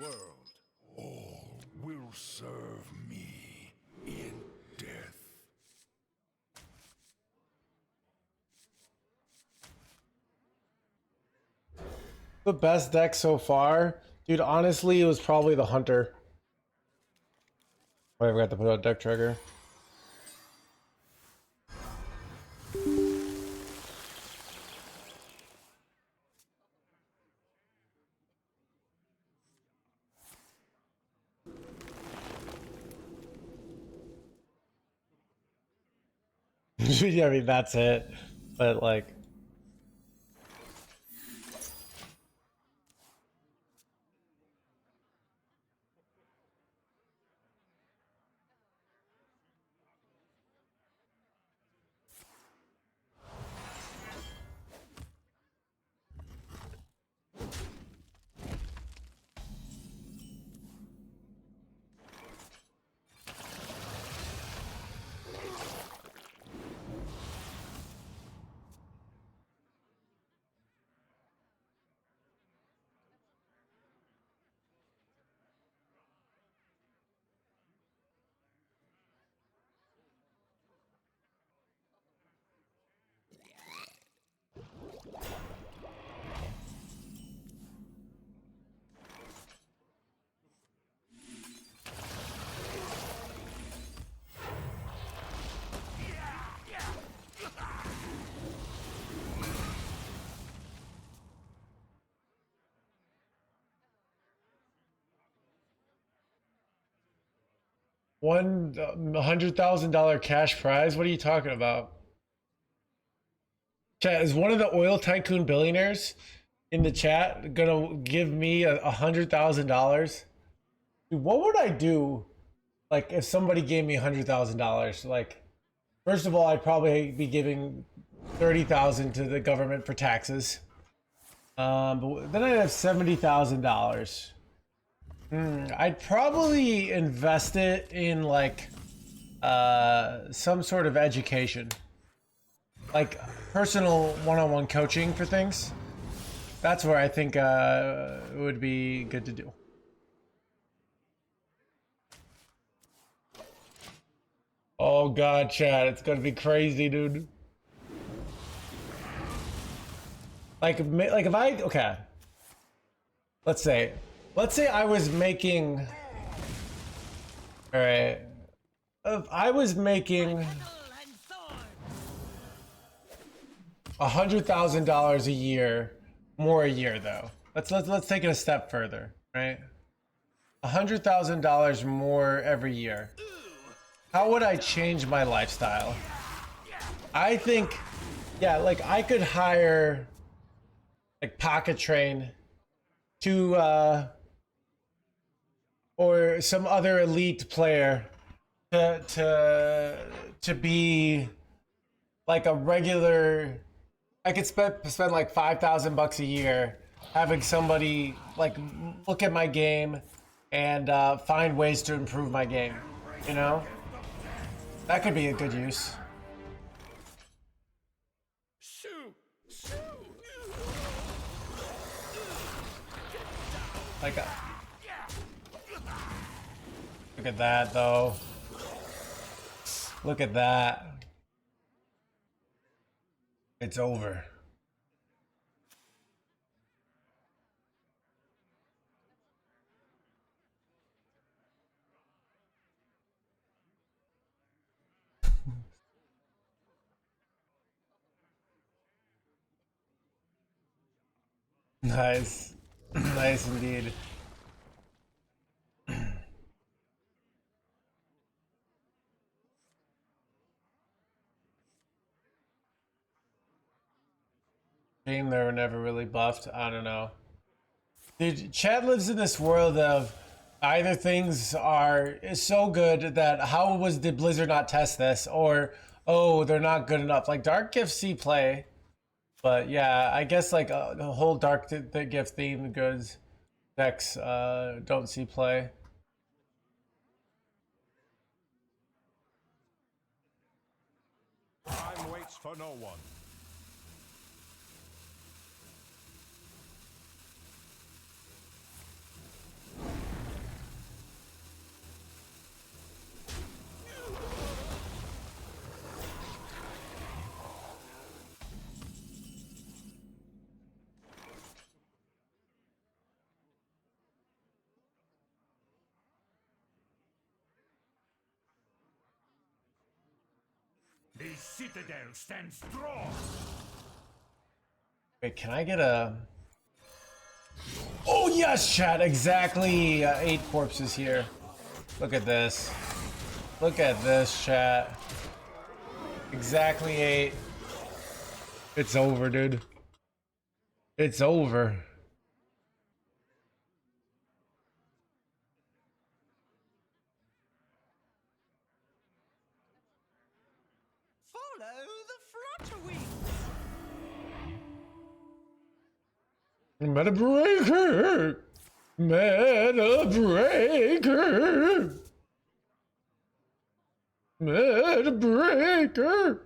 world. All will serve me in death. The best deck so far? Dude, honestly, it was probably the Hunter. Oh, I forgot to put out deck trigger. Yeah, I mean, that's it. But, like... $100,000 cash prize? What are you talking about? Chat, is one of the oil tycoon billionaires in the chat gonna give me $100,000? Dude, what would I do, like, if somebody gave me $100,000? Like, first of all, I'd probably be giving $30,000 to the government for taxes. But then I'd have $70,000. I'd probably invest it in like some sort of education, like personal one-on-one coaching for things. That's where I think it would be good to do. Oh god, Chad, it's gonna be crazy, dude. Like if I, okay, let's say I was making, all right, if I was making $100,000 a year, more a year though. Let's take it a step further, right? $100,000 more every year. How would I change my lifestyle? I think, yeah, like I could hire like Pocket Train to or some other elite player to be like a regular. I could spend like $5,000 a year having somebody like look at my game and find ways to improve my game. You know, that could be a good use. Like, look at that though. Look at that. It's over. Nice. Nice indeed. Game they were never really buffed. I don't know. Dude, Chad lives in this world of either things are so good that how did Blizzard not test this, or oh they're not good enough. Like Dark Gift see play, but yeah, I guess like the whole Dark Gift themed goods decks don't see play. Time waits for no one. citadel stands strong. Wait, can I get a... Oh yes, chat, exactly 8 corpses here. Look at this. Look at this, chat. Exactly 8. It's over, dude. It's over. Follow the flutter wings. Meta breaker. Meta breaker. Meta breaker.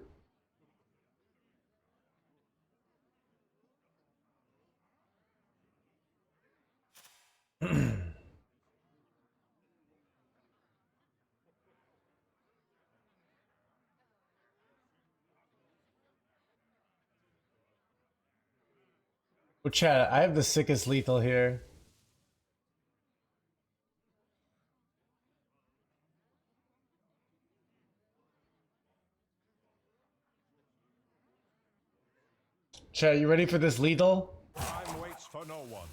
Well, chat, I have the sickest lethal here. Chat, you ready for this lethal? Time waits for no one.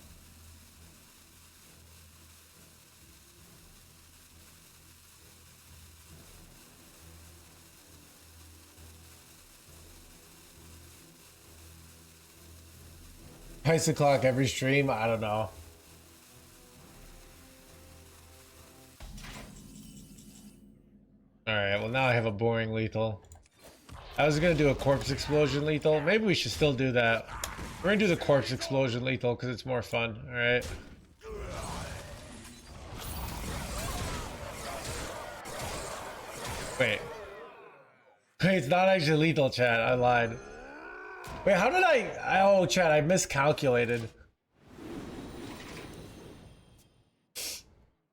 Price o'clock every stream? I don't know. Alright, well now I have a boring lethal. I was gonna do a corpse explosion lethal. Maybe we should still do that. We're gonna do the corpse explosion lethal because it's more fun, alright? Wait. Wait, it's not actually lethal, chat. I lied. Wait, how did I... Oh, chat, I miscalculated.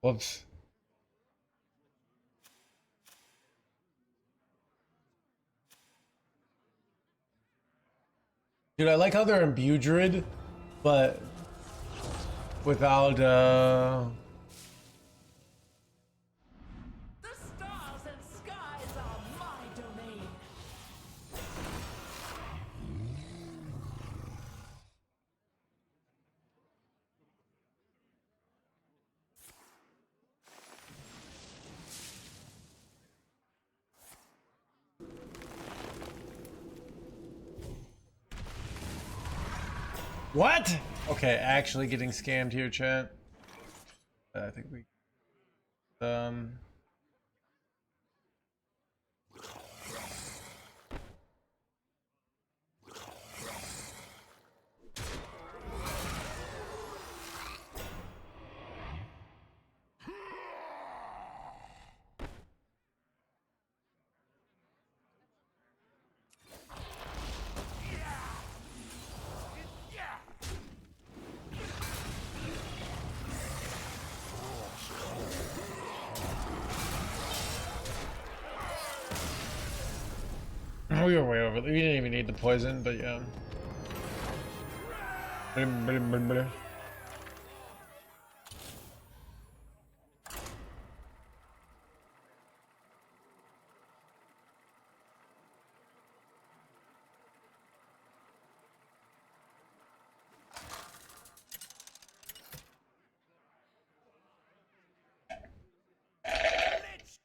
Whoops. Dude, I like how they're Imbue Druid, but without, The stars and skies are my domain. What? Okay, actually getting scammed here, chat. I think we... We were way over. We didn't even need the poison, but yeah. Lich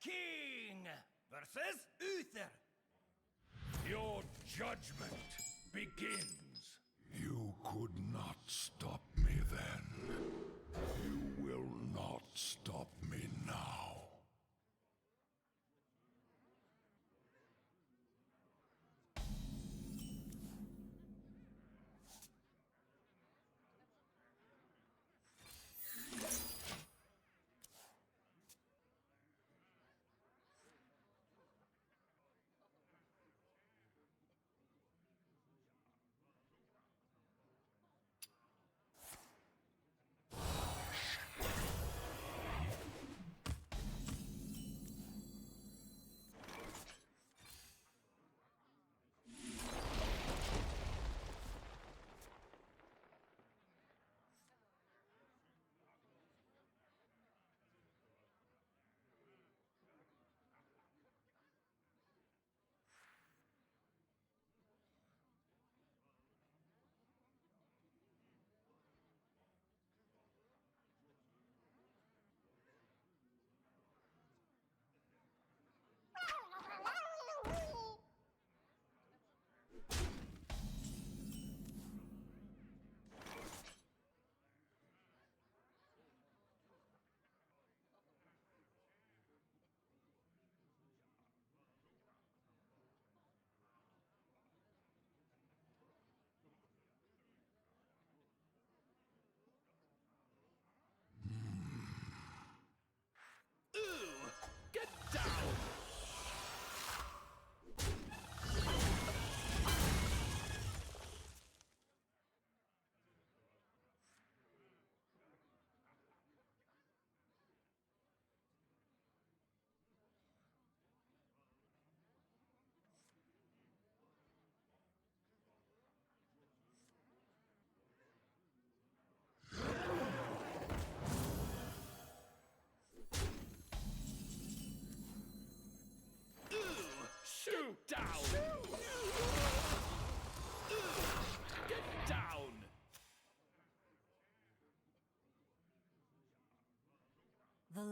King versus Uther. Your judgment begins. You could not stop me then. You will not stop me now.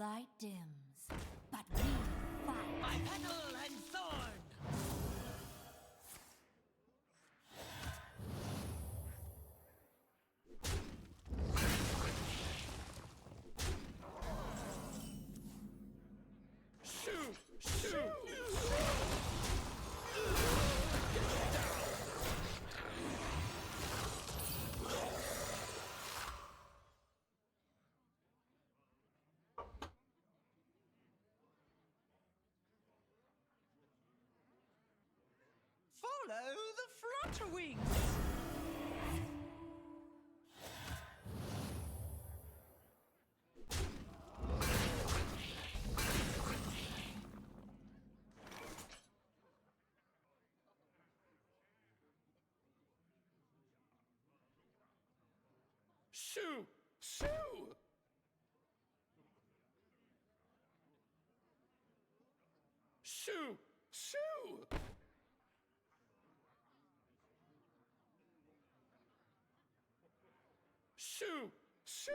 light dims, but we fight. By petal and thorn! Shoo! Shoo! Follow the flutter wings! Shoo! Shoo! Shoo! Shoo! Shoo! Shoo!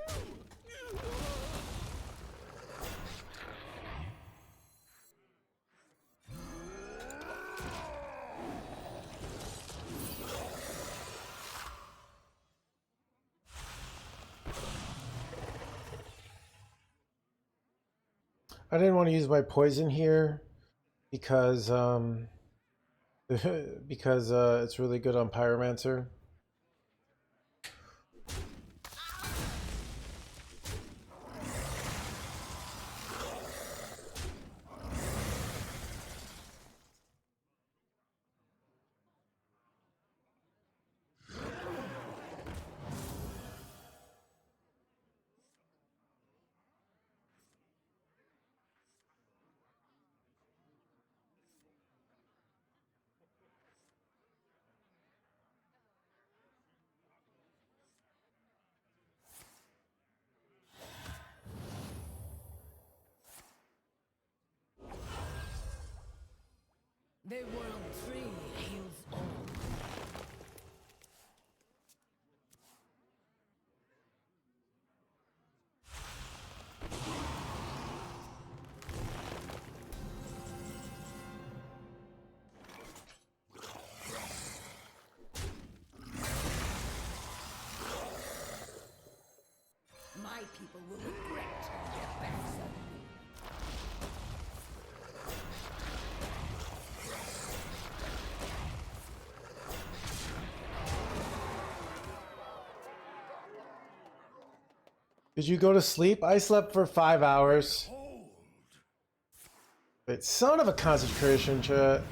I didn't want to use my poison here because because it's really good on Pyromancer. The world tree heals all. My people will regret their backs on me. Did you go to sleep? I slept for 5 hours. Hold. Wait, son of a concentration, chat.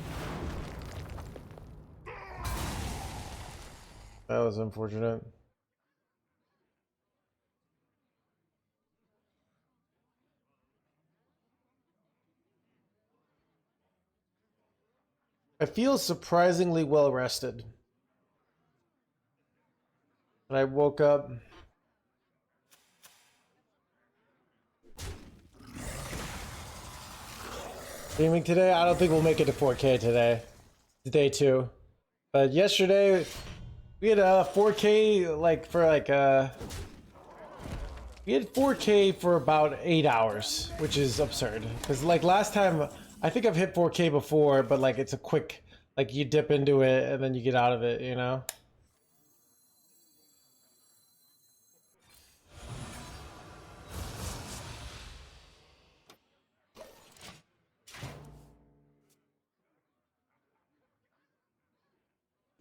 That was unfortunate. I feel surprisingly well rested. And I woke up. Streaming today? I don't think we'll make it to 4K today. It's day 2. But yesterday, we had a 4K we had 4K for about 8 hours, which is absurd. Because like last time, I think I've hit 4K before, but like it's a quick, like you dip into it and then you get out of it, you know?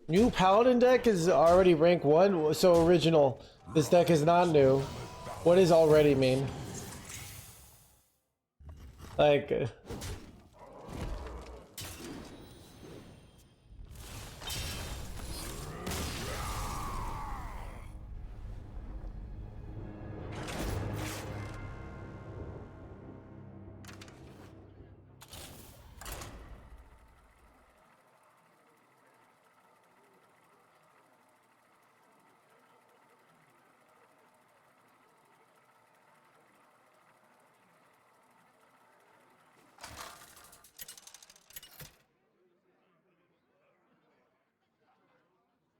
New Paladin deck is already rank 1, so original. This deck is not new. What does already mean? Like...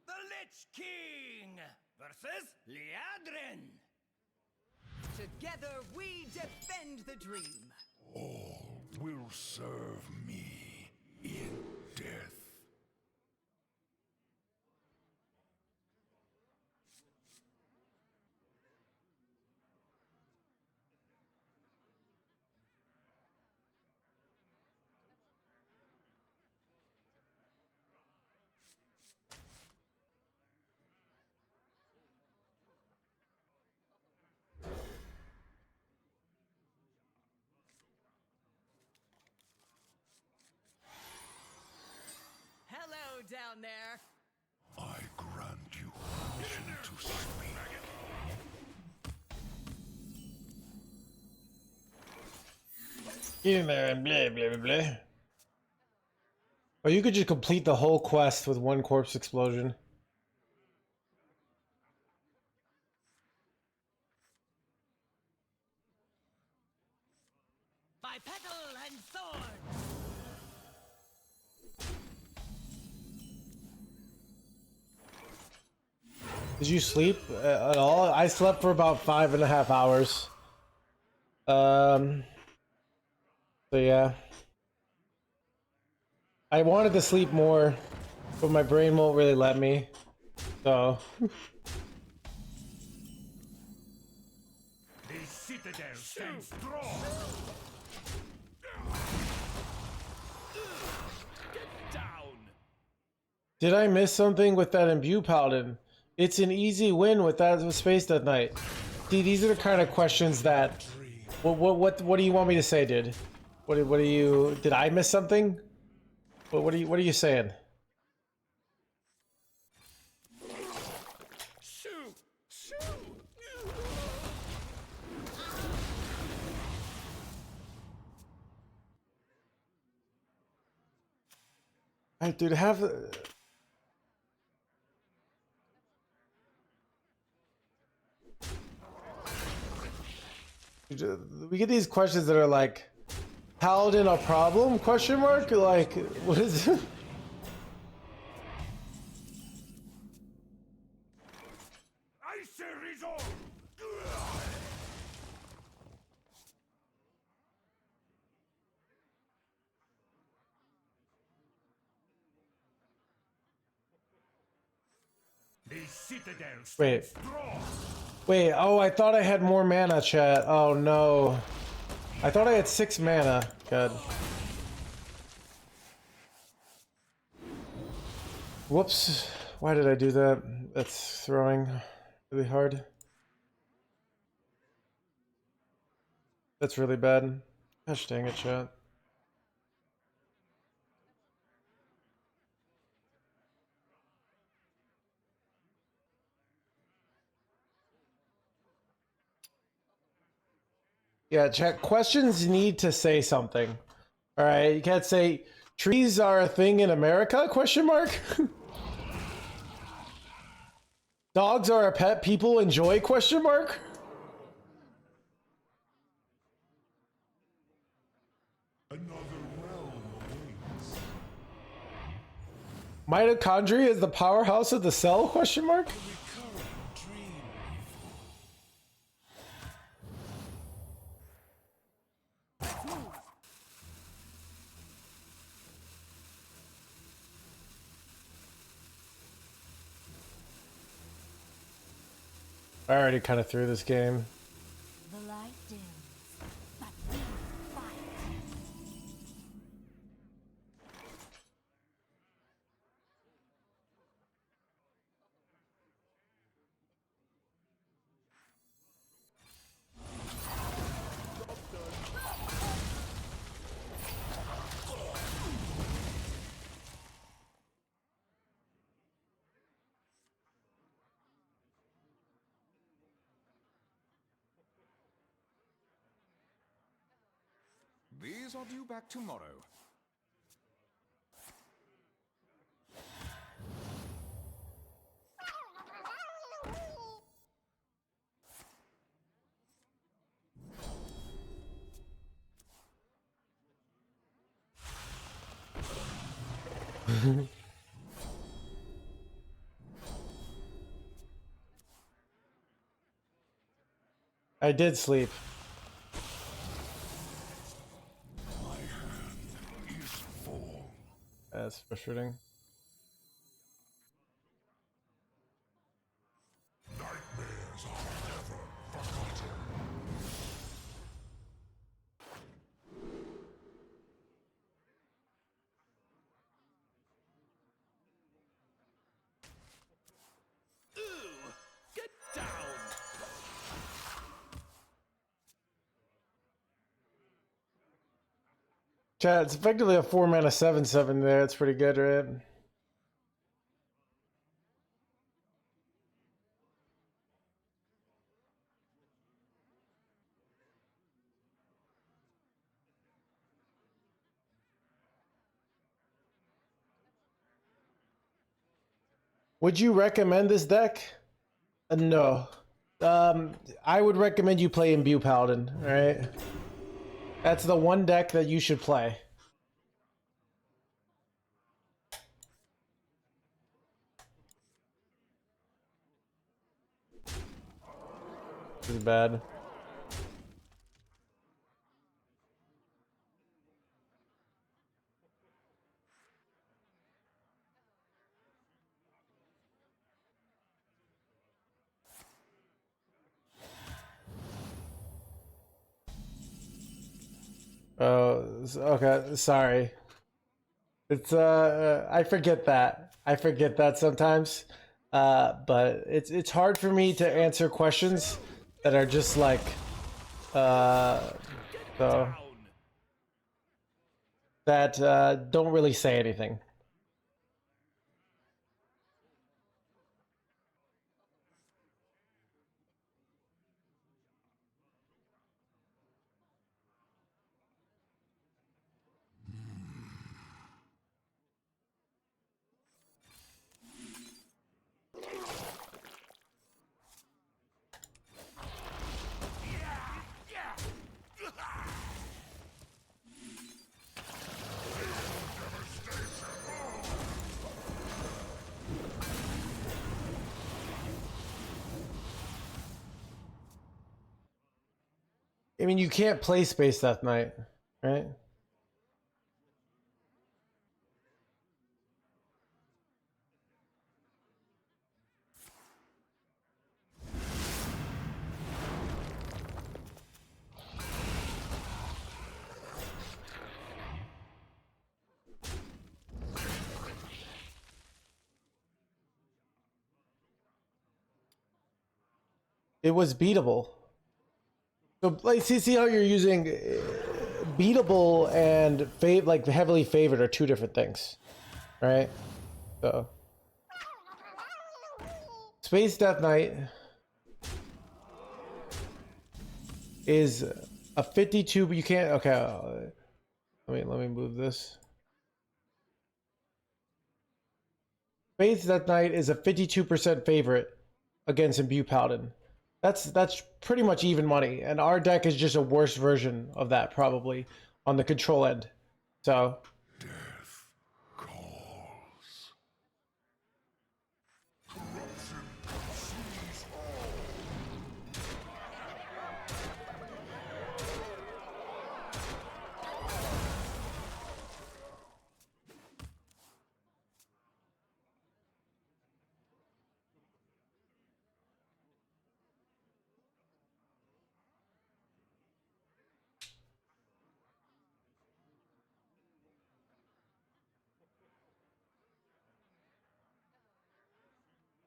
The Lich King versus Liadrin. Together we defend the dream. All will serve me in death. Hello down there. I grant you permission to speak. Get in there and blah blah blah blah. Or you could just complete the whole quest with one corpse explosion. By petal and sword. Did you sleep at all? I slept for about 5.5 hours. So yeah. I wanted to sleep more, but my brain won't really let me. So The citadel stands strong. Get down. did I miss something with that Imbue Paladin? It's an easy win with that Space Death Knight. See, these are the kind of questions that. What do you want me to say, dude? What do you? Did I miss something? What are you saying? Shoot! Shoot! I dude have. We get these questions that are like, Paladin a problem? Question mark? Like, what is it? I say resolve! The citadel stands Wait. strong. Wait, oh, I thought I had more mana, chat. Oh no. I thought I had 6 mana. Good. Whoops. Why did I do that? That's throwing really hard. That's really bad. Gosh dang it, chat. Yeah, chat. Questions need to say something. All right, you can't say trees are a thing in America? Question mark. Dogs are a pet people enjoy? Question mark. Another realm awaits. Mitochondria is the powerhouse of the cell? Question mark. Recurrent dream. I already kind of threw this game. The light dims, but we fight. These are due back tomorrow. I did sleep. My hand is full. That's frustrating. Nightmares are never forgotten. Get down! Chat, it's effectively a 4-mana 7/7 there. It's pretty good, right? Would you recommend this deck? No. I would recommend you play Imbue Paladin, alright? That's the one deck that you should play. This is bad. Oh, okay, sorry. It's I forget that. I forget that sometimes. But it's hard for me to answer questions that are just like so that don't really say anything. I mean, you can't play Space Death Knight, right? It was beatable. So, like, see how you're using beatable and like heavily favored are two different things, right? So, Space Death Knight is a 52, but you can't. Okay, let me move this. Space Death Knight is a 52% favorite against Imbue Paladin. That's pretty much even money, and our deck is just a worse version of that probably on the control end. So Death calls. Corruption consumes all.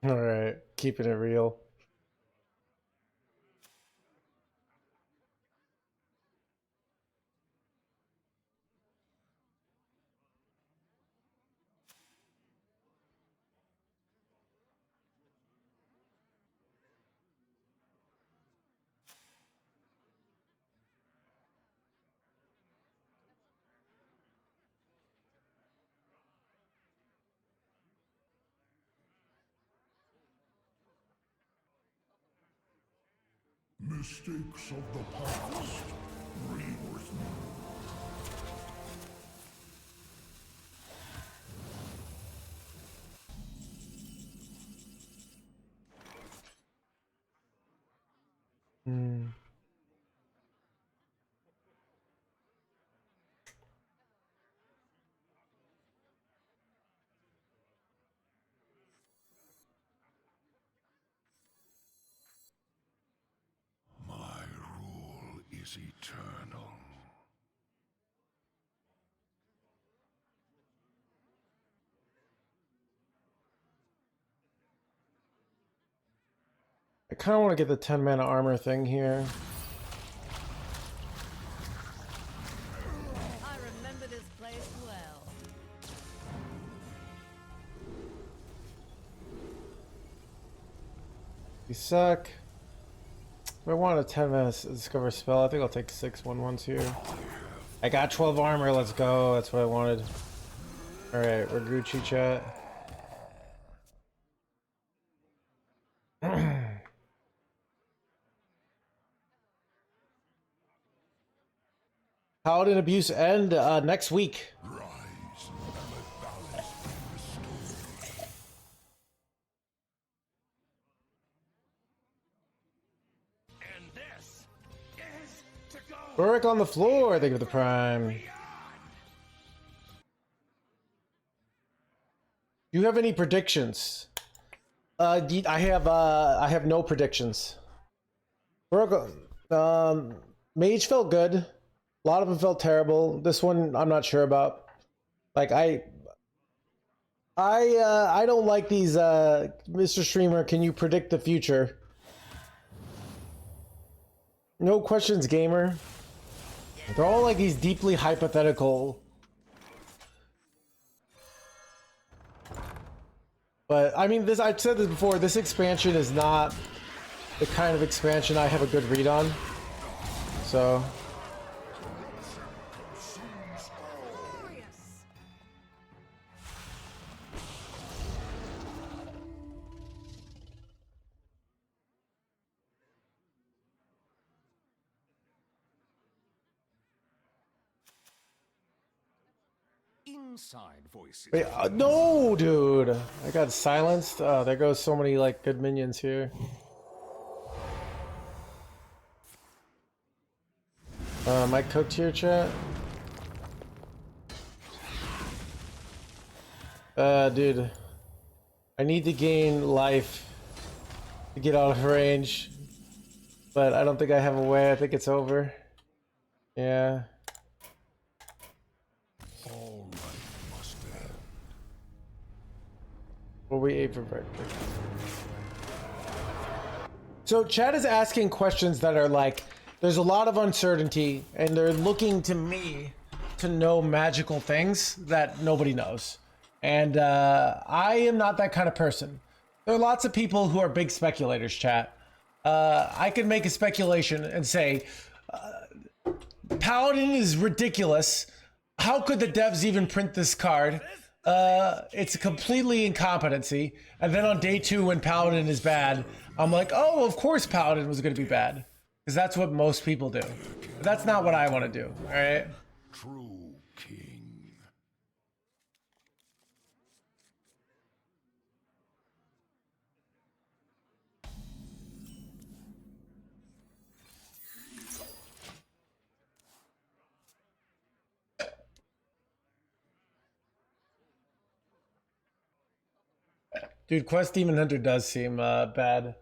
all right, keeping it real. Mistakes of the past. Read with me. is eternal. I kind of want to get the 10 mana armor thing here. I remember this place well. You suck. If I want a 10 mana discover spell, I think I'll take 6 1/1s here. I got 12 armor, let's go. That's what I wanted. Alright, we're Gucci chat. Paladin abuse end next week. Rise, and let balance be restored. And this is to go. Burrick on the floor, thank you for the prime. Do you have any predictions? I have no predictions. Burrick, Mage felt good. A lot of them felt terrible. This one I'm not sure about. Like I don't like these Mr. Streamer, can you predict the future? No questions, gamer. They're all like these deeply hypothetical. But I mean, this, I've said this before, this expansion is not the kind of expansion I have a good read on. So Inside voices. wait, no, dude, I got silenced. There goes so many like good minions here. Am I cooked here, chat? Dude, I need to gain life to get out of range, but I don't think I have a way. I think it's over. Yeah. All life must end. What we ate for breakfast. So chat is asking questions that are like, there's a lot of uncertainty and they're looking to me to know magical things that nobody knows. And I am not that kind of person. There are lots of people who are big speculators, chat. I can make a speculation and say, Paladin is ridiculous. How could the devs even print this card? It's a completely incompetency. And then on day 2 when Paladin is bad, I'm like, oh, of course Paladin was going to be bad. Because that's what most people do. But that's not what I want to do, all right? True king. Dude, Quest Demon Hunter does seem bad.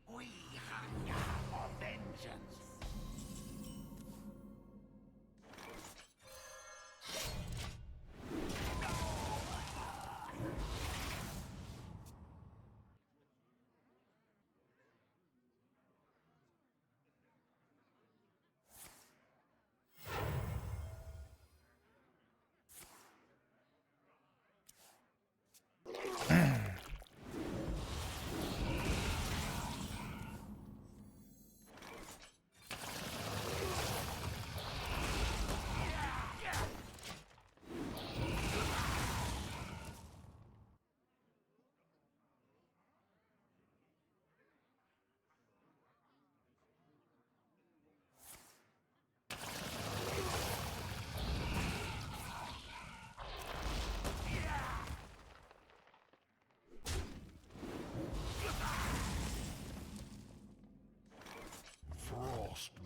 We hunger for vengeance.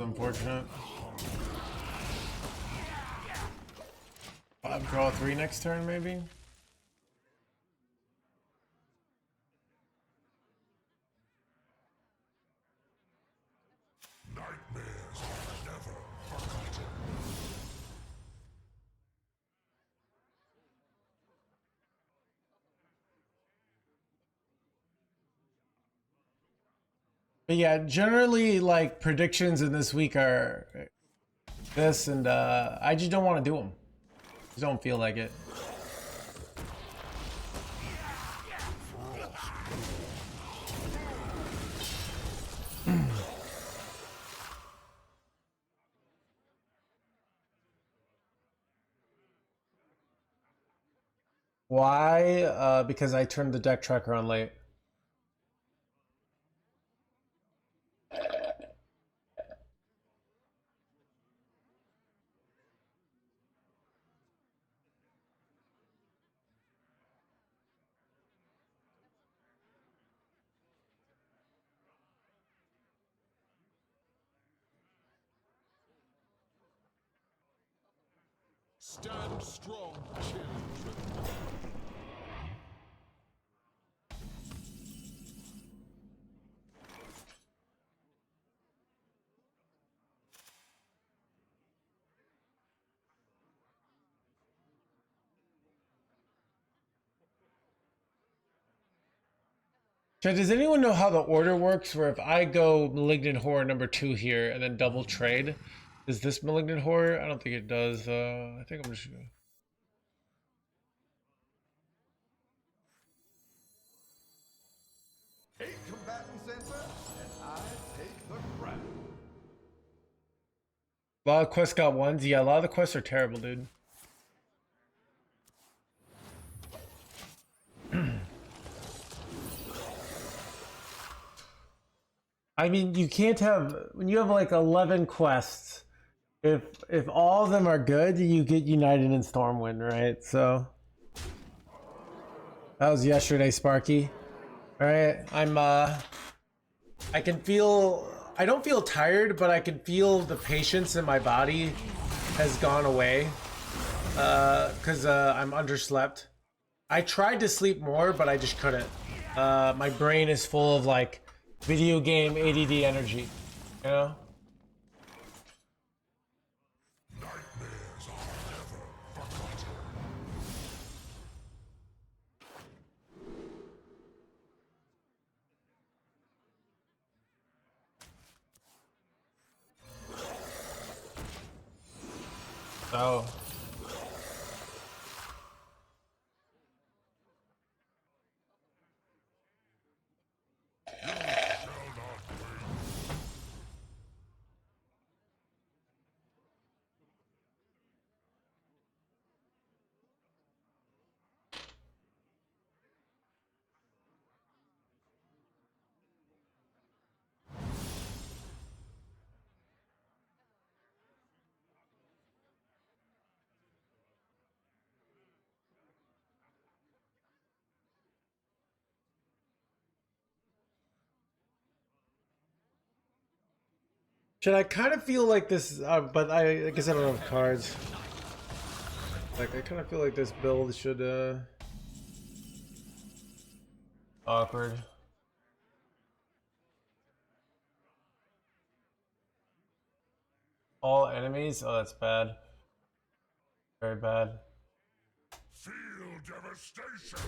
Unfortunate. 5 draw 3 next turn, maybe. Nightmares are never forgotten. But yeah, generally like predictions in this week are this, and I just don't want to do them. Just don't feel like it. Why? Because I turned the deck tracker on late. Stand strong, children. So does anyone know how the order works? Where if I go Malignant Horror number 2 here and then double trade, is this Malignant Horror? I don't think it does. I think I'm just gonna... 8 combatants enter, and I take the crown. A lot of quests got ones. Yeah, a lot of the quests are terrible, dude. I mean, you can't have, when you have like 11 quests, if all of them are good, you get United in Stormwind, right? So that was yesterday, Sparky. All right, I can feel, I don't feel tired, but I can feel the patience in my body has gone away because I'm underslept. I tried to sleep more, but I just couldn't. My brain is full of like video game ADD energy, you know? Nightmares are never forgotten. Oh. Should I kind of feel like this, but I guess I don't have cards. Like, I kind of feel like this build should, awkward. All enemies? Oh, that's bad. Very bad. Feel devastation.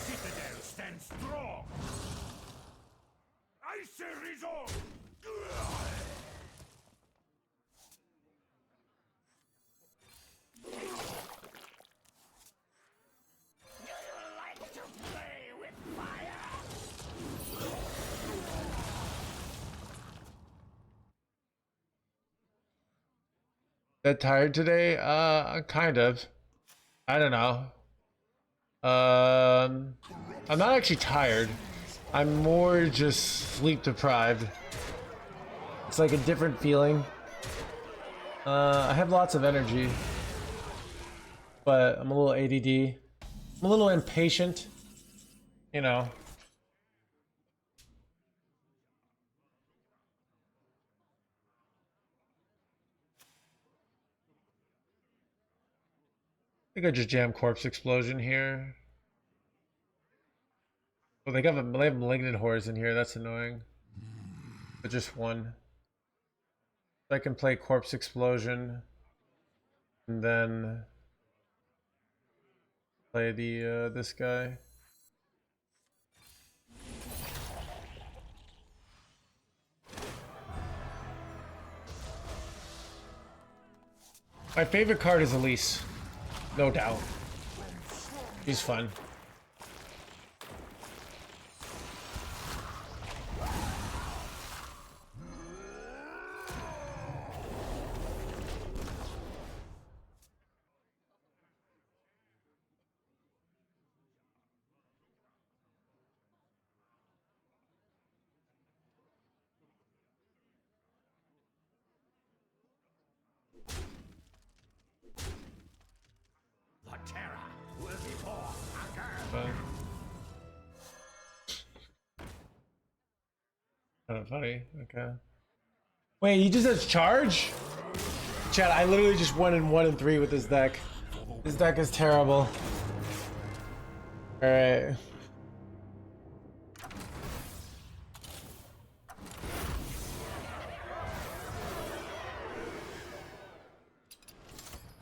Citadel stands strong. Icy resolve. Do you like to play with fire? That tired today? Kind of. I don't know. I'm not actually tired. I'm more just sleep deprived. It's like a different feeling. I have lots of energy, but I'm a little ADD. I'm a little impatient, you know. think I just jam Corpse Explosion here. Oh, they have Malignant Horrors in here. That's annoying. But just one. I can play Corpse Explosion, and then play the this guy. My favorite card is Elise, no doubt. He's fun. Kind of funny. Okay. Wait, he just has charge? Chad, I literally just went in 1 and 3 with this deck. This deck is terrible. Alright.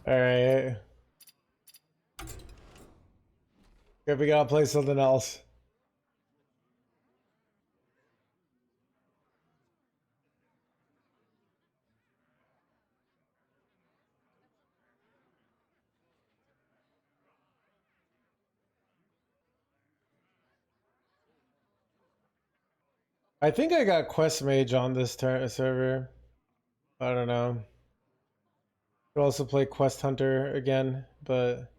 Alright. Okay, we gotta play something else. I think I got Quest Mage on this server. I don't know. Could also play Quest Hunter again, but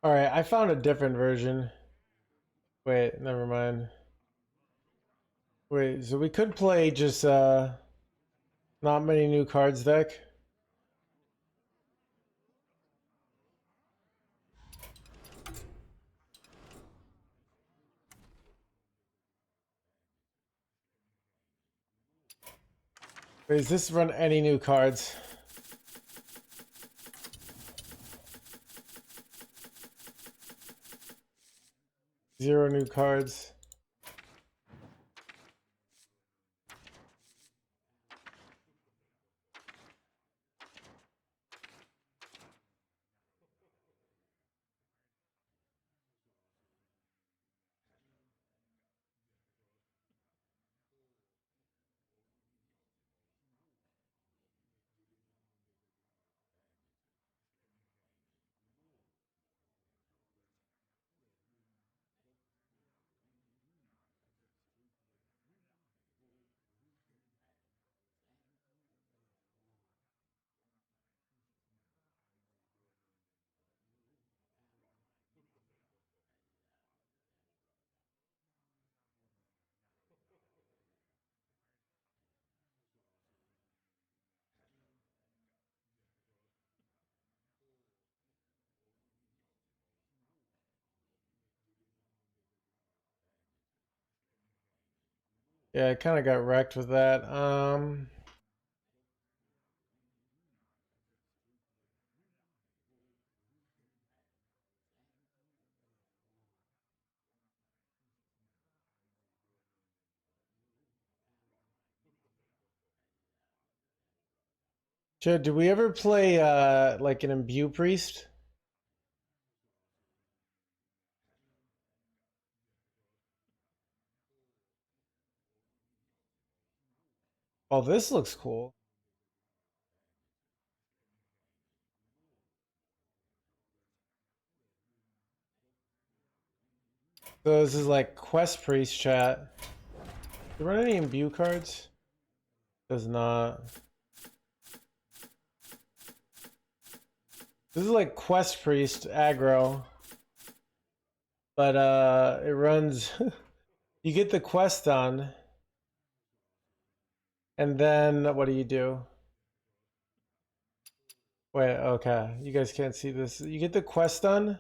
all right, I found a different version. Wait, never mind. Wait, so we could play just not many new cards deck. Wait, does this run any new cards? Zero new cards. Yeah, I kind of got wrecked with that. Chad, did we ever play like an Imbue Priest? Oh, this looks cool. So this is like Quest Priest chat. Do you run any Imbue cards? Does not. This is like Quest Priest aggro. But it runs you get the quest done. And then what do? Wait, okay. You guys can't see this. You get the quest done.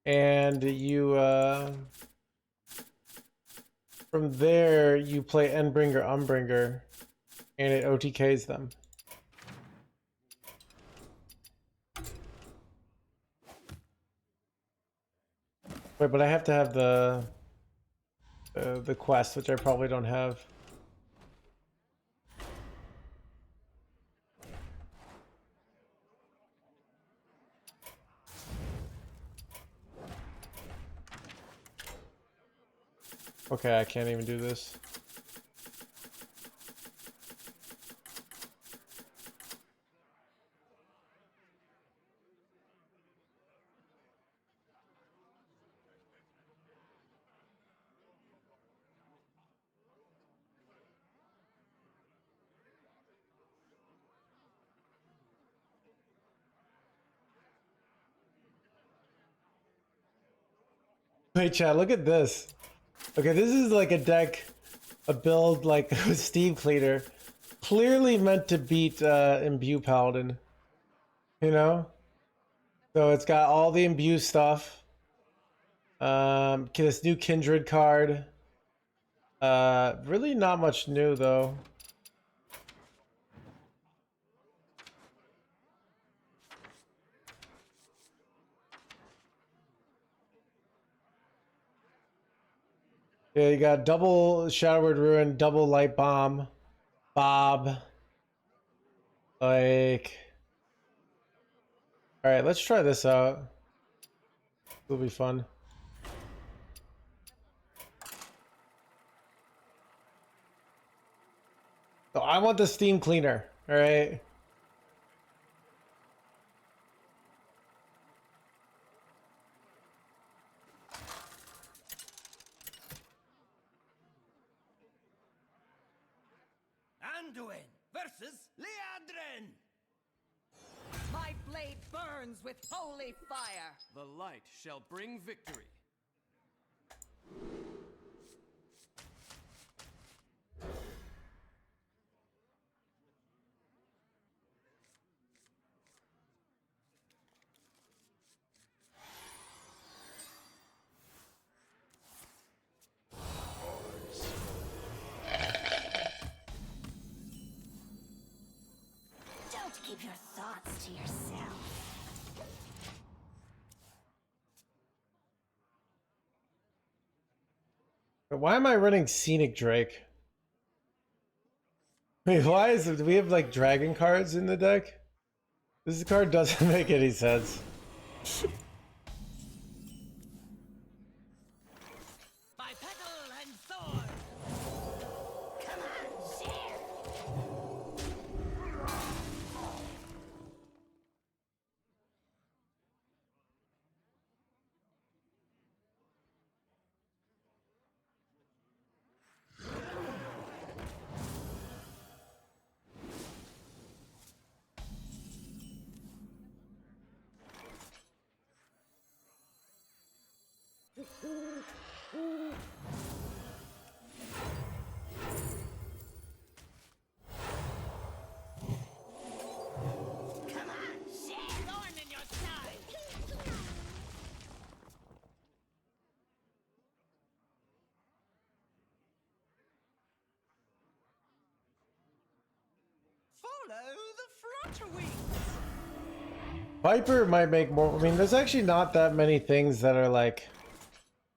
And you from there you play Endbringer, Umbringer, and it OTKs them. Wait, but I have to have the quest, which I probably don't have. Okay, I can't even do this. Wait, chat, look at this. Okay, this is like a deck, a build like with Steve Cleaner. Clearly meant to beat Imbue Paladin. You know? So it's got all the Imbue stuff. This new Kindred card. Really not much new though. Yeah, you got double Shadowward Ruin, double Light Bomb, Bob. Like, all right, let's try this out. It'll be fun. So I want the Steam Cleaner. All right. Anduin versus Liadrin. My blade burns with holy fire. The light shall bring victory. Don't keep your thoughts to yourself. Why am I running Scenic Drake? Wait, why is it? Do we have like dragon cards in the deck? This card doesn't make any sense. By petal and sword. Come on, share. Come on, share. Thorn in your side. Follow the flutter wings. Viper might make more. I mean, there's actually not that many things that are like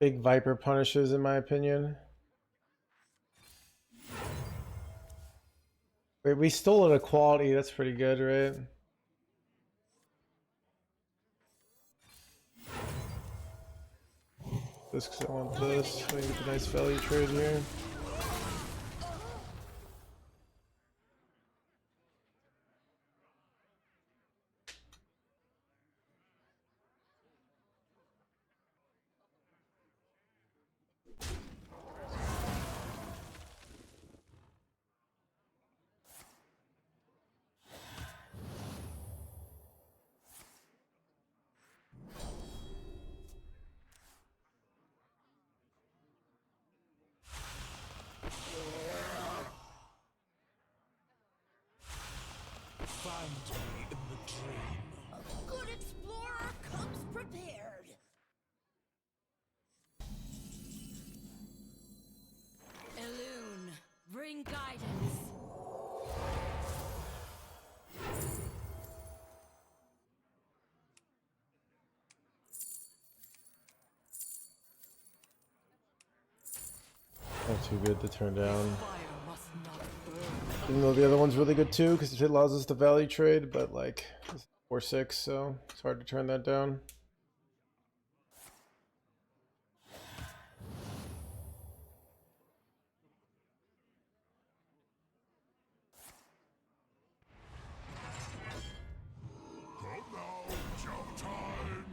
big Viper punishers, in my opinion. Wait, we stole it equality. That's pretty good, right? This because I want this. I get the nice value trade here. too good to turn down. Fire must not burn. Even though the other one's really good too, because it allows us to value trade, but like it's 4/6, so it's hard to turn that down. Come now, jump time!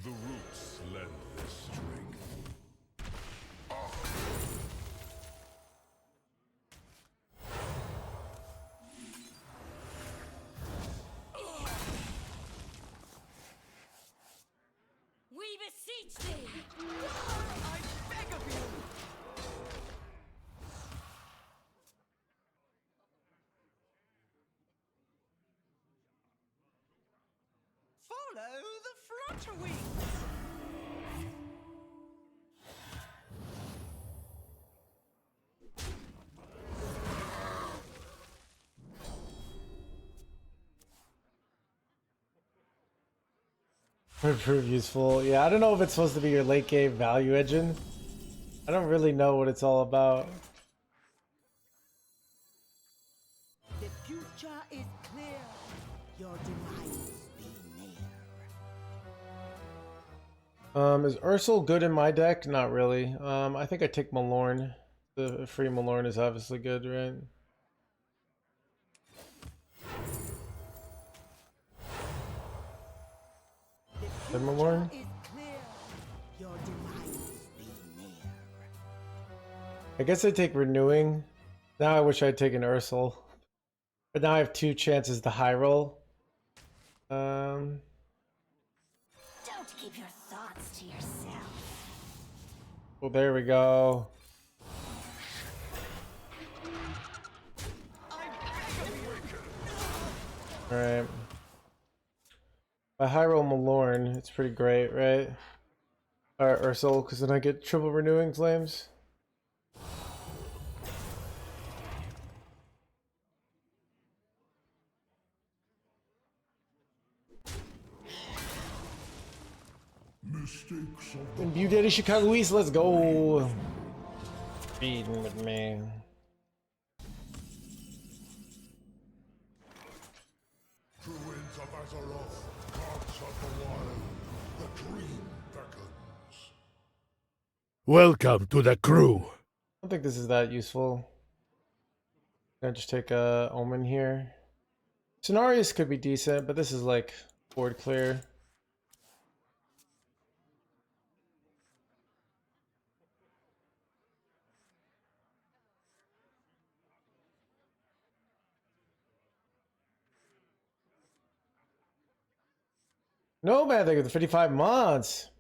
The roots lend this strength. We beseech thee! I beg of you! Follow the flutter wings! Would prove useful. Yeah, I don't know if it's supposed to be your late game value engine. I don't really know what it's all about. The future is clear. Your demise be near. Is Ursel good in my deck? Not really. I think I take Malorn. The free Malorn is obviously good, right? The Malorn? future is clear. Your demise be near. I guess I take Renewing. Now I wish I'd taken Ursel. But now I have 2 chances to high roll. Don't keep your thoughts to yourself. Well, there we go. Alright. If I high roll Malorn, it's pretty great, right? Or Ursel, because then I get triple Renewing Flames. Mistakes of the Imbue Daddy Chicago East, let's go! Feeding with me. true winds of Azeroth, gods of the wild, the dream beckons. Welcome to the crew. I don't think this is that useful. Can I just take a Omen here? Cenarius could be decent, but this is like board clear. No man, they get the 55 months.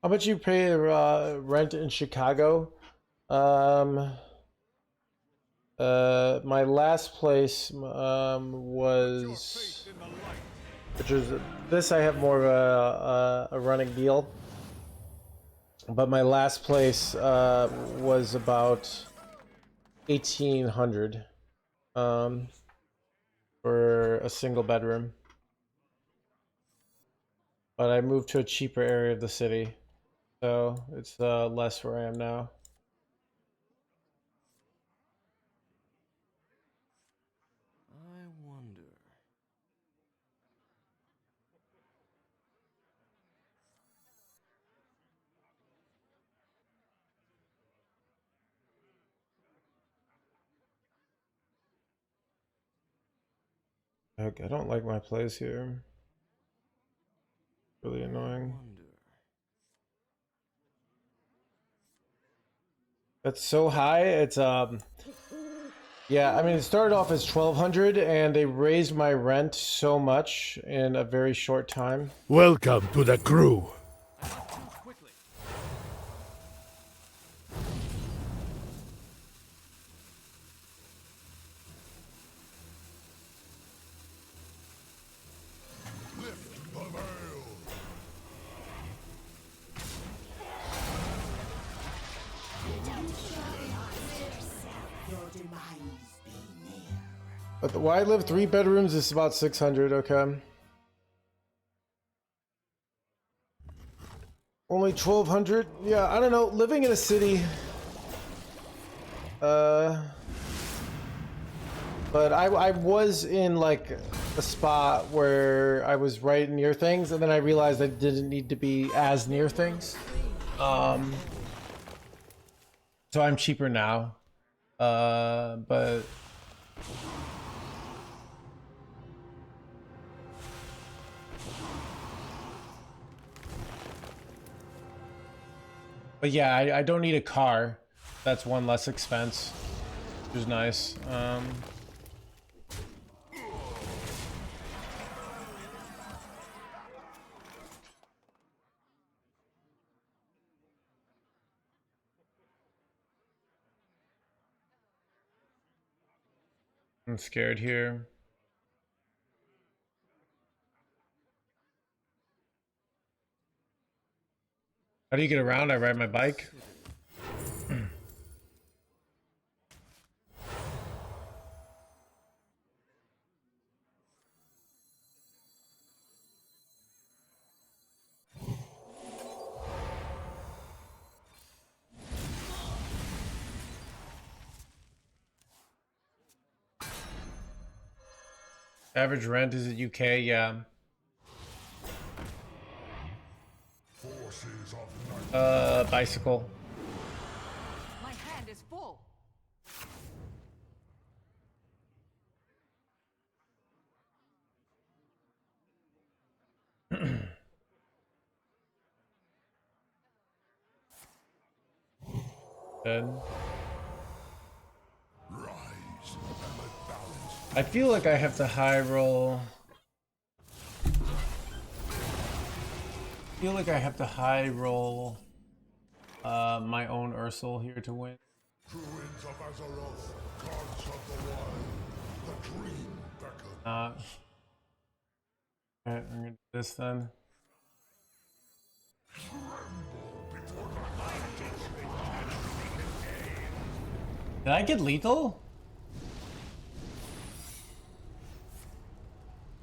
How much you pay rent in Chicago? My last place was, which is this. I have more of a running deal, but my last place was about 1,800 for a single bedroom. But I moved to a cheaper area of the city, so it's less where I am now. I wonder. Heck, I don't like my place here. Really annoying. That's so high. It's yeah, I mean it started off as 1,200 and they raised my rent so much in a very short time. Welcome to the crew. Not too quickly. Lift the veil. But where I live, 3 bedrooms is about 600. Okay. Only 1,200. Yeah, I don't know. Living in a city. But I was in like a spot where I was right near things, and then I realized I didn't need to be as near things. So I'm cheaper now. But yeah, I don't need a car. That's one less expense, which is nice. I'm scared here. How do you get around? I ride my bike. Average rent is at UK, yeah. Forces of night. Bicycle. My hand is full. Good. Rise and let balance. I feel like I have to high roll. I feel like I have to high roll my own Ursel here to win. Druids of Azeroth, gods of the wild, the dream beckons. Alright, I'm gonna do this then. Did I get lethal?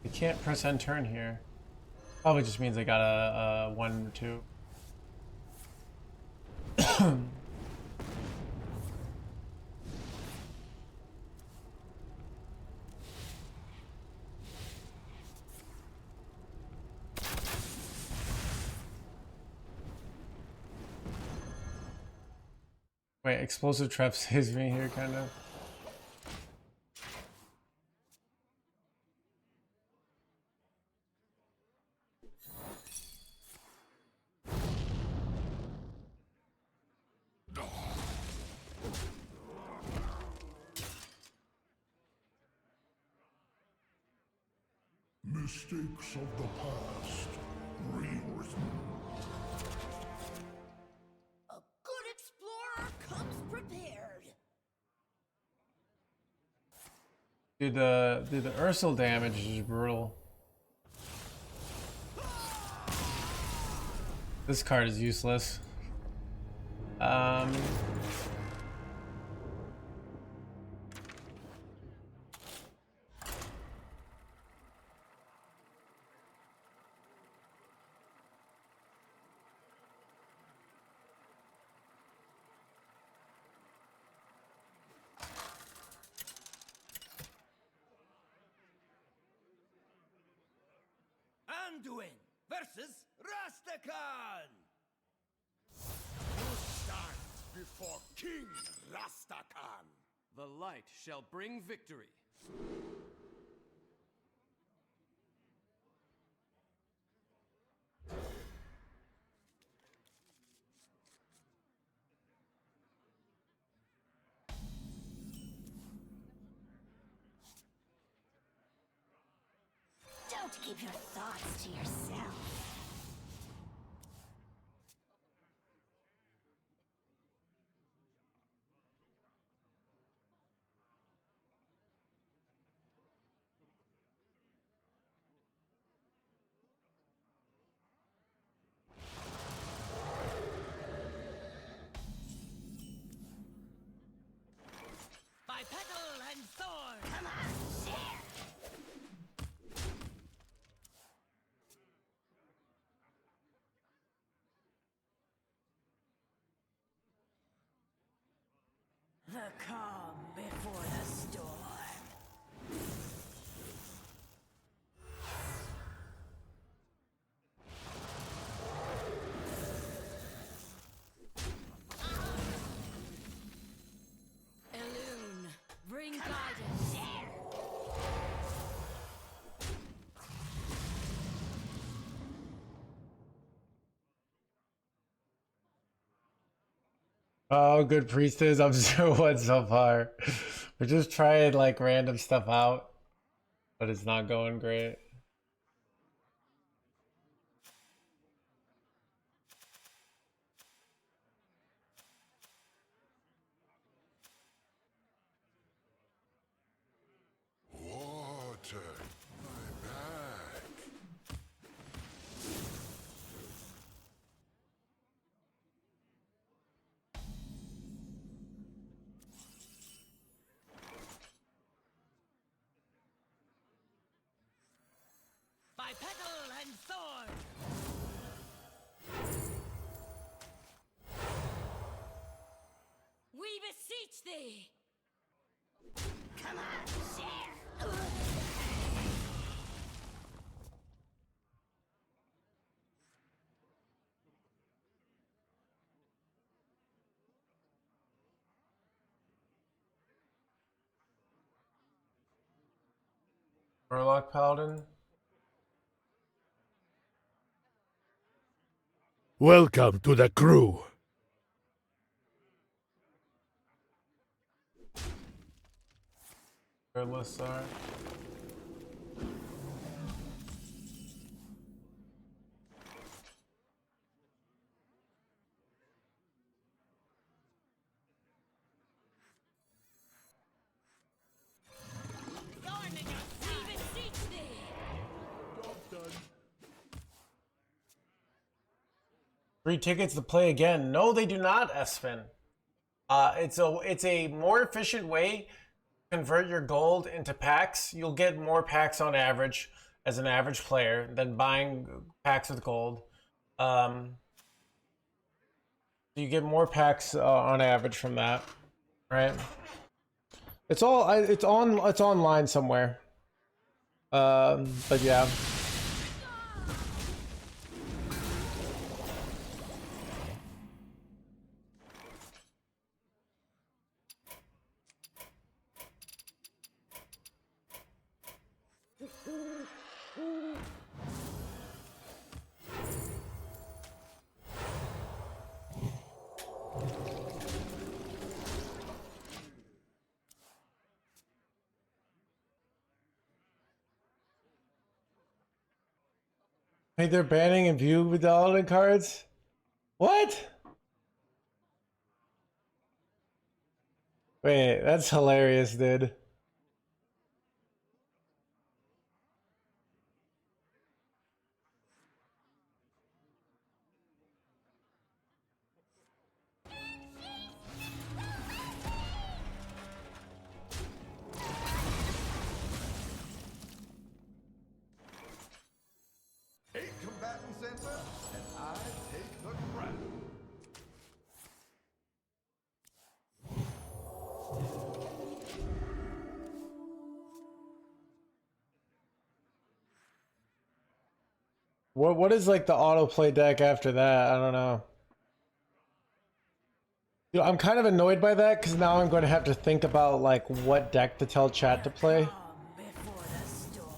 I can't press end turn here. Probably just means I got a 1 or 2. Wait, explosive trap saves me here, kind of. Mistakes of the past, rewritten. A good explorer comes prepared. Dude, the Ursel damage is brutal. This card is useless. Anduin versus Rastakhan. You stand before King Rastakhan. The light shall bring victory. Don't keep your thoughts to yourself. By petal and sword. Come on, share The calm before the storm. Elune, bring guidance. Oh, good priestess. I'm so what so far. We're just trying like random stuff out, but it's not going great. Water, my back. By petal and sword. We beseech thee. Come on, share. Murloc Paladin. Welcome to the crew. Lissar. We beseech thee. Free tickets to play again. No, they do not, Espen. It's a more efficient way to convert your gold into packs. You'll get more packs on average as an average player than buying packs with gold. You get more packs on average from that, right? It's online somewhere. But yeah. Hey, they're banning Imbue Medallion cards? What? Wait, that's hilarious, dude. Eight combatants enter, and I take the crown. What is like the autoplay deck after that? I don't know. You know, I'm kind of annoyed by that because now I'm going to have to think about like what deck to tell chat to play. Calm before the storm.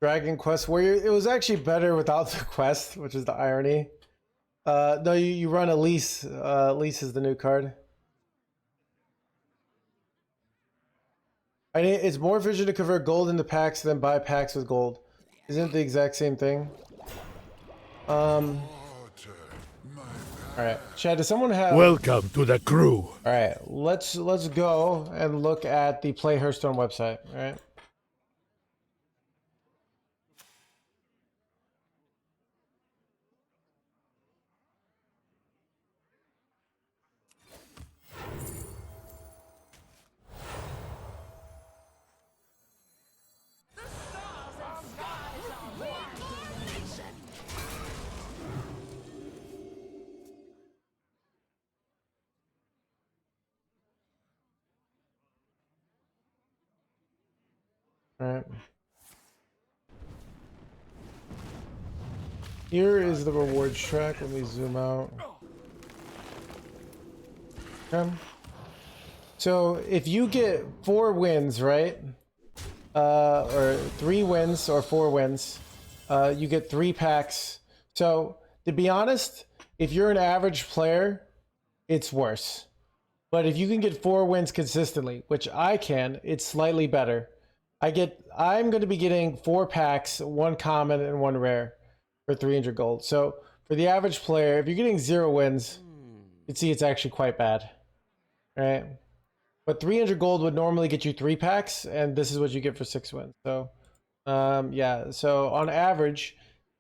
Dragon Quest Warrior. It was actually better without the quest, which is the irony. No, you run Elise. Elise is the new card. I mean, it's more efficient to convert gold into packs than buy packs with gold. Isn't it the exact same thing? All Water, my back. All right, Chad. Does someone have? Welcome to the crew. All right, let's go and look at the Play Hearthstone website. All right. All right. Here is the rewards track. Let me zoom out. Okay. So if you get 4 wins, right? Or 3 wins or 4 wins, you get 3 packs. So to be honest, if you're an average player, it's worse. But if you can get 4 wins consistently, which I can, it's slightly better. I'm going to be getting 4 packs, 1 common and 1 rare for 300 gold. So for the average player, if you're getting 0 wins, you can see it's actually quite bad, right? But 300 gold would normally get you 3 packs, and this is what you get for 6 wins. So, yeah. So on average,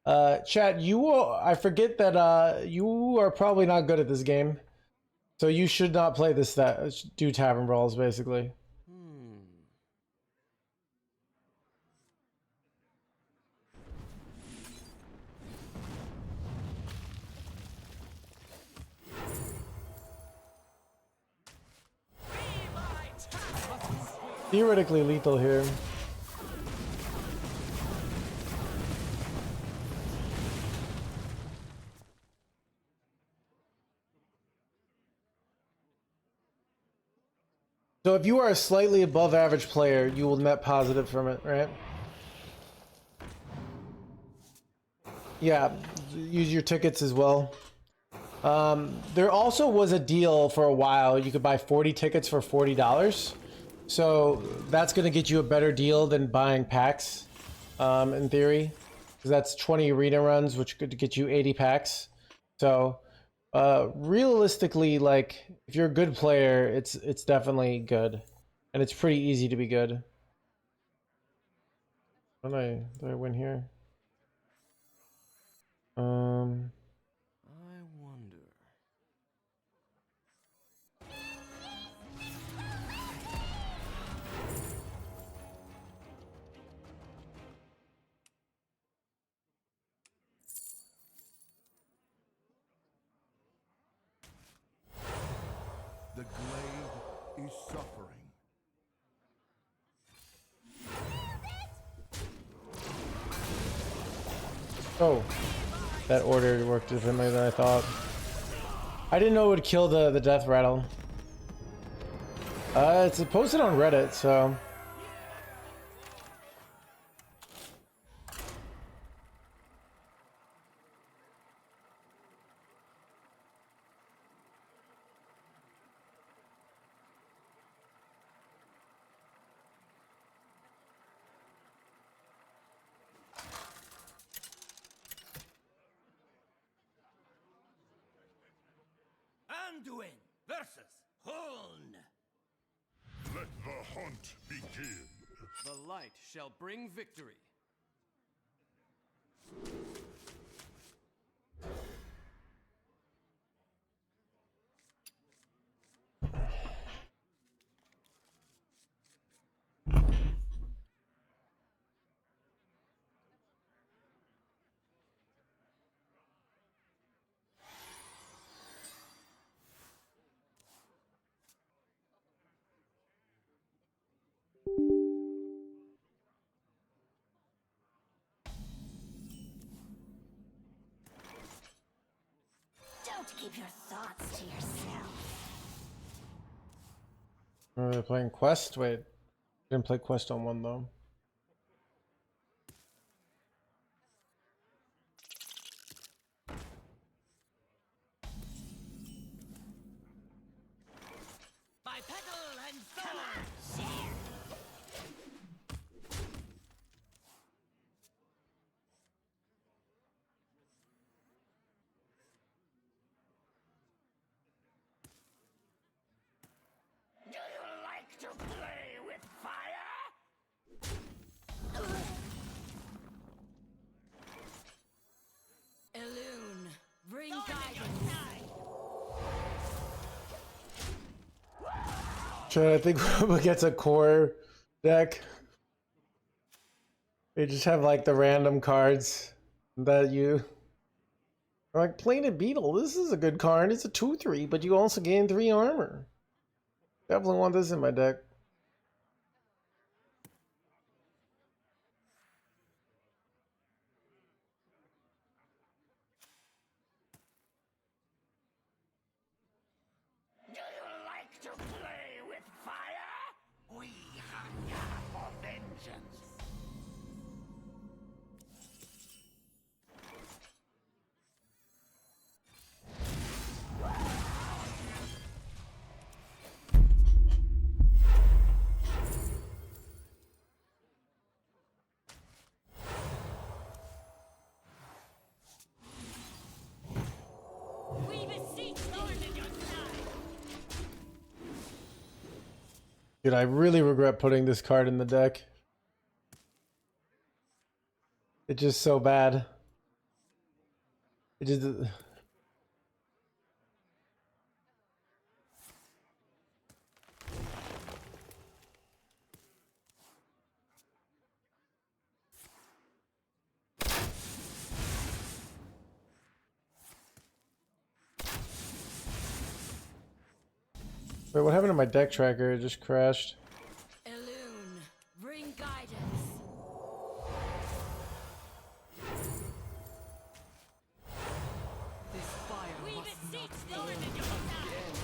chat, I forget that you are probably not good at this game, so you should not play this. Do Tavern Brawls basically. Theoretically lethal here. So if you are a slightly above average player, you will net positive from it, right? Yeah, use your tickets as well. There also was a deal for a while. You could buy 40 tickets for $40. So that's going to get you a better deal than buying packs, in theory. Because that's 20 arena runs, which could get you 80 packs. So realistically, like, if you're a good player, it's definitely good. And it's pretty easy to be good. Did I win here? I wonder. The glade is suffering. Oh, that order worked differently than I thought. I didn't know it would kill the death rattle. It's posted on Reddit, so. Anduin versus Huln. Let the hunt begin. The light shall bring victory. Don't keep your thoughts to yourself. We're playing Quest? Wait. Didn't play Quest on 1 though. By petal and sword. I think we'll get a core deck. You just have like the random cards that you like. Plated Beetle. This is a good card. It's a 2/3, but you also gain 3 armor. Definitely want this in my deck. Do you like to play with fire? We hunger for vengeance. We beseech thorn in your side. Dude, I really regret putting this card in the deck. It's just so bad. It just. Wait, what happened to my deck tracker? It just crashed. Elune, bring guidance. This fire We must beseech not thorn burn in your side. again.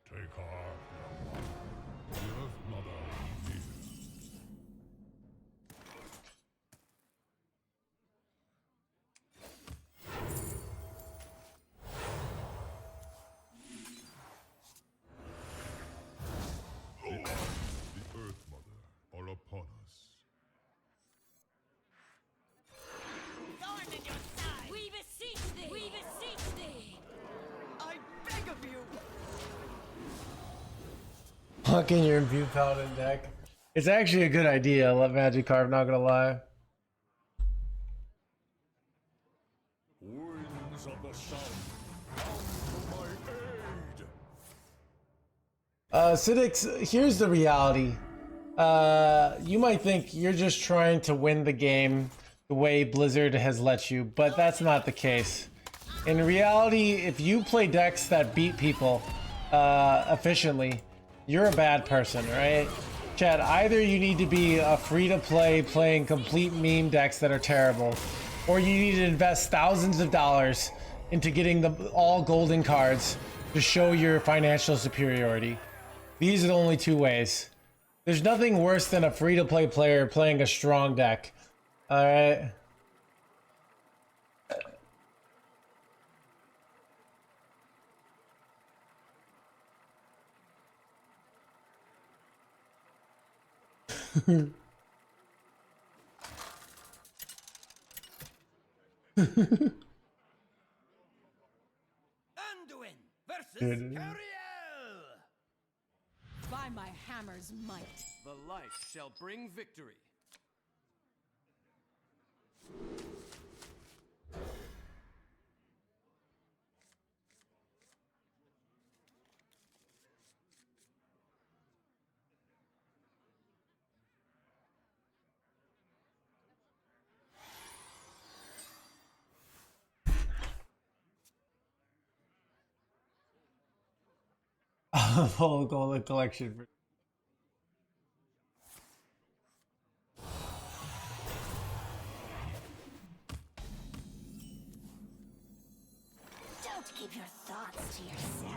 Take heart, young one. The Earth Mother is near. The Earth Mother are upon us. Thorn in your side. We beseech thee. We beseech thee. I beg of you. Fucking your Imbue Paladin deck. It's actually a good idea. I love Magic Carve, not gonna lie. Winds of the South, come to my aid! Sidix, here's the reality. You might think you're just trying to win the game the way Blizzard has let you, but that's not the case. In reality, if you play decks that beat people efficiently, you're a bad person, right? Chad, either you need to be a free-to-play playing complete meme decks that are terrible, or you need to invest thousands of dollars into getting the all golden cards to show your financial superiority. These are the only two ways. There's nothing worse than a free-to-play player playing a strong deck. Alright? Anduin versus Dude. Cariel. By my hammer's might. The light shall bring victory. Full golden collection. Don't keep your thoughts to yourself.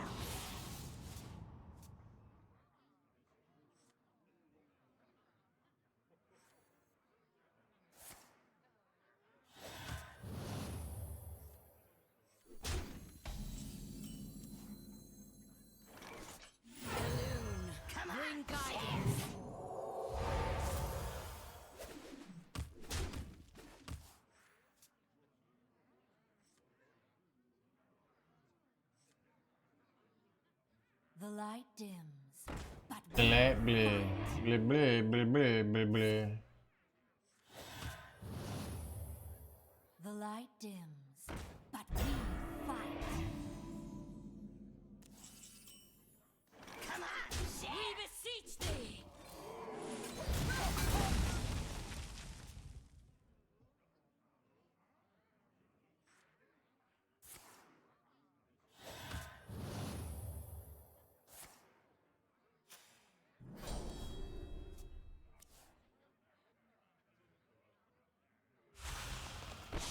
The light dims, but Blah, blah, blah, blah, blah, blah, blah, blah. the light dims, but we fight. Come on, share. We beseech thee.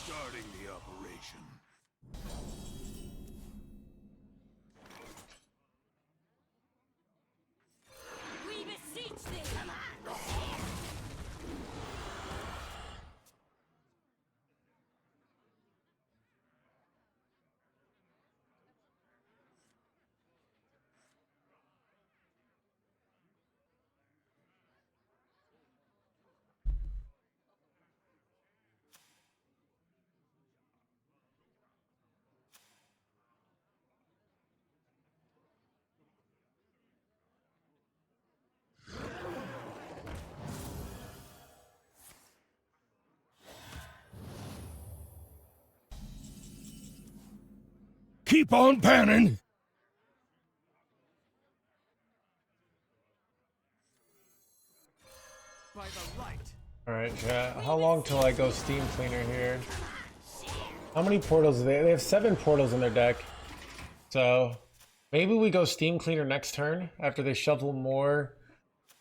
Starting the operation. We beseech thee. Come on, share. Keep on panning! By the light. Alright, chat. How long till I go Steam Cleaner here? How many portals do they? They have 7 portals in their deck. So maybe we go Steam Cleaner next turn after they shuffle more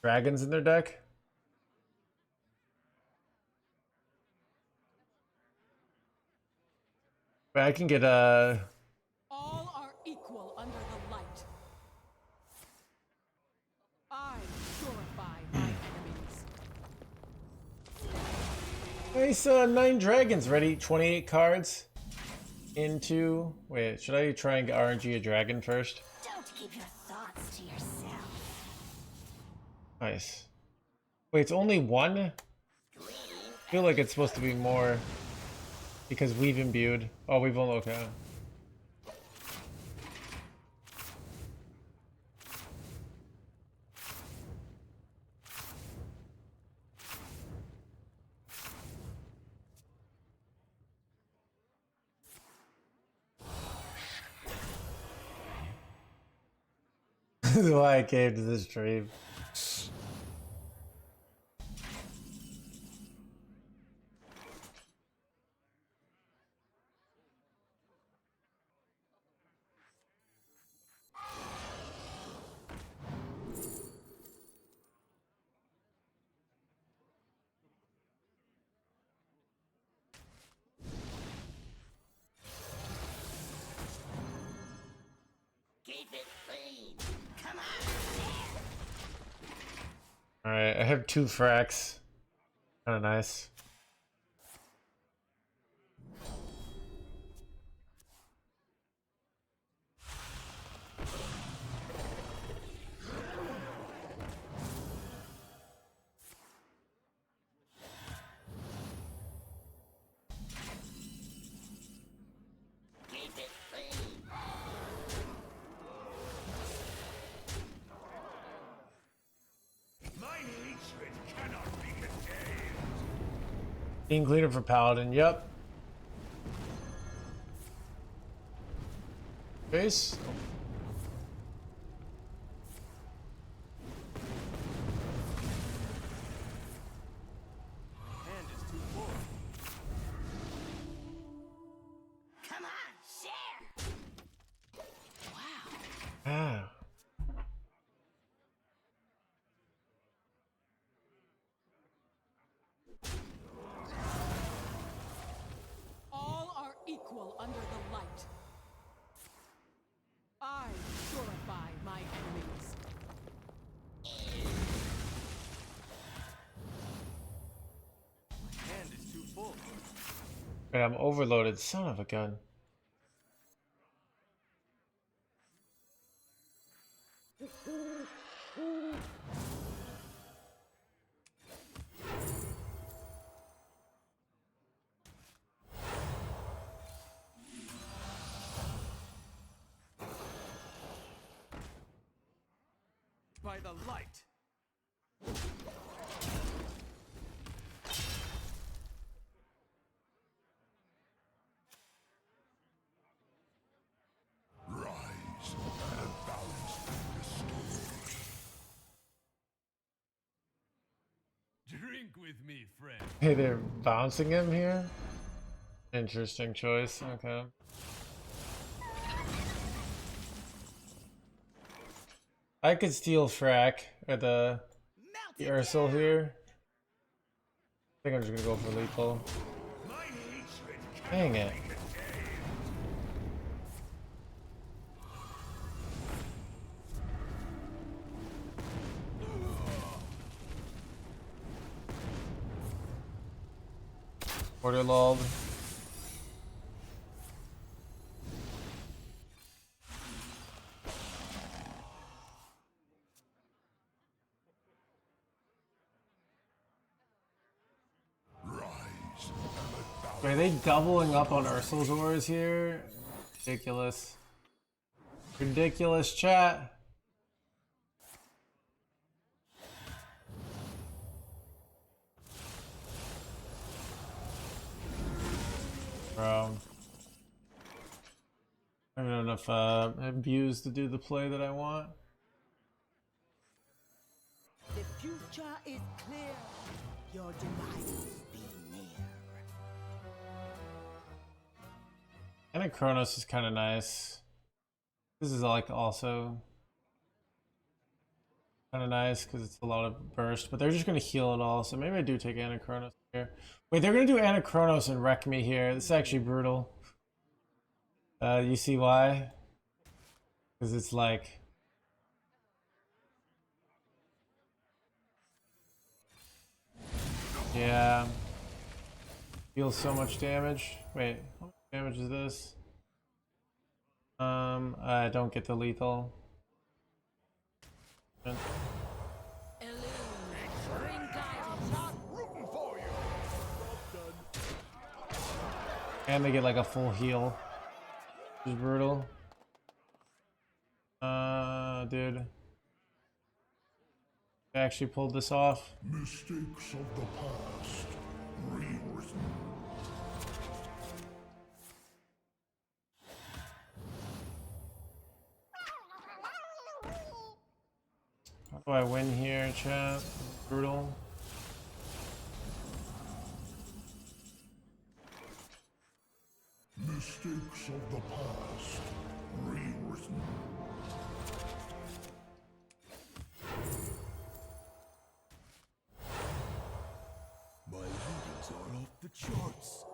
dragons in their deck. But I can get All are equal under the light. I purify my enemies. nice 9 dragons ready. 28 cards into. Wait, should I try and get RNG a dragon first? Don't keep your thoughts to yourself. Nice. Wait, it's only 1? I feel like it's supposed to be more because we've imbued. Oh, we've only okay. This is why I came to this stream. Keep it clean. Come on, share. Alright, I have 2 fracks. Kinda nice. Keep it clean. My hatred cannot be contained. Team cleaner for Paladin, yep. Face. Hand is too full. Come on, share. Ah. All are equal under the light. I purify my enemies. Hand is too full. Wait, I'm overloaded. Son of a gun. by the light. Rise and balance restored. Drink with me, friend. Hey, they're bouncing him here. Interesting choice. Okay. I could steal Frack or the Ursul here. I think I'm just gonna go for lethal. Dang it. Order lulled. Are they doubling up on Ursul's ores here? Ridiculous. Ridiculous, chat. Bro. I don't know if Imbues to do the play that I want. The future is clear. Your demise be near. Anachronos is kind of nice. This is like also kind of nice because it's a lot of burst, but they're just going to heal it all. So maybe I do take Anachronos here. Wait, they're going to do Anachronos and wreck me here. This is actually brutal. You see why? Because it's like... Yeah. Deals so much damage. Wait, how much damage is this? I don't get the lethal. And they get like a full heal. Which is brutal. Dude. I actually pulled this off. Mistakes of the past rewritten. How do I win here, chat? Brutal. Mistakes of the past rewritten. My readings are off the charts.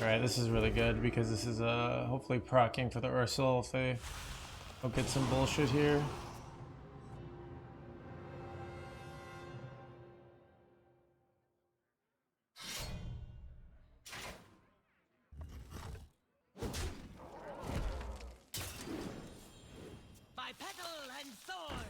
Alright, this is really good because this is hopefully proccing for the Ursul if they don't get some bullshit here. By petal and sword.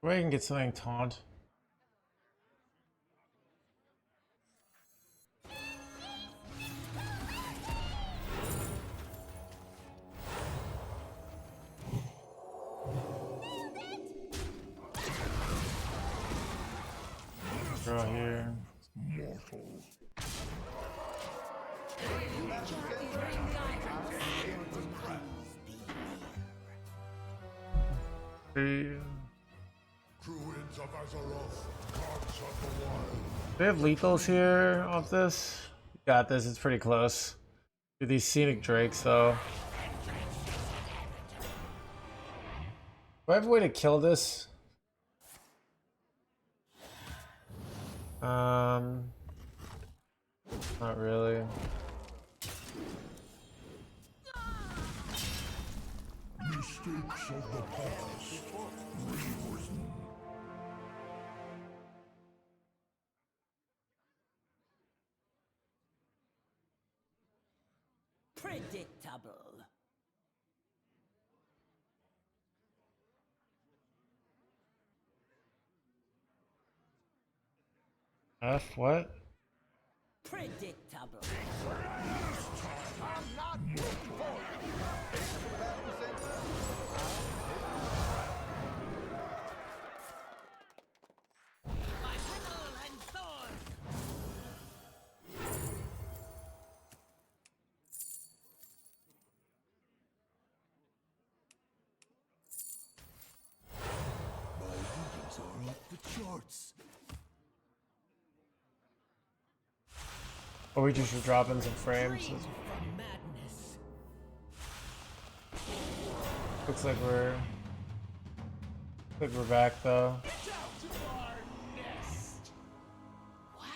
Where I can get something taunt. Draw here. Mortal. Druids of Azeroth, gods of the wild. They have lethals here off this. Got this, it's pretty close. Do these scenic drakes though. Do I have a way to kill this? Not really. Mistakes of the past rewritten. Predictable. F what? Predictable. I'm not rooting for you. Expedition center. My sickle and sword. My readings are off the charts. Or we just should drop in some frames. From madness. Looks like we're back though. Wow.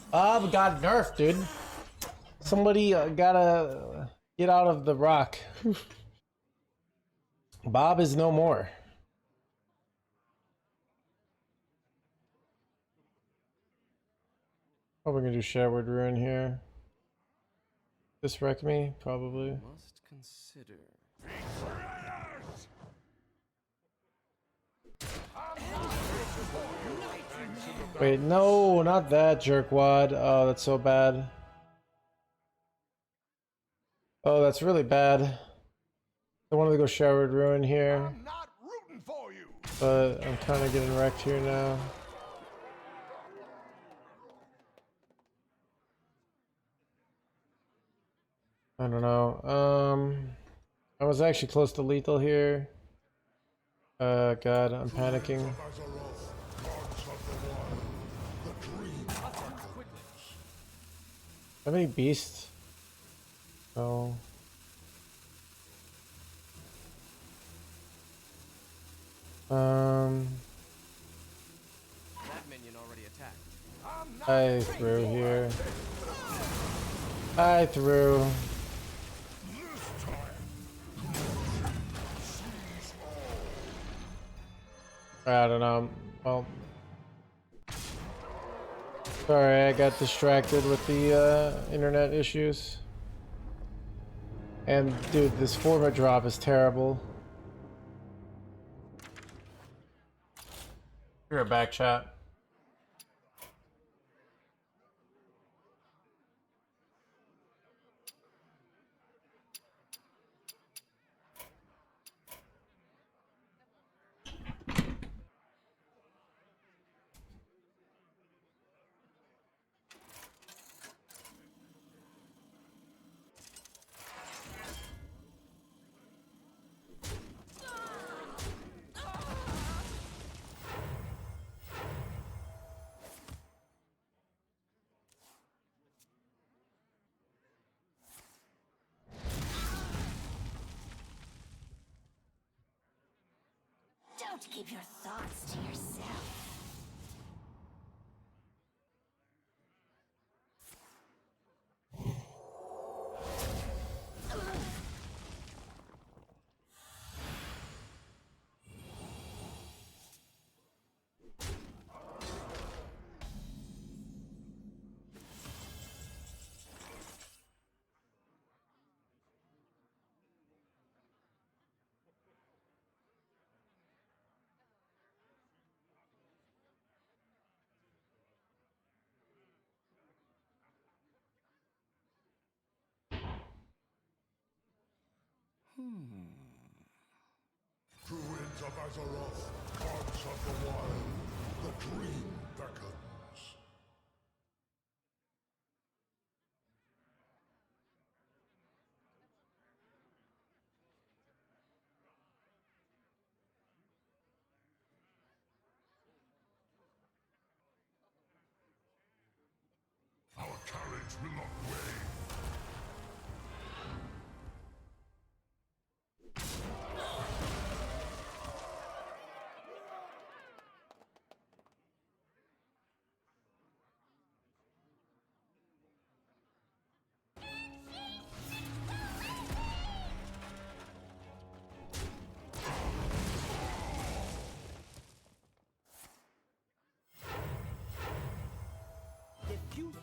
Bob got nerfed, dude. Somebody gotta get out of the rock. Bob is no more. Oh, we're gonna do Sherwood Ruin here. This wreck me? Probably. Must consider. Wait, no, not that jerkwad. Oh, that's so bad. Oh, that's really bad. I wanted to go Sherwood Ruin here, I'm not rooting for you. but I'm kind of getting wrecked here now. I don't know. I was actually close to lethal here. God, I'm panicking. Of Azeroth, gods of the wild, the dream beckons. How many beasts? Oh. That minion already attacked. I threw here. I threw. I don't know. Well, sorry, I got distracted with the internet issues. And dude, this format drop is terrible. You're a back chat. Don't keep your thoughts to yourself. Druids of Azeroth, gods of the wild, the dream beckons. Our courage will not wane.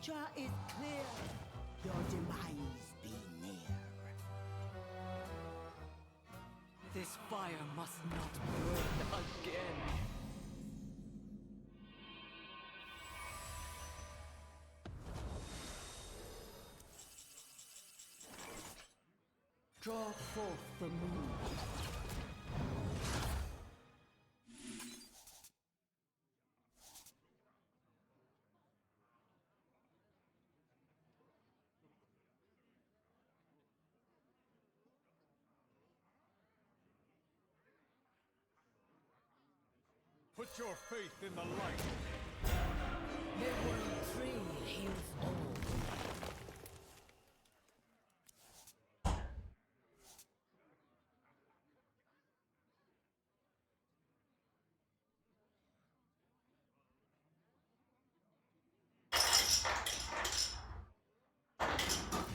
future is clear. Your demise be near. This fire must not burn again. Draw forth the moon. Put your faith in the light. The world tree heals all.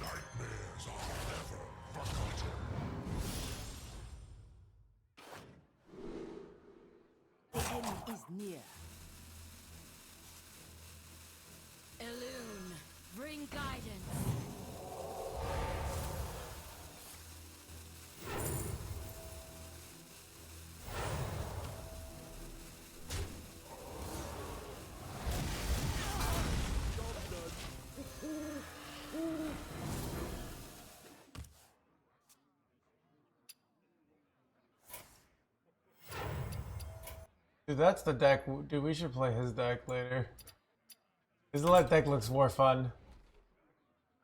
Nightmares are never forgotten. The end is near. Elune, bring guidance. Dude, that's the deck. Dude, we should play his deck later. His left deck looks more fun.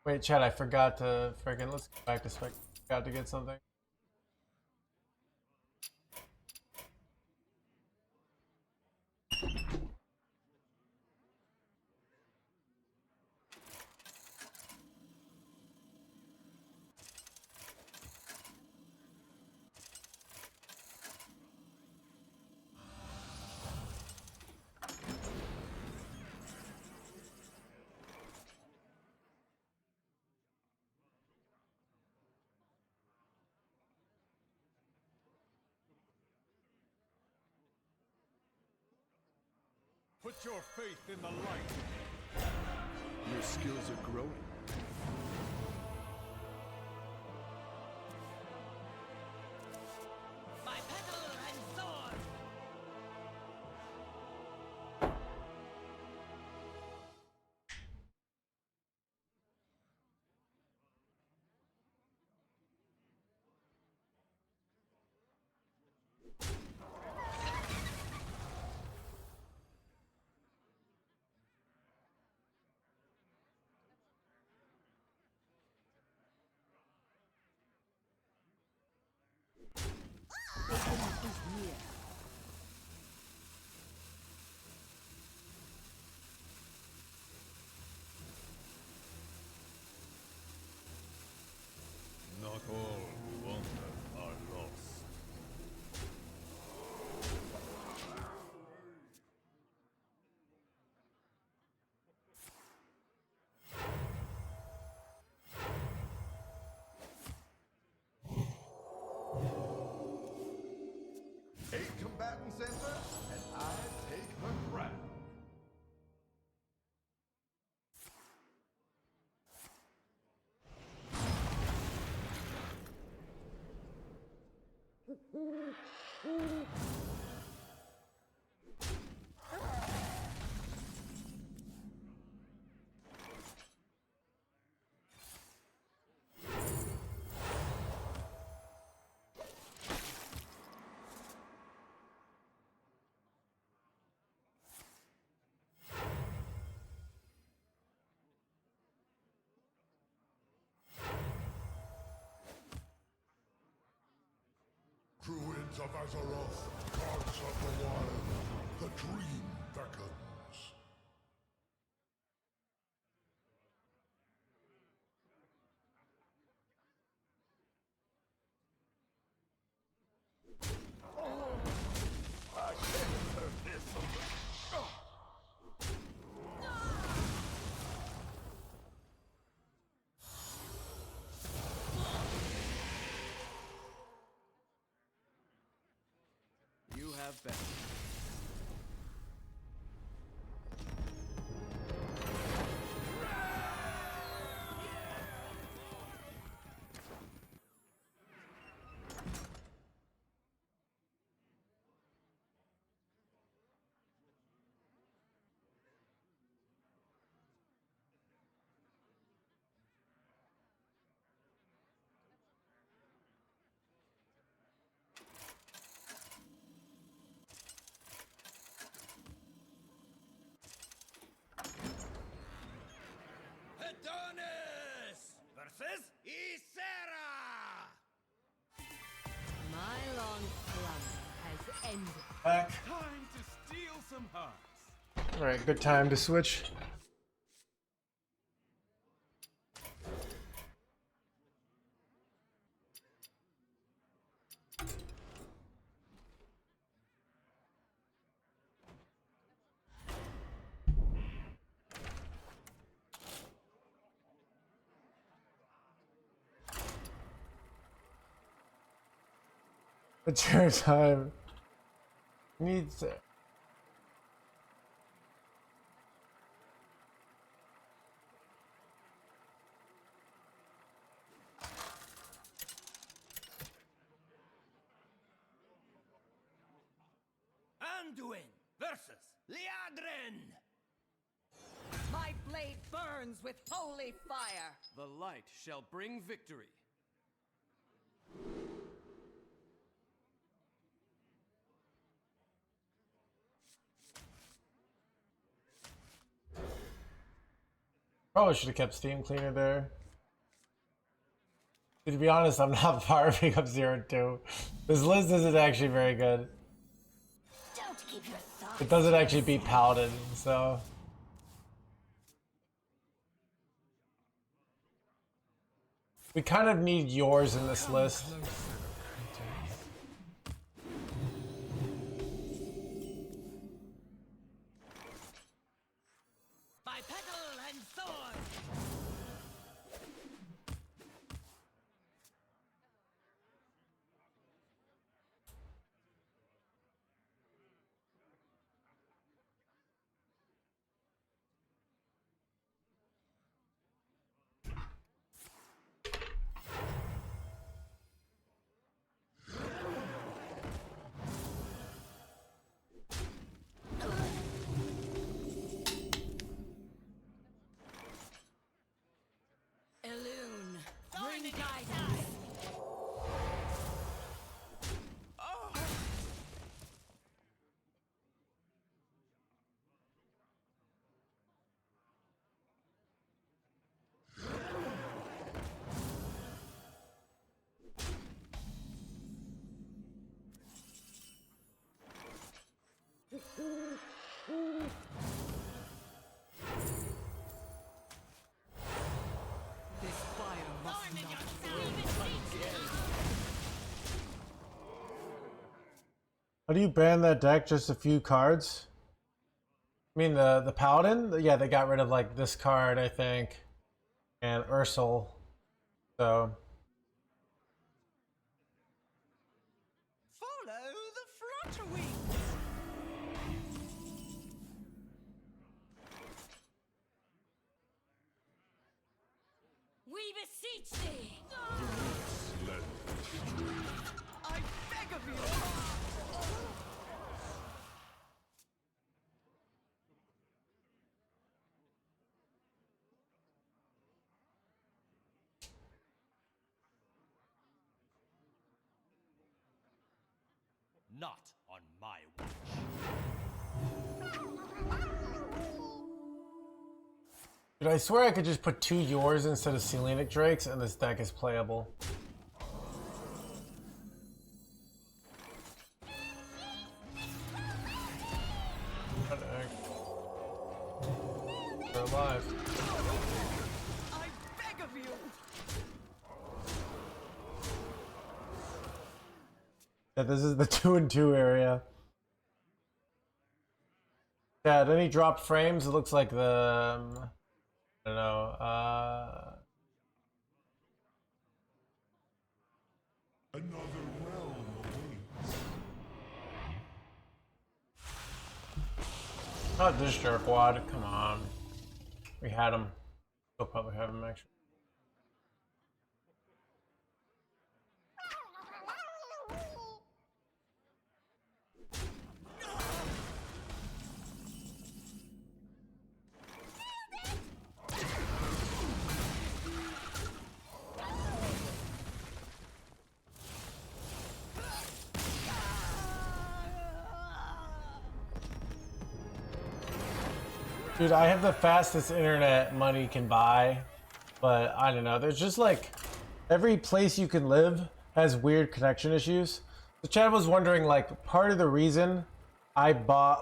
Wait, Chad, I forgot to friggin' let's go back to spec. Forgot to get something. Put your faith in the light. Your skills are growing. My petal and sword. The end is near. Not all who wander are lost. Eight combatants enter, and I take the crown. Druids of Azeroth, gods of the wild, the dream beckons. You have been. end. Back. Time to steal some hearts. All right, good time to switch. It's your time. Needs it. Anduin versus Liadrin. My blade burns with holy fire. The light shall bring victory. Probably should have kept Steam Cleaner there. To be honest, I'm not firing up 0-2. This list isn't actually very good. Don't keep your thoughts. It doesn't actually beat Paladin, so. We kind of need yours in this list. By petal and sword. Elune, bring guidance. This fire must Thorn in not your burn. side. How do you ban that deck? Just a few cards? I mean the Paladin? Yeah, they got rid of like this card, I think. And Ursul. So Follow the flutter wings. We beseech thee. I beg of you. Not on my watch. dude, I swear I could just put 2 yours instead of Selenic Drakes and this deck is playable. What the heck? They're alive. I beg of you. Yeah, this is the 2-2 area. Yeah, then he dropped frames. It looks like the I don't know. Another realm awaits. Not this jerkwad. Come on. We had him. We'll probably have him actually. Dude, I have the fastest internet money can buy, but I don't know. There's just like every place you can live has weird connection issues. So Chad was wondering, like, part of the reason I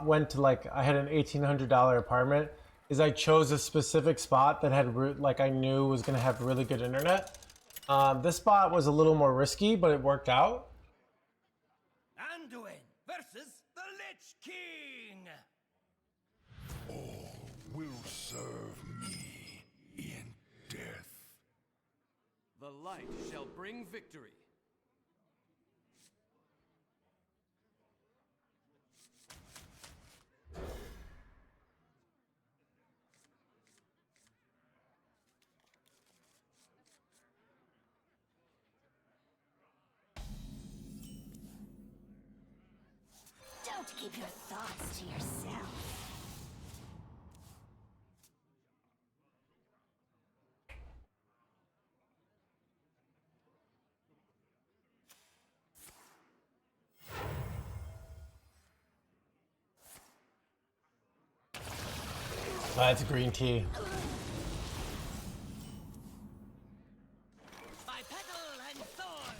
went to, like, I had an $1,800 apartment is I chose a specific spot that had, like, I knew was going to have really good internet. This spot was a little more risky, but it worked out. Anduin versus the Lich King. All will serve me in death. The light shall bring victory. Don't keep your thoughts to yourself. That's green tea. By petal and thorn.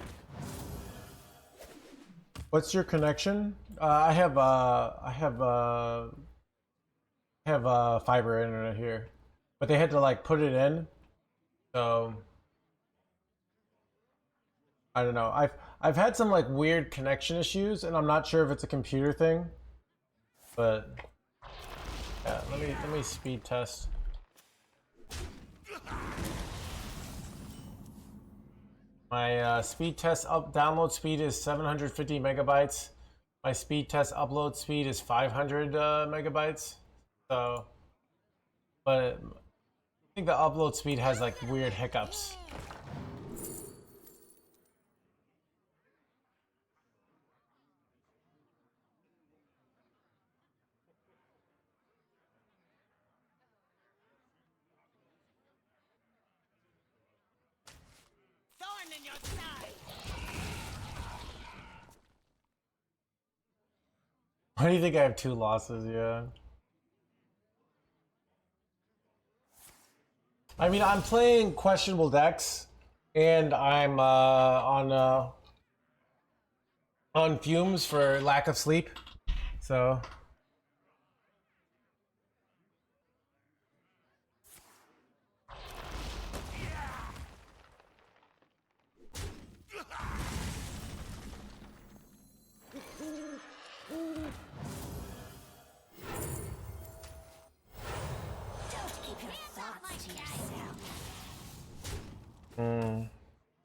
What's your connection? I have fiber internet here, but they had to like put it in, so I don't know. I've had some like weird connection issues, and I'm not sure if it's a computer thing, but yeah. Let me speed test. My speed test download speed is 750 megabytes. My speed test upload speed is 500 megabytes. So, but I think the upload speed has like weird hiccups. Thorn in your side. Why do you think I have 2 losses? Yeah. I mean, I'm playing questionable decks, and I'm on fumes for lack of sleep. So.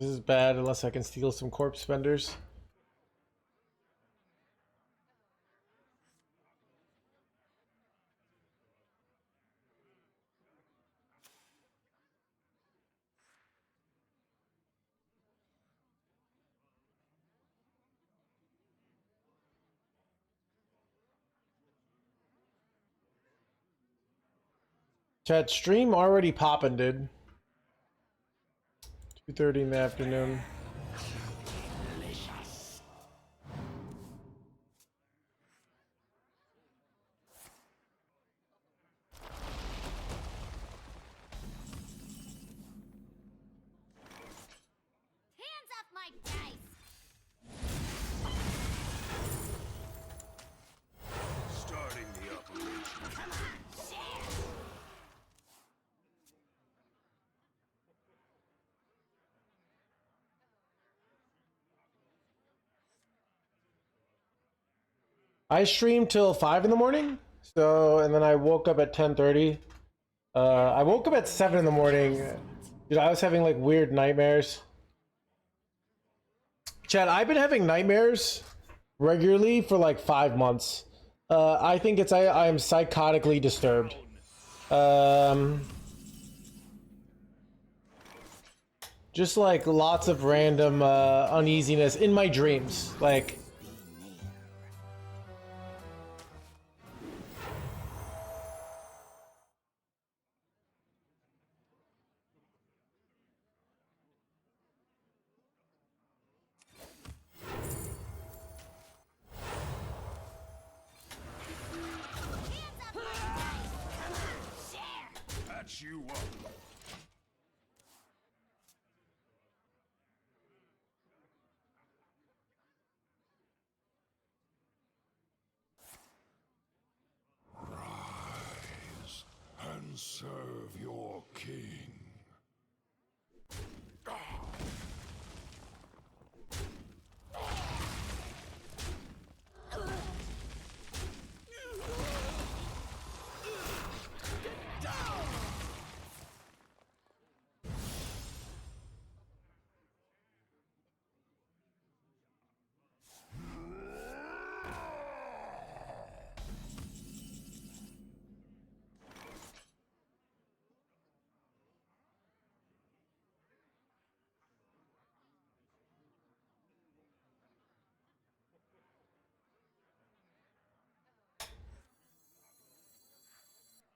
This is bad unless I can steal some corpse spenders. Chat, stream already popping, dude. 2:30 in the afternoon. Hands off my dice. Starting the operation. Come on, share. I streamed till 5 in the morning, so and then I woke up at 10:30. I woke up at 7 in the morning. Dude, I was having like weird nightmares. Chad, I've been having nightmares regularly for like 5 months. I think it's I am psychotically disturbed. Just like lots of random uneasiness in my dreams, like. Patch you up. king.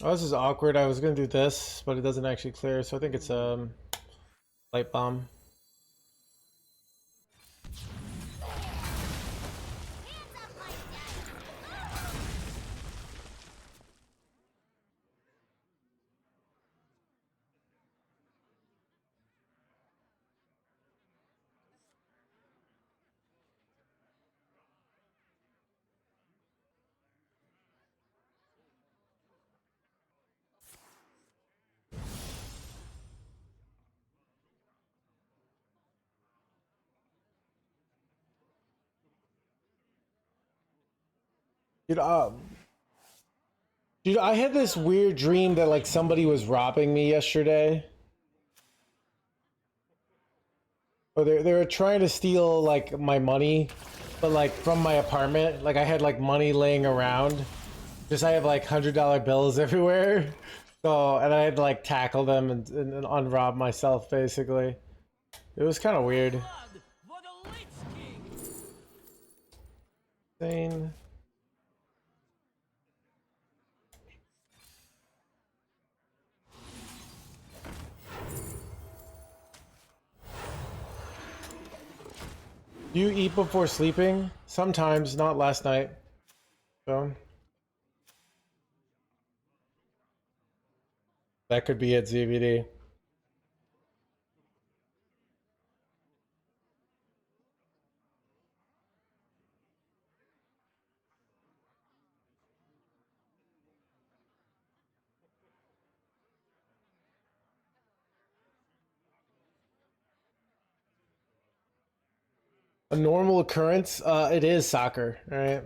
Oh, this is awkward. I was gonna do this, but it doesn't actually clear, so I think it's light bomb. Dude, dude, I had this weird dream that like somebody was robbing me yesterday. Or they were trying to steal like my money, but like from my apartment. Like I had like money laying around. Just I have like $100 bills everywhere. So and I had to like tackle them and unrob myself basically. It was kind of weird. Insane. Do you eat before sleeping? Sometimes, not last night. So that could be it, ZVD. A normal occurrence? It is soccer, right?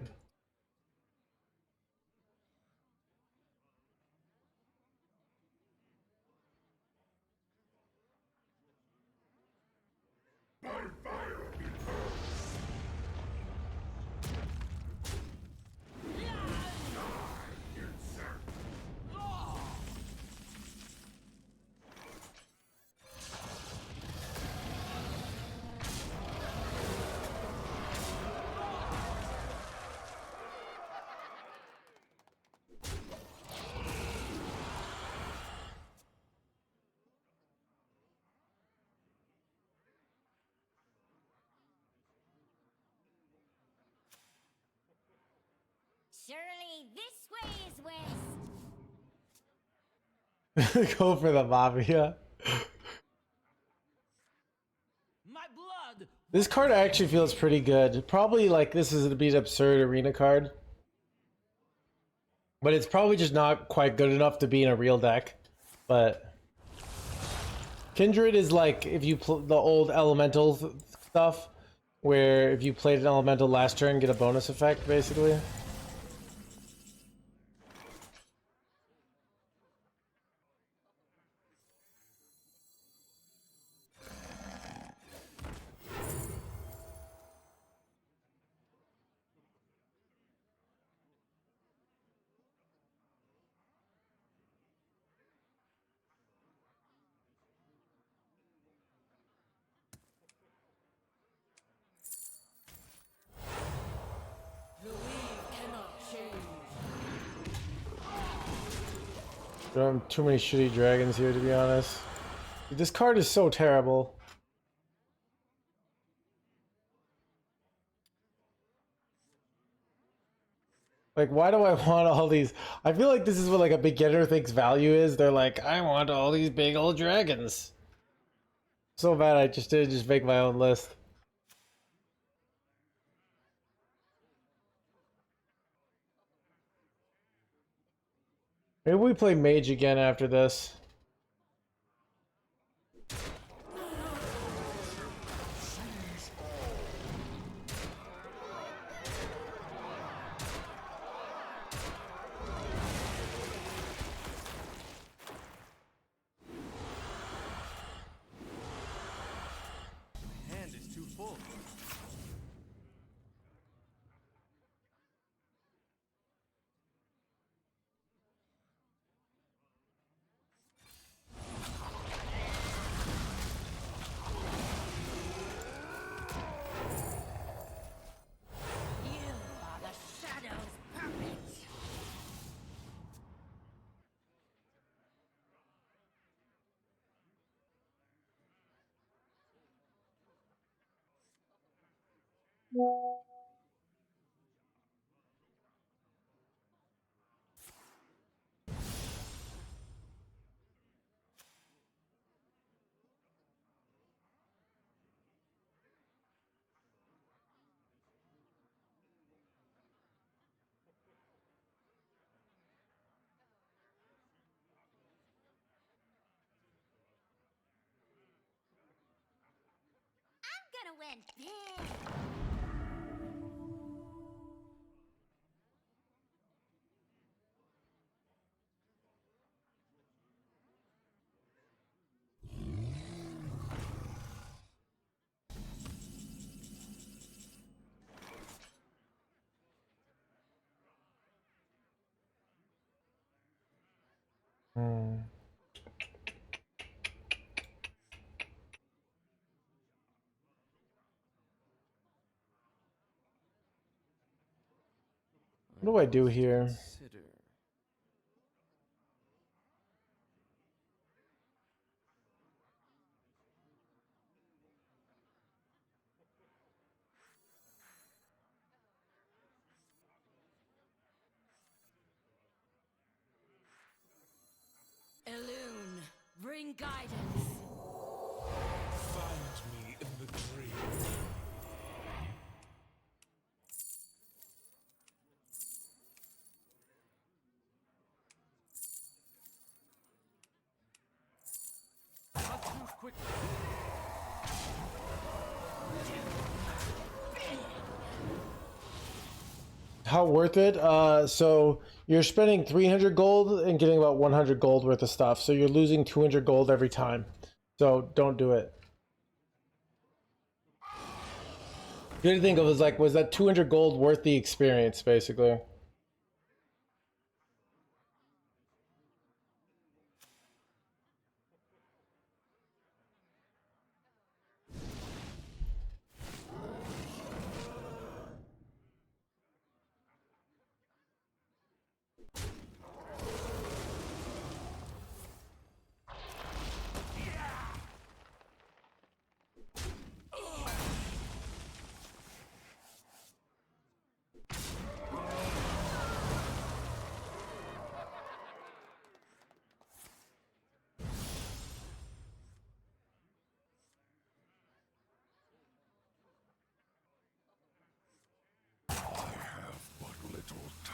Surely this way is west. Go for the mafia. My blood. This card actually feels pretty good. Probably like this is a bit absurd arena card. But it's probably just not quite good enough to be in a real deck. But Kindred is like if you the old elemental stuff, where if you played an elemental last turn, get a bonus effect, basically. There are too many shitty dragons here, to be honest. Dude, this card is so terrible. Like, why do I want all these? I feel like this is what like a beginner thinks value is. They're like, I want all these big old dragons. So bad I just did just make my own list. Maybe we play Mage again after this. Hand is too full. You are the shadow's puppet. I'm gonna win big. Hmm. What do I do here? Consider. Elune, bring guidance. Find me in the dream. Must move quickly. How worth it? So you're spending 300 gold and getting about 100 gold worth of stuff. So you're losing 200 gold every time. So don't do it. You had to think of it as like, was that 200 gold worth the experience, basically? I have but little time.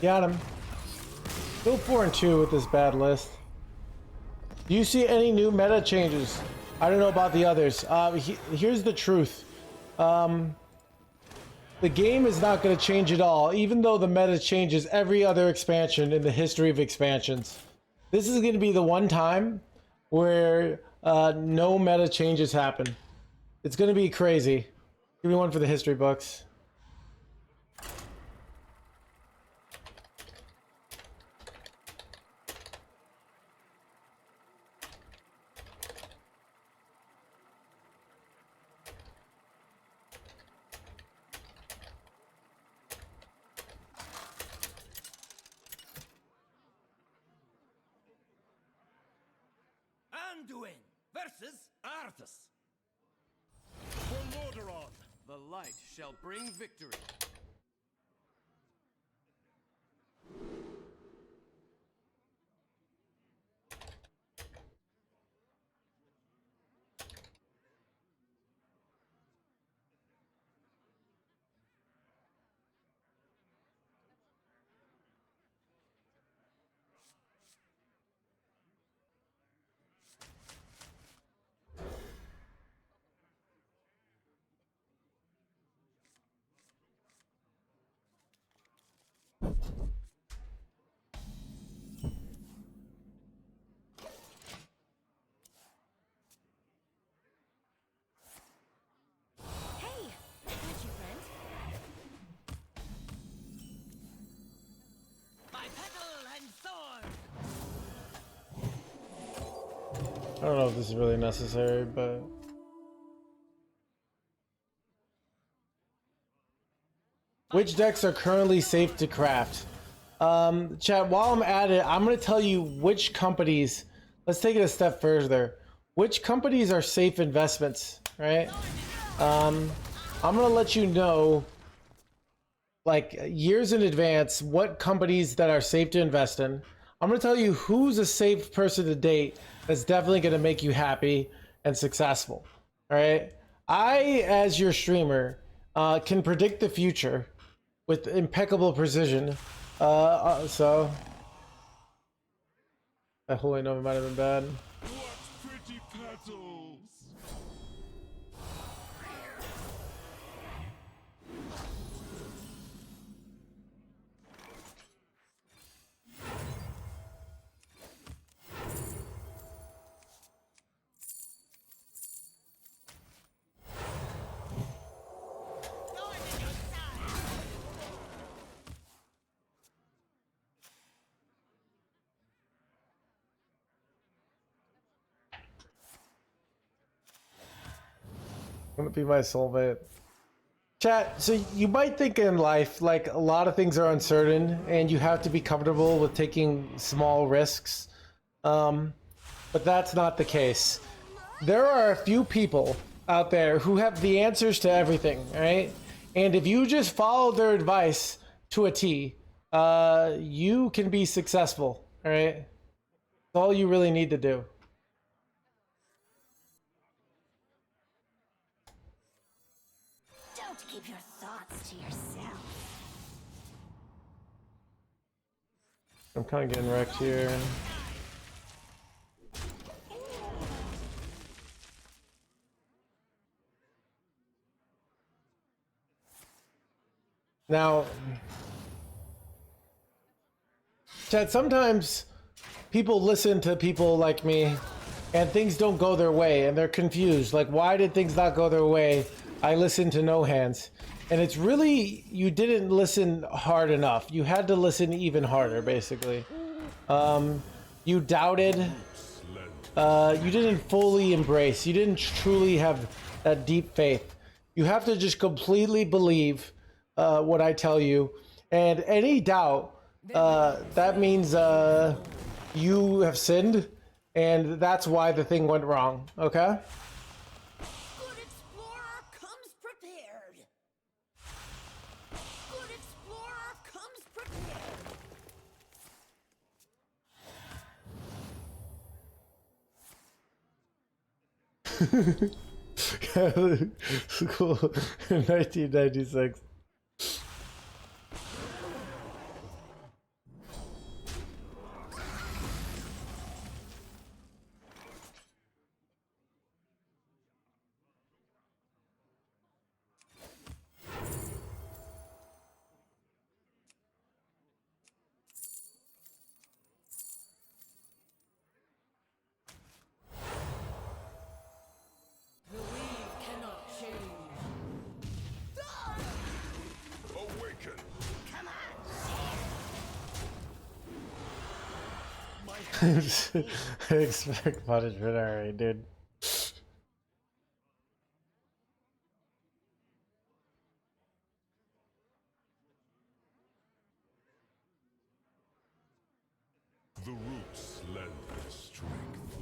Got him. Still 4-2 with this bad list. Do you see any new meta changes? I don't know about the others. Here's the truth. The game is not going to change at all, even though the meta changes every other expansion in the history of expansions. This is going to be the one time where no meta changes happen. It's going to be crazy. Give me one for the history books. Anduin versus Arthas. Ungoro. The light shall bring victory. Hey, I got you, friend. By petal and sword. I don't know if this is really necessary, but which decks are currently safe to craft? Chat, while I'm at it, I'm going to tell you which companies, let's take it a step further. Which companies are safe investments, right? I'm going to let you know, like, years in advance, what companies that are safe to invest in. I'm going to tell you who's a safe person to date that's definitely going to make you happy and successful, all right? I, as your streamer, can predict the future with impeccable precision. So that holy no might have been bad. What pretty petals! Wouldn't be my soulmate. Chat, so you might think in life, like, a lot of things are uncertain and you have to be comfortable with taking small risks. But that's not the case. There are a few people out there who have the answers to everything, right? And if you just follow their advice to a T, you can be successful, all right? That's all you really need to do. Don't keep your thoughts to yourself. I'm kind of getting wrecked here. Now, Chad, sometimes people listen to people like me and things don't go their way and they're confused. Like, why did things not go their way? I listened to No Hands. And it's really, you didn't listen hard enough. You had to listen even harder, basically. You doubted. You didn't fully embrace. You didn't truly have that deep faith. You have to just completely believe what I tell you. And any doubt, that means you have sinned. And that's why the thing went wrong. Okay? Good explorer comes prepared. Good explorer comes prepared. School in 1996. The weave cannot change. Awaken! I expect punishment, alright, dude. The roots lend their strength.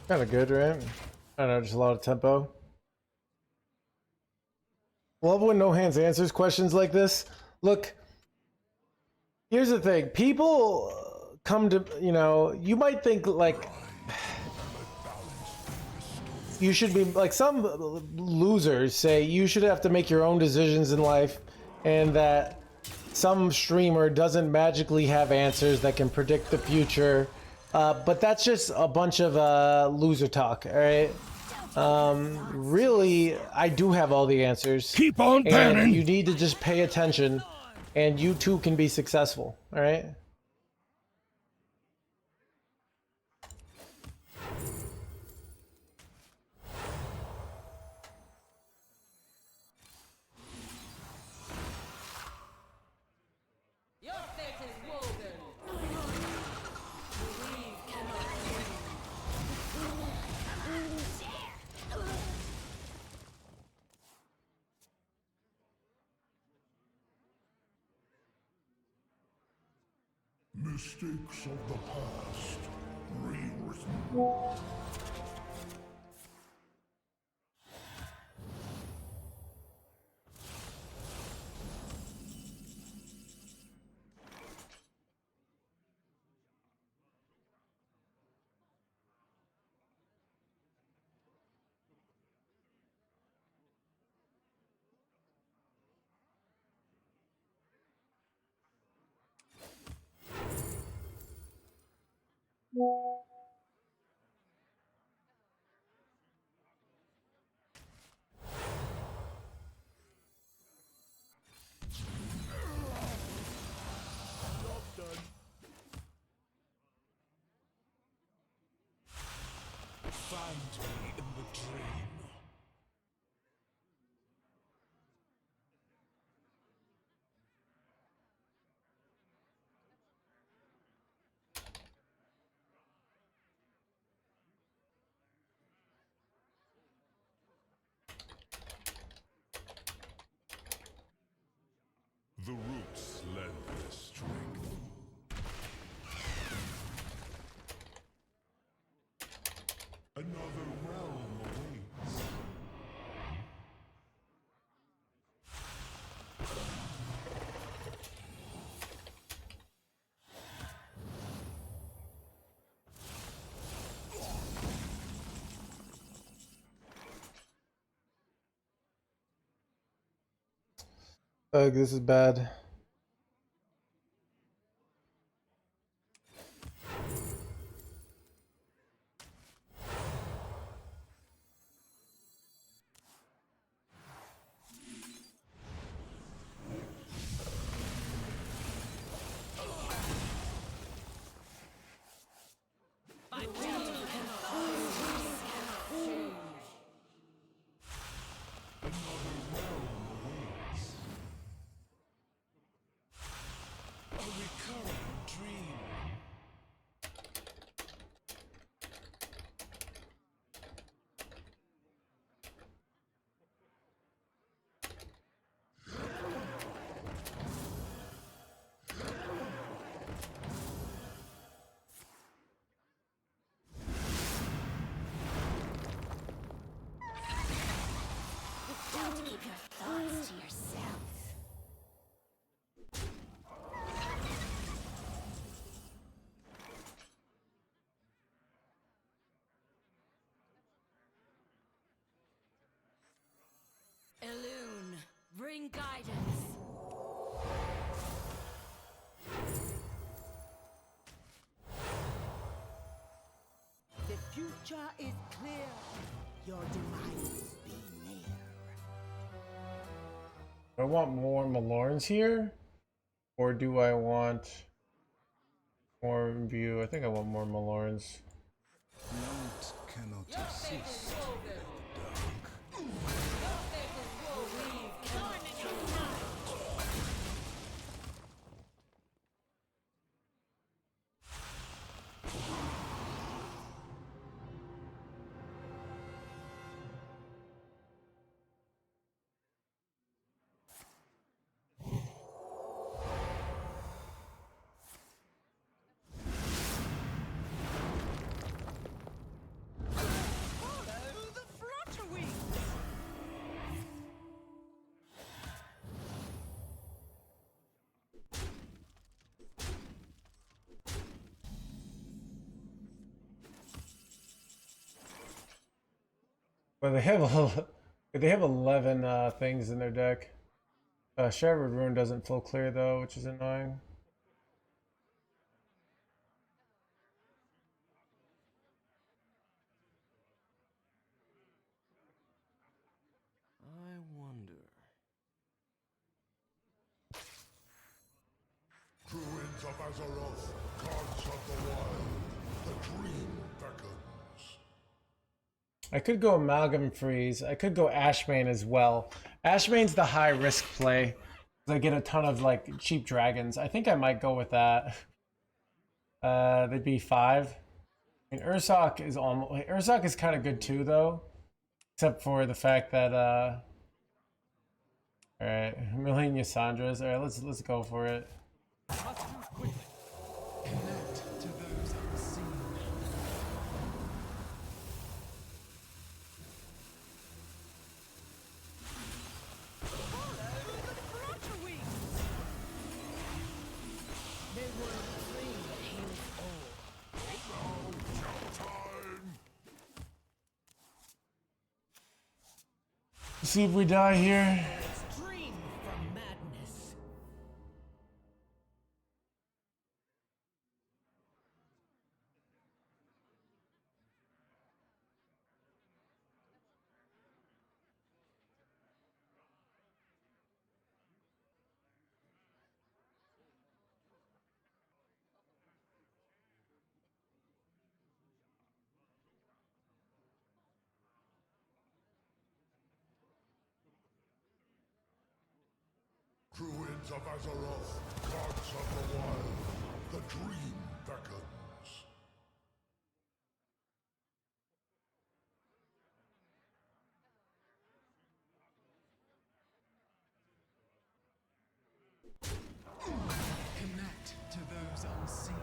Kind of good, right? I don't know, just a lot of tempo. Love when No Hands answers questions like this. Look, here's the thing. People come to, you know, you might think like you should be like, some losers say you should have to make your own decisions in life, and that some streamer doesn't magically have answers that can predict the future. But that's just a bunch of loser talk, all right? Really, I do have all the answers. Keep on panning. And you need to just pay attention, and you too can be successful, all right? Your fate is woven. Mistakes of the past, rewritten. Find me in the dream. The roots lend their strength. Another realm awaits. Ugh, this is bad. A recurring dream. Don't keep your thoughts to yourself. Elune, bring guidance. The future is clear. Your demise be near. Do I want more Malorns here? Or do I want more view? I think I want more Malorns. Light cannot Your fate is exist woven. in the dark. Your fate is woven. Thorn in your side. But they have 11 things in their deck. Shattered Rune doesn't full clear though, which is annoying. I wonder. Druids of Azeroth, gods of the wild, the dream beckons. I could go Amalgam Freeze. I could go Ashbane as well. Ashbane's the high risk play. I get a ton of like cheap dragons. I think I might go with that. They'd be 5. I mean, Ursoc is almost. Ursoc is kind of good too, though, except for the fact that. All right, a million Ysondres. All right, let's go for it. Must move quickly. Connect to those unseen. See if we die here. Dream from madness. Druids of Azeroth, gods of the wild, the dream beckons. Connect to those unseen.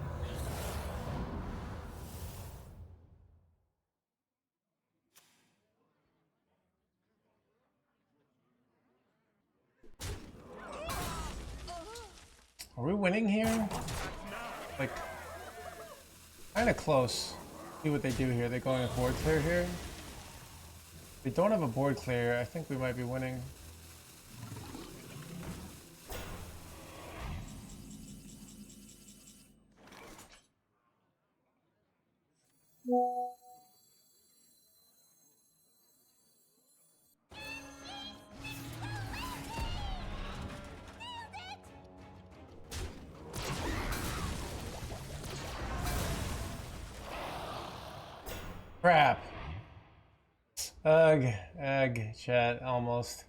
Are we winning here? Like, kind of close. See what they do here. They're going a board clear here. If they don't have a board clear, I think we might be winning. Crap. Ugh, chat, almost.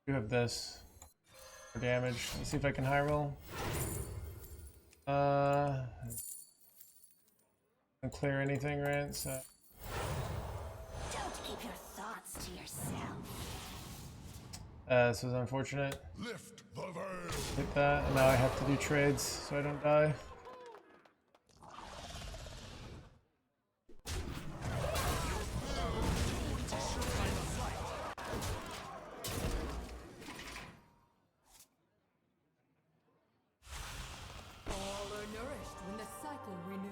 You have this for damage. Let's see if I can high roll. Don't clear anything, right? So. Don't keep your thoughts to yourself. This was unfortunate. Lift the veil. Hit that, and now I have to do trades so I don't die. All are nourished when the cycle renews.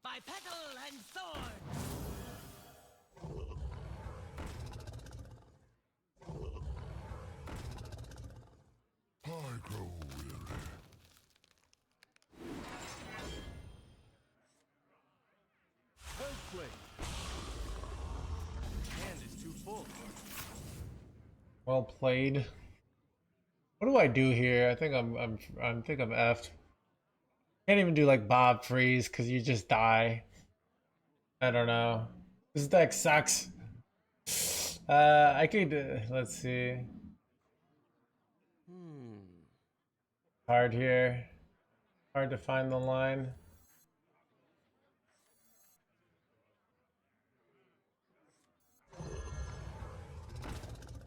By petal and sword. I grow weary. Well played. Hand is too full. Well played. What do I do here? I think I'm effed. Can't even do like Bob Freeze because you just die. I don't know. This deck sucks. I could let's see. Hard here. Hard to find the line.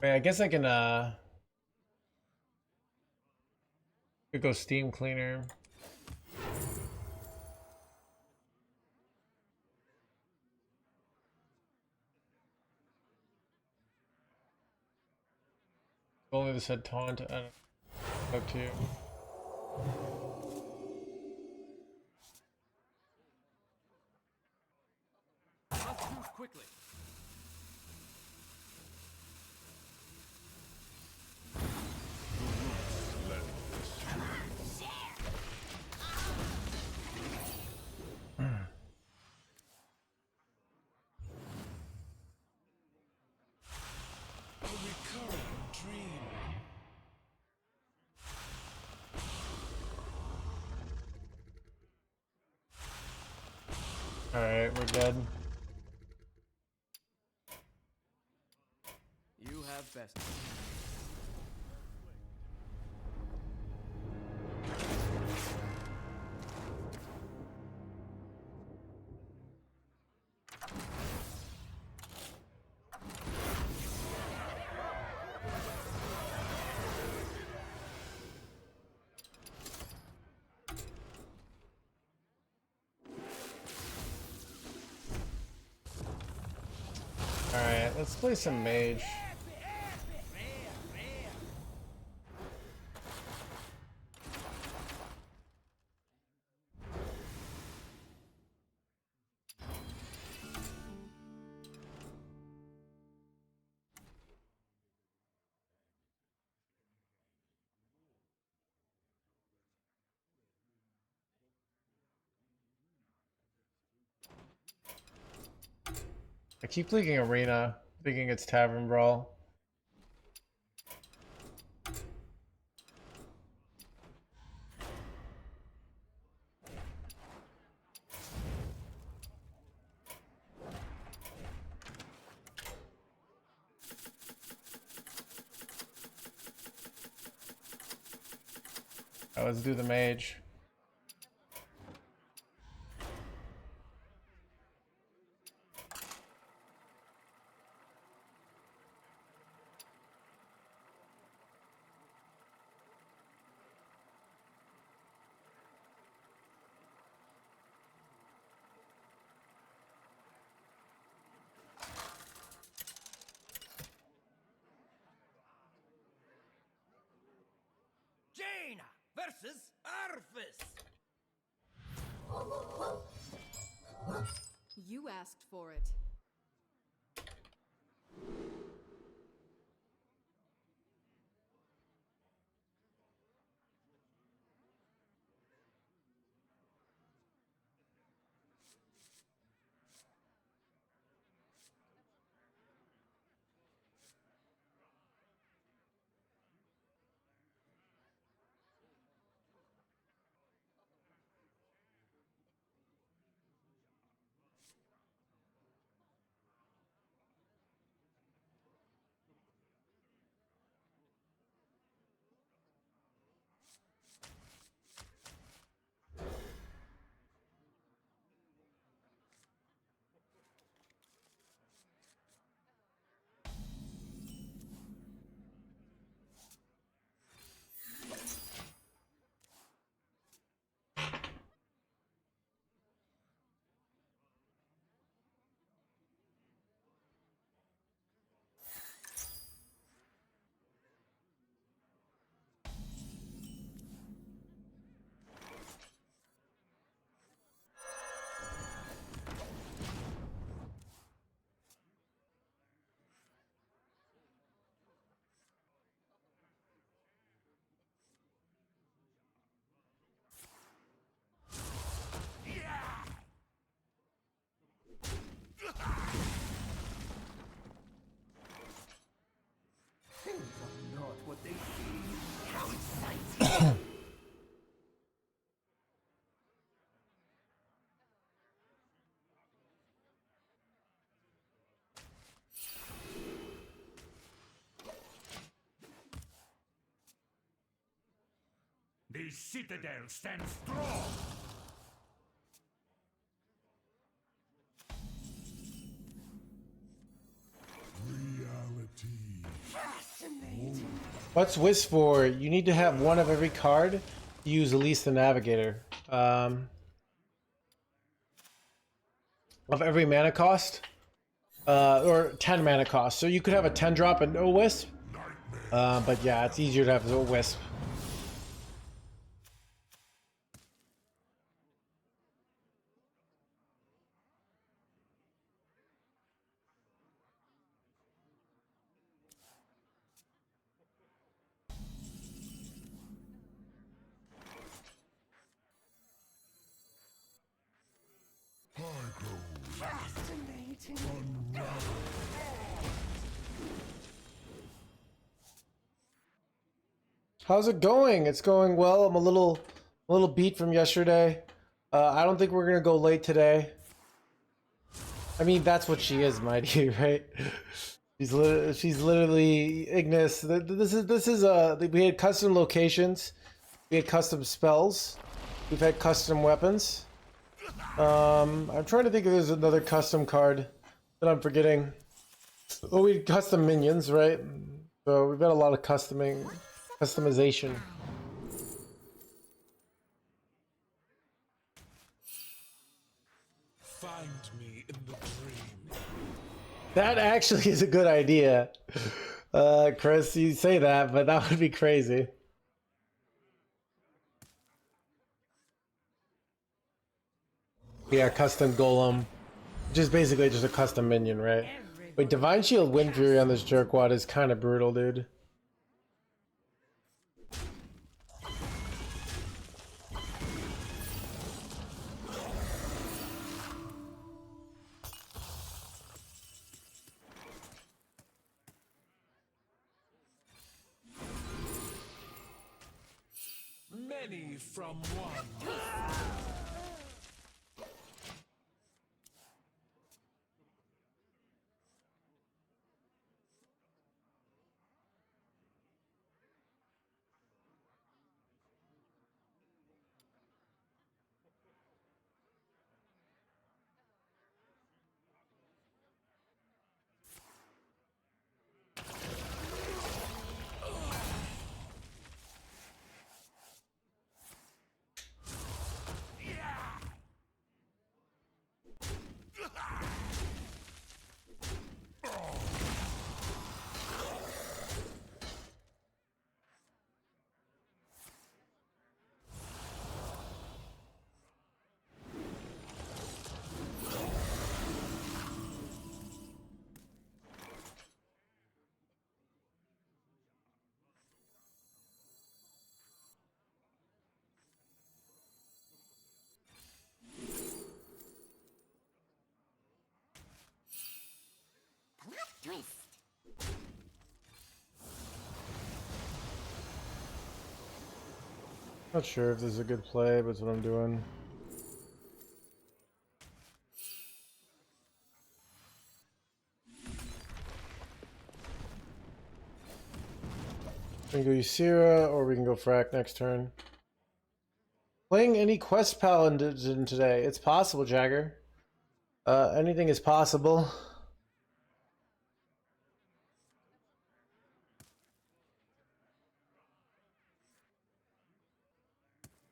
Wait, I guess I can Could go steam cleaner. Only this had taunt. I don't know. Up to you. Must choose quickly. Alright, we're dead. You have best. Alright, let's play some Mage. I keep clicking Arena, thinking it's Tavern Brawl. Alright, let's do the Mage. Jaina versus Arthas. You asked for it. The citadel stands strong. Reality. Fascinating. What's Wisp for? You need to have one of every card use at least the navigator. Of every mana cost. Or 10 mana cost. So you could have a 10 drop and no wisp. But yeah, it's easier to have a wisp. How's it going? It's going well. I'm a little beat from yesterday. I don't think we're gonna go late today. I mean, that's what she is, mighty, right? She's literally Ignis. This is we had custom locations, we had custom spells, we've had custom weapons. I'm trying to think if there's another custom card that I'm forgetting. Oh, we had custom minions, right? So we've got a lot of customization. Find me in the dream. That actually is a good idea. Chris, you say that, but that would be crazy. Yeah, custom golem. Which is basically just a custom minion, right? Wait, Divine Shield Wind Fury on this jerkwad is kind of brutal, dude. Many from one. Not sure if this is a good play, but it's what I'm doing. We can go Ysira, or we can go Frack next turn. Playing any quest paladin today? It's possible, Jagger. Anything is possible.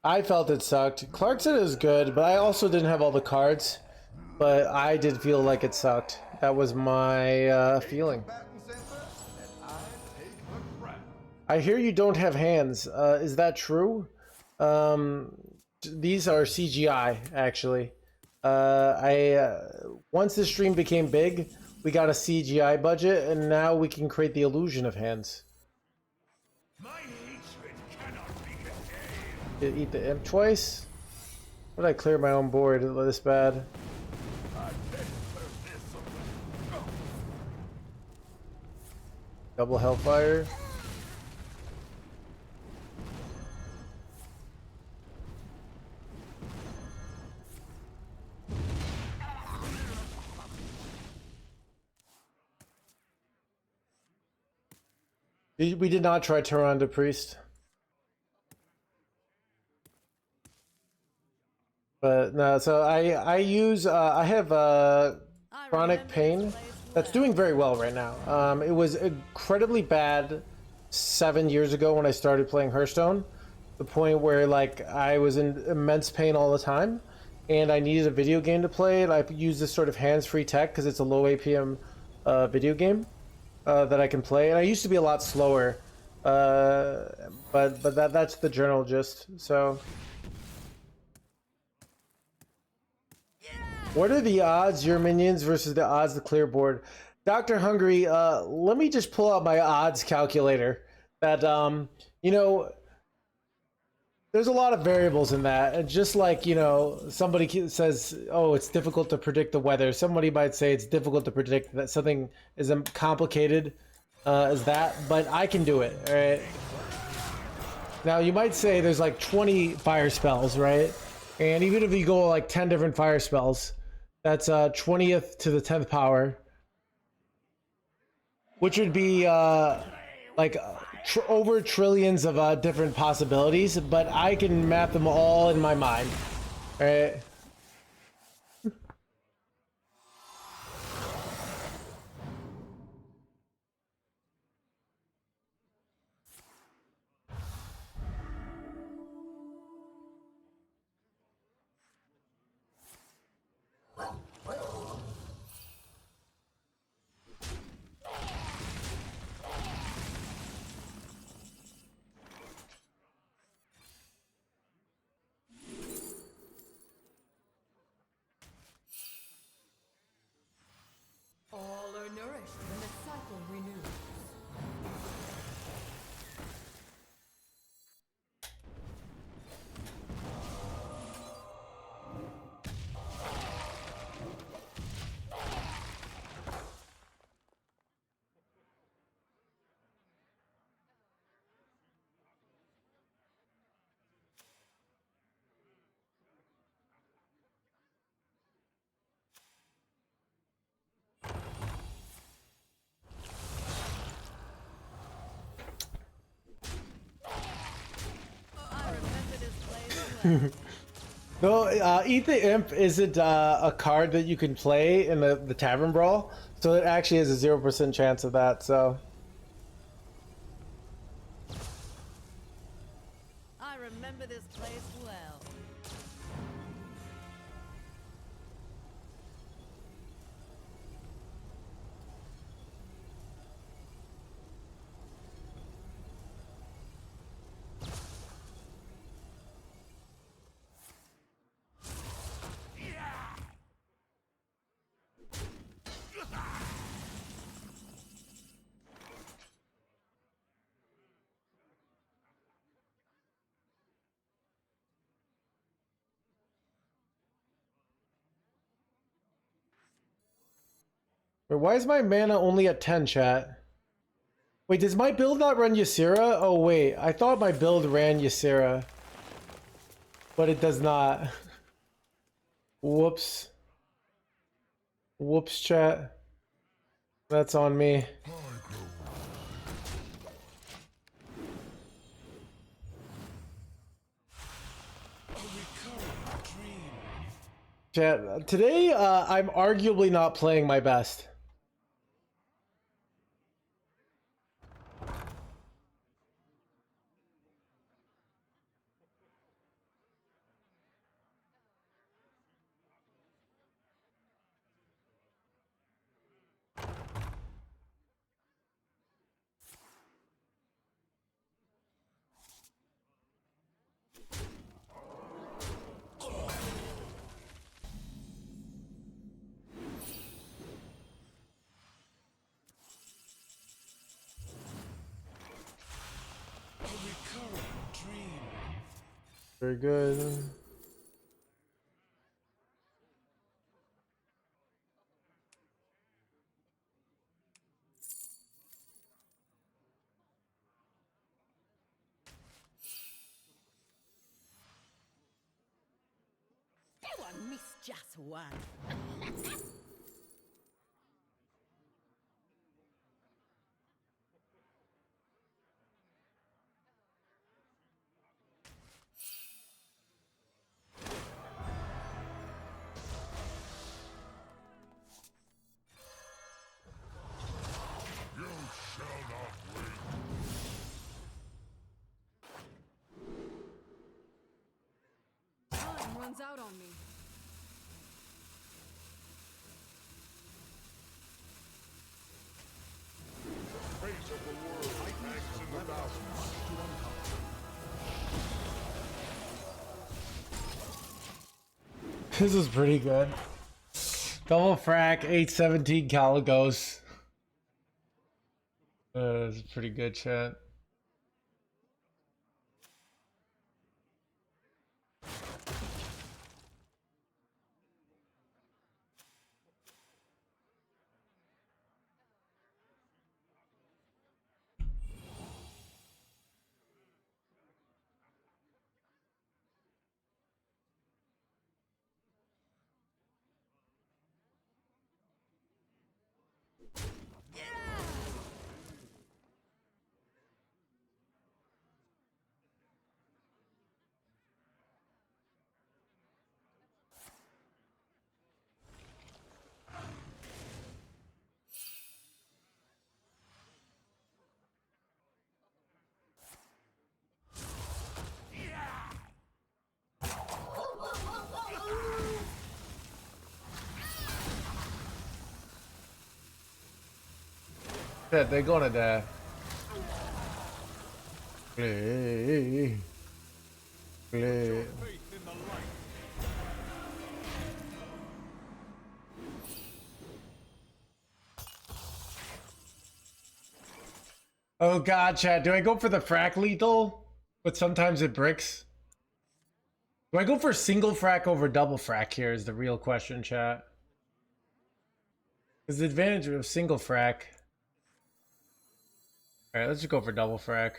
I felt it sucked. Clark said it was good, but I also didn't have all the cards. But I did feel like it sucked. That was my feeling. I hear you don't have hands. Is that true? These are CGI, actually. Once the stream became big, we got a CGI budget, and now we can create the illusion of hands. Did eat the imp twice? Why did I clear my own board this bad? Double Hellfire. We did not try Tavern Priest. But no, so I use I have chronic pain that's doing very well right now. It was incredibly bad 7 years ago when I started playing Hearthstone, the point where like I was in immense pain all the time, and I needed a video game to play, and I used this sort of hands-free tech because it's a low APM video game that I can play. And I used to be a lot slower, but that's the general gist. So, what are the odds your minions versus the odds to clear board? Dr. Hungry, let me just pull out my odds calculator. That you know. There's a lot of variables in that, and just like, you know, somebody says, oh, it's difficult to predict the weather, somebody might say it's difficult to predict that something as complicated as that, but I can do it. All right, now you might say there's like 20 fire spells, right? And even if you go like 10 different fire spells, that's 20th to the 10th power, which would be like over trillions of different possibilities, but I can map them all in my mind. All right. All are nourished when the cycle renews. No, Eat the Imp isn't a card that you can play in the Tavern Brawl, so it actually has a 0% chance of that, so. I remember this place well. Wait, why is my mana only at 10, chat? Wait, does my build not run Ysera? Oh wait, I thought my build ran Ysera, but it does not. Whoops. Whoops, chat. That's on me. Chat, today I'm arguably not playing my best. Very good. Everyone miss just one. You shall not win. Everyone's out on me. The fate of the world hangs in the balance. This is pretty good. Double frack, 817 Caligos. It's pretty good, chat. Shit, they're gonna die. Play. Play. Oh god, chat, do I go for the frack lethal? But sometimes it bricks. Do I go for single frack over double frack here is the real question, chat. Because the advantage of single frack. Alright, let's just go for double frack.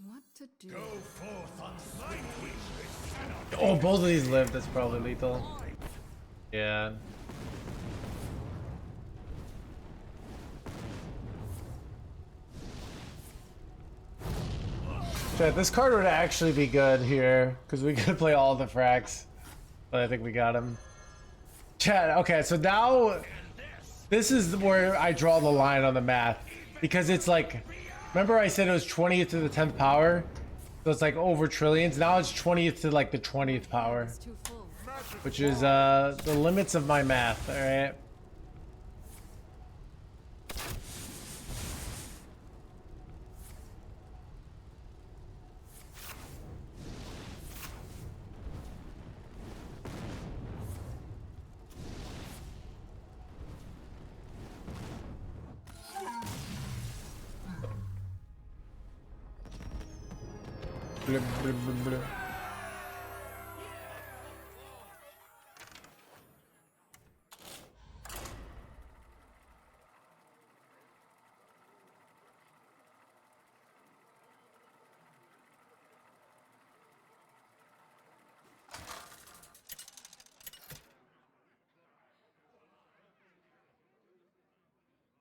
What to do? Go forth on sight, which they cannot. Oh, both of these live. That's probably lethal. Yeah. Chat, this card would actually be good here because we could play all the fracks, but I think we got him. Chat, okay, so now this is where I draw the line on the math because it's like, remember I said it was 20th to the 10th power, so it's like over trillions. Now it's 20th to like the 20th power, which is the limits of my math. All right. Blah, blah, blah, blah.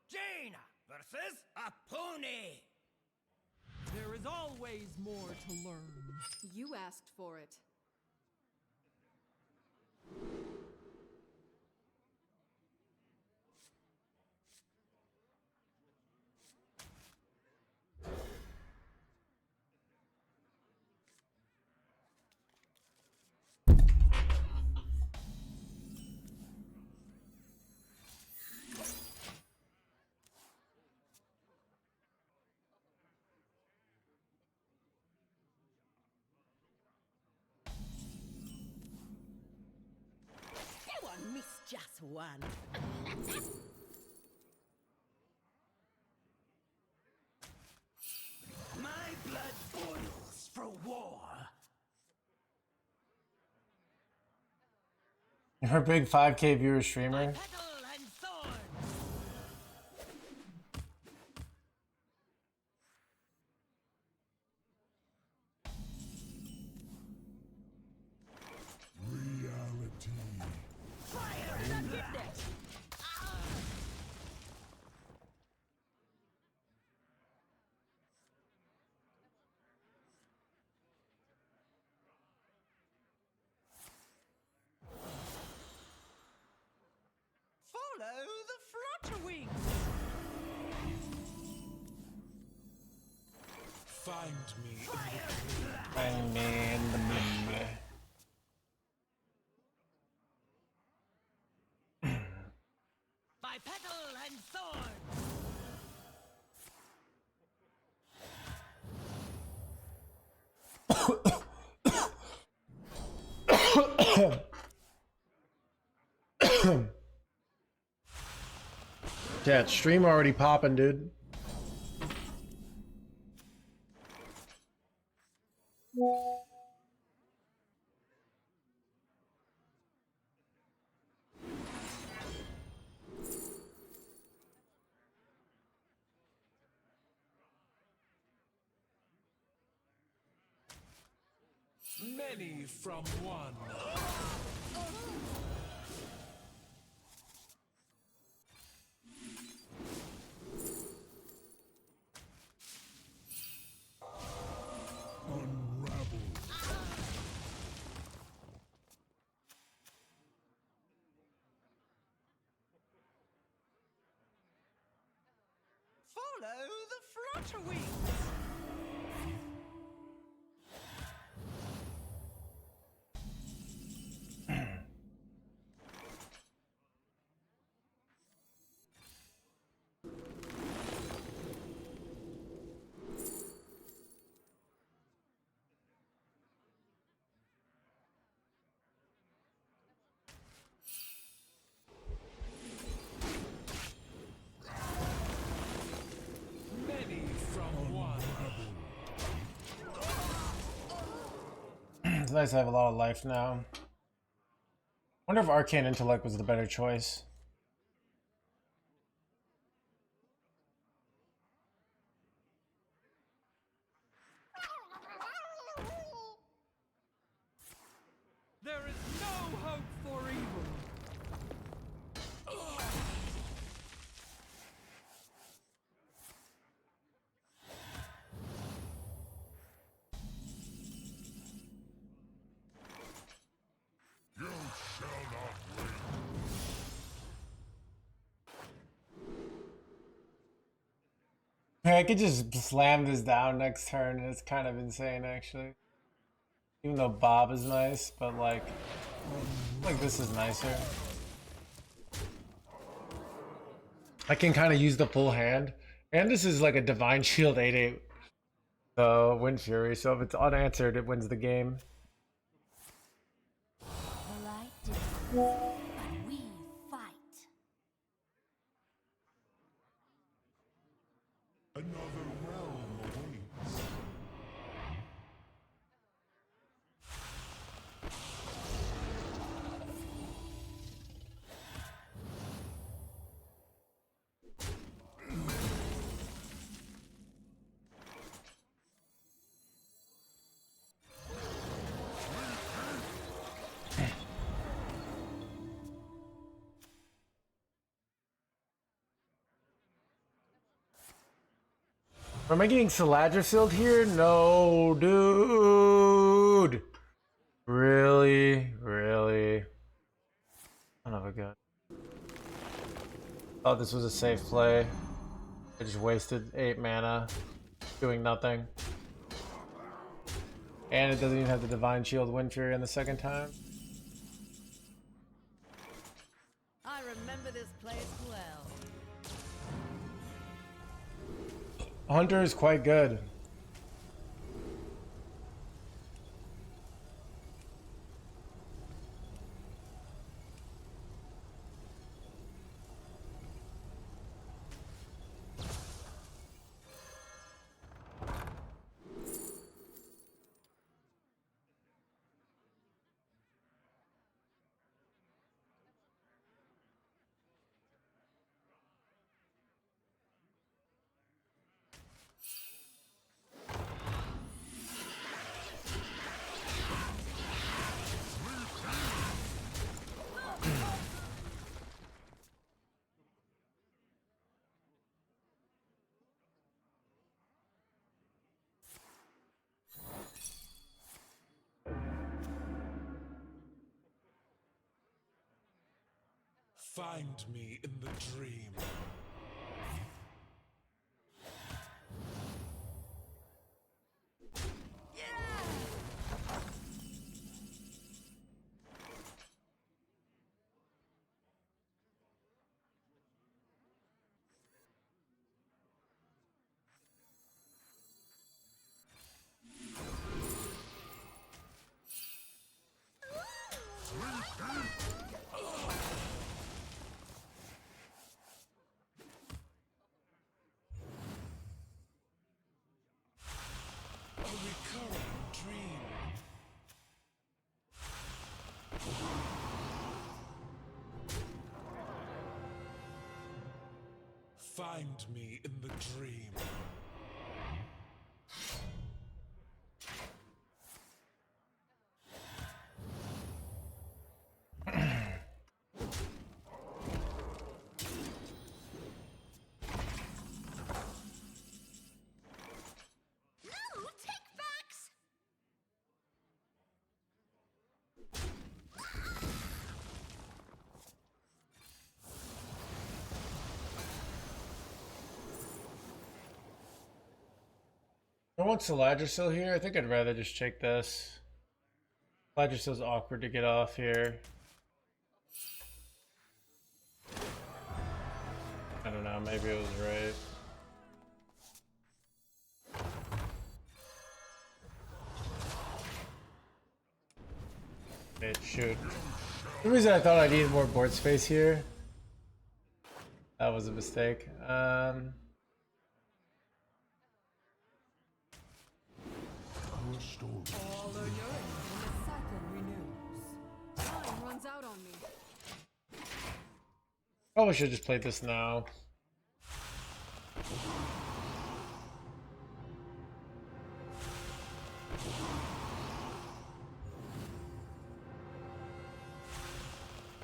Jaina versus a pony. There is always more to learn. You asked for it. Miss just one. My blood boils for war. You're a big 5K viewer streamer. Petal and thorn. Reality. Follow the flutterwings. Find me. And man, the blah, blah. by petal and thorn. Yeah, stream already popping, dude. Many from one. Follow the flutterwings. Many from one. It's nice to have a lot of life now. Wonder if Arcane Intellect was the better choice. There is no hope for evil. You shall not win. Hey, I could just slam this down next turn, and it's kind of insane, actually. Even though Bob is nice, but like this is nicer. I can kind of use the full hand, and this is like a Divine Shield 8/8, so Wind Fury. So if it's unanswered, it wins the game. The light dims, but we fight. Another realm awaits. Am I getting Saladra here? No, dude. Really? Really? Son of a gun. Thought this was a safe play. I just wasted 8 mana doing nothing. And it doesn't even have the Divine Shield Wind Fury on the second time. I remember this place well. Hunter is quite good. Find me in the dream. A recurring dream. Find me in the dream. No, take backs. I want Saladra still here. I think I'd rather just check this. Saladra still's awkward to get off here. I don't know, maybe it was right. Wait, shoot. The reason I thought I needed more board space here. That was a mistake. All are yearning when the cycle renews. Time runs out on me. Probably should just play this now.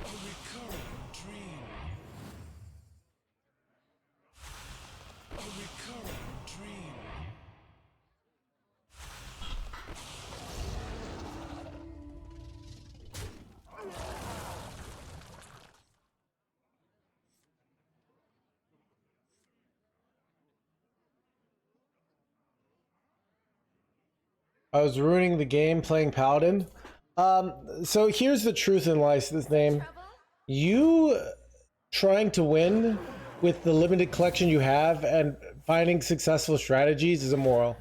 A recurring dream. A recurring dream. I was ruining the game playing Paladin. So here's the truth in life, this name. You trying to win with the limited collection you have and finding successful strategies is immoral.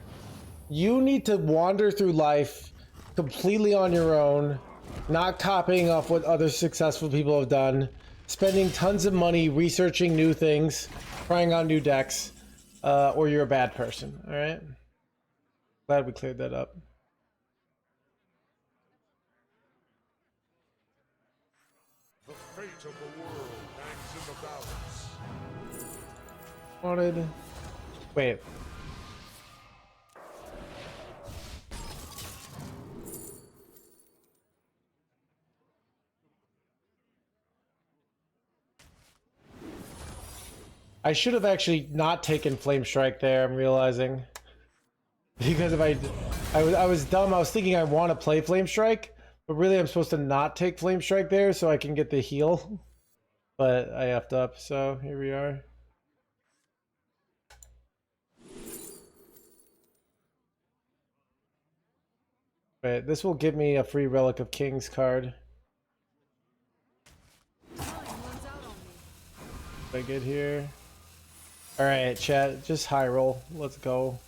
You need to wander through life completely on your own, not copying off what other successful people have done, spending tons of money researching new things, trying on new decks, or you're a bad person, all right? Glad we cleared that up. The fate of the world hangs in the balance. Wanted. Wait. I should have actually not taken Flame Strike there, I'm realizing. Because if I was dumb, I was thinking I want to play Flame Strike, but really I'm supposed to not take Flame Strike there so I can get the heal. But I effed up, so here we are. Wait, this will give me a free Relic of Kings card. Time runs out on me. If I get here. Alright, chat, just high roll. Let's go.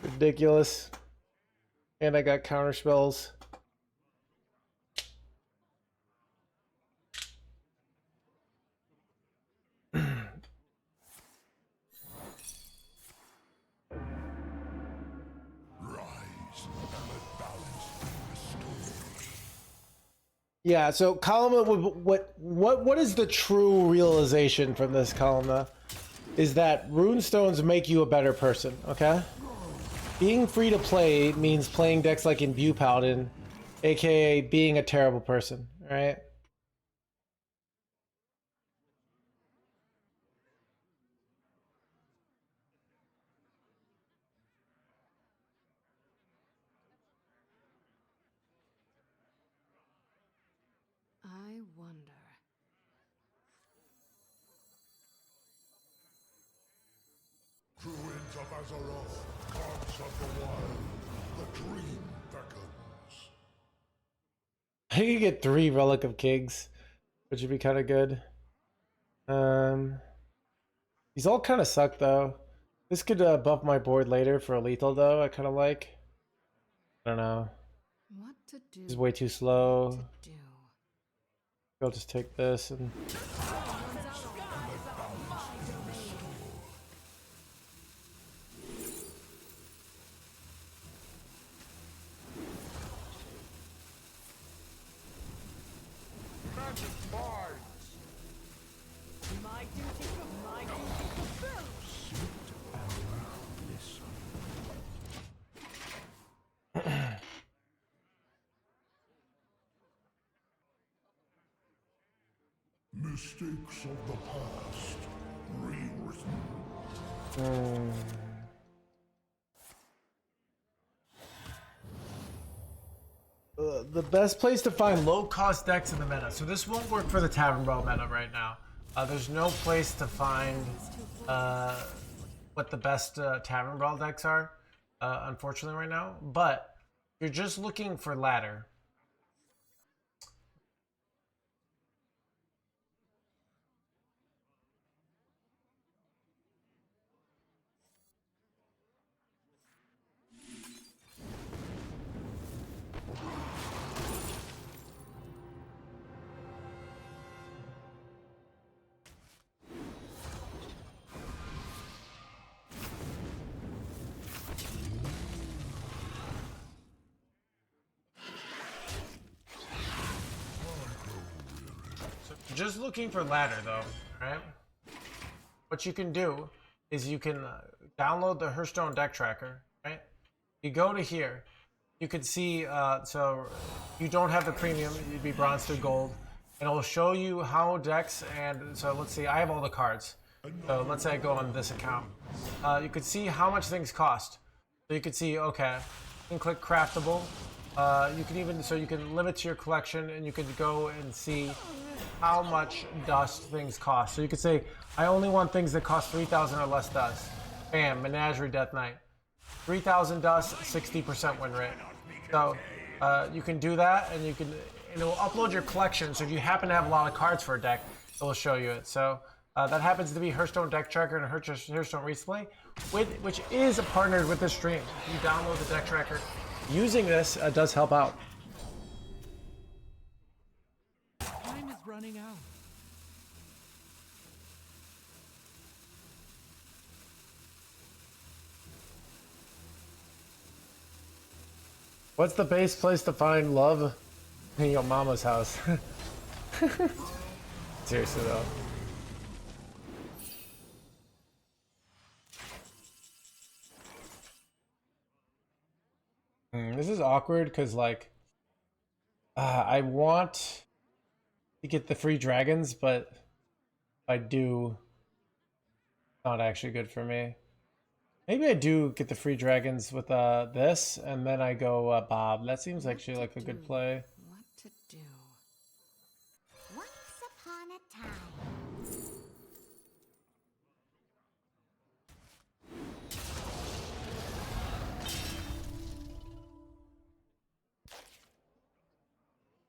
Ridiculous. And I got counter spells. Yeah, so Kalama, what is the true realization from this, Kalama? Is that runestones make you a better person, okay? Being free to play means playing decks like Imbue Paladin, aka being a terrible person, alright? I wonder. True winds of Azeroth, gods of the wild, the dream beckons. I could get 3 Relic of Kings, which would be kind of good. These all kind of suck though. This could buff my board later for a lethal though. I kind of like. I don't know. What to do? This is way too slow. What to do? I'll just take this and. My duty, my duty fulfilled. Mistakes of the past rewritten. The best place to find low-cost decks in the meta. So this won't work for the Tavern Brawl meta right now. There's no place to find what the best Tavern Brawl decks are, unfortunately, right now. But if you're just looking for ladder. Just looking for ladder though, right? What you can do is you can download the Hearthstone deck tracker, right? You go to here, you can see, so you don't have the premium, you'd be bronze to gold, and it will show you how decks, and so let's see, I have all the cards. So let's say I go on this account. You can see how much things cost. So you can see, okay, you can click craftable. You can even, so you can limit to your collection and you can go and see how much dust things cost. So you could say, I only want things that cost 3,000 or less dust. Bam, Menagerie Death Knight. 3,000 dust, 60% win rate. So you can do that and you can, and it will upload your collection. So if you happen to have a lot of cards for a deck, it will show you it. So that happens to be Hearthstone Deck Tracker and Hearthstone Replay, which is partnered with this stream. If you download the deck tracker, using this does help out. Time is running out. What's the best place to find love? In your mama's house. Seriously though. This is awkward because like I want to get the free dragons, but if I do, it's not actually good for me. Maybe I do get the free dragons with this, and then I go Bob. That seems actually like a good play. What to do? Once upon a time.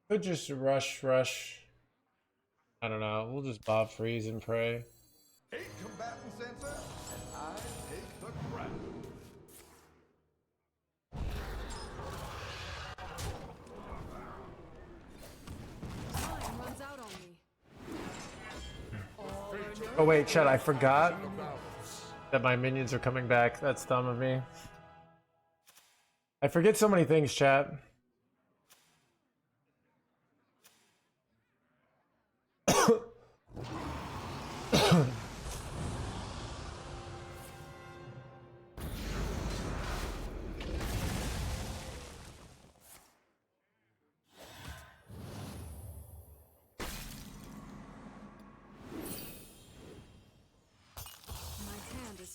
Could just rush. I don't know. We'll just Bob freeze and pray. 8 combatants enter, and I take the crown. Time runs out on me. Oh wait, chat, I forgot that my minions are coming back. That's dumb of me. I forget so many things, chat.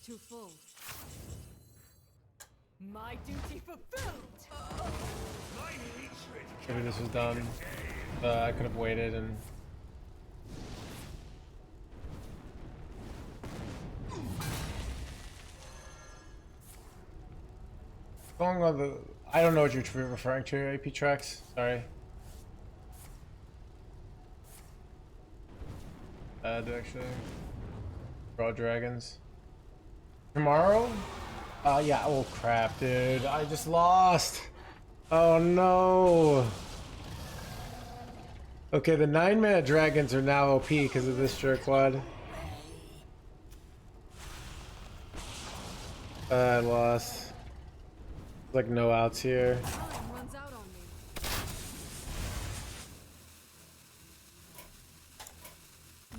Too full. My duty fulfilled. Maybe this was done. I could have waited and. Going on the. I don't know what you're referring to, AP tracks. Sorry. Actually. Raw dragons. Tomorrow? Yeah, oh crap, dude. I just lost. Oh no. Okay, the 9-mana dragons are now OP because of this jerkwad. I lost. Like no outs here. Time runs out on me.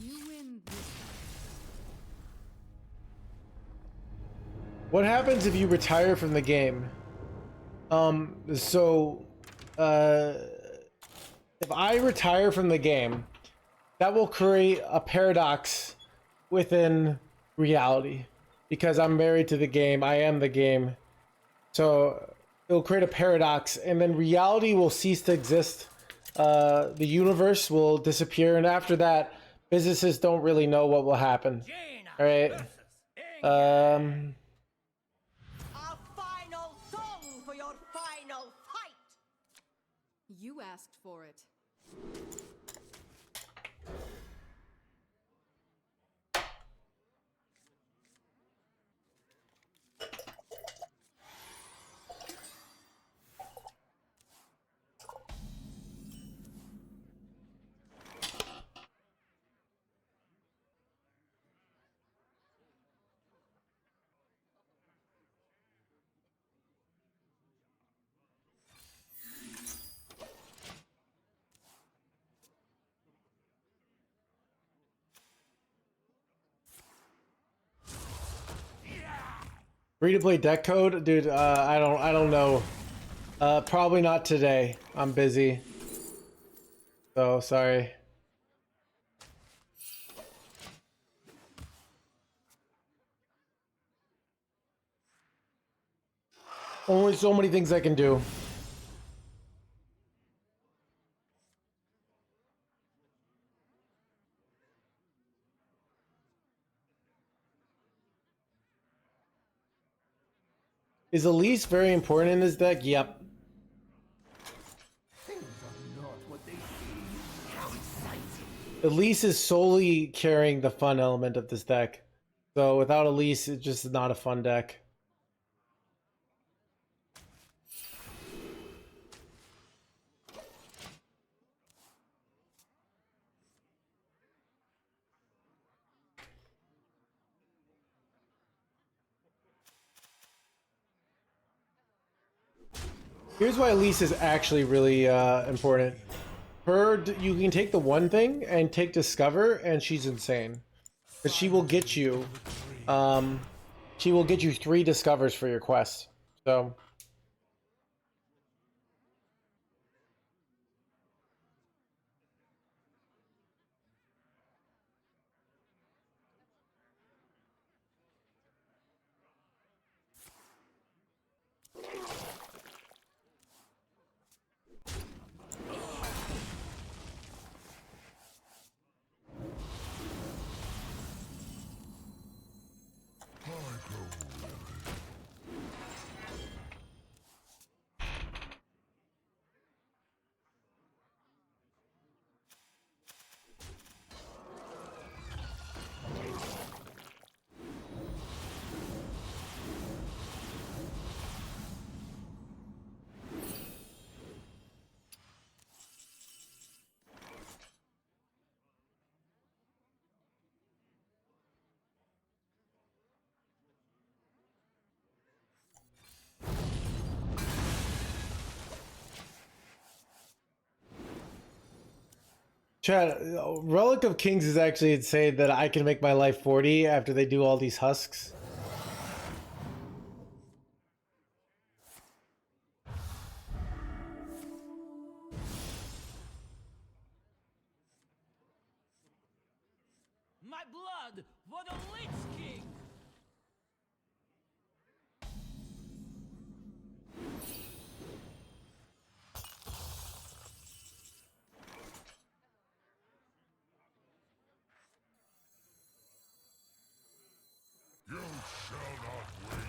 You win this time. What happens if you retire from the game? If I retire from the game, that will create a paradox within reality. Because I'm married to the game, I am the game. So it'll create a paradox, and then reality will cease to exist. The universe will disappear, and after that, businesses don't really know what will happen. All right. A final song for your final fight. You asked for it. Free to play deck code, dude. I don't know. Probably not today. I'm busy. So sorry. Only so many things I can do. Is Elise very important in this deck? Yep. Elise is solely carrying the fun element of this deck. So without Elise, it's just not a fun deck. Here's why Elise is actually really important. You can take the one thing and take Discover, and she's insane. Because she will get you, she will get you 3 Discovers for your quest. So. Chad, Relic of Kings is actually insane that I can make my life 40 after they do all these husks. My blood for the Lich King! You shall not win.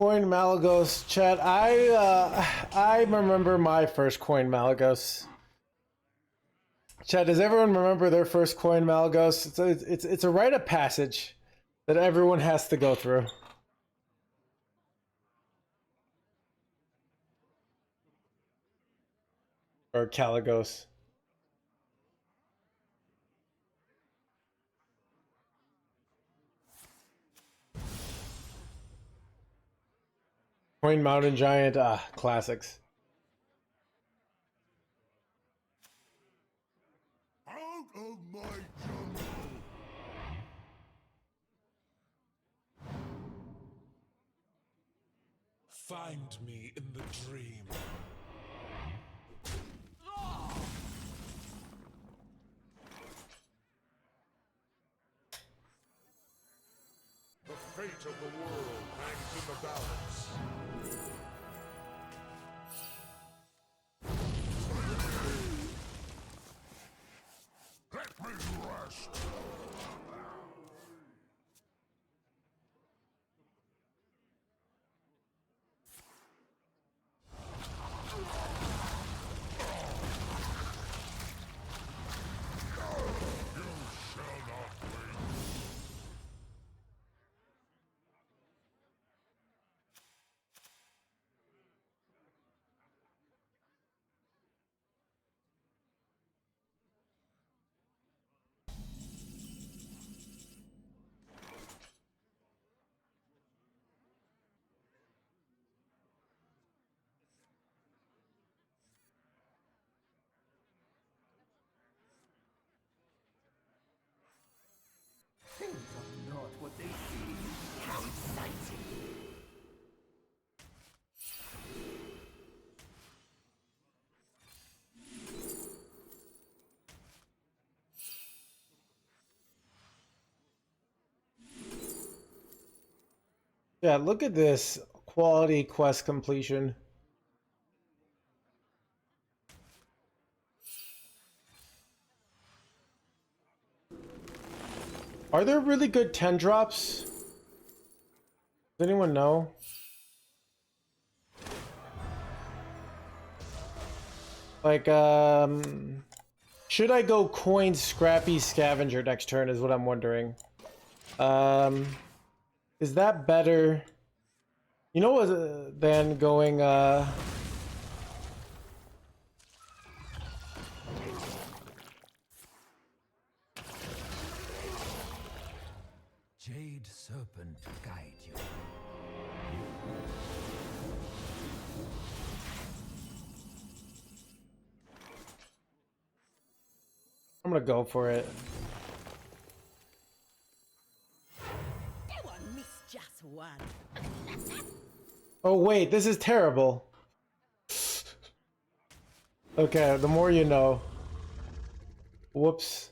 Coin Malagos, chat. I remember my first coin Malagos. Chat, does everyone remember their first coin Malagos? It's a rite of passage that everyone has to go through. Or Caligos. Coin Mountain Giant, classics. Out of my jungle! Find me in the dream. The fate of the world hangs in the balance. Let me rest. Things are not what they seem. How exciting! Yeah, look at this quality quest completion. Are there really good 10 drops? Does anyone know? Like, should I go coin scrappy scavenger next turn is what I'm wondering. Is that better? You know what, than going, Jade Serpent guide you. I'm gonna go for it. You won't miss just one. Oh wait, this is terrible. Okay, the more you know. Whoops.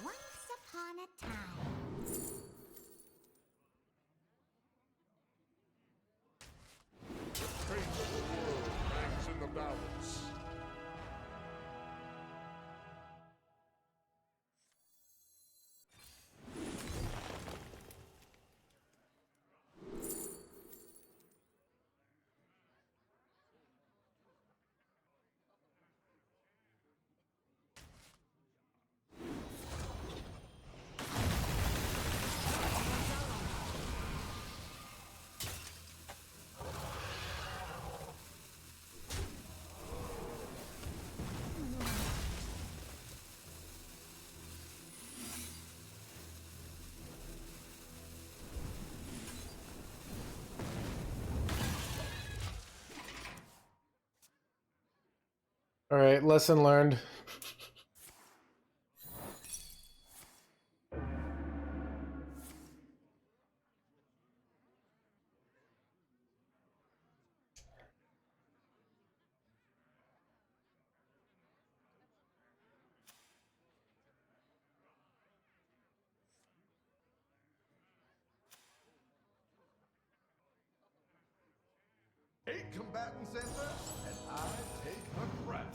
Once upon a time. Fate of the world hangs in the balance. All right, lesson learned. Eight combatants enter, and I take the crown.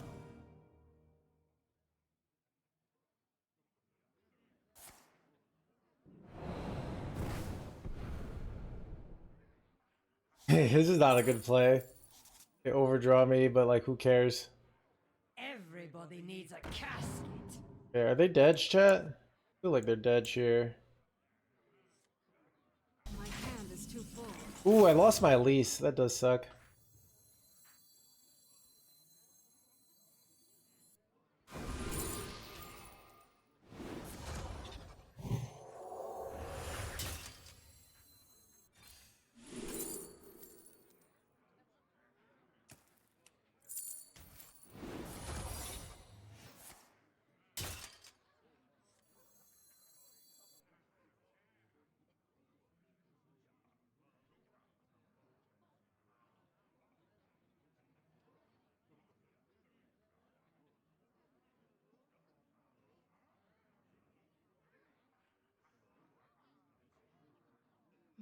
His is not a good play. They overdraw me, but like, who cares? Everybody needs a casket. Okay, are they dead, chat? I feel like they're dead here. My hand is too full. Ooh, I lost my lease. That does suck.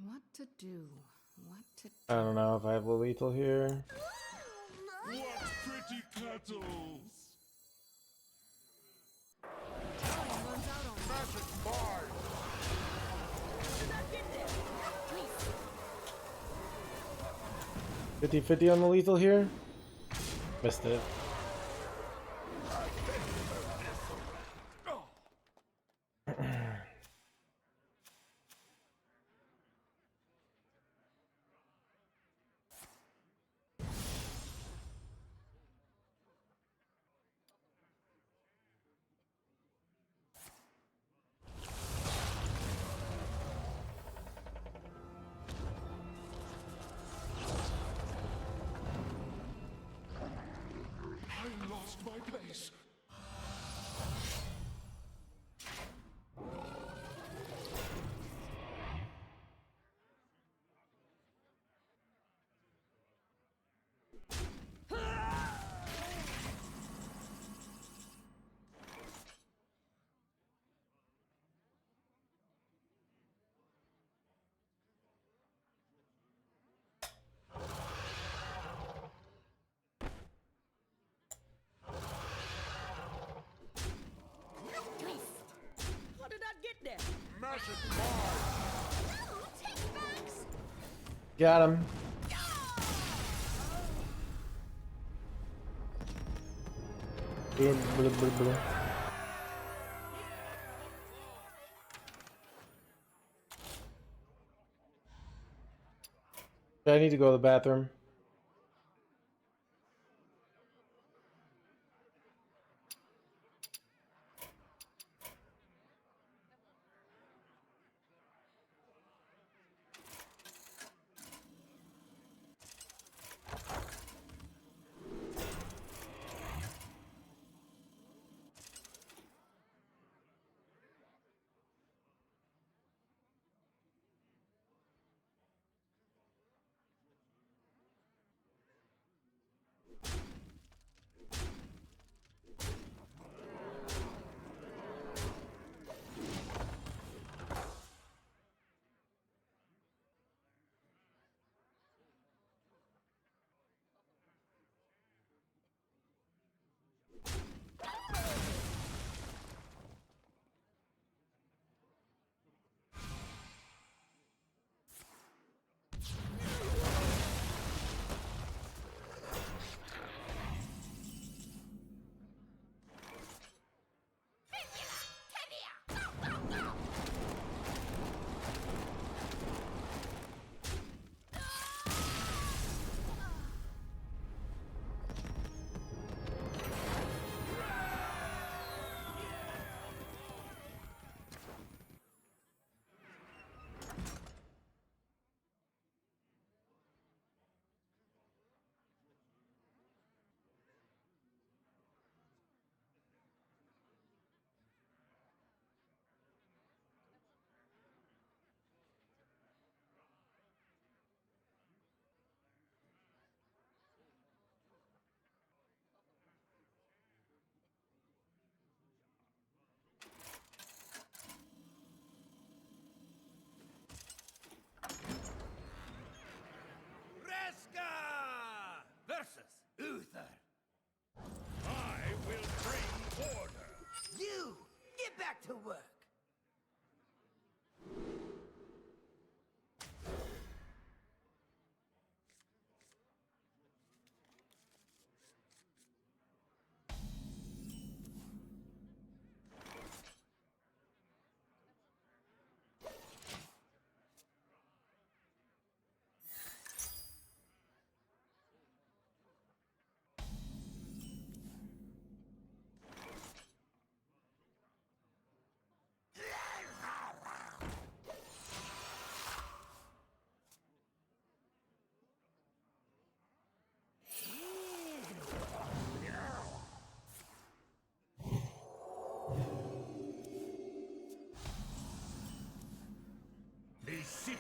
What to do? What to do? I don't know if I have the lethal here. What pretty kettles! Time runs out on me. Magic mine! 50-50 on the lethal here. Missed it. I lost my place. How did that get there? Magic mine! Got him. Blah, blah, blah, blah. I need to go to the bathroom. Versus Uther. I will bring order. You get back to work.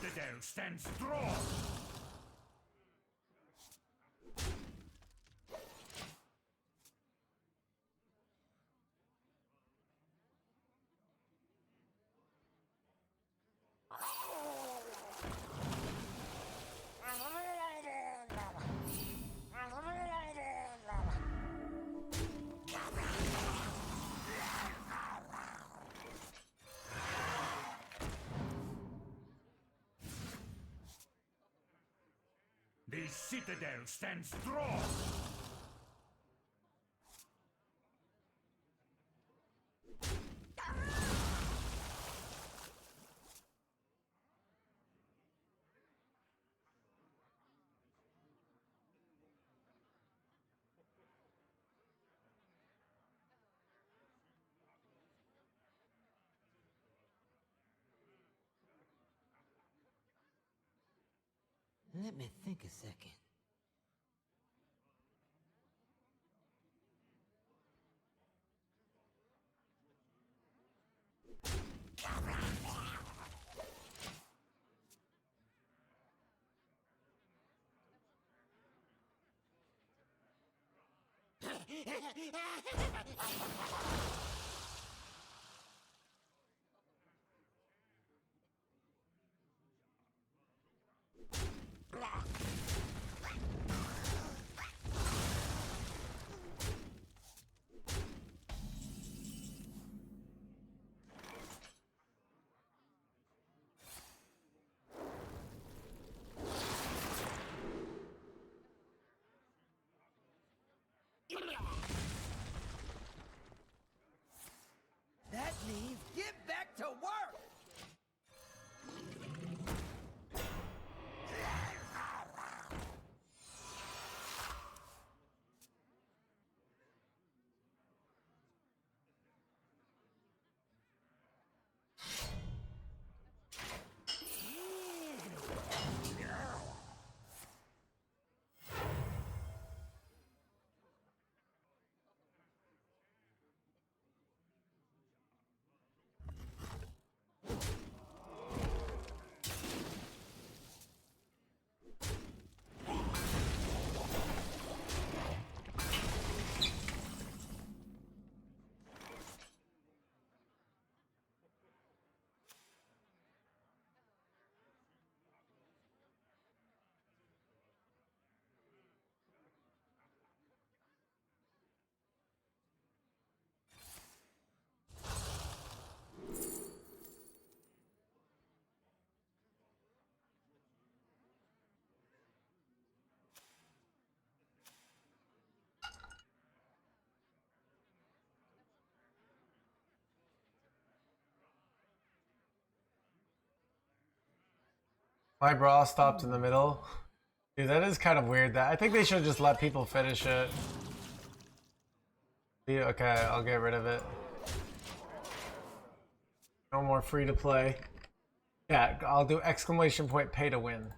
citadel stands strong. The citadel stands strong. Let me think a second. That means get back to work! My brawl stopped in the middle. Dude, that is kind of weird. That I think they should just let people finish it. Yeah, okay, I'll get rid of it. No more free to play. Yeah, I'll do exclamation point pay to win.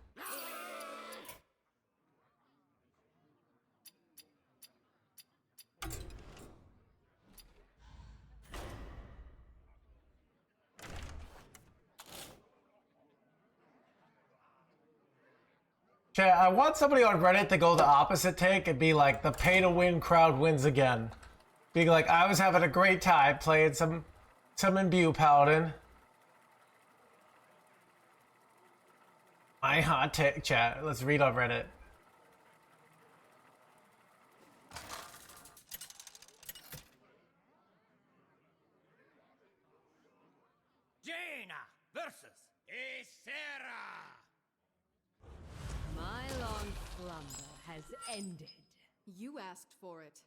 Chat, I want somebody on Reddit to go the opposite take and be like, the pay to win crowd wins again. Being like, I was having a great time playing some Imbue Paladin. My hot take, chat. Let's read on Reddit. Jaina versus Ysera! My long slumber has ended. You asked for it.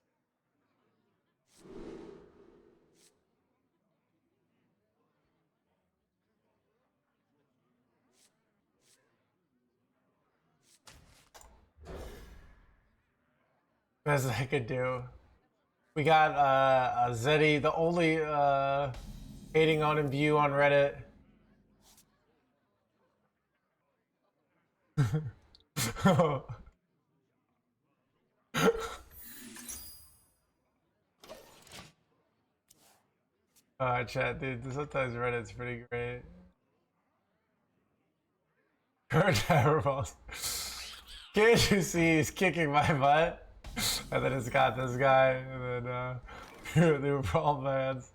Best I could do. We got Zeddy, the only hating on Imbue on Reddit. Chat, dude. Sometimes Reddit's pretty great. Tavern Brawl. Can't you see he's kicking my butt? And then it's got this guy, and then they were Brawl fans.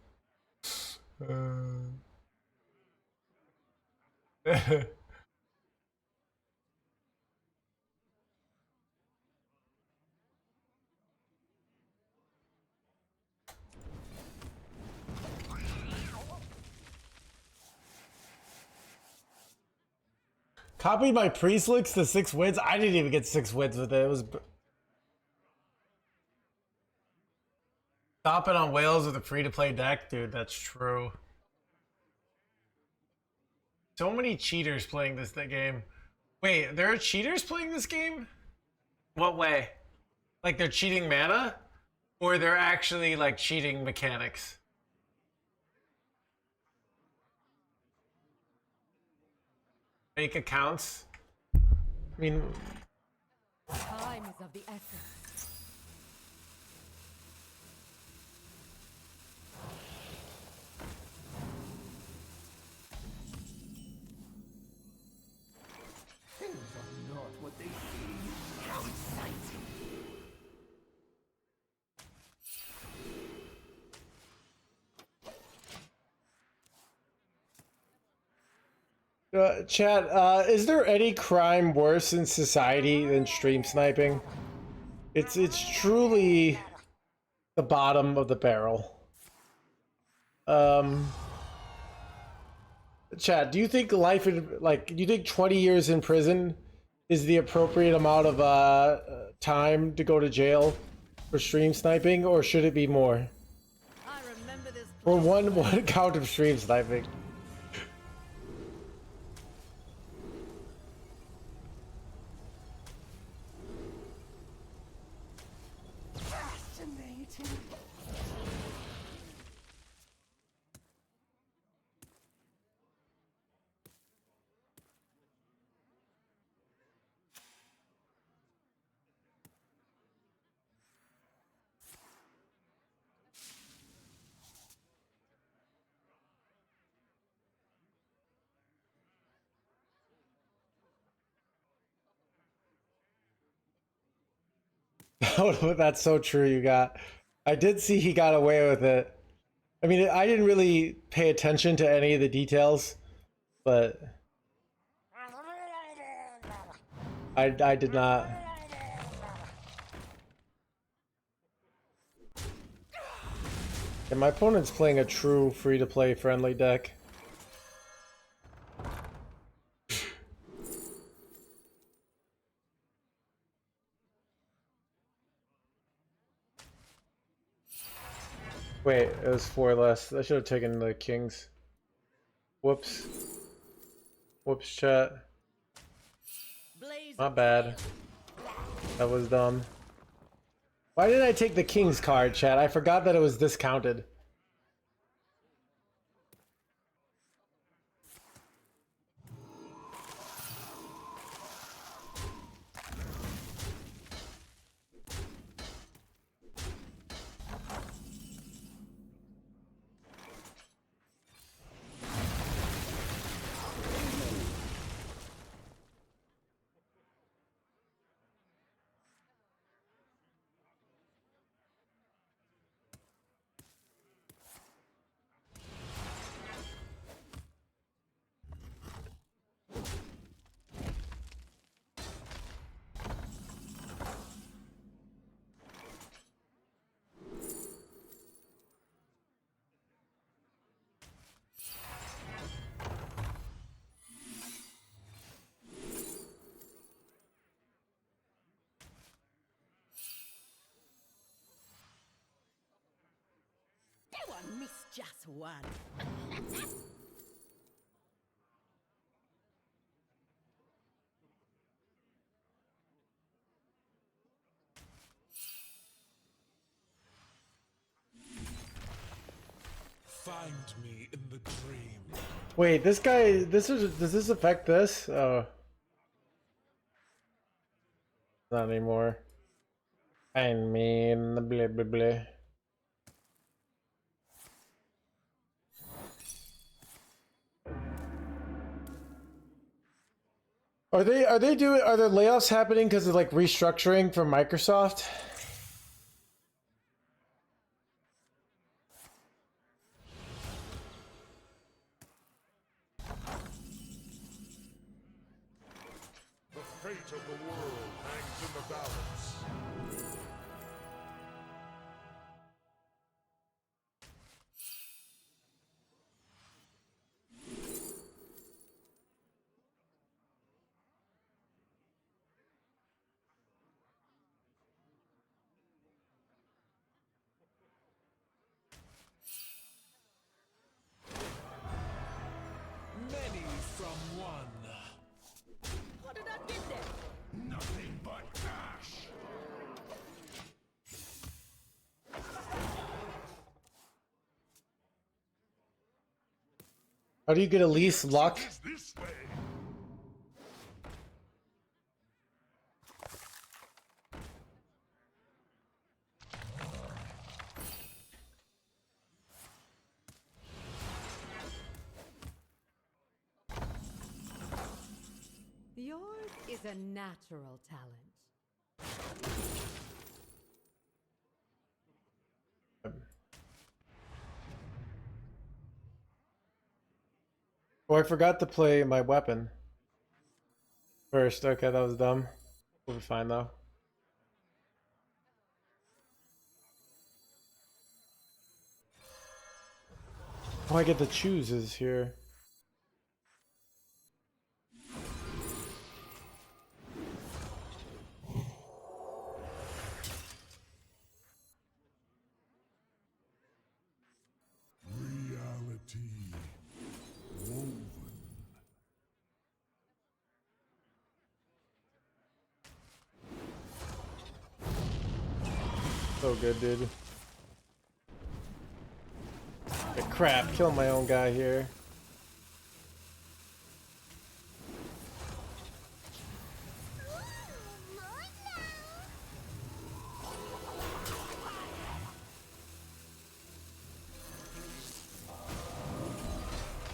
Copied my priest licks to 6 wins. I didn't even get 6 wins with it. It was stopping on whales with a free-to-play deck, dude. That's true. So many cheaters playing this game. Wait, there are cheaters playing this game? What way? Like they're cheating mana? Or they're actually like cheating mechanics? Fake accounts? I mean... Time is of the essence. Things are not what they seem. How exciting! Chat, is there any crime worse in society than stream sniping? It's truly the bottom of the barrel. Chat, do you think life in, like, do you think 20 years in prison is the appropriate amount of time to go to jail for stream sniping, or should it be more? I remember this For one count of stream sniping. Fascinating. That's so true, you got. I did see he got away with it. I mean, I didn't really pay attention to any of the details, but I did not. And my opponent's playing a true free-to-play friendly deck. Wait, it was 4 less. I should have taken the kings. Whoops. Whoops, chat. Not bad. That was dumb. Why did I take the king's card, chat? I forgot that it was discounted. That one missed just one. Find me in the dream. Wait, this guy, does this affect this? Oh. Not anymore. I mean, blah blah blah. Are there layoffs happening because of like restructuring from Microsoft? The fate of the world hangs in the balance. Many from one. How did I get there? Nothing but ash. How do you get at least luck? It's this way. Yours is a natural talent. Oh, I forgot to play my weapon first. Okay, that was dumb. We'll be fine though. Oh, I get to choose is here. Reality woven. So good, dude. Yeah, crap, killing my own guy here.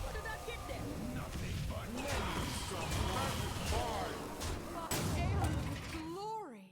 How did I get there? Nothing but Glory.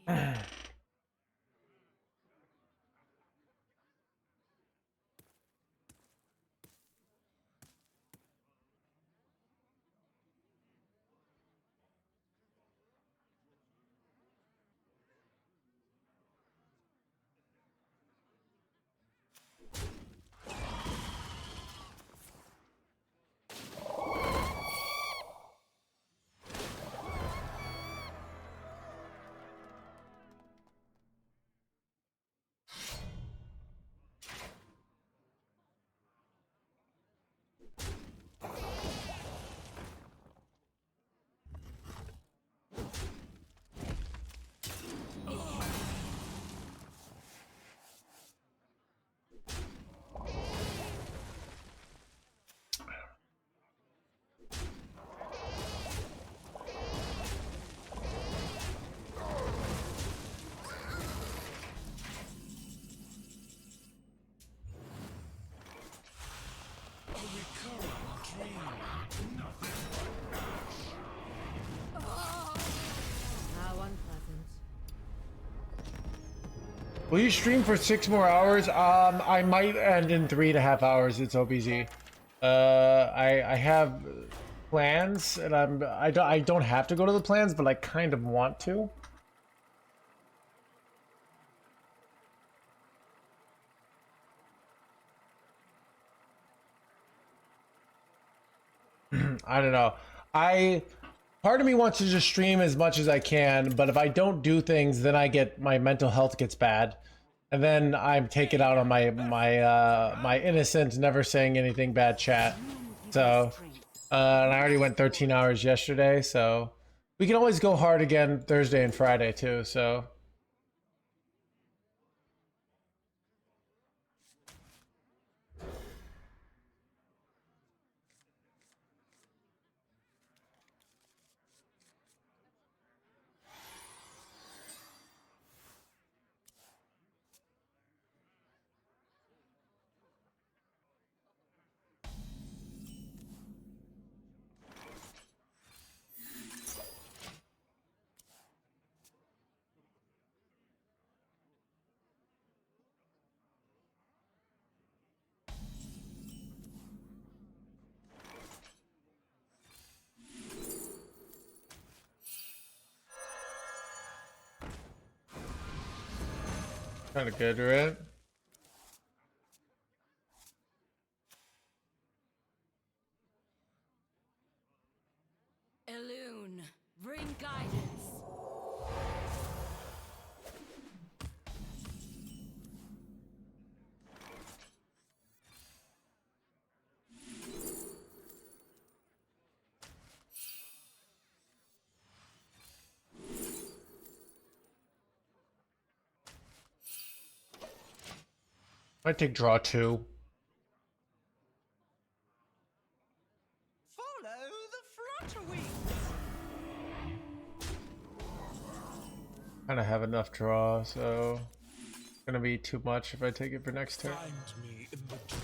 How unpleasant. Will you stream for 6 more hours? I might end in 3.5 hours. It's OBZ. I have plans, and I don't have to go to the plans, but I kind of want to. I don't know. Part of me wants to just stream as much as I can, but if I don't do things, then my mental health gets bad, and then I take it out on my innocent, never saying anything bad chat. So, and I already went 13 hours yesterday, so we can always go hard again Thursday and Friday too. So. Kind of good, right? Elune, bring guidance. I take draw 2. Follow the flutter wings. Kind of have enough draw, so gonna be too much if I take it for next turn. Find me in the dream.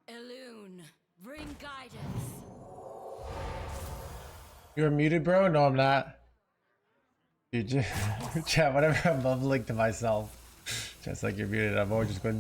Elune, bring guidance. You're muted, bro? No, I'm not. You just chat whatever I'm bubbling to myself. Just like you're muted, I'm always just going.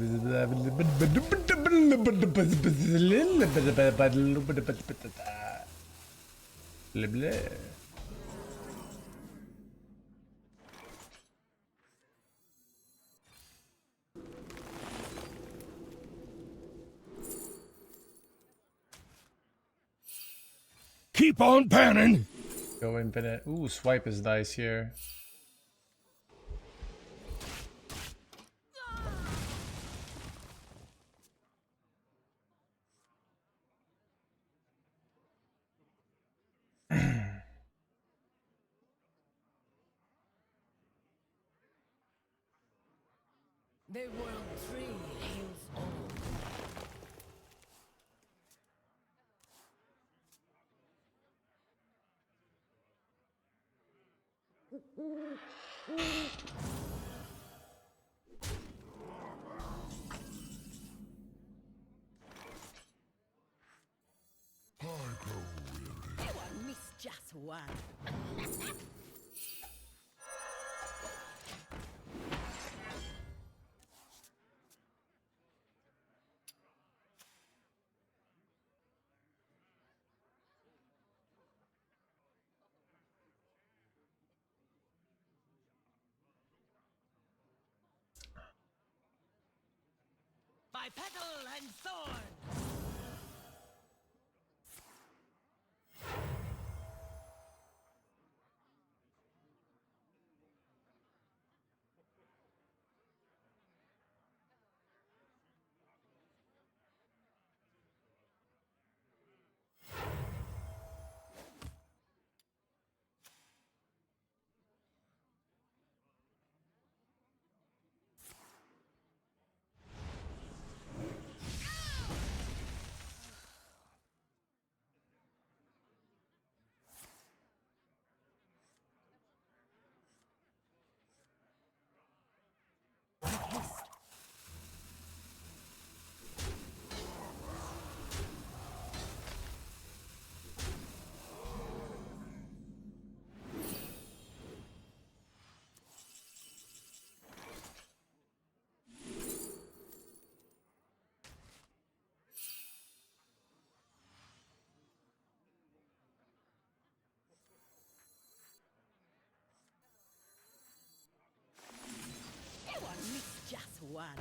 Keep on panning. Go infinite. Ooh, swipe is nice here. The world tree heals all. I grow weary. You won't miss just one. By petal and thorn. You won't miss just one.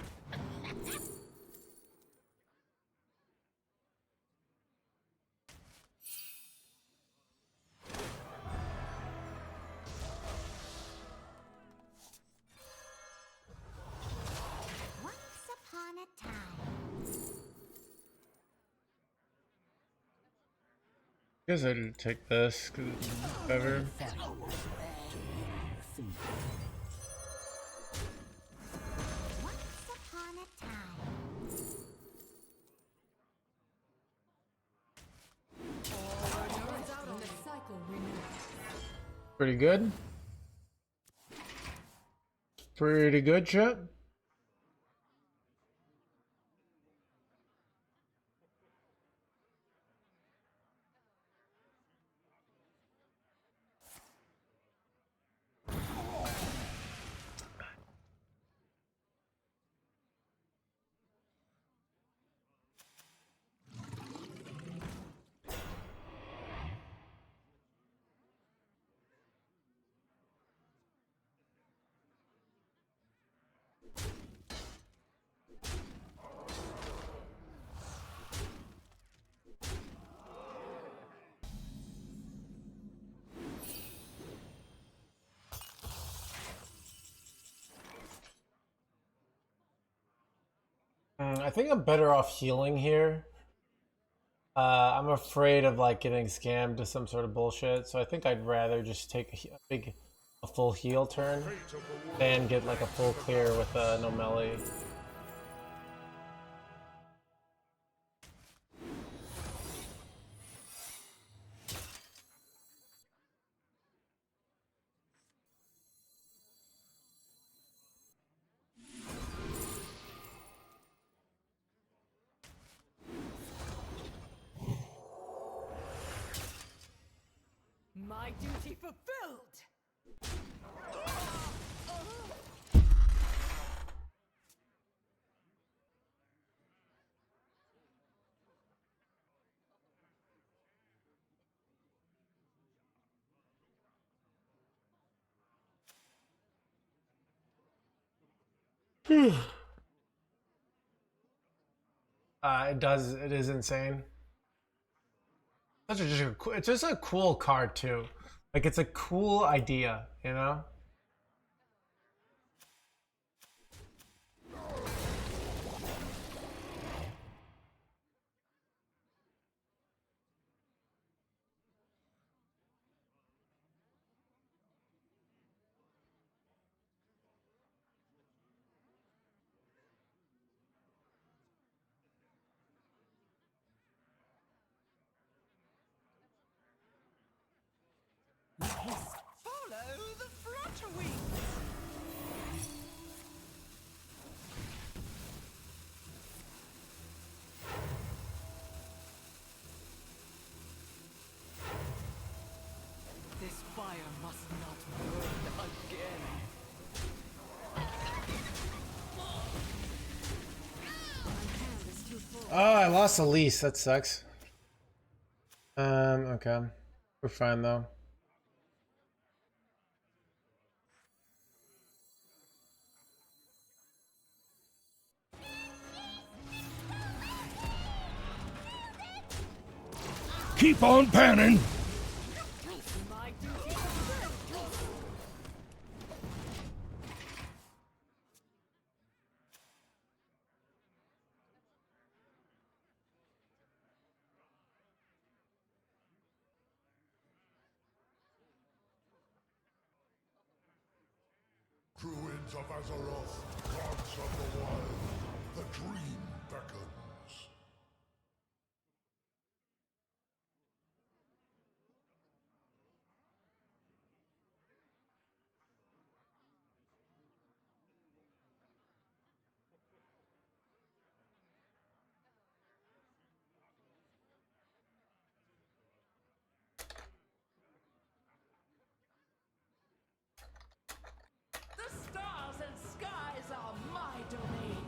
Once upon a time. guess I didn't take this because it's better. Pretty good. Pretty good, chat. I think I'm better off healing here. I'm afraid of like getting scammed to some sort of bullshit, so I think I'd rather just take a full heal turn than get like a full clear with no melee. My duty fulfilled! It is insane. It's just a cool card too. Like it's a cool idea, you know? Follow the flutter wings! This fire must not burn again. Oh, I lost a lease. That sucks. Okay. We're fine though. Keep on panning! My duty fulfilled! Druids of Azeroth, gods of the wild, the dream beckons. The stars and skies are my domain!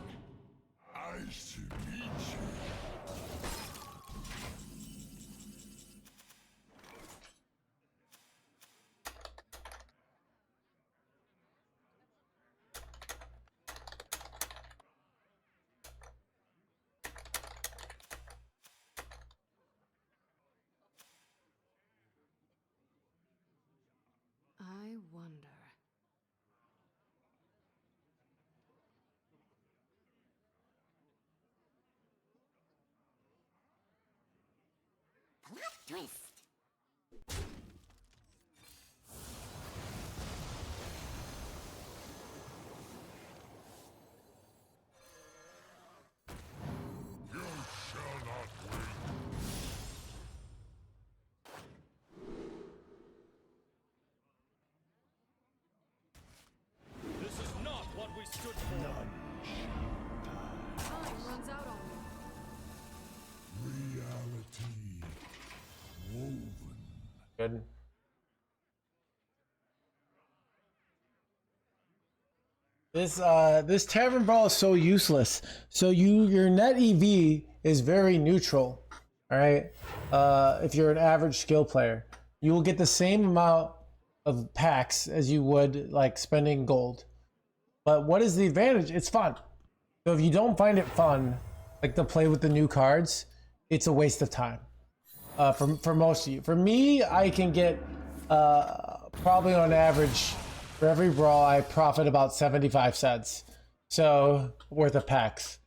Nice to meet you. I wonder. Plot twist. You shall not win. This is not what we stood for. Time runs out on me. Reality woven. Good. This Tavern Brawl is so useless. So your net EV is very neutral. All right. If you're an average skill player, you will get the same amount of packs as you would like spending gold. But what is the advantage? It's fun. So if you don't find it fun, like to play with the new cards, it's a waste of time. For most of you. For me, I can get probably on average for every brawl I profit about 75 cents. So worth of packs.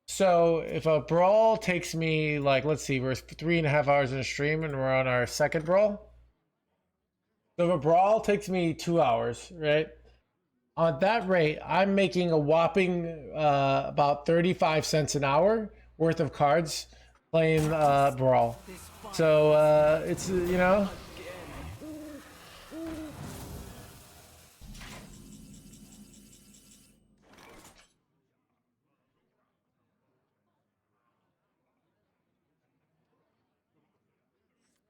So if a brawl takes me like, let's see, we're 3.5 hours in a stream and we're on our second brawl. So if a brawl takes me 2 hours, right? On that rate, I'm making a whopping about 35 cents an hour worth of cards playing brawl. So it's, you know.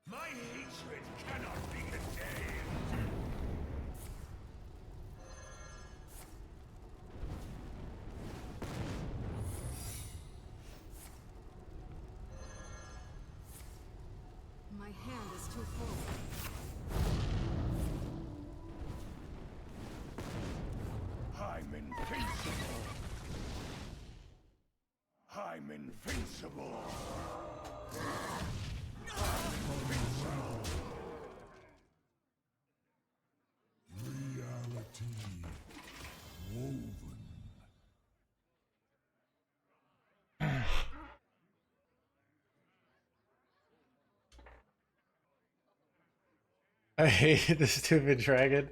My hatred cannot be contained. My hand is too full. I'm invincible. I'm invincible. Reality woven. I hate the stupid dragon.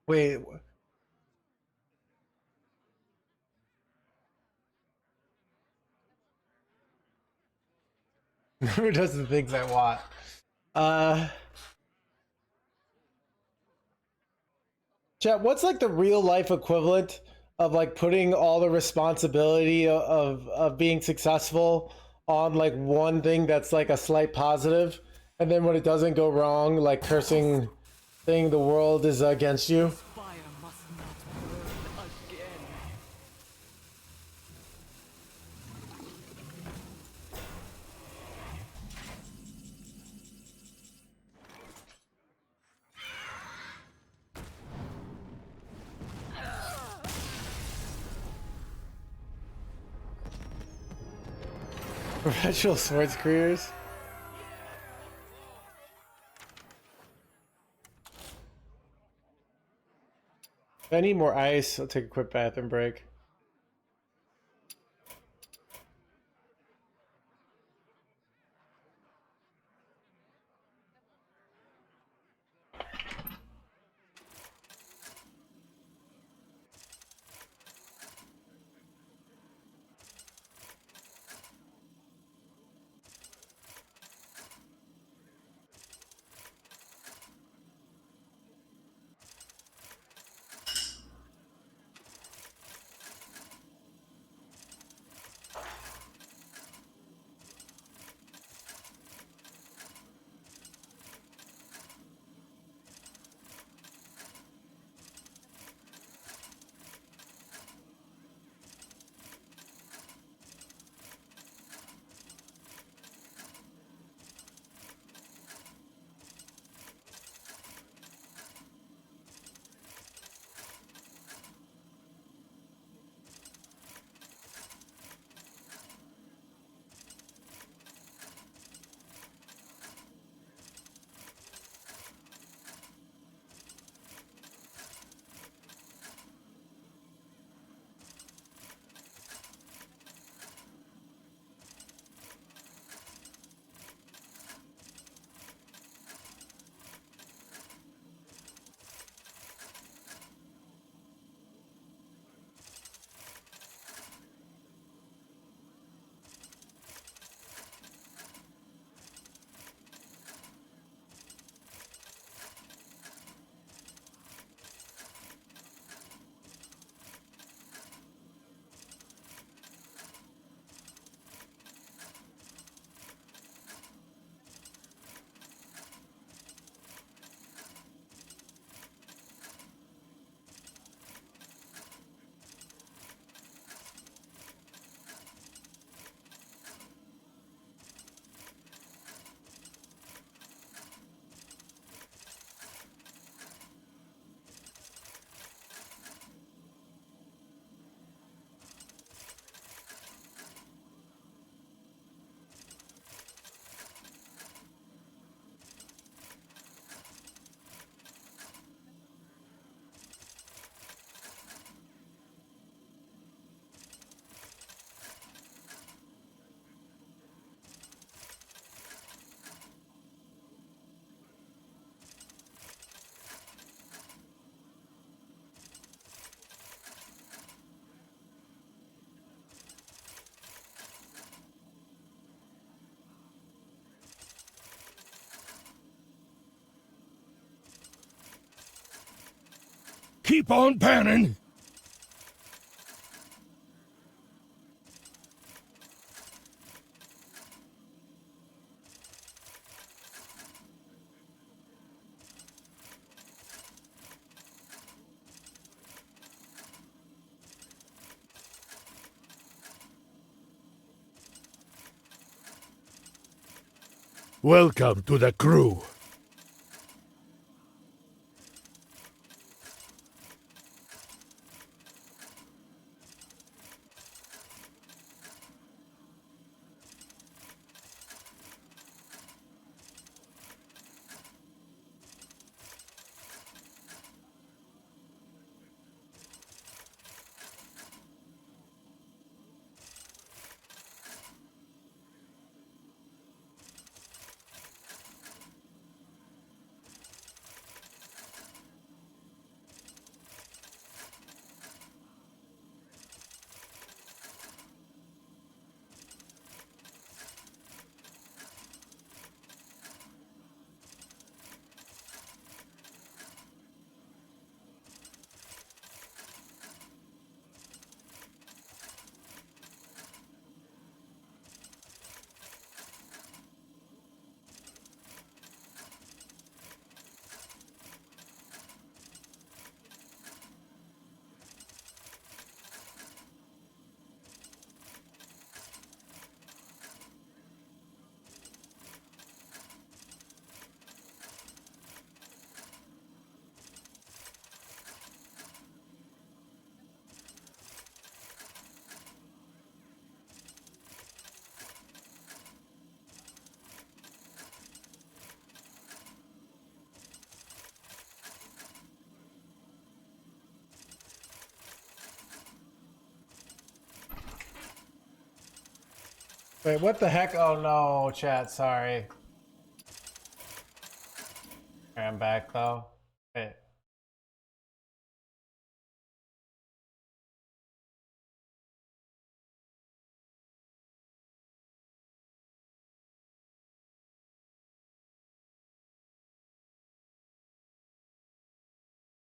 Wait. Never does the things I want. Chat, what's like the real life equivalent of like putting all the responsibility of being successful on like one thing that's like a slight positive, and then when it doesn't go wrong, like cursing, saying the world is against you? Fire must not burn again. Perpetual swords careers. If I need more ice, I'll take a quick bathroom break. Keep on panning. Welcome to the crew. Wait, what the heck? Oh no, chat, sorry. Alright, I'm back though. Wait.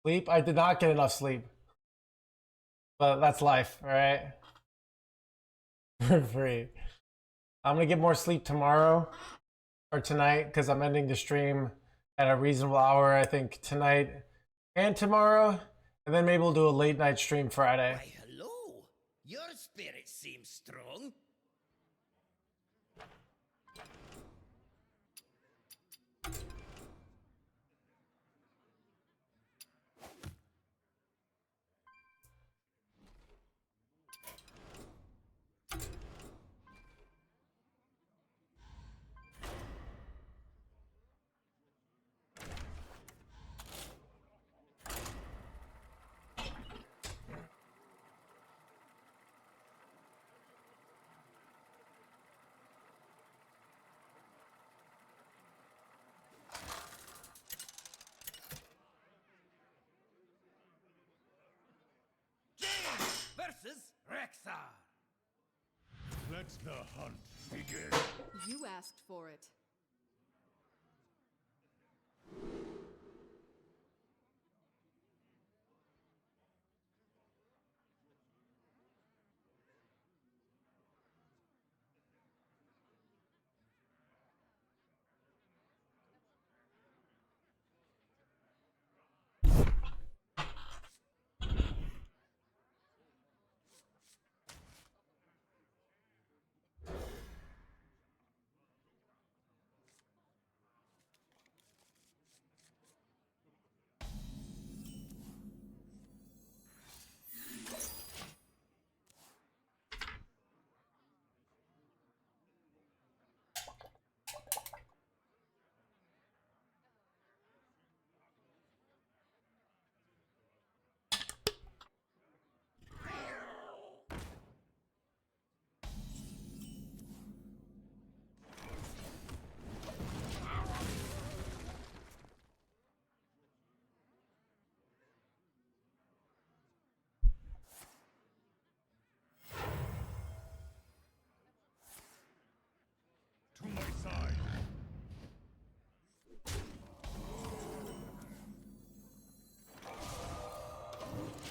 Sleep? I did not get enough sleep. But that's life, alright? For free. I'm gonna get more sleep tomorrow or tonight because I'm ending the stream at a reasonable hour, I think, tonight and tomorrow. And then maybe we'll do a late night stream Friday. Why, hello. Your spirit seems strong. Versus Rexar. Let the hunt begin. You asked for it.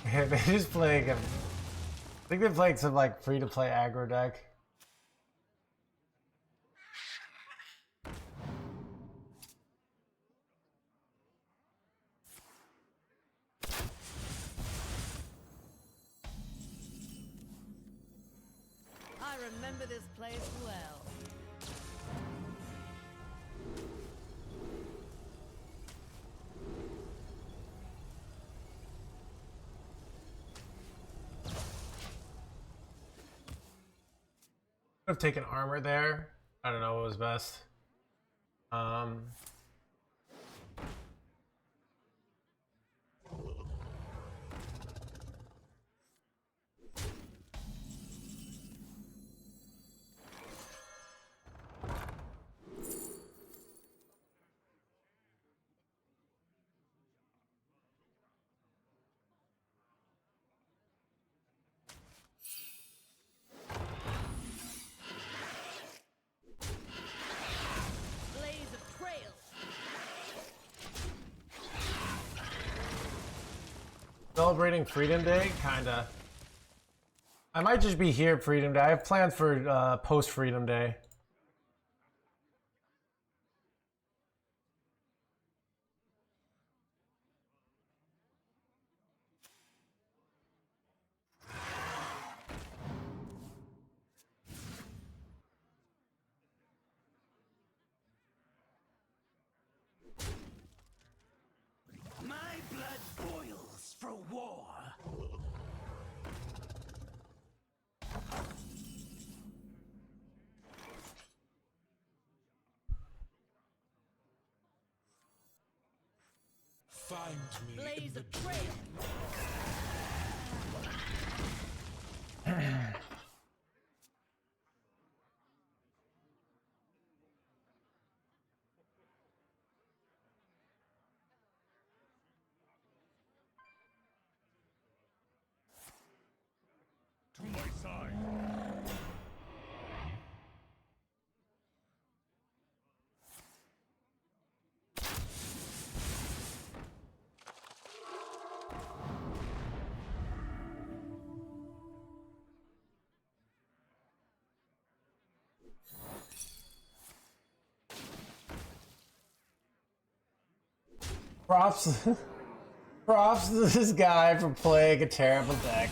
They're just playing. I think they're playing some like free-to-play aggro deck. I remember this place well. Could have taken armor there. I don't know what was best. Celebrating Freedom Day? Kinda. I might just be here Freedom Day. I have plans for post Freedom Day. My blood boils for war. Find me Blaze a trail. to my side. Props, props to this guy for playing a terrible deck.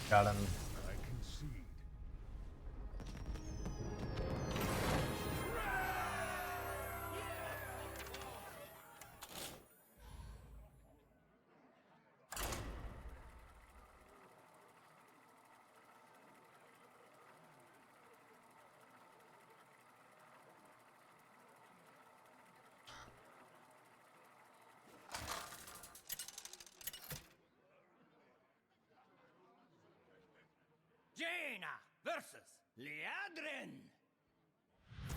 Got him. I concede. Jaina versus Liadrin.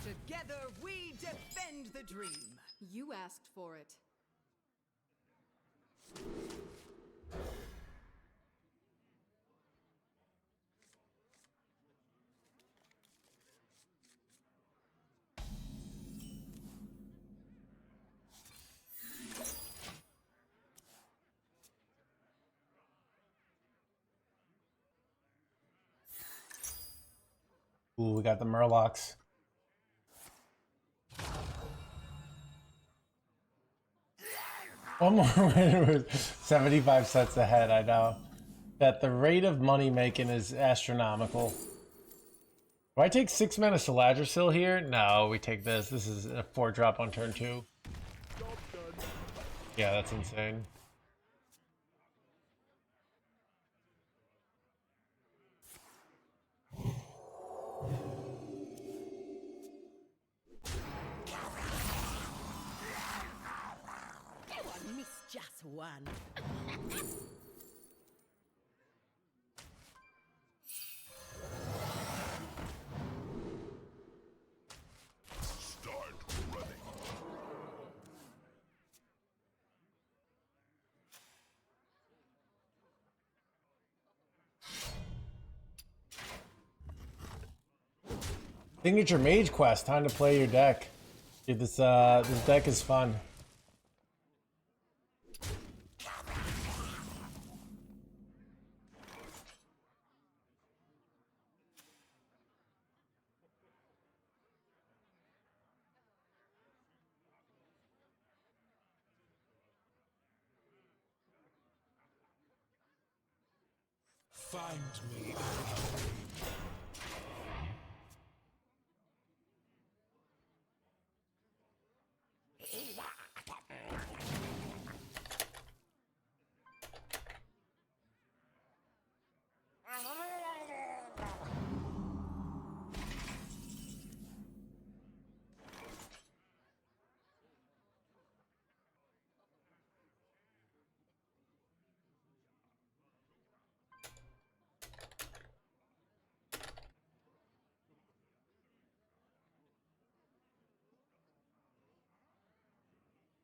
Together we defend the dream. You asked for it. Ooh, we got the Murlocs. One more win, we're 75 cents ahead, I know. That the rate of money making is astronomical. Do I take 6 mana Saladrisil here? No, we take this. This is a 4-drop on turn 2. Yeah, that's insane. one. Start running. Signature Mage quest. Time to play your deck. Dude, this deck is fun. Find me.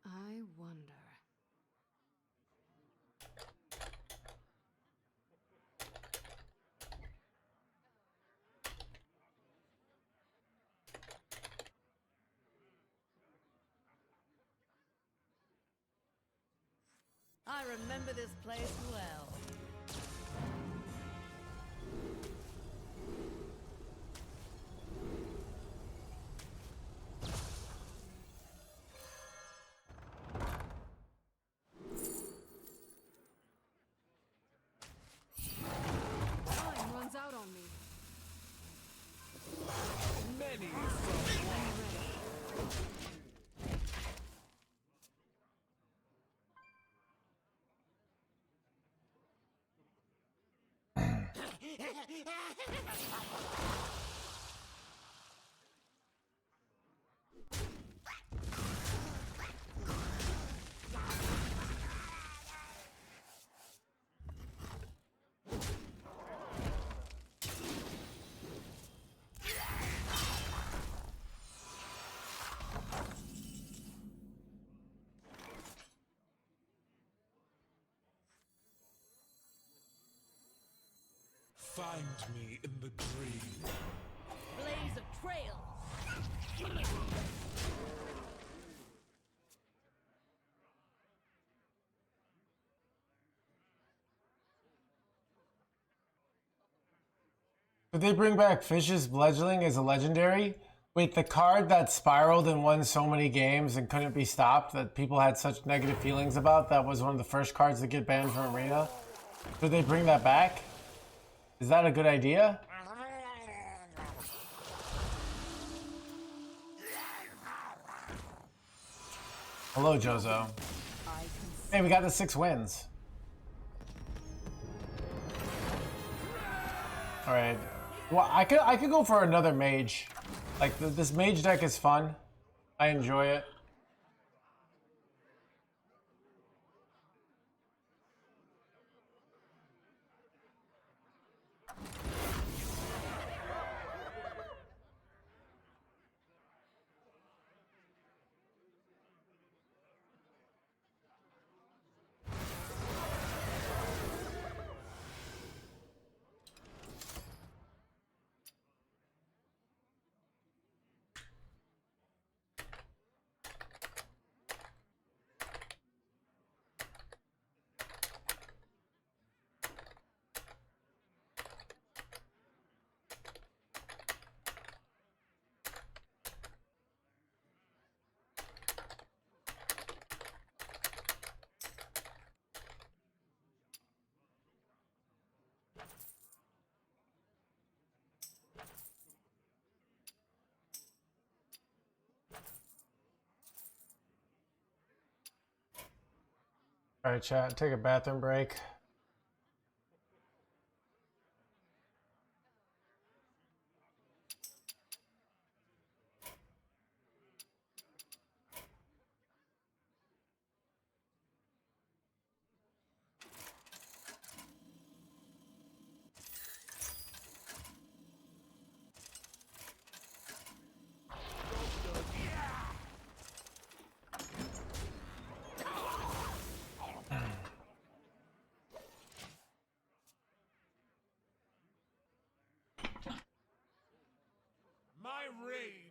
I wonder. I remember this place well. Time runs out on me. Many from one. Find me in the dream. Blaze of trails. Did they bring back Fish's Fledgling as a legendary? Wait, the card that spiraled and won so many games and couldn't be stopped that people had such negative feelings about, that was one of the first cards to get banned from Arena? Did they bring that back? Is that a good idea? Hello, Jozo. Hey, we got the 6 wins. All right. Well, I could go for another mage. Like this mage deck is fun. I enjoy it. All right, chat. Take a bathroom break.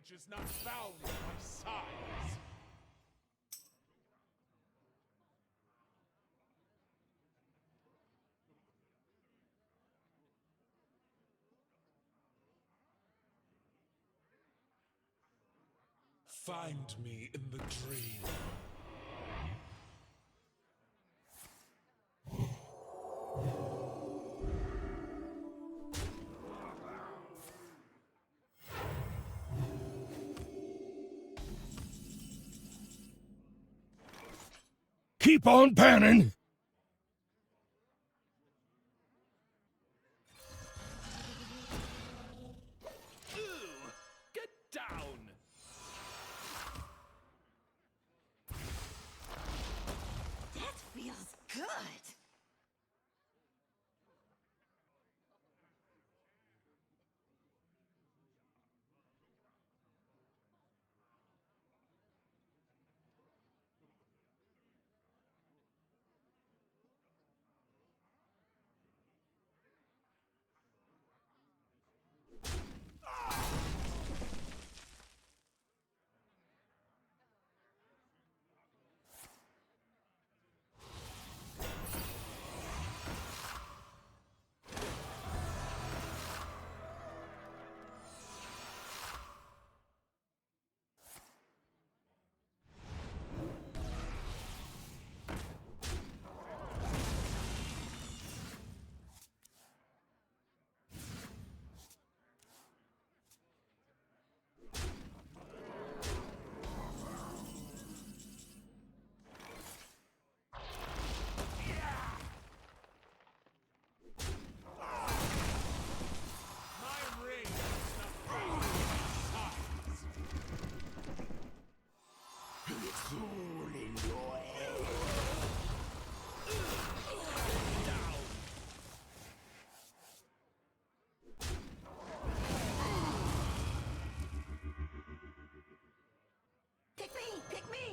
mage is not bound by size. Find me in the dream. Keep on panning! Get down! That feels good. My ring is not bound by size. It's all in your head. Down! Pick me! Pick me!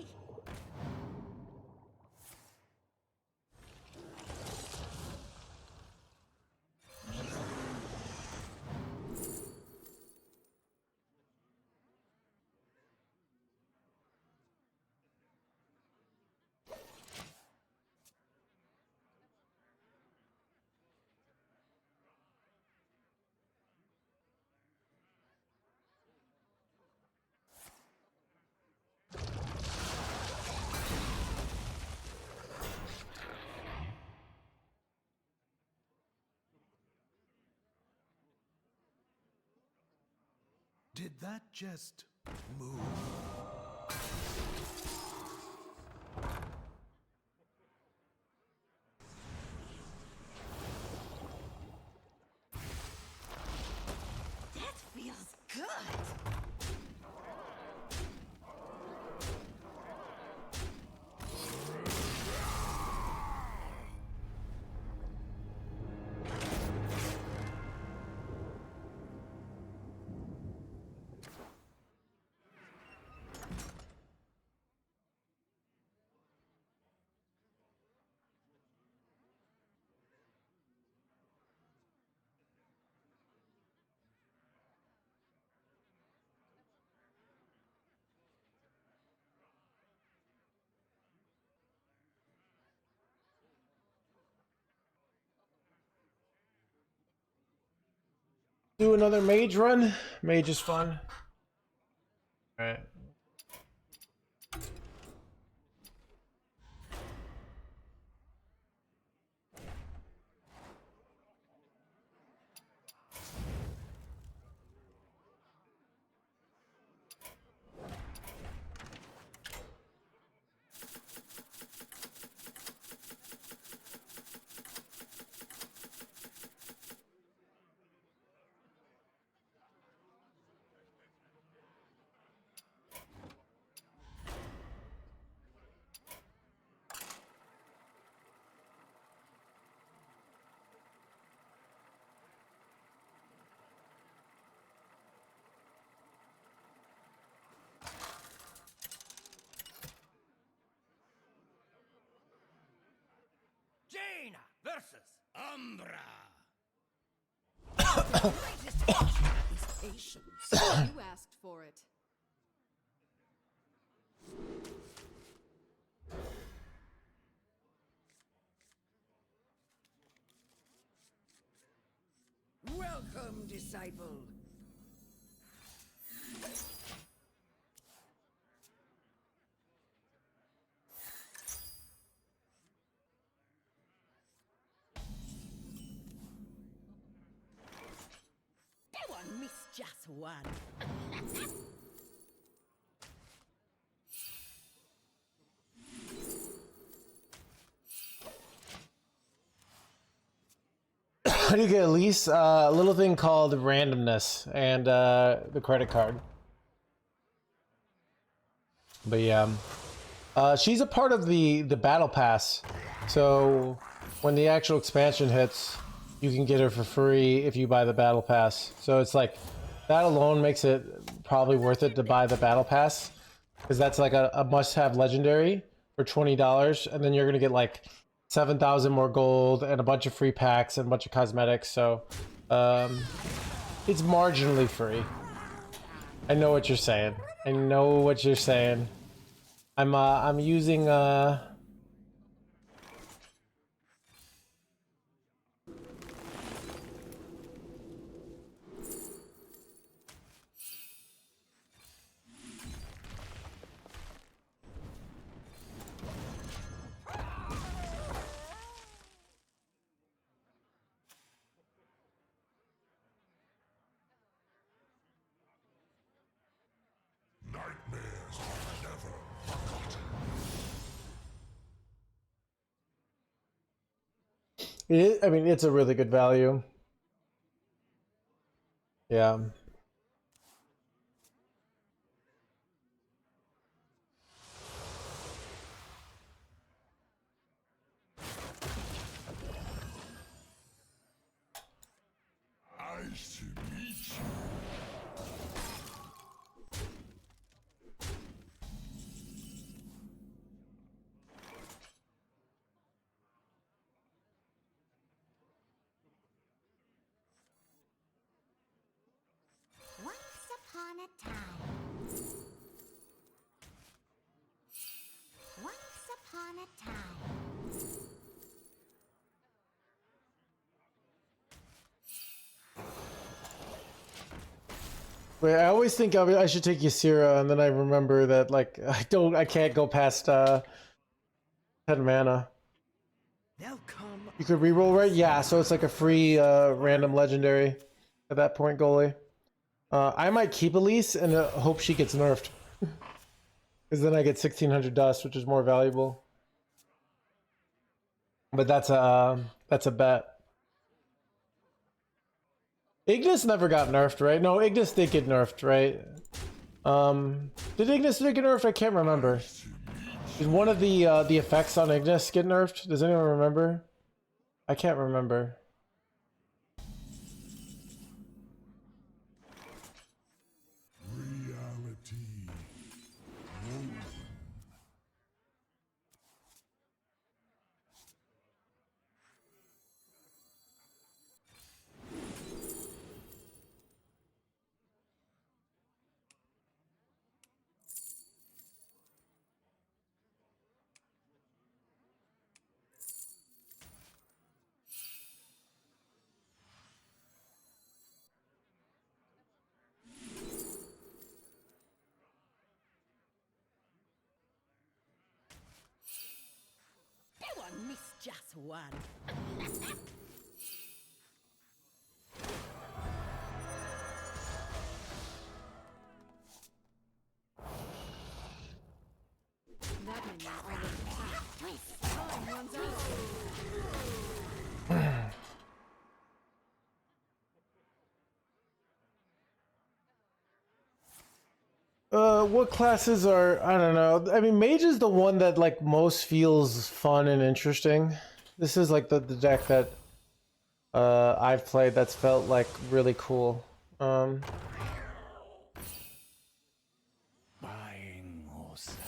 Did that just move? That feels good. Do another mage run. Mage is fun. All right. Jaina versus Umbra. The greatest attribute is patience. You asked for it. Welcome, disciple. That one missed just one. How do you get at least a little thing called randomness and the credit card? But yeah, she's a part of the battle pass. So when the actual expansion hits, you can get her for free if you buy the battle pass. So it's like that alone makes it probably worth it to buy the battle pass, because that's like a must-have legendary for $20, and then you're gonna get like 7,000 more gold and a bunch of free packs and a bunch of cosmetics. So it's marginally free. I know what you're saying. I know what you're saying. I'm using Nightmares are never forgotten. I mean, it's a really good value. Yeah. Nice to meet you. Once upon a time. Once upon a time. Wait, I always think I should take Ysira, and then I remember that like I can't go past 10 mana. You could reroll, right? Yeah, so it's like a free random legendary at that point, goalie. I might keep Elise and hope she gets nerfed, because then I get 1,600 dust, which is more valuable. But that's a bet. Ignis never got nerfed, right? No, Ignis did get nerfed, right? Did Ignis get nerfed? I can't remember. Did one of the effects on Ignis get nerfed? Does anyone remember? I can't remember. Reality. That one missed just one. That minion already passed. Time runs out. What classes are, I don't know. I mean, Mage is the one that like most feels fun and interesting. This is like the deck that I've played that's felt like really cool. Buying or selling.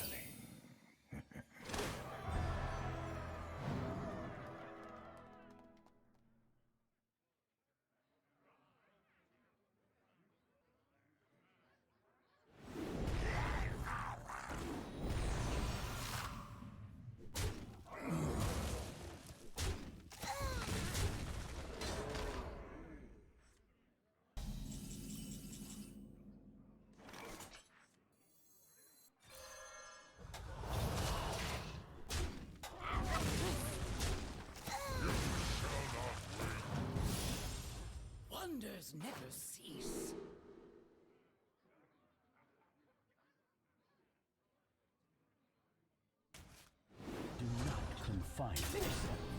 never cease. Do not confine yourself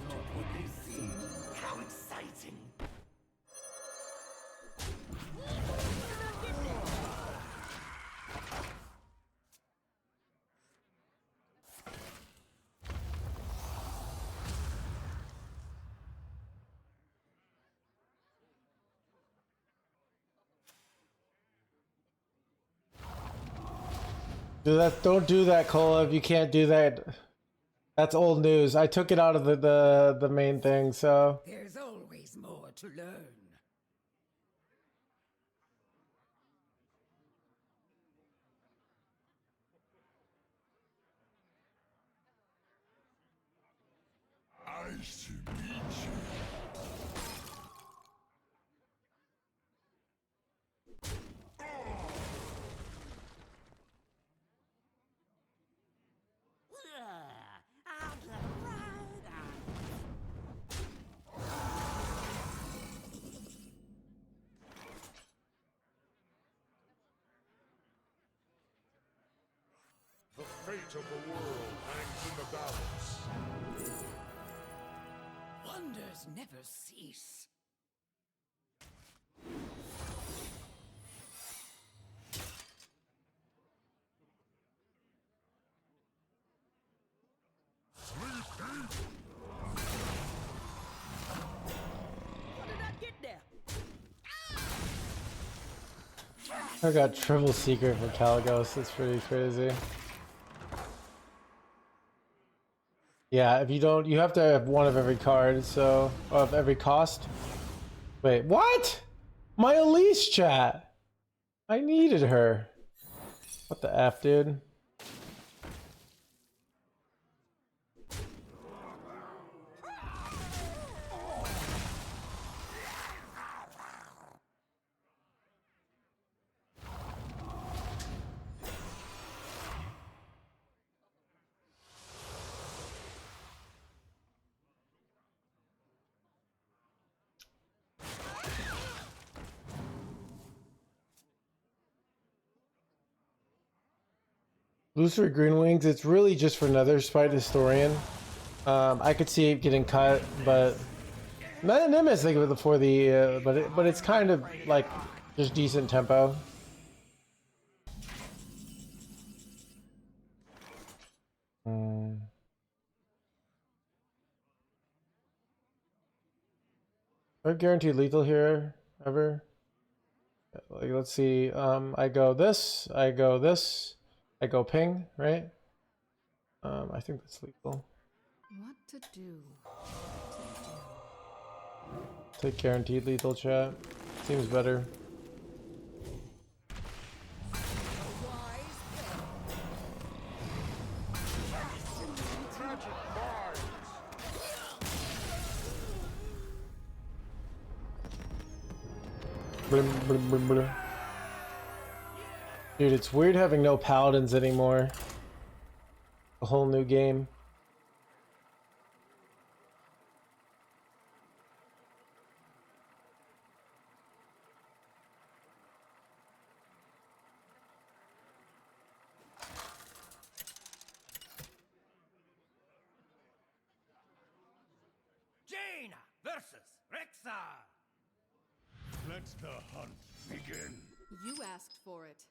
to what they see. How exciting! Don't do that, Kolob. You can't do that. That's old news. I took it out of the main thing, so. There's always more to learn. Nice to meet you. I'll get right on. The fate of the world hangs in the balance. Wonders never cease. How did I get there? I got triple secret for Caligos. That's pretty crazy. Yeah, if you don't, you have to have one of every card, so of every cost. Wait, what? My Elise chat. I needed her. What the F, dude? Lucifer Green Wings, it's really just for another Spite Historian. I could see it getting cut, but Nimbus think of it before the but it's kind of like just decent tempo. Are guaranteed lethal here ever? Like, let's see. I go this, I go this, I go ping, right? I think that's lethal. What to do? Take guaranteed lethal, chat. Seems better. Dude, it's weird having no paladins anymore. A whole new game. Jaina versus Rexar. Let the hunt begin. You asked for it.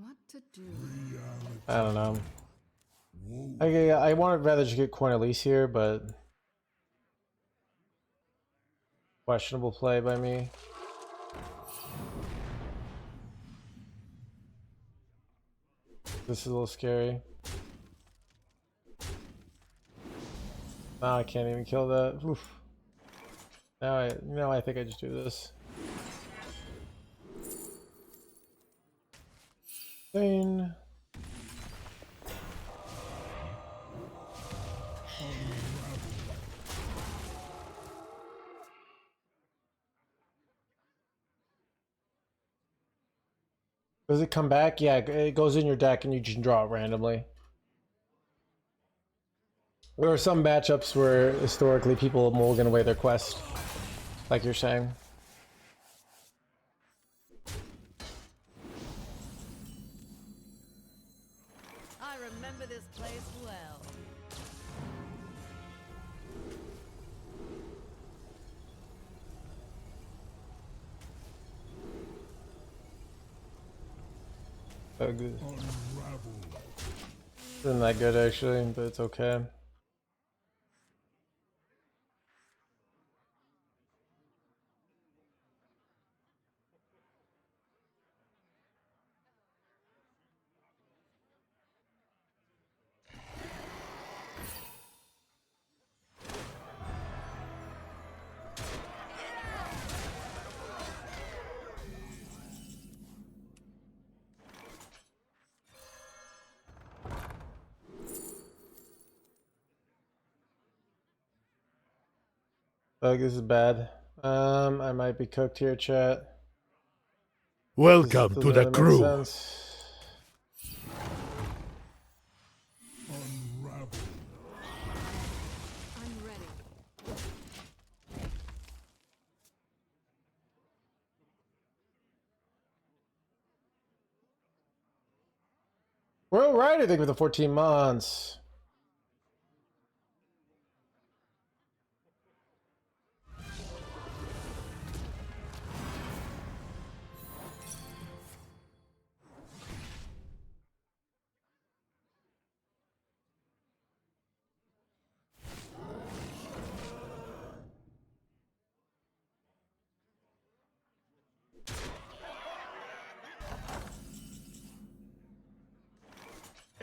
What to do? I don't know. I would rather just get Coin Elise here, but questionable play by me. This is a little scary. Now I can't even kill that. Oof. Now I think I just do this. Thing. Does it come back? Yeah, it goes in your deck and you just draw it randomly. There are some matchups where historically people mulligan away their quest, like you're saying. I remember this place well. Oh, good. Isn't that good actually, but it's okay. This is bad. I might be cooked here, chat. Welcome to the crew. Sense. I'm ready. We're all right, I think, with the 14 months.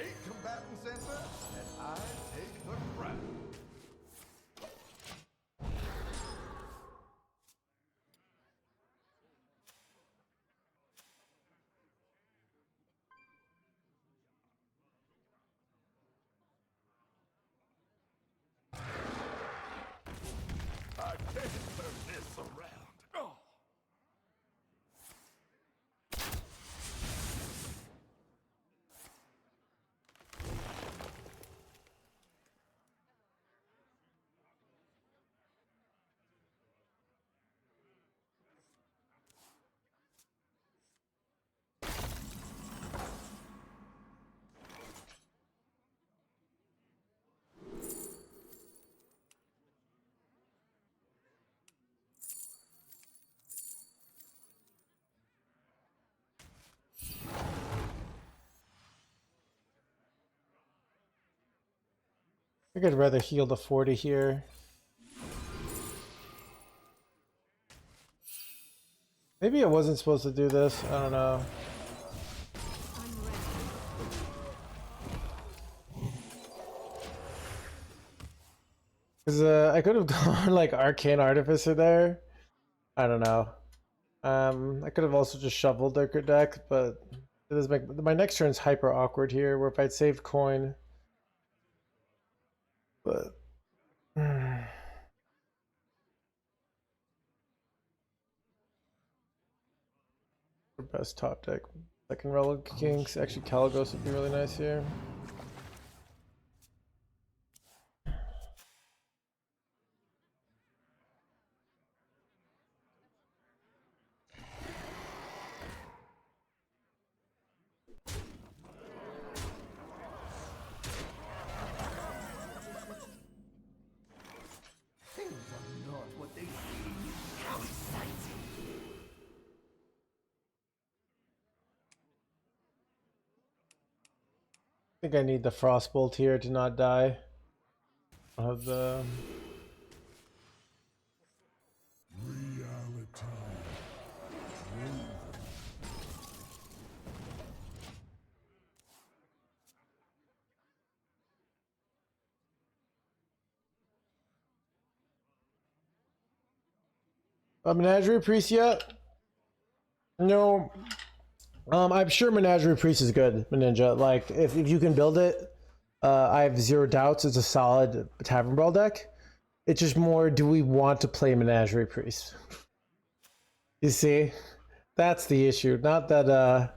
Eight combatants enter, and I take the crown. I can't turn this around. Oh. I think I'd rather heal the 40 here. Maybe I wasn't supposed to do this. I don't know. Because I could have gone like Arcane Artificer there. I don't know. I could have also just shuffled their deck, but this my next turn's hyper awkward here, where if I'd saved coin. But best top deck. Second Relic Kings. Actually, Caligos would be really nice here. Things are not what they seem. How exciting! think I need the Frostbolt here to not die. I have the... Reality. A Menagerie Priest yet? No. I'm sure Menagerie Priest is good, Ninja. Like, if you can build it, I have zero doubts it's a solid Tavern Brawl deck. It's just more, do we want to play Menagerie Priest? You see? That's the issue. Not that,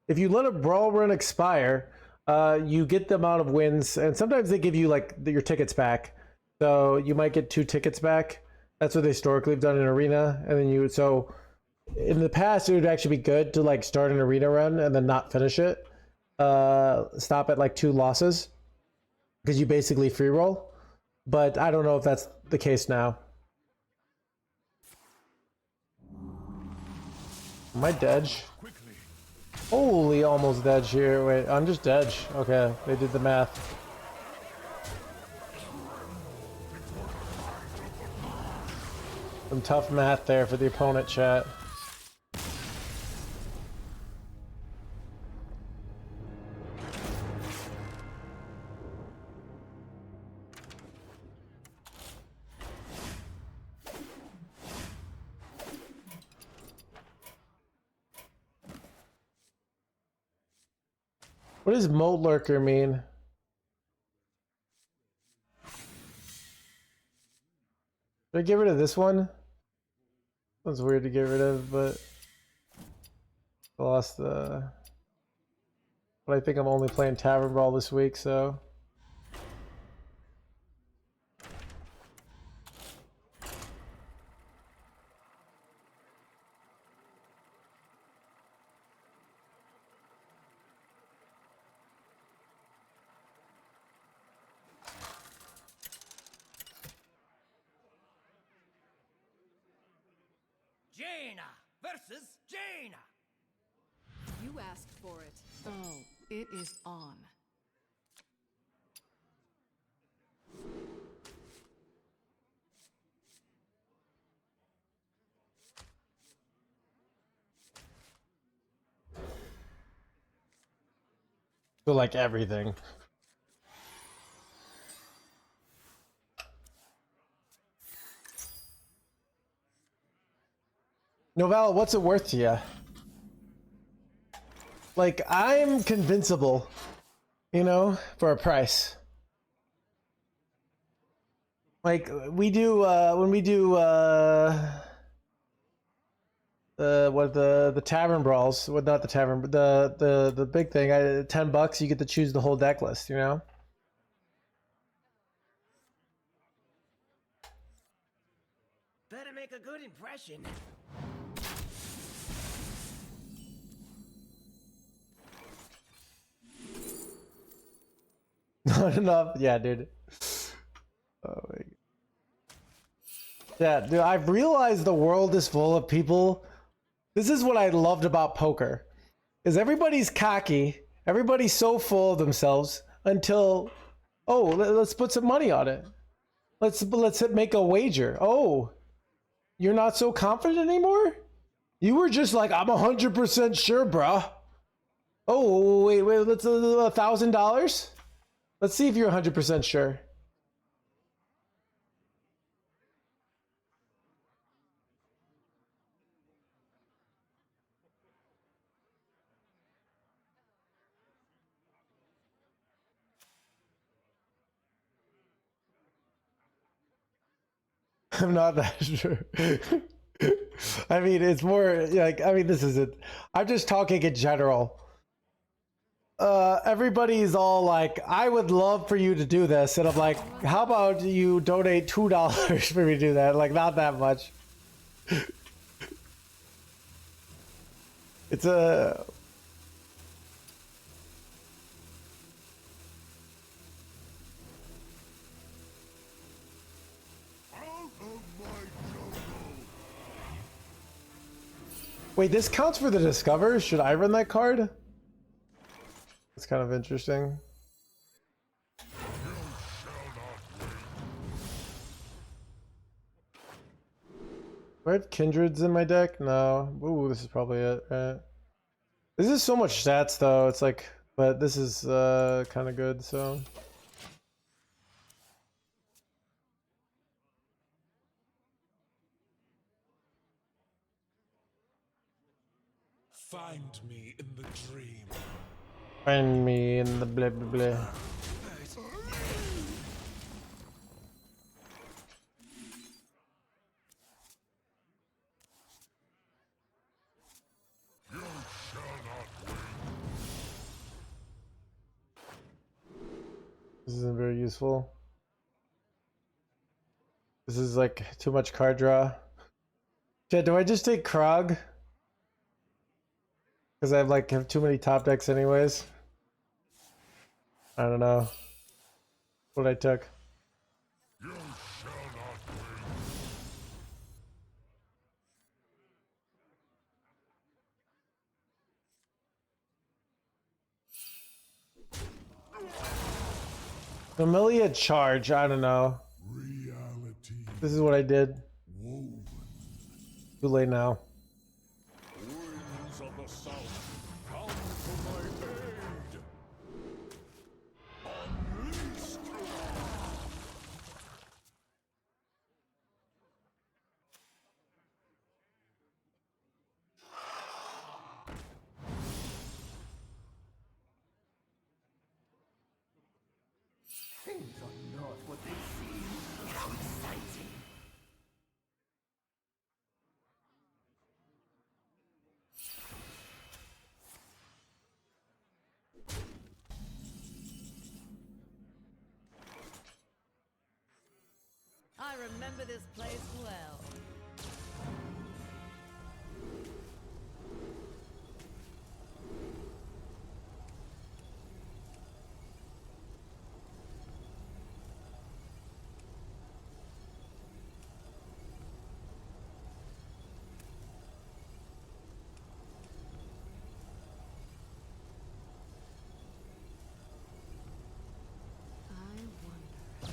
if you let a Brawl run expire, you get the amount of wins, and sometimes they give you, like, your tickets back. So you might get 2 tickets back. That's what they historically have done in Arena. And then you, so in the past, it would actually be good to like start an Arena run and then not finish it. Stop at like 2 losses because you basically free roll. But I don't know if that's the case now. Am I dead? Holy, almost dead here. Wait, I'm just dead. Okay, they did the math. Some tough math there for the opponent, chat. What does Moat Lurker mean? Should I get rid of this one? That's weird to get rid of, but I lost the... But I think I'm only playing Tavern Brawl this week, so... Jaina versus Jaina. You asked for it. Oh, it is on. So like everything. Novella, what's it worth to you? Like, I'm convincible, you know, for a price. Like, we do, when we do, the Tavern Brawls, well, not the Tavern, but the big thing, $10, you get to choose the whole deck list, you know? Better make a good impression. Not enough, yeah, dude. Oh my God. Yeah, dude, I've realized the world is full of people. This is what I loved about poker, is everybody's cocky, everybody's so full of themselves until, oh, let's put some money on it. Let's make a wager. Oh, you're not so confident anymore? You were just like, I'm 100% sure, bruh. Oh, wait, let's $1,000. Let's see if you're 100% sure. I'm not that sure. I mean, it's more like, I mean, this is it. I'm just talking in general. Everybody's all like, I would love for you to do this. And I'm like, how about you donate $2 for me to do that? Like, not that much. It's a... Wait, this counts for the discover? Should I run that card? It's kind of interesting. Do I have kindreds in my deck? No. Ooh, this is probably it, right? This is so much stats though, it's like, but this is kind of good, so. Find me in the dream. Find me in the blah blah blah. This isn't very useful. This is like too much card draw. Yeah, do I just take Krog? Because I have too many top decks anyways. I don't know what I took. Familia charge, I don't know. Reality This is what I did. woven. Too late now. Winds of the south, come to my aid. Unleashed. Things are not what they seem. How exciting. I remember this place well. I wonder.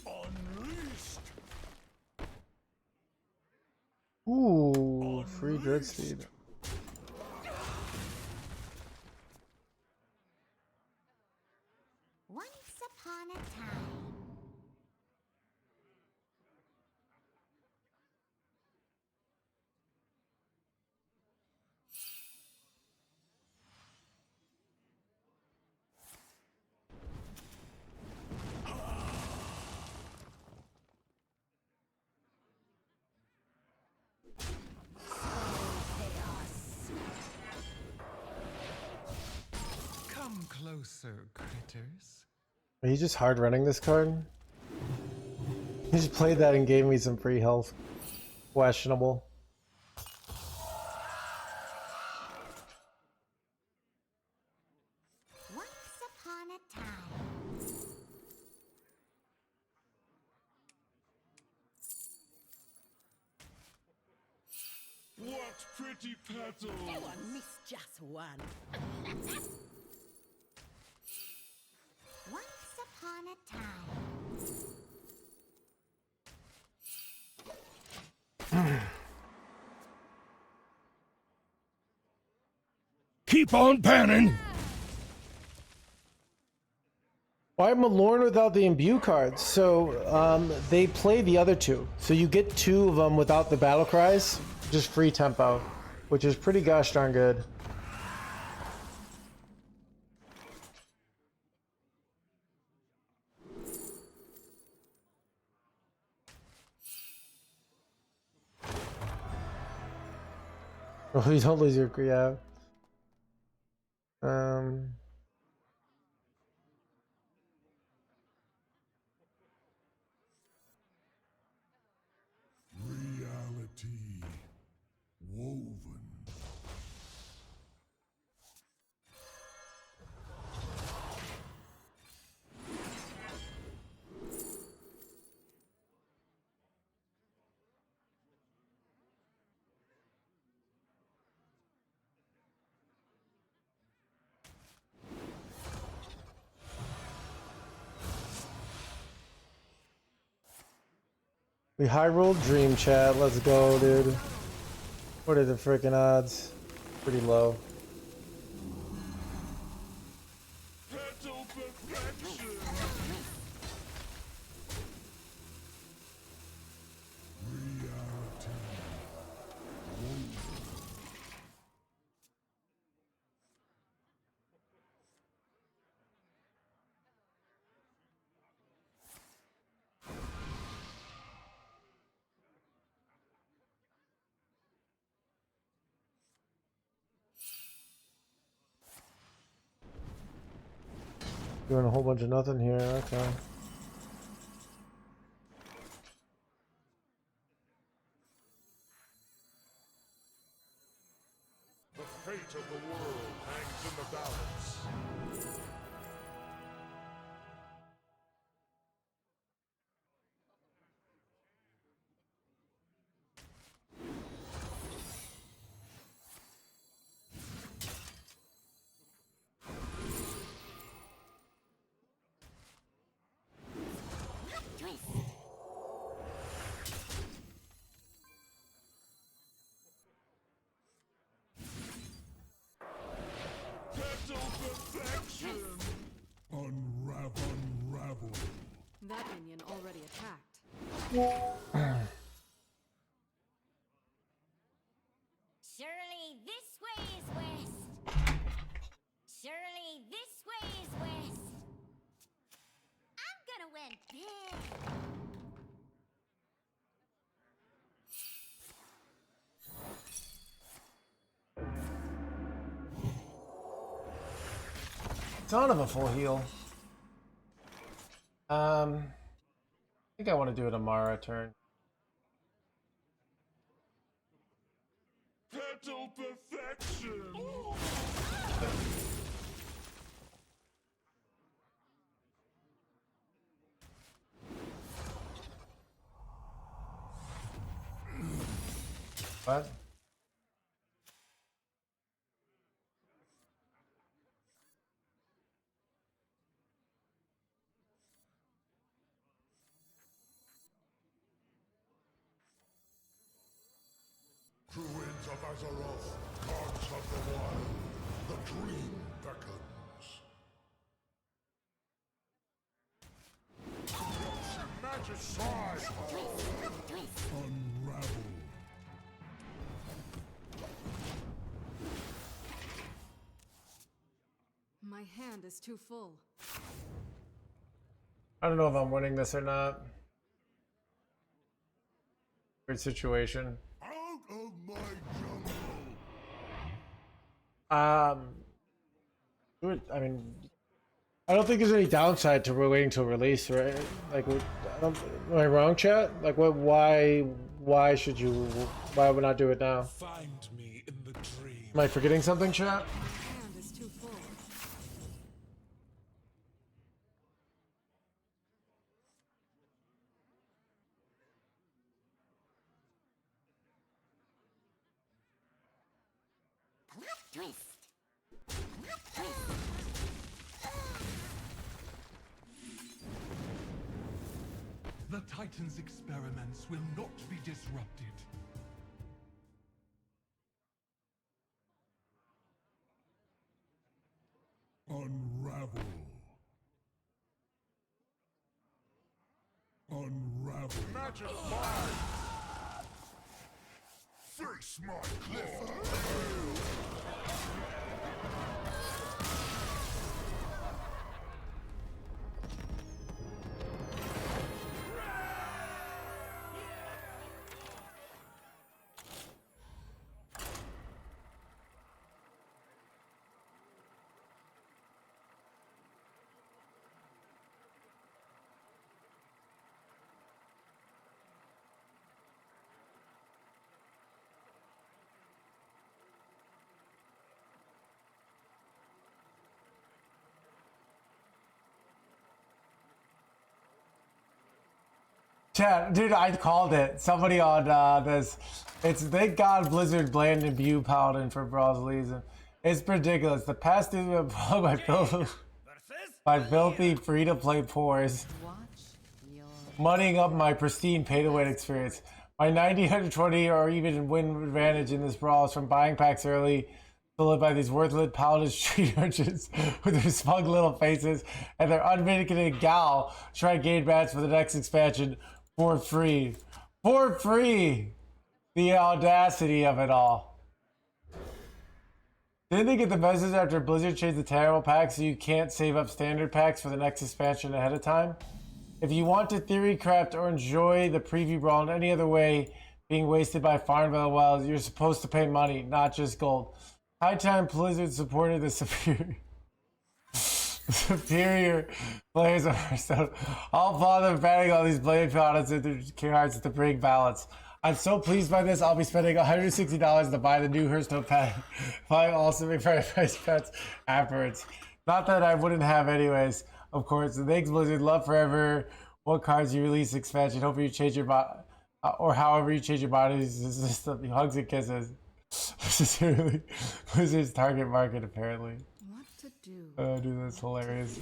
Unleashed. Ooh, free Dreadsteed. Once upon a time. Come closer, critters. Are you just hard running this card? He just played that and gave me some free health. Questionable. Once upon a time. What pretty petals. Oh, I missed just one. Once upon a time. Keep on panning. Why am Lorne without the imbue cards? So they play the other two. So you get two of them without the battle cries, just free tempo, which is pretty gosh darn good. Oh, you don't lose your, yeah. Reality woven. We high rolled Dream Chat. Let's go, dude. What are the freaking odds? Pretty low. Doing a whole bunch of nothing here. Okay. The fate of the world hangs in the balance. Unravel. That minion already attacked. Surely this way is west. Surely this way is west. I'm gonna win big. Son of a full heal. I think I want to do an Amara turn. Petal perfection. What? Druids of Azeroth, gods of the wild, the dream beckons. Magicide! Unravel. My hand is too full. I don't know if I'm winning this or not. Weird situation. Out of my jungle! I mean, I don't think there's any downside to waiting till release, right? Like, am I wrong, chat? Like, what? Why should you? Why would not do it now? Find me in the dream. Am I forgetting something, chat? My hand is too full. The Titan's experiments will not be disrupted. Unravel. Magic mind! Face my cliff! Chat, dude, I called it. Somebody on this. It's thank God Blizzard banned Imbue Paladin for Brawl's Legion. It's ridiculous. The past is by filthy free-to-play pores. Watch your moneying up my pristine pay-to-win experience. My 90, 120, or even win advantage in this brawl is from buying packs early, followed by these worthless paladin street urchins with their smug little faces and their unmitigated gal trying to gain bats for the next expansion for free. For free! The audacity of it all. Didn't they get the message after Blizzard changed the terrible packs so you can't save up standard packs for the next expansion ahead of time? If you want to theory craft or enjoy the preview brawl in any other way being wasted by Farmville Wells, you're supposed to pay money, not just gold. High time Blizzard supported the superior players of Hearthstone. All bother banning all these blade products into cards to bring balance. I'm so pleased by this. I'll be spending $160 to buy the new Hearthstone pack. Buy also make price pets afterwards. Not that I wouldn't have anyways. Of course, thanks Blizzard. Love forever. What cards you release expansion? Hopefully you change your body, or however you change your bodies. Hugs and kisses. This is really Blizzard's target market apparently. What to do? Oh, dude, that's hilarious.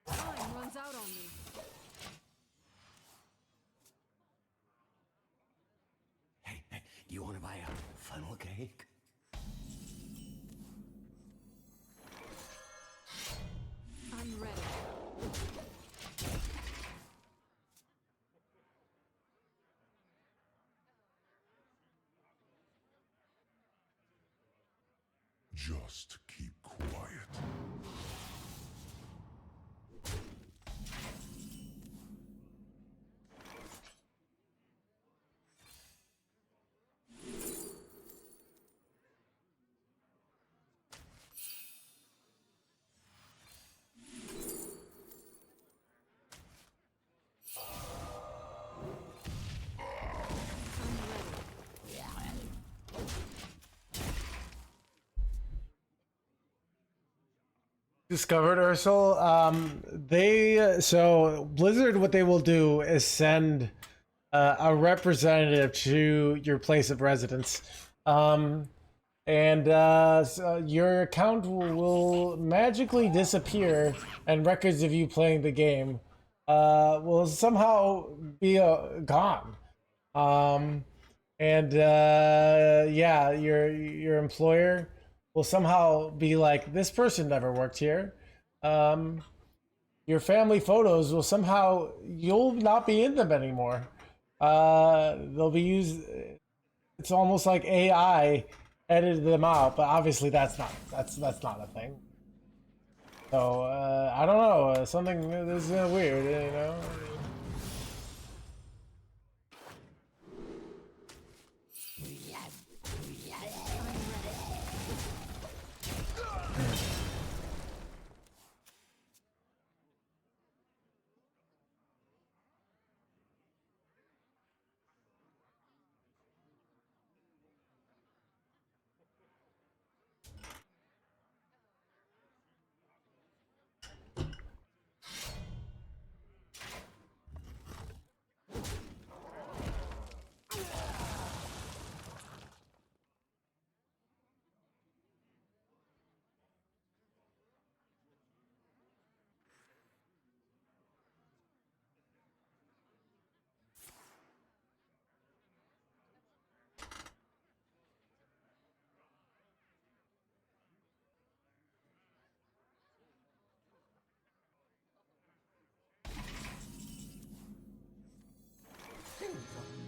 Time runs out on me. Hey, do you want to buy a funnel cake? I'm ready. Just keep quiet. Discovered Ursel. So Blizzard, what they will do is send a representative to your place of residence, so your account will magically disappear, and records of you playing the game will somehow be gone. Yeah, your employer will somehow be like, this person never worked here. Your family photos will somehow, you'll not be in them anymore. They'll be used, it's almost like AI edited them out, but obviously that's not a thing. So I don't know, something is weird, you know.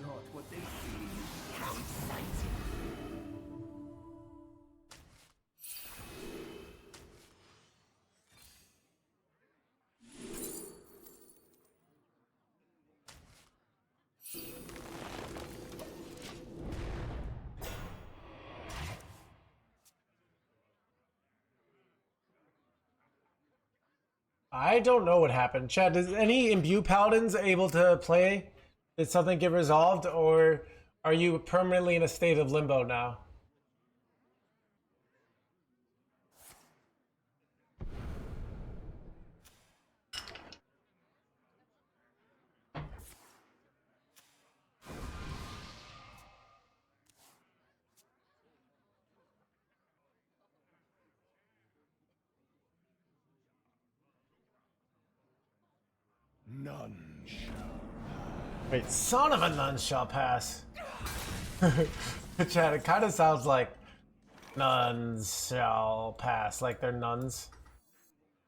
Not what they seem. How exciting! I don't know what happened. Chad, does any Imbue Paladins able to play? Did something get resolved, or are you permanently in a state of limbo now? None shall. Wait, son of a nun shall pass. Chat, it kind of sounds like nuns shall pass, like they're nuns.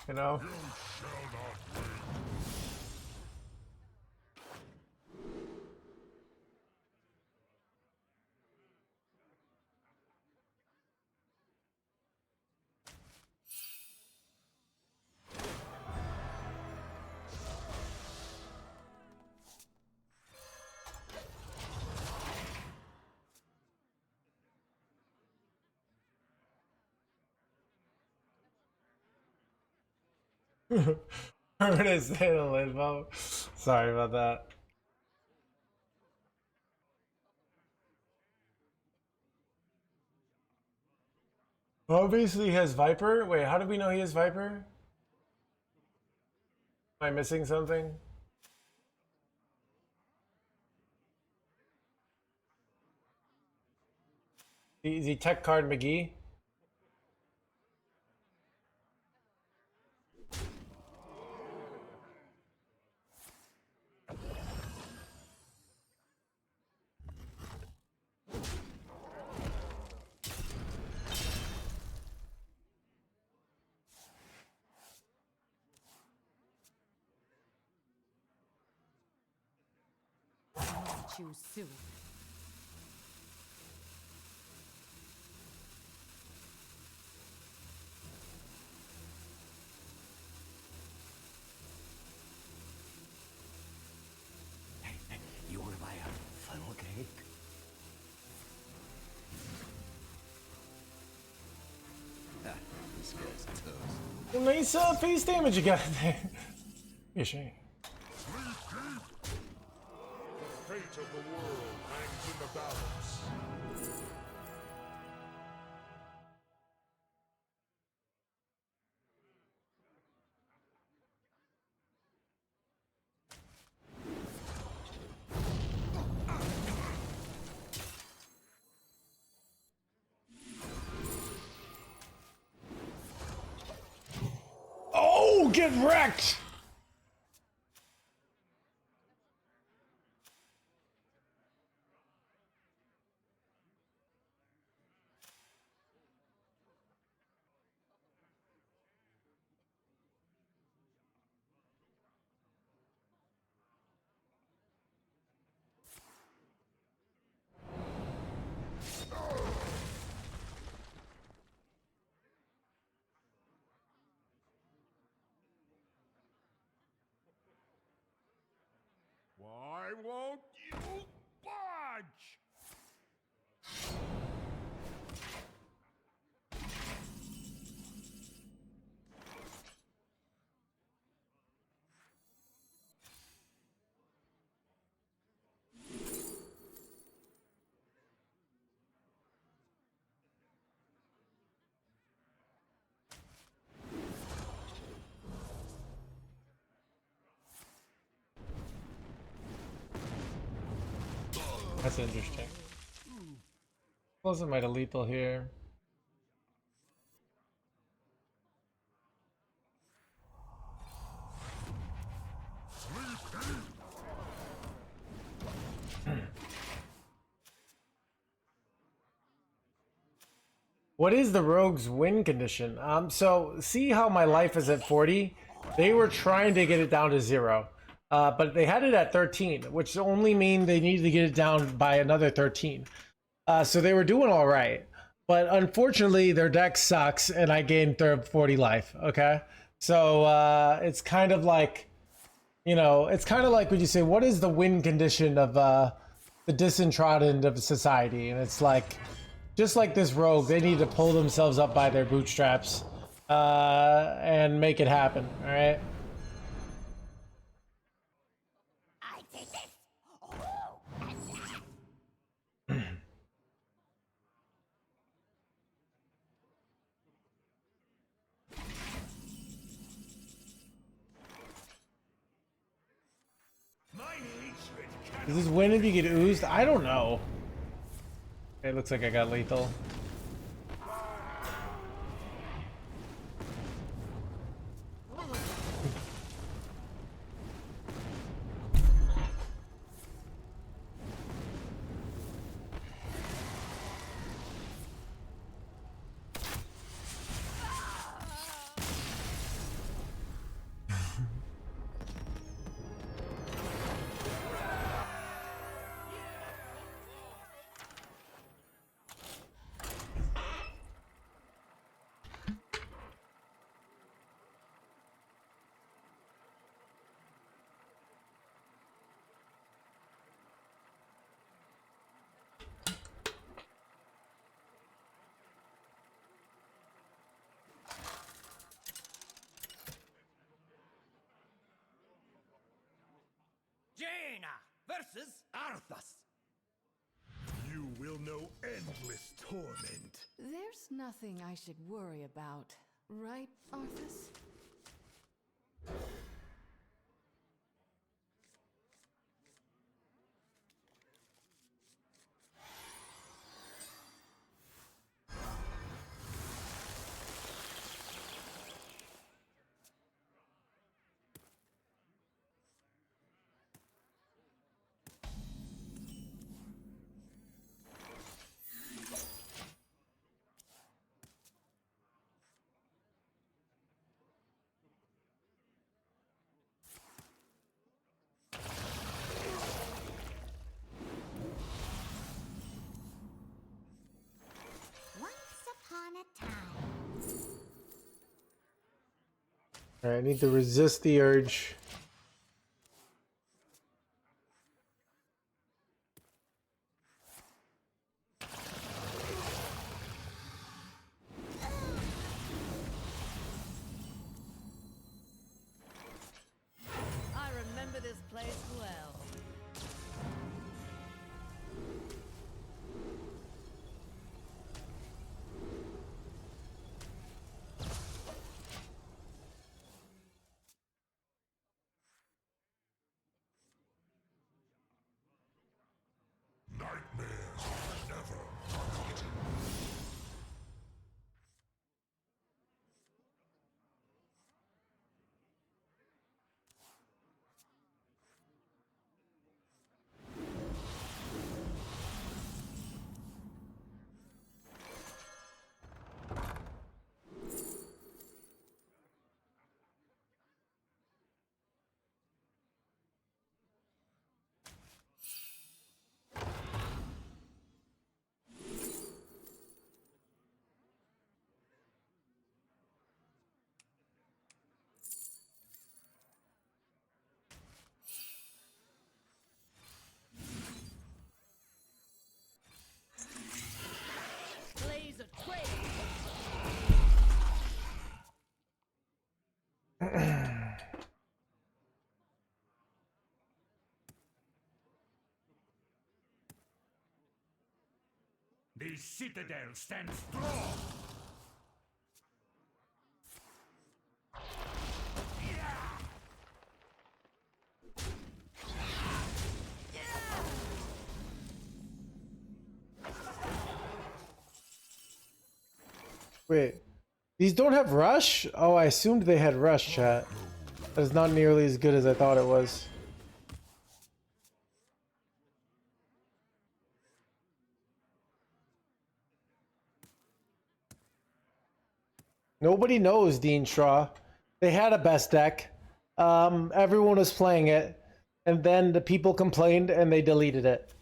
You know? You shall not win. I'm gonna say the limbo. Sorry about that. Obviously he has Viper. Wait, how do we know he has Viper? Am I missing something? Is he tech card McGee? Choose soon. Hey, you want to buy a funnel cake? This guy's toast. Well, nice face damage you got there. Be a shame. The fate of the world hangs in the balance. Oh, get wrecked! Why won't you budge? That's interesting. Wasn't might have lethal here. What is the rogue's win condition? So see how my life is at 40? They were trying to get it down to 0. But they had it at 13, which only mean they needed to get it down by another 13. So they were doing all right. But unfortunately, their deck sucks, and I gained 40 life, okay? So it's kind of like, you know, it's kind of like when you say, what is the win condition of the downtrodden of society? And it's like, just like this rogue, they need to pull themselves up by their bootstraps and make it happen, all right? I did this. Oh, and that. Does this win if you get oozed? I don't know. It looks like I got lethal. Jaina versus Arthas. You will know endless torment. There's nothing I should worry about, right, Arthas? Alright, I need to resist the urge. I remember this place well. Nightmares are never forgotten. Blaze a trail. The citadel stands strong. Wait, these don't have rush? Oh, I assumed they had rush, chat. That is not nearly as good as I thought it was. Nobody knows Dean Straw. They had a best deck. Everyone was playing it, and then the people complained and they deleted it.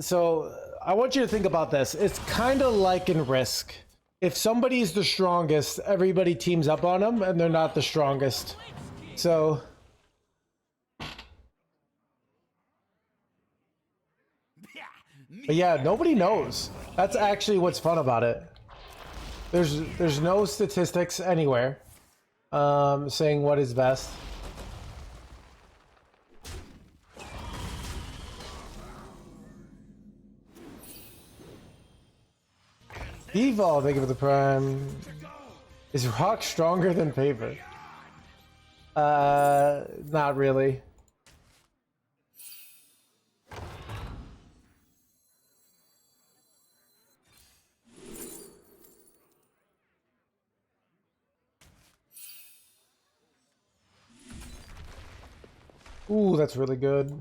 So I want you to think about this. It's kind of like in Risk. If somebody is the strongest, everybody teams up on them, and they're not the strongest. So but yeah, nobody knows. That's actually what's fun about it. There's no statistics anywhere saying what is best. Deval, thank you for the prime. Is rock stronger than paper? Not really. Ooh, that's really good.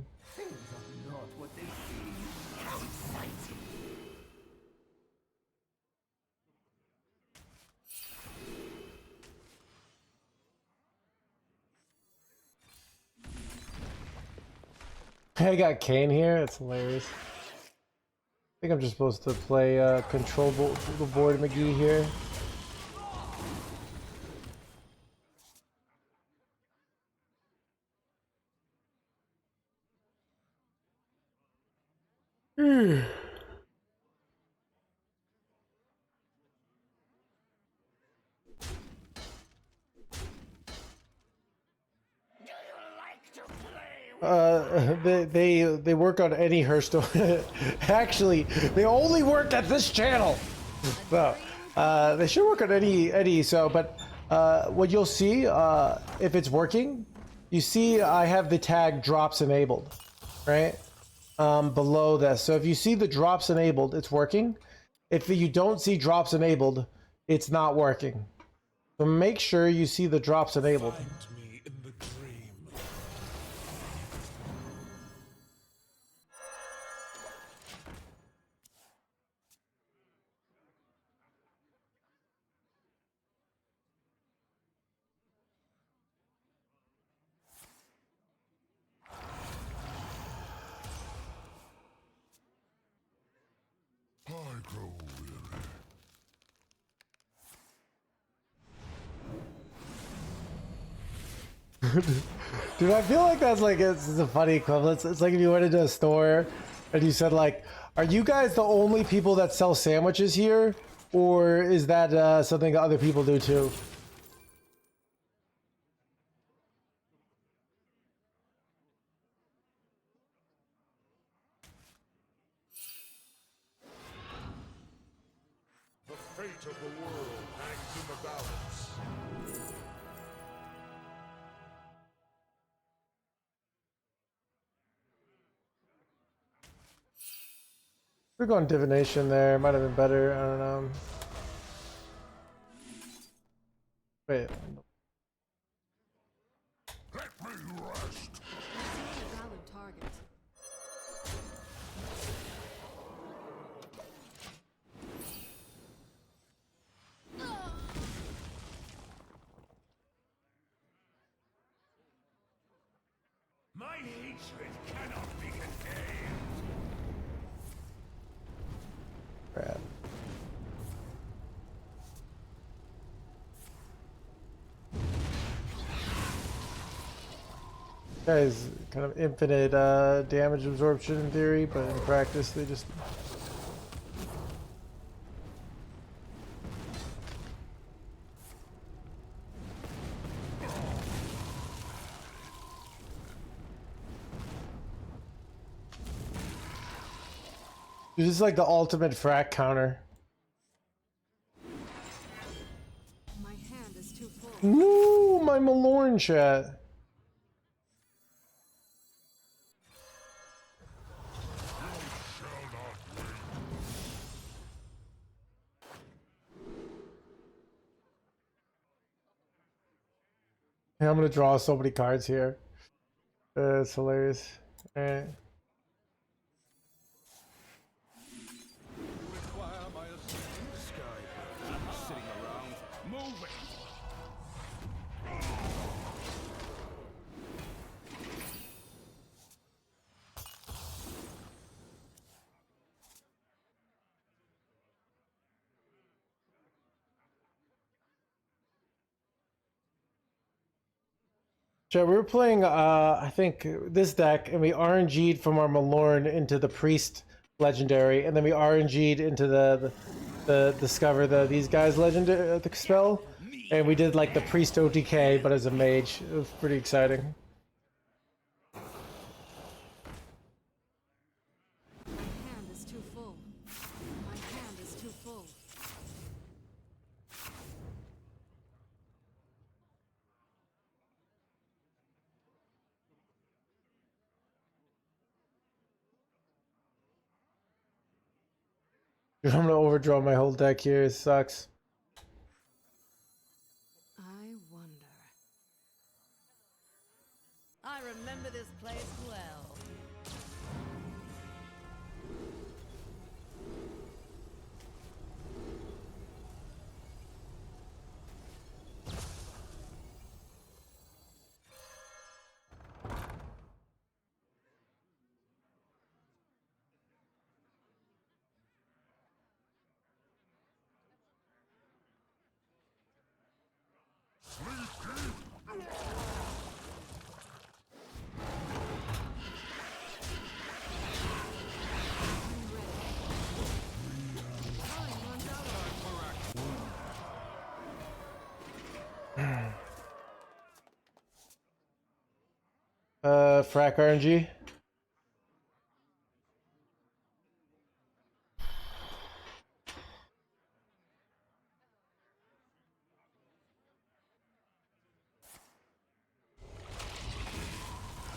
I got Kane here. That's hilarious. I think I'm just supposed to play control the board McGee here. Do you like to play They work on any Hearthstone. Actually, they only work at this channel. So they should work on any. So, but what you'll see if it's working, you see I have the tag drops enabled, right? Below this. So if you see the drops enabled, it's working. If you don't see drops enabled, it's not working. So make sure you see the drops enabled. Find me in the dream. I grow weary. Dude, I feel like that's like it's a funny equivalent. It's like if you went into a store and you said like, "Are you guys the only people that sell sandwiches here, or is that something other people do too?" The fate of the world hangs in the balance. We're going divination there. Might have been better. I don't know. Wait. Let me rest. A valid target. My hatred cannot be contained. Crap. Guys, kind of infinite damage absorption in theory, but in practice they just. This is like the ultimate frack counter. My hand is too full. No, my Malorn chat. Yeah, I'm gonna draw so many cards here. It's hilarious. Alright. Require my assistance, Sky. Sitting around, moving. Chat, we were playing I think this deck, and we RNG'd from our Malorn into the Priest legendary, and then we RNG'd into the discover these guys legendary the spell, and we did like the Priest OTK but as a mage. It was pretty exciting. My hand is too full. My hand is too full. Dude, I'm gonna overdraw my whole deck here. It sucks. I wonder. I remember this place well. Frack RNG.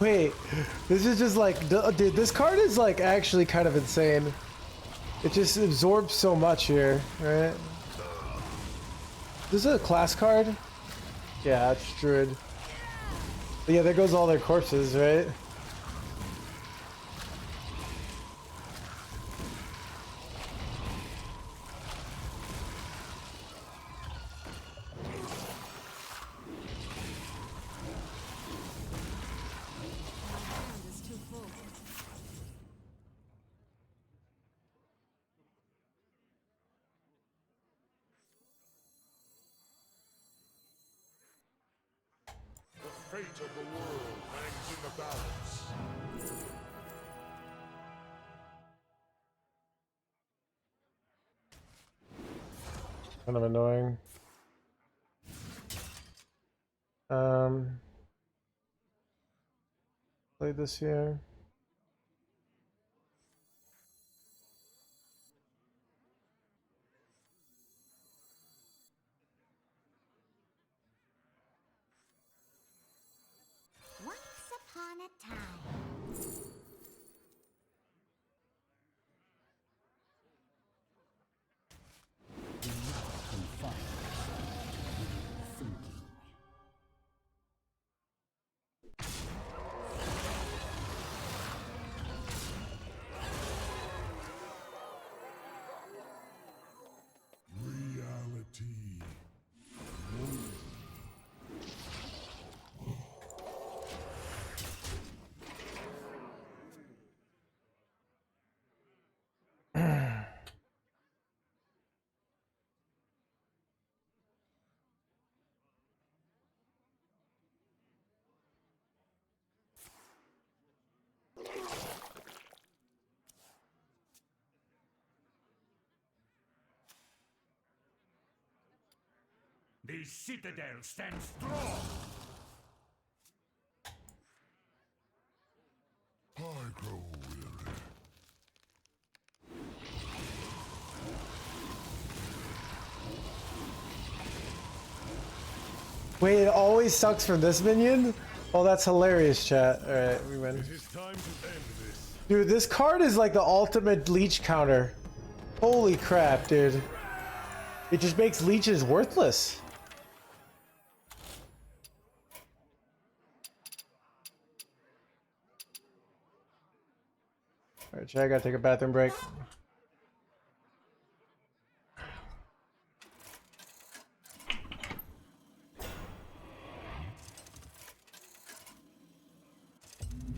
Wait, this is just like, dude, this card is like actually kind of insane. It just absorbs so much here, right? This is a class card? Yeah, it's Druid. But yeah, there goes all their corpses, right? The fate of the world hangs in the balance. Kind of annoying. Play this here. Once upon a time. Do not confine yourself to thinking. Reality. The citadel stands strong. I grow weary. Wait, it always sucks from this minion? Oh, that's hilarious, chat. Alright, we win. It is time to end this. Dude, this card is like the ultimate leech counter. Holy crap, dude. It just makes leeches worthless. Alright, chat, I gotta take a bathroom break.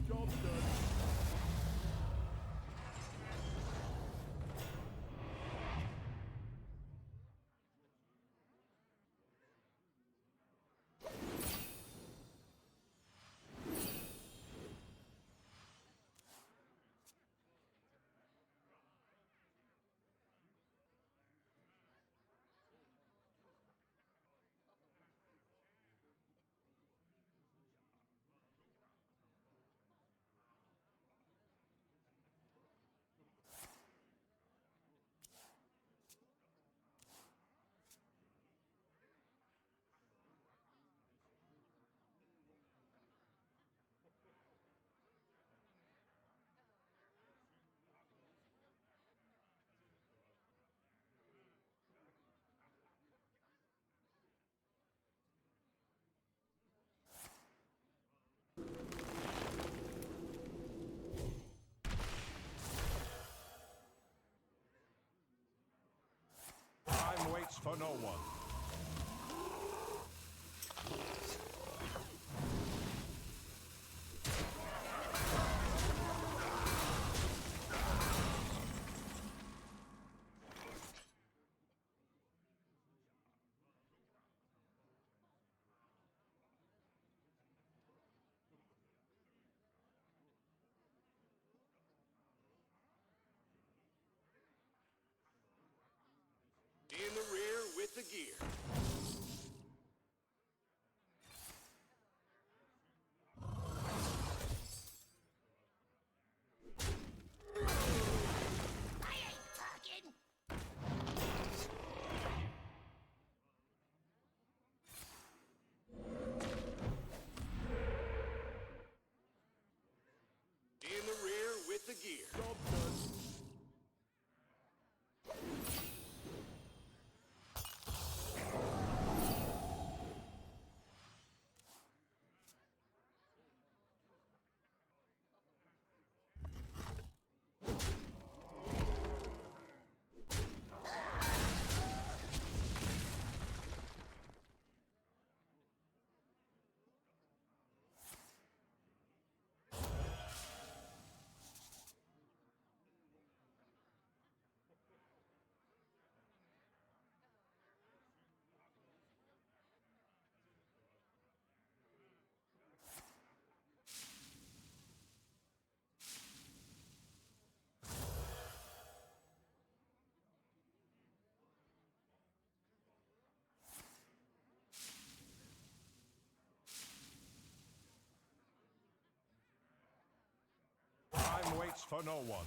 Job's done. Time waits for no one. In the rear with the gear. the gear. Job done. Time waits for no one.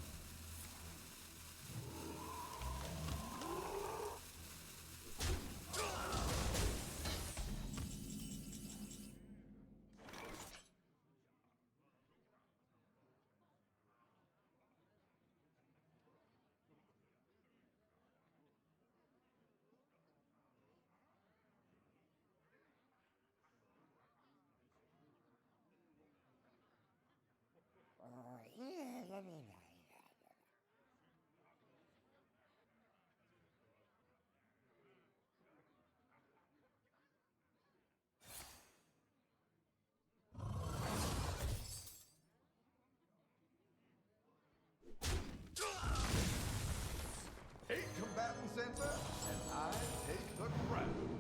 Eight combatants enter, and I take the crown.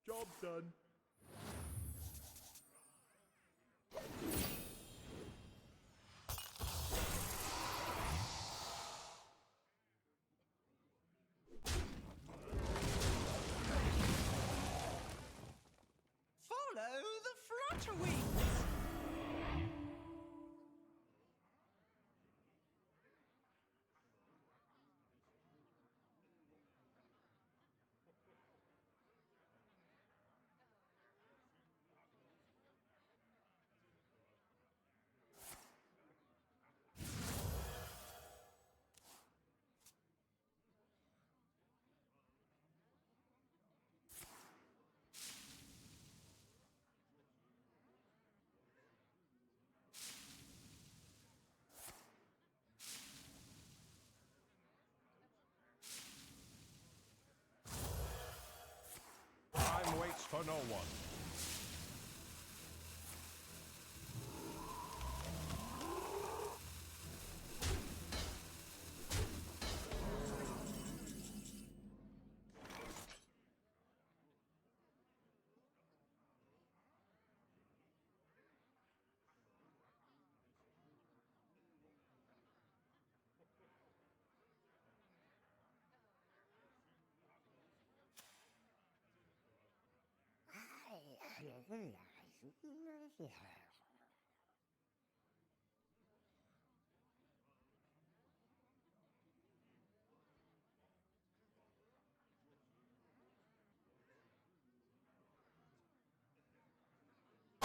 Job done. Follow the flutterwings. Time waits for no one.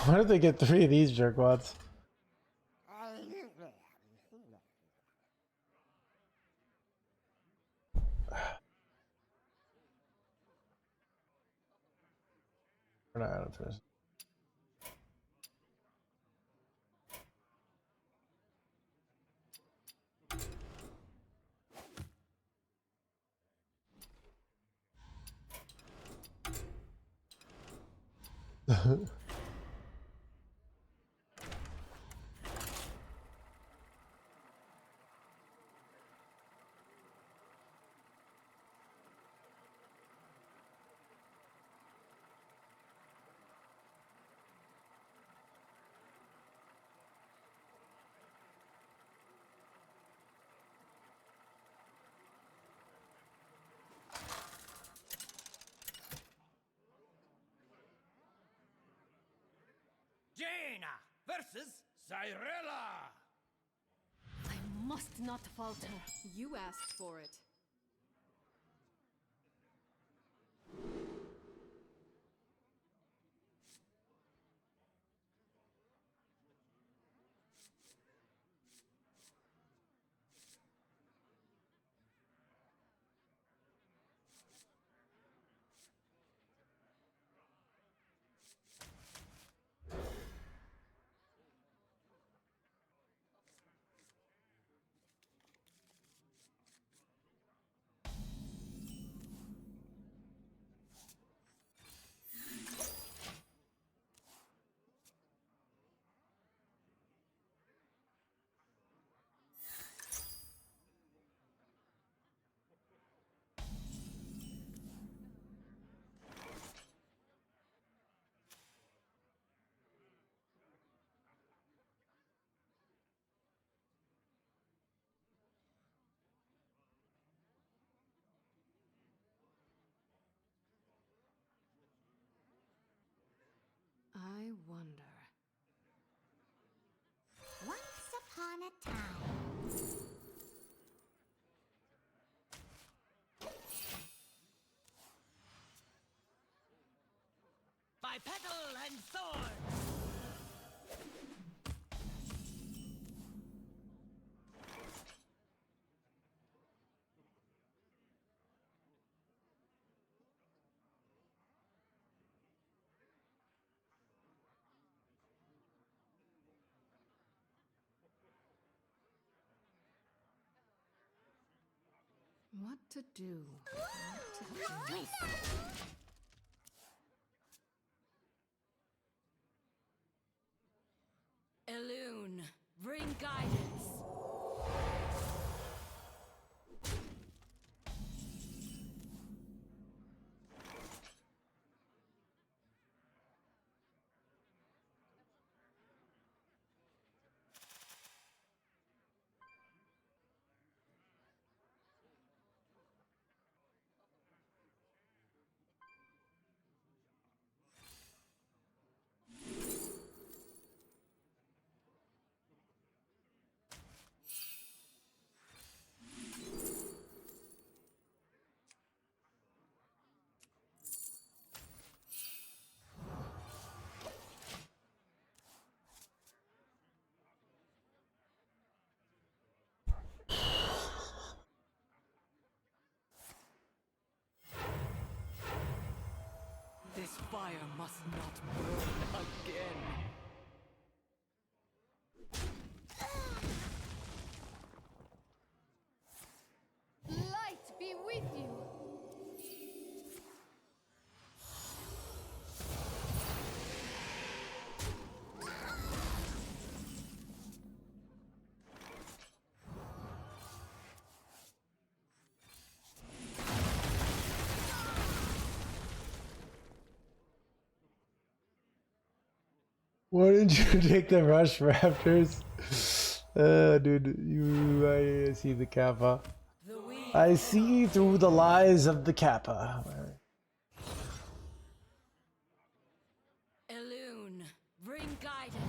Why did they get 3 of these jerkwads? We're not out of this. Jaina versus Cyrilla! I must not falter. You asked for it. my petal and sword! What to do? What to do? Elune, bring guidance. This fire must not burn again. Light be with you. Why did you take the rush raptors? Dude, I see the kappa. I see through the lies of the kappa. Elune, bring guidance.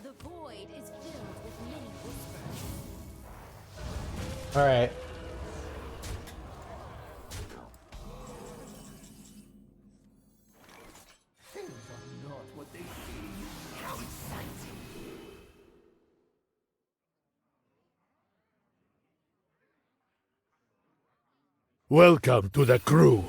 The void is filled with many whispers. All right. Things are not what they seem. How exciting! Welcome to the crew.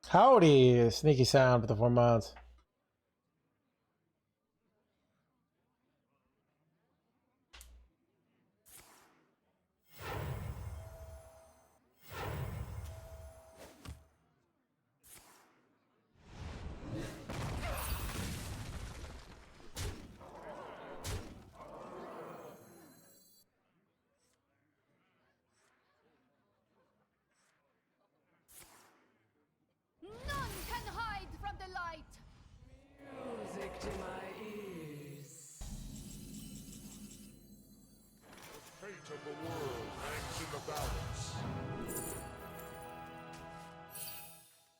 Howdy, sneaky sound for the 4 months. None can hide from the light. Music to my ears. The fate of the world hangs in the balance.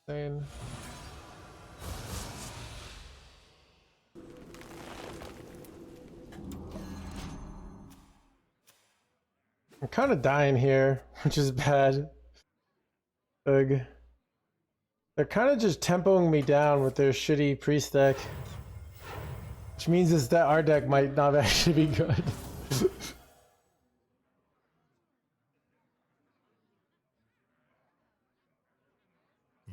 Insane. I'm kind of dying here, which is bad. Ugh. They're kind of just tempoing me down with their shitty priest deck. Which means is that our deck might not actually be good.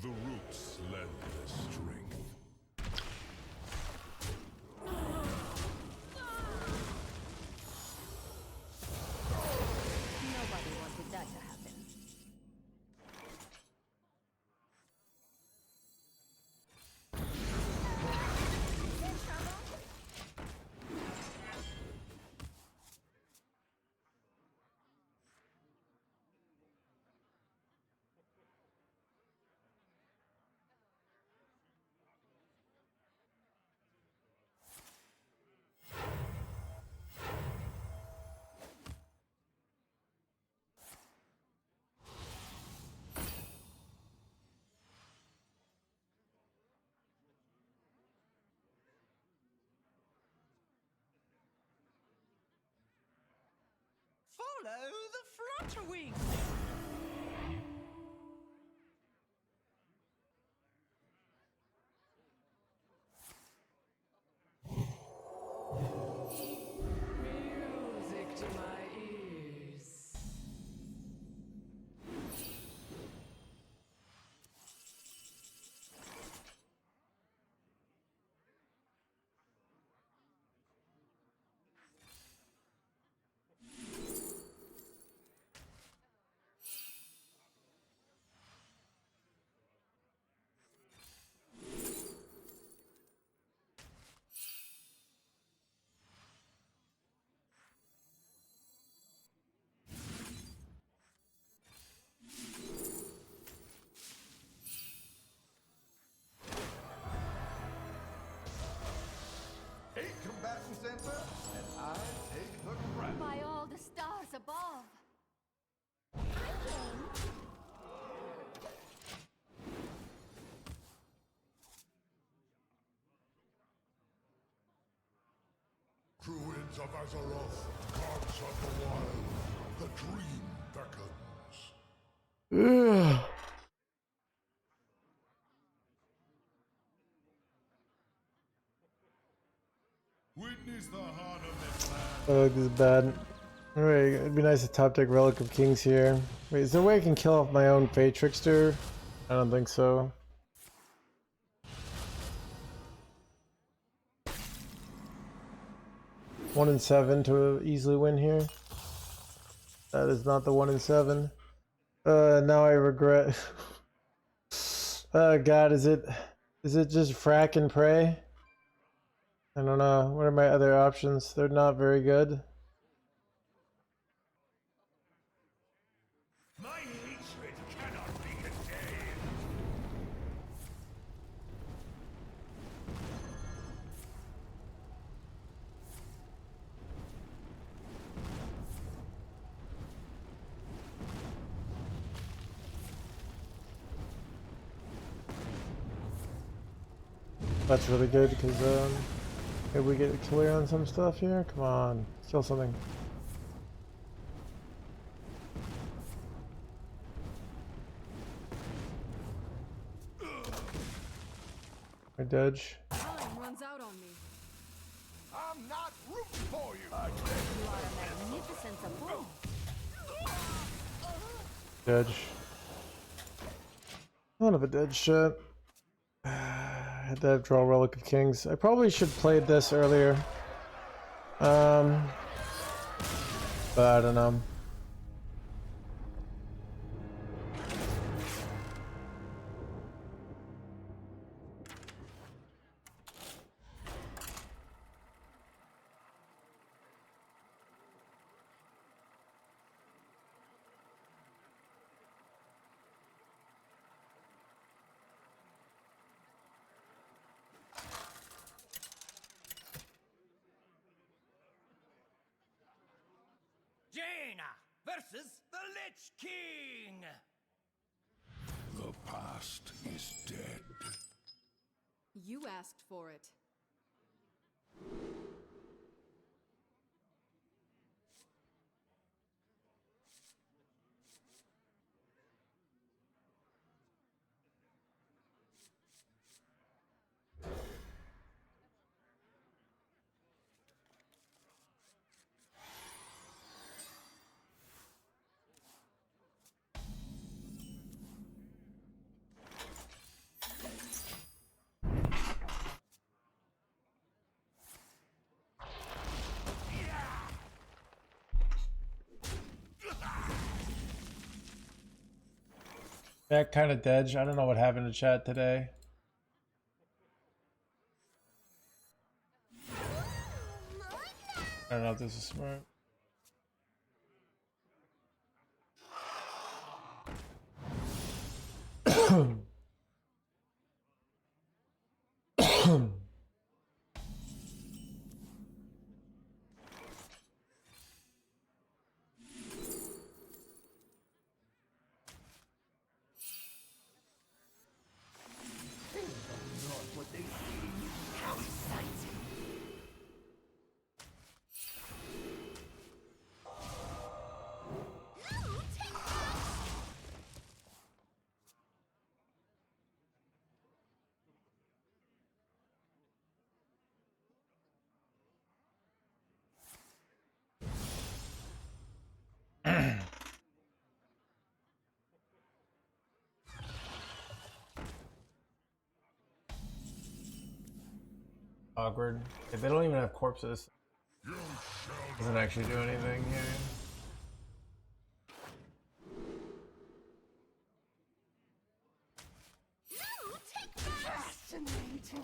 The roots lend their strength. Nobody wanted that to happen. Follow the flutterwings. Music to my ears. Combatants enter, and I take the crown. By all the stars above. Druids of Azeroth, gods of the wild, the dream beckons. Witness the heart of this land. Oh, this is bad. Alright, it'd be nice to top deck Relic of Kings here. Wait, is there a way I can kill off my own Fate Trickster? I don't think so. One in 7 to easily win here. That is not the 1 in 7. Now I regret. Oh god, is it just frack and pray? I don't know. What are my other options? They're not very good. My hatred cannot be contained. That's really good because maybe we get clear on some stuff here. Come on, kill something. I dodge. Time runs out on me. I'm not rooting for you. You are a magnificent support. Dodge. Son of a dead shot. I had to draw Relic of Kings. I probably should play this earlier. But I don't know. Jaina versus the Lich King. The past is dead. You asked for it. That kind of dead. I don't know what happened to chat today. I don't know if this is smart. Awkward. If they don't even have corpses. Doesn't actually do anything here. Fascinating.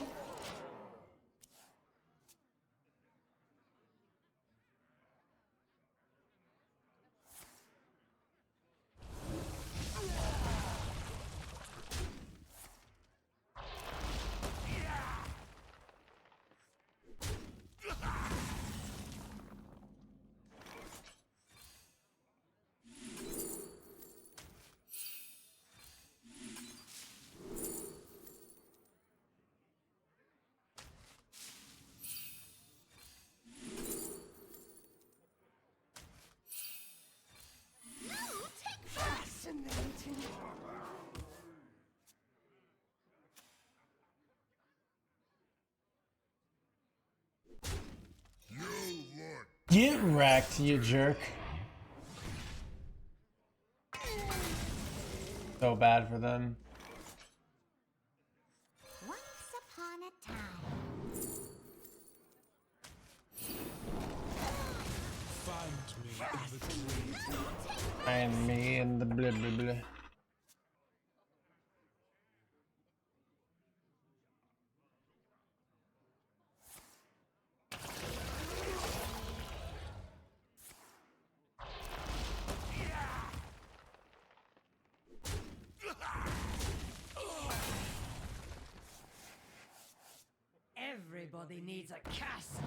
Fascinating. Get wrecked, you jerk. So bad for them. Once upon a time. And me and the blah blah blah. Everybody needs a cassette.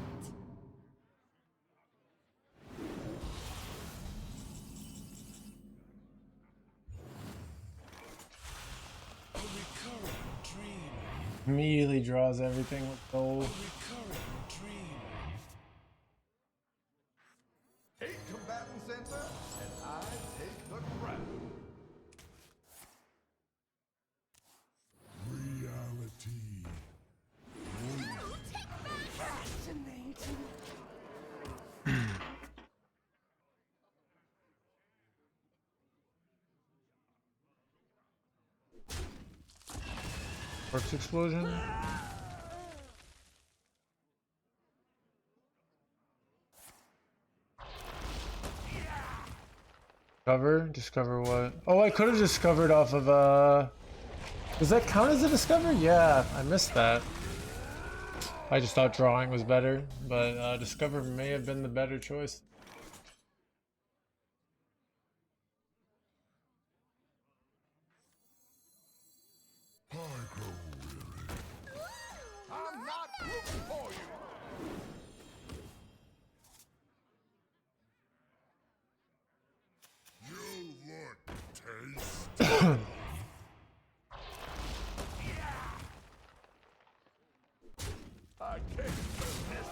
A recurring dream. Immediately draws everything with gold. Recurring dream. 8 combatant center, and I take the crown. Reality. Fascinating. Corpse explosion. Discover what? Oh, I could have discovered off of does that count as a discover? Yeah, I missed that. I just thought drawing was better, but discover may have been the better choice. I grow weary. I'm not rooting for you. You look tasty. I can't do this.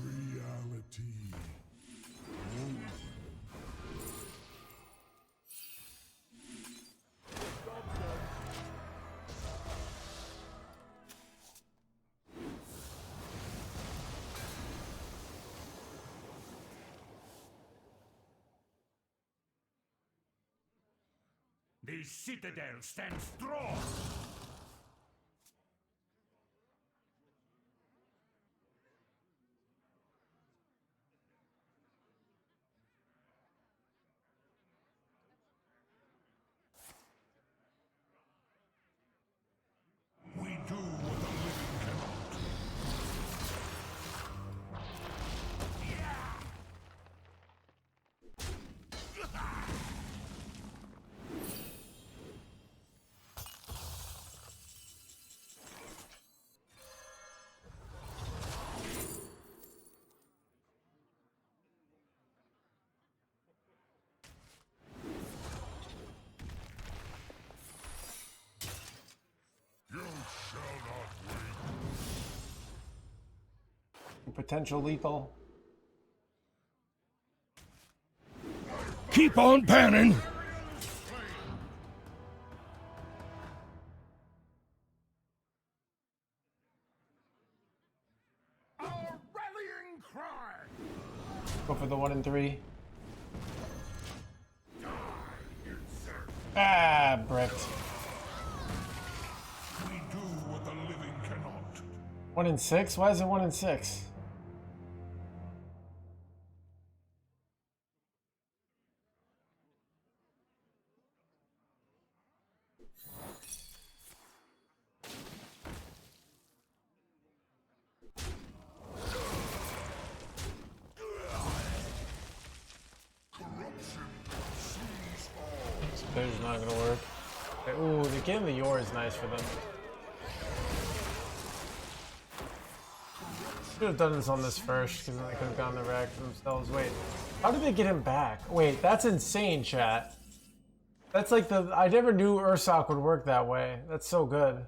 Reality. The citadel stands strong. We do what the living cannot. You shall not win. Potential lethal. Keep on panning! Our rallying cry. Go for the 1 and 3. Ah, bricked. We do what the living cannot. 1 in 6? Why is it 1 in 6? It's not gonna work. Okay, ooh, the getting the Yor is nice for them. Should have done this on this first, because then they could have gotten the rag for themselves. Wait, how did they get him back? Wait, that's insane, chat. That's like the... I never knew Ursoc would work that way. That's so good.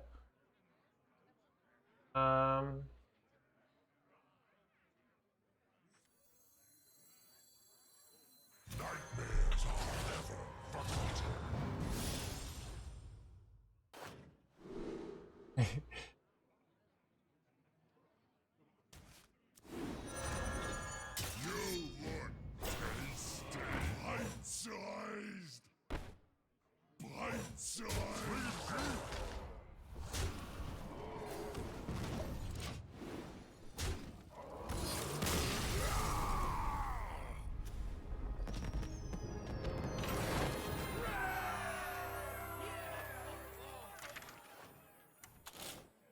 Nightmares are never forgotten. You look tasty. Bite-sized. Bite-sized.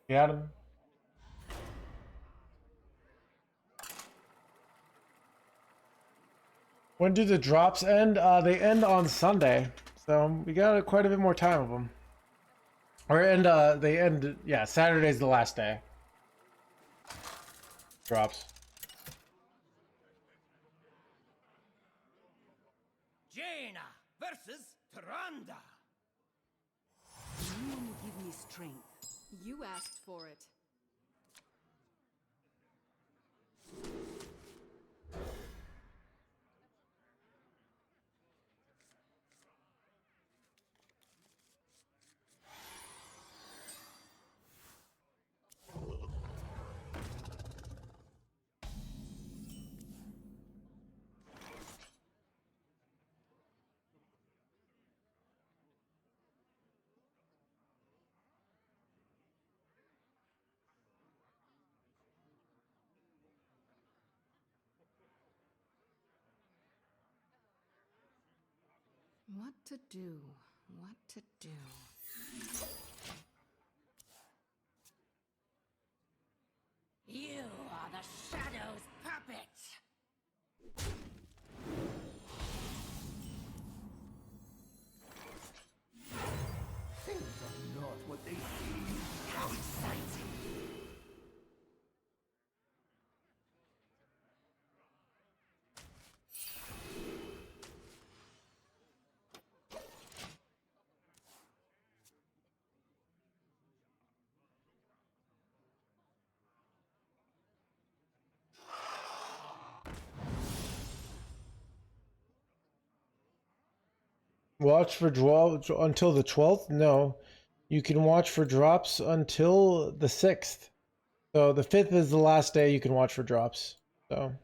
Got him. When do the drops end? They end on Sunday, so we got quite a bit more time of them. Or they end, yeah, Saturday's the last day. Drops. Jaina versus Tyrande. You give me strength. You asked for it. What to do? What to do? You are the Shadow's puppet. Things are not what they seem. How exciting! Watch for drop until the 12th? No. You can watch for drops until the 6th. So the 5th is the last day you can watch for drops. So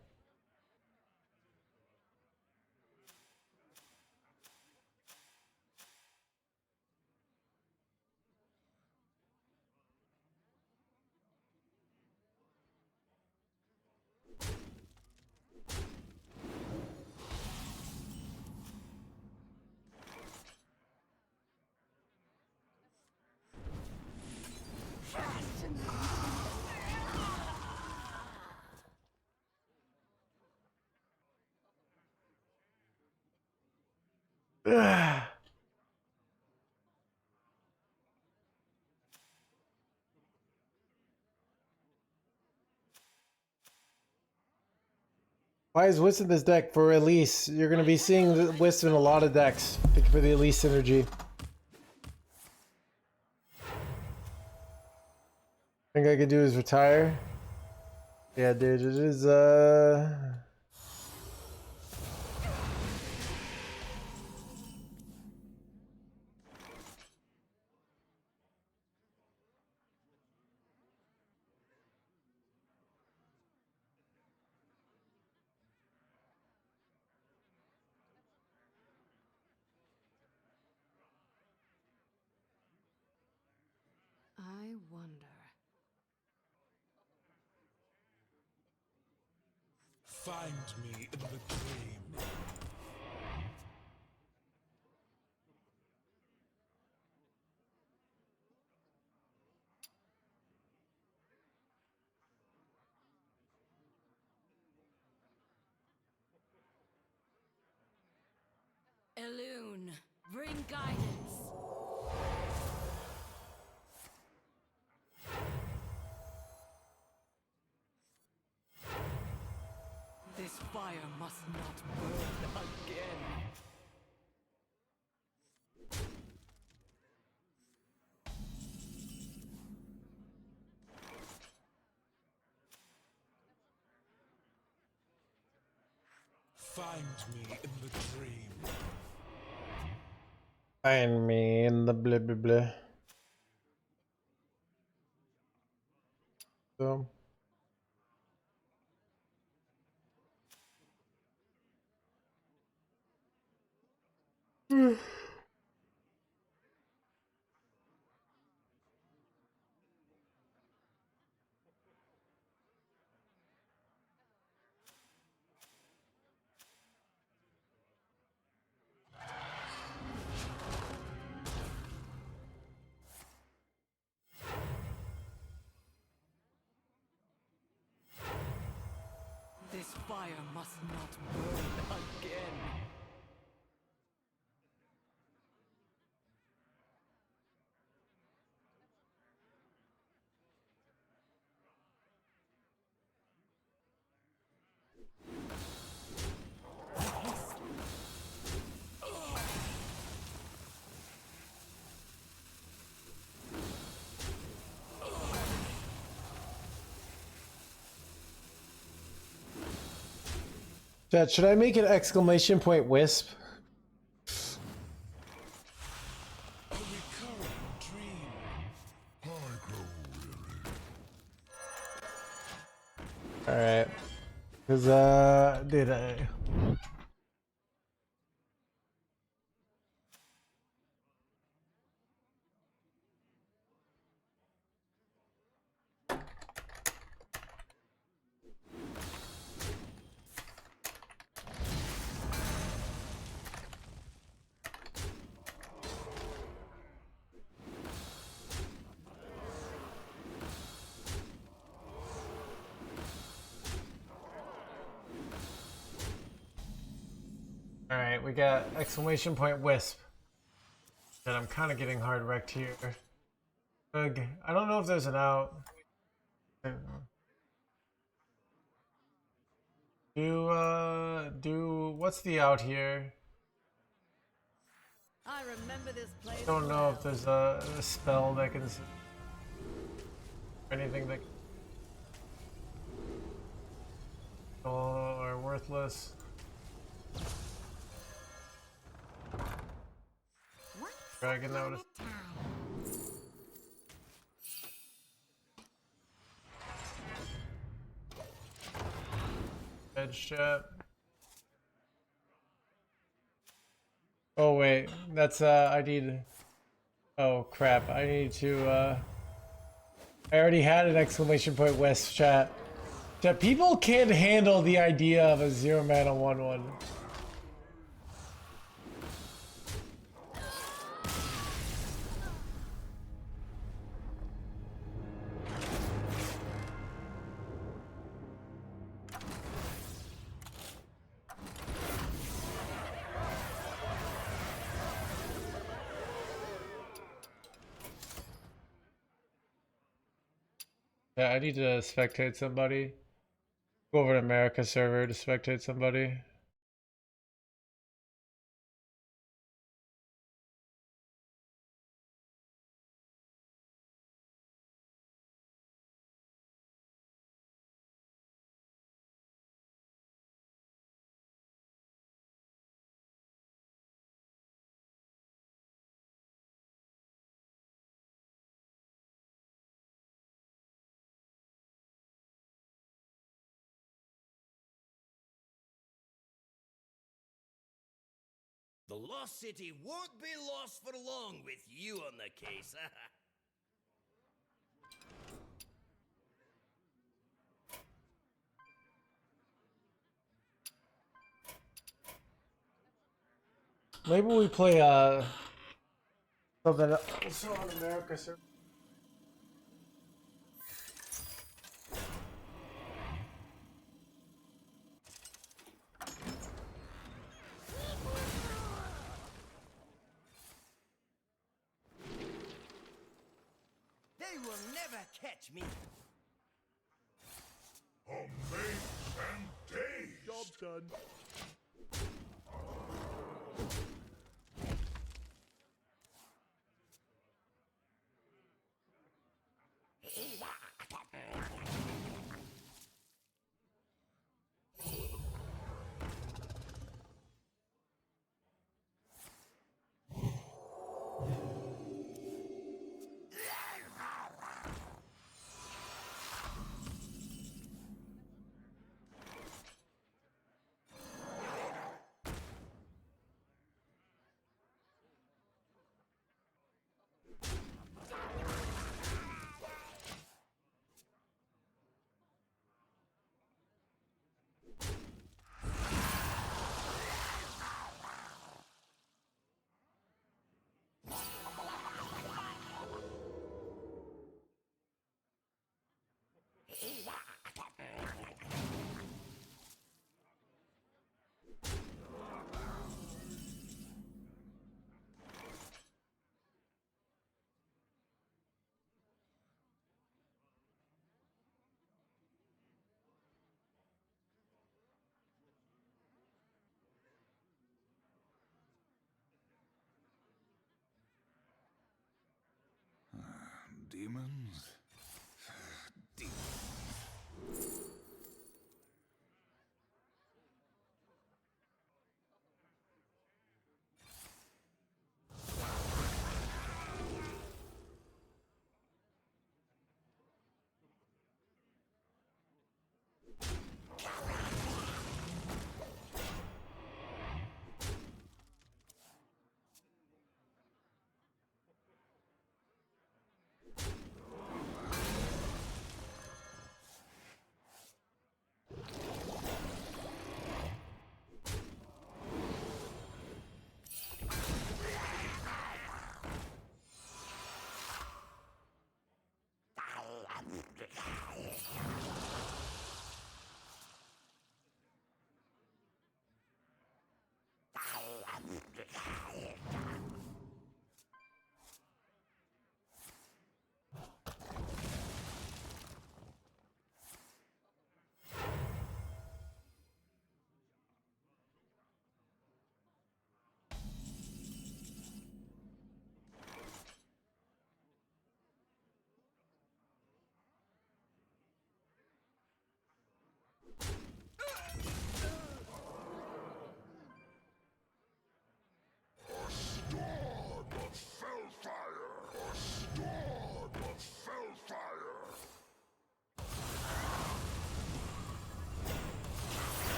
why is Wisp in this deck? For Elise. You're going to be seeing Wisp in a lot of decks for the Elise synergy. Thing I could do is retire. Yeah, dude, it is Find me in the dream. Elune, bring guidance. This fire must not burn again. Find me in the dream. Find me in the blah blah blah. So. This fire must not burn again. Chat, should I make an exclamation point wisp? A recurring dream. I grow weary. Alright. Cause did I Alright, we got exclamation point wisp. And I'm kinda getting hard wrecked here. Ugh, I don't know if there's an out. What's the out here? I remember this place. I don't know if there's a spell that can anything that are worthless. Dragon that would edge chat. Oh wait, that's I need. Oh crap! I need to. I already had an exclamation point west chat. Chat, people can't handle the idea of a 0-mana 1/1. Yeah, I need to spectate somebody. Go over to America server to spectate somebody. The Lost City won't be lost for long with you on the case. Maybe we play something also on America server. They will never catch me. Amazed and dazed. Job done. Demons?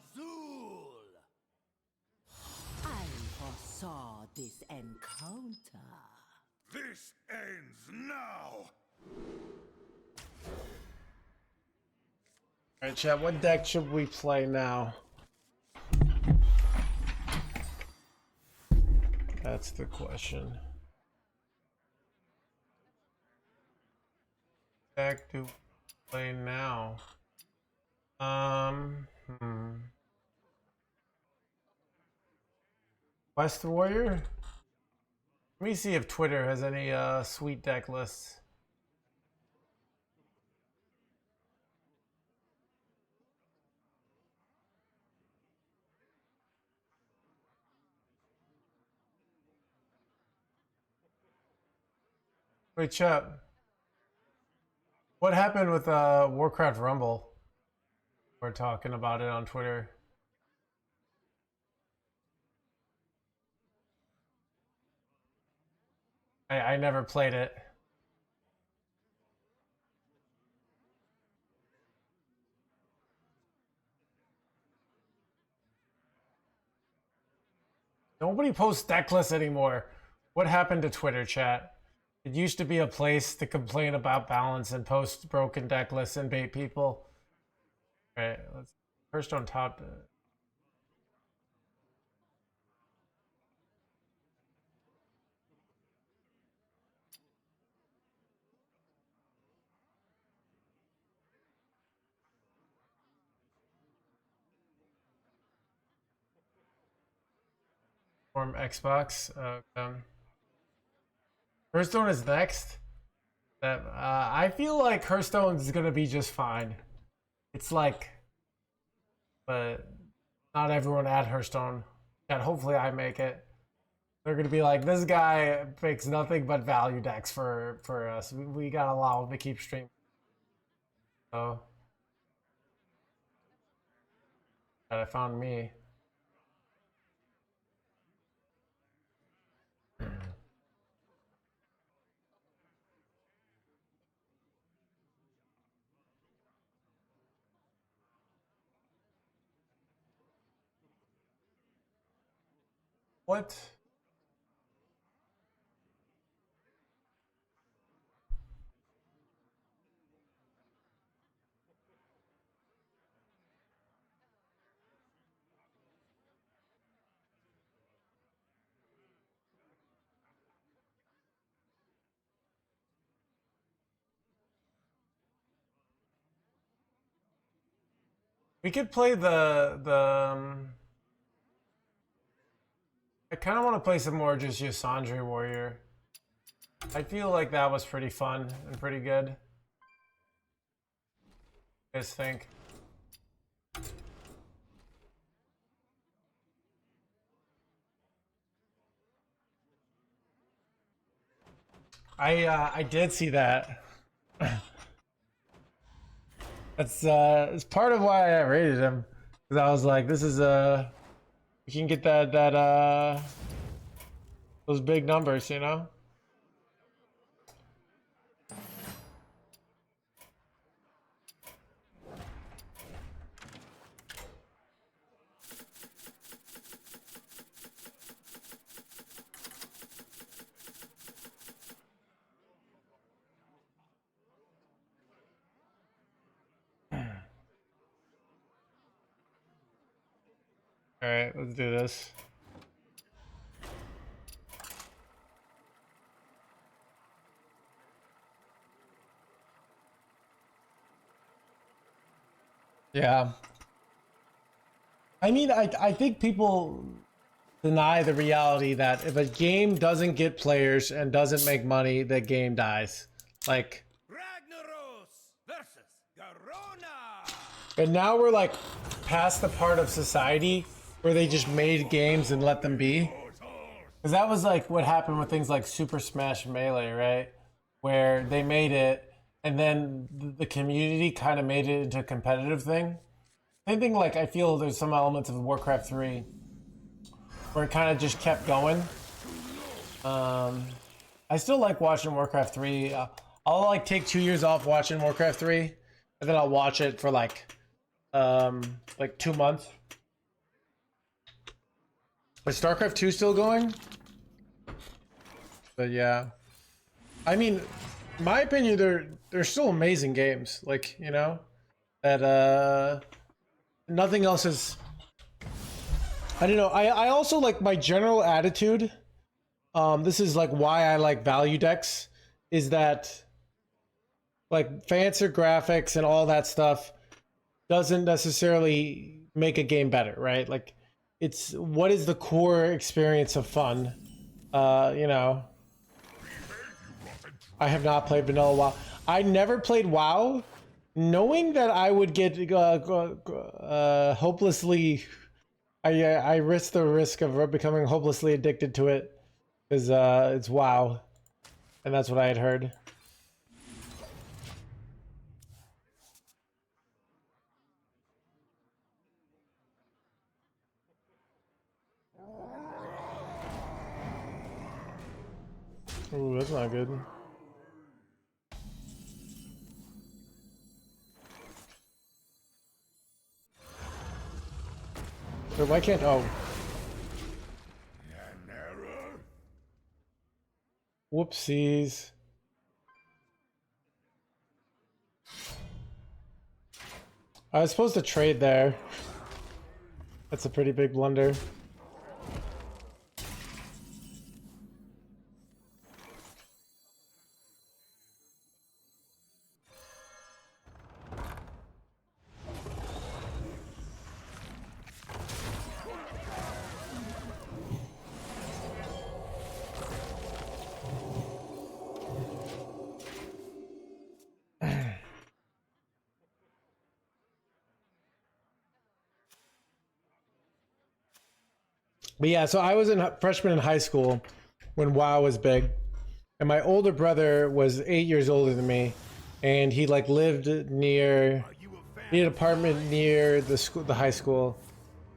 Azul! I foresaw this encounter. This ends now! Alright, chat, what deck should we play now? That's the question. Deck do we play now? West Warrior? Let me see if Twitter has any sweet deck lists. Wait, chat. What happened with Warcraft Rumble? We're talking about it on Twitter. I never played it. Nobody posts deck lists anymore. What happened to Twitter, chat? It used to be a place to complain about balance and post broken deck lists and bait people. All right, let's first on top. Form Xbox. Hearthstone is next. I feel like Hearthstone is gonna be just fine. It's like, but not everyone at Hearthstone. And hopefully I make it. They're gonna be like, this guy makes nothing but value decks for us. We gotta allow him to keep streaming. So, I found me. What? We could play I kind of want to play some more just Ysondre Warrior. I feel like that was pretty fun and pretty good. What do you guys think? I did see that. It's part of why I rated him, because I was like, this is you can get that those big numbers, you know. All right, let's do this. Yeah. I mean, I think people deny the reality that if a game doesn't get players and doesn't make money, the game dies. Like, Ragnaros versus Garona! and now we're like past the part of society where they just made games and let them be. Because that was like what happened with things like Super Smash Melee, right? Where they made it and then the community kind of made it into a competitive thing. Same thing, like I feel there's some elements of Warcraft 3 where it kind of just kept going. I still like watching Warcraft 3. I'll like take 2 years off watching Warcraft 3 and then I'll watch it for like like 2 months. Is StarCraft 2 still going? But yeah, I mean, in my opinion, they're still amazing games. Like, you know, that nothing else is. I don't know. I also like my general attitude. This is like why I like value decks, is that like fancier graphics and all that stuff doesn't necessarily make a game better, right? Like, it's what is the core experience of fun. You know, I have not played vanilla WoW. I never played WoW, knowing that I would get hopelessly. I risk the risk of becoming hopelessly addicted to it, because it's WoW, and that's what I had heard. Ooh, that's not good. But why can't... Oh. Whoopsies. I was supposed to trade there. That's a pretty big blunder. But yeah, so I was a freshman in high school when WoW was big, and my older brother was 8 years older than me, and he like lived near, he had an apartment near the school, the high school,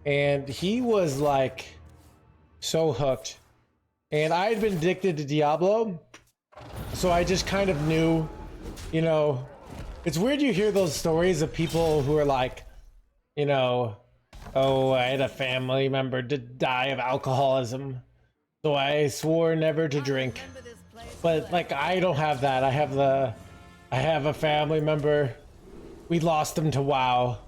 and he was like so hooked, and I had been addicted to Diablo, so I just kind of knew, you know, it's weird you hear those stories of people who are like, you know, oh, I had a family member to die of alcoholism, so I swore never to drink. But like, I don't have that. I have a family member. We lost him to WoW.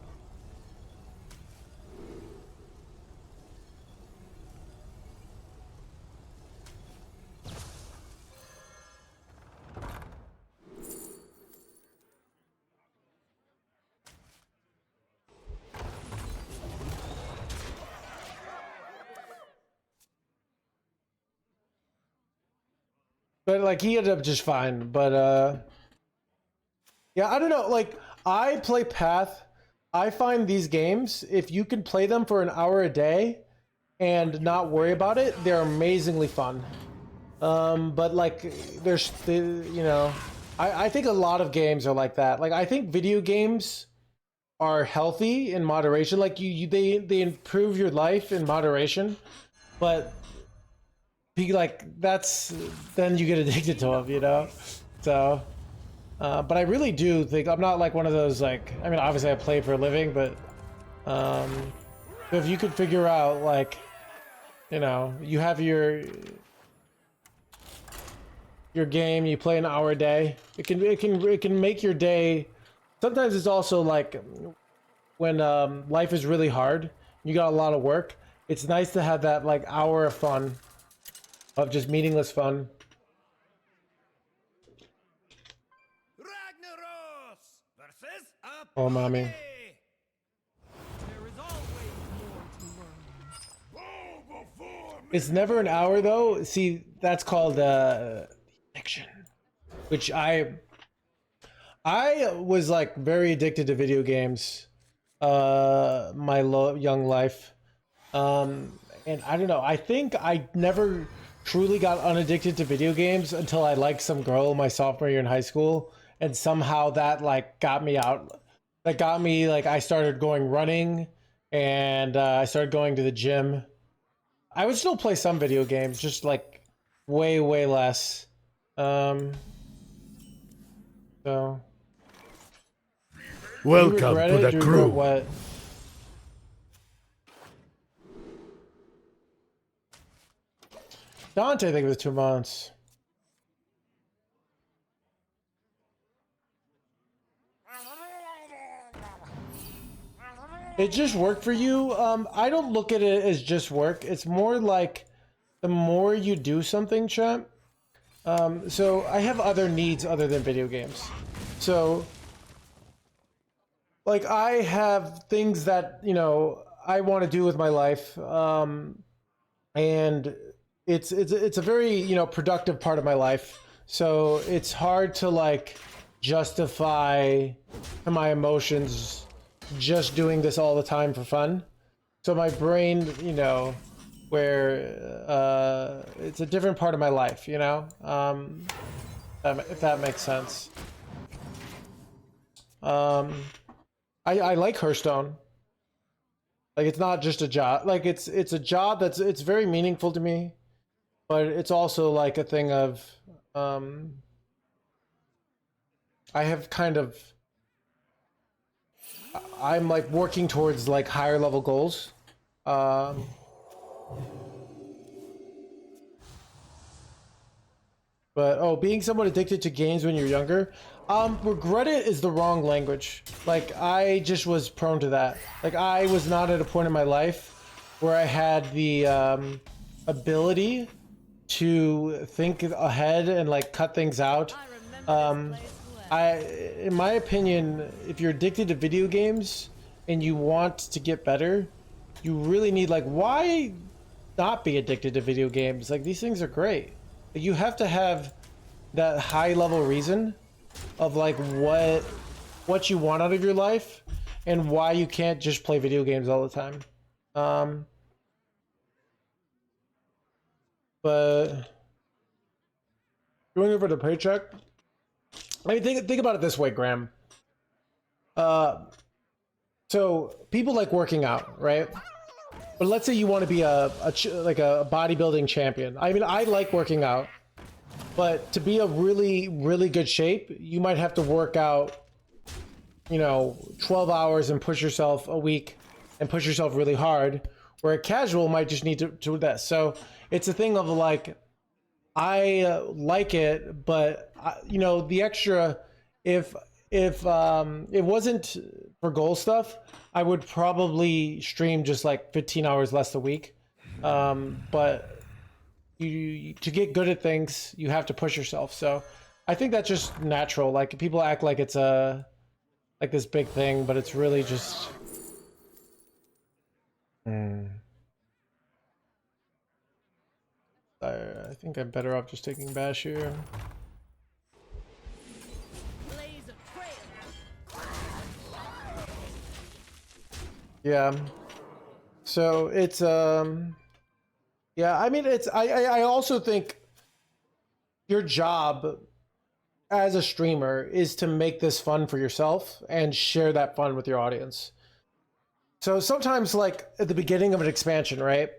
But like, he ended up just fine. But yeah, I don't know. Like, I play Path. I find these games, if you can play them for an hour a day and not worry about it, they're amazingly fun. But like, you know, I think a lot of games are like that. Like, I think video games are healthy in moderation. Like, they improve your life in moderation, but like, that's, then you get addicted to them, you know? So, but I really do think, I'm not like one of those, like, I mean, obviously I play for a living, but if you could figure out, like, you know, you have your game, you play an hour a day, it can make your day. Sometimes it's also like when life is really hard, you got a lot of work, it's nice to have that like hour of fun, of just meaningless fun. Oh, mommy. There is always more to learn. It's never an hour though. See, that's called addiction, which I was like very addicted to video games my young life, and I don't know, I think I never truly got unaddicted to video games until I liked some girl my sophomore year in high school, and somehow that like got me out. That got me, like, I started going running, and I started going to the gym. I would still play some video games, just like way less. So Welcome to the crew. What? Dante, I think it was 2 months. It just worked for you? I don't look at it as just work. It's more like the more you do something, champ. So I have other needs other than video games. So, like, I have things that, you know, I want to do with my life. And it's a very, you know, productive part of my life. So it's hard to, like, justify my emotions just doing this all the time for fun. So my brain, you know, where it's a different part of my life, you know, if that makes sense. I like Hearthstone. Like, it's not just a job. Like, it's a job it's very meaningful to me, but it's also like a thing of I have kind of, I'm like working towards like higher level goals. But being somewhat addicted to games when you're younger, regret it is the wrong language. Like, I just was prone to that. Like, I was not at a point in my life where I had the ability to think ahead and like cut things out. In my opinion, if you're addicted to video games and you want to get better, you really need, like, why not be addicted to video games? Like, these things are great. Like, you have to have that high level reason of like what you want out of your life and why you can't just play video games all the time. But going over the paycheck, I mean, think about it this way, Graham. So people like working out, right? But let's say you want to be a bodybuilding champion. I mean, I like working out, but to be a really, really good shape, you might have to work out, you know, 12 hours and push yourself a week and push yourself really hard, where a casual might just need to do this. So it's a thing of like, I like it, but you know, the extra, if it wasn't for goal stuff, I would probably stream just like 15 hours less a week. But you to get good at things, you have to push yourself. So I think that's just natural. Like, people act like it's like this big thing, but it's really just I think I'm better off just taking Bash here. Yeah. So it's yeah, I mean, it's I also think your job as a streamer is to make this fun for yourself and share that fun with your audience. So sometimes, like at the beginning of an expansion, right?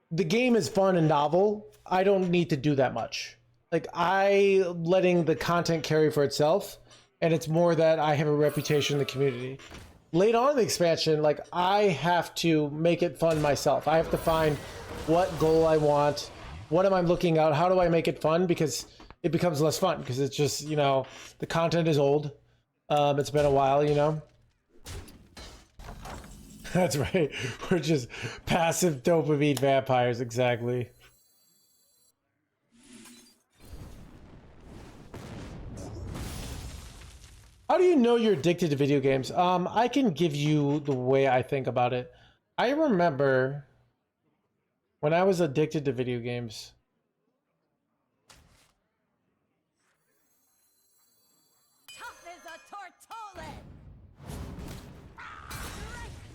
The game is fun and novel. I don't need to do that much. Like, I letting the content carry for itself, and it's more that I have a reputation in the community. Late on in the expansion, like, I have to make it fun myself. I have to find what goal I want. What am I looking at? How do I make it fun? Because it becomes less fun because it's just, you know, the content is old. It's been a while, you know. That's right. We're just passive dopamine vampires, exactly. How do you know you're addicted to video games? I can give you the way I think about it. I remember when I was addicted to video games.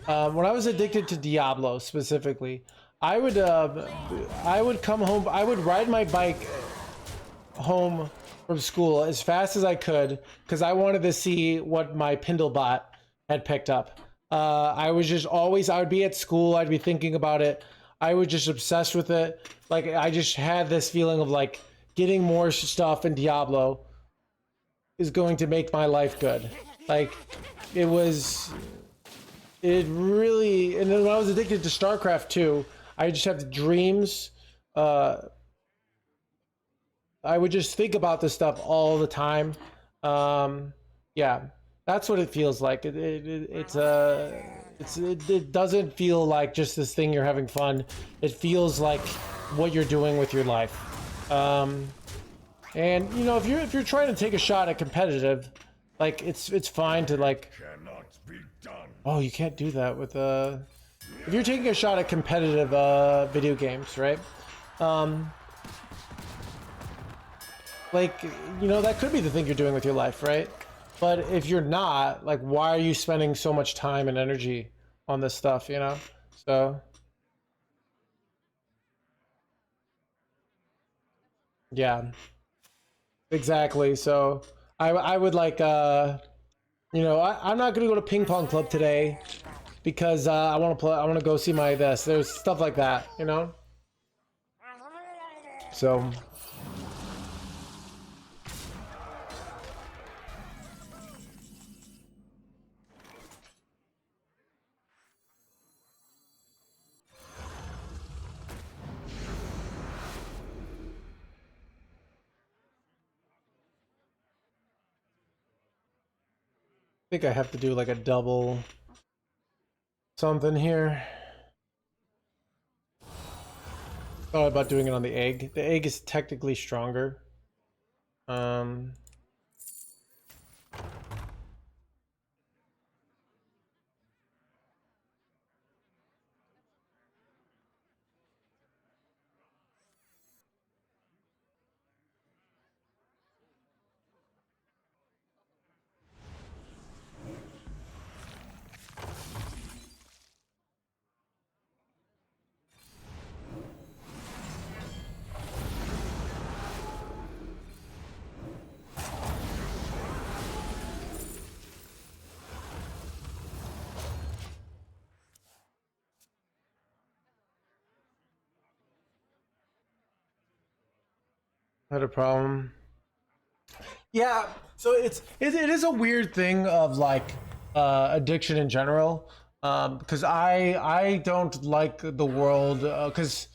When I was addicted to Diablo specifically, I would come home. I would ride my bike home from school as fast as I could because I wanted to see what my Pindlebot had picked up. I was just always, I would be at school, I'd be thinking about it. I was just obsessed with it. Like, I just had this feeling of like getting more stuff in Diablo is going to make my life good. Like, it was, it really, and then when I was addicted to StarCraft 2, I just have dreams. I would just think about this stuff all the time. Yeah, that's what it feels like. It doesn't feel like just this thing you're having fun. It feels like what you're doing with your life. And you know, if you're trying to take a shot at competitive, like it's fine to like. Cannot be done. Oh, you can't do that with if you're taking a shot at competitive video games, right? Like, you know, that could be the thing you're doing with your life, right? But if you're not, like, why are you spending so much time and energy on this stuff, you know? So yeah, exactly. So I would like you know, I'm not gonna go to ping pong club today because I want to play. I want to go see my this. There's stuff like that, you know. So I think I have to do like a double something here. Thought about doing it on the egg. The egg is technically stronger. Had a problem. Yeah, so it is a weird thing of like addiction in general. Because I don't like the world because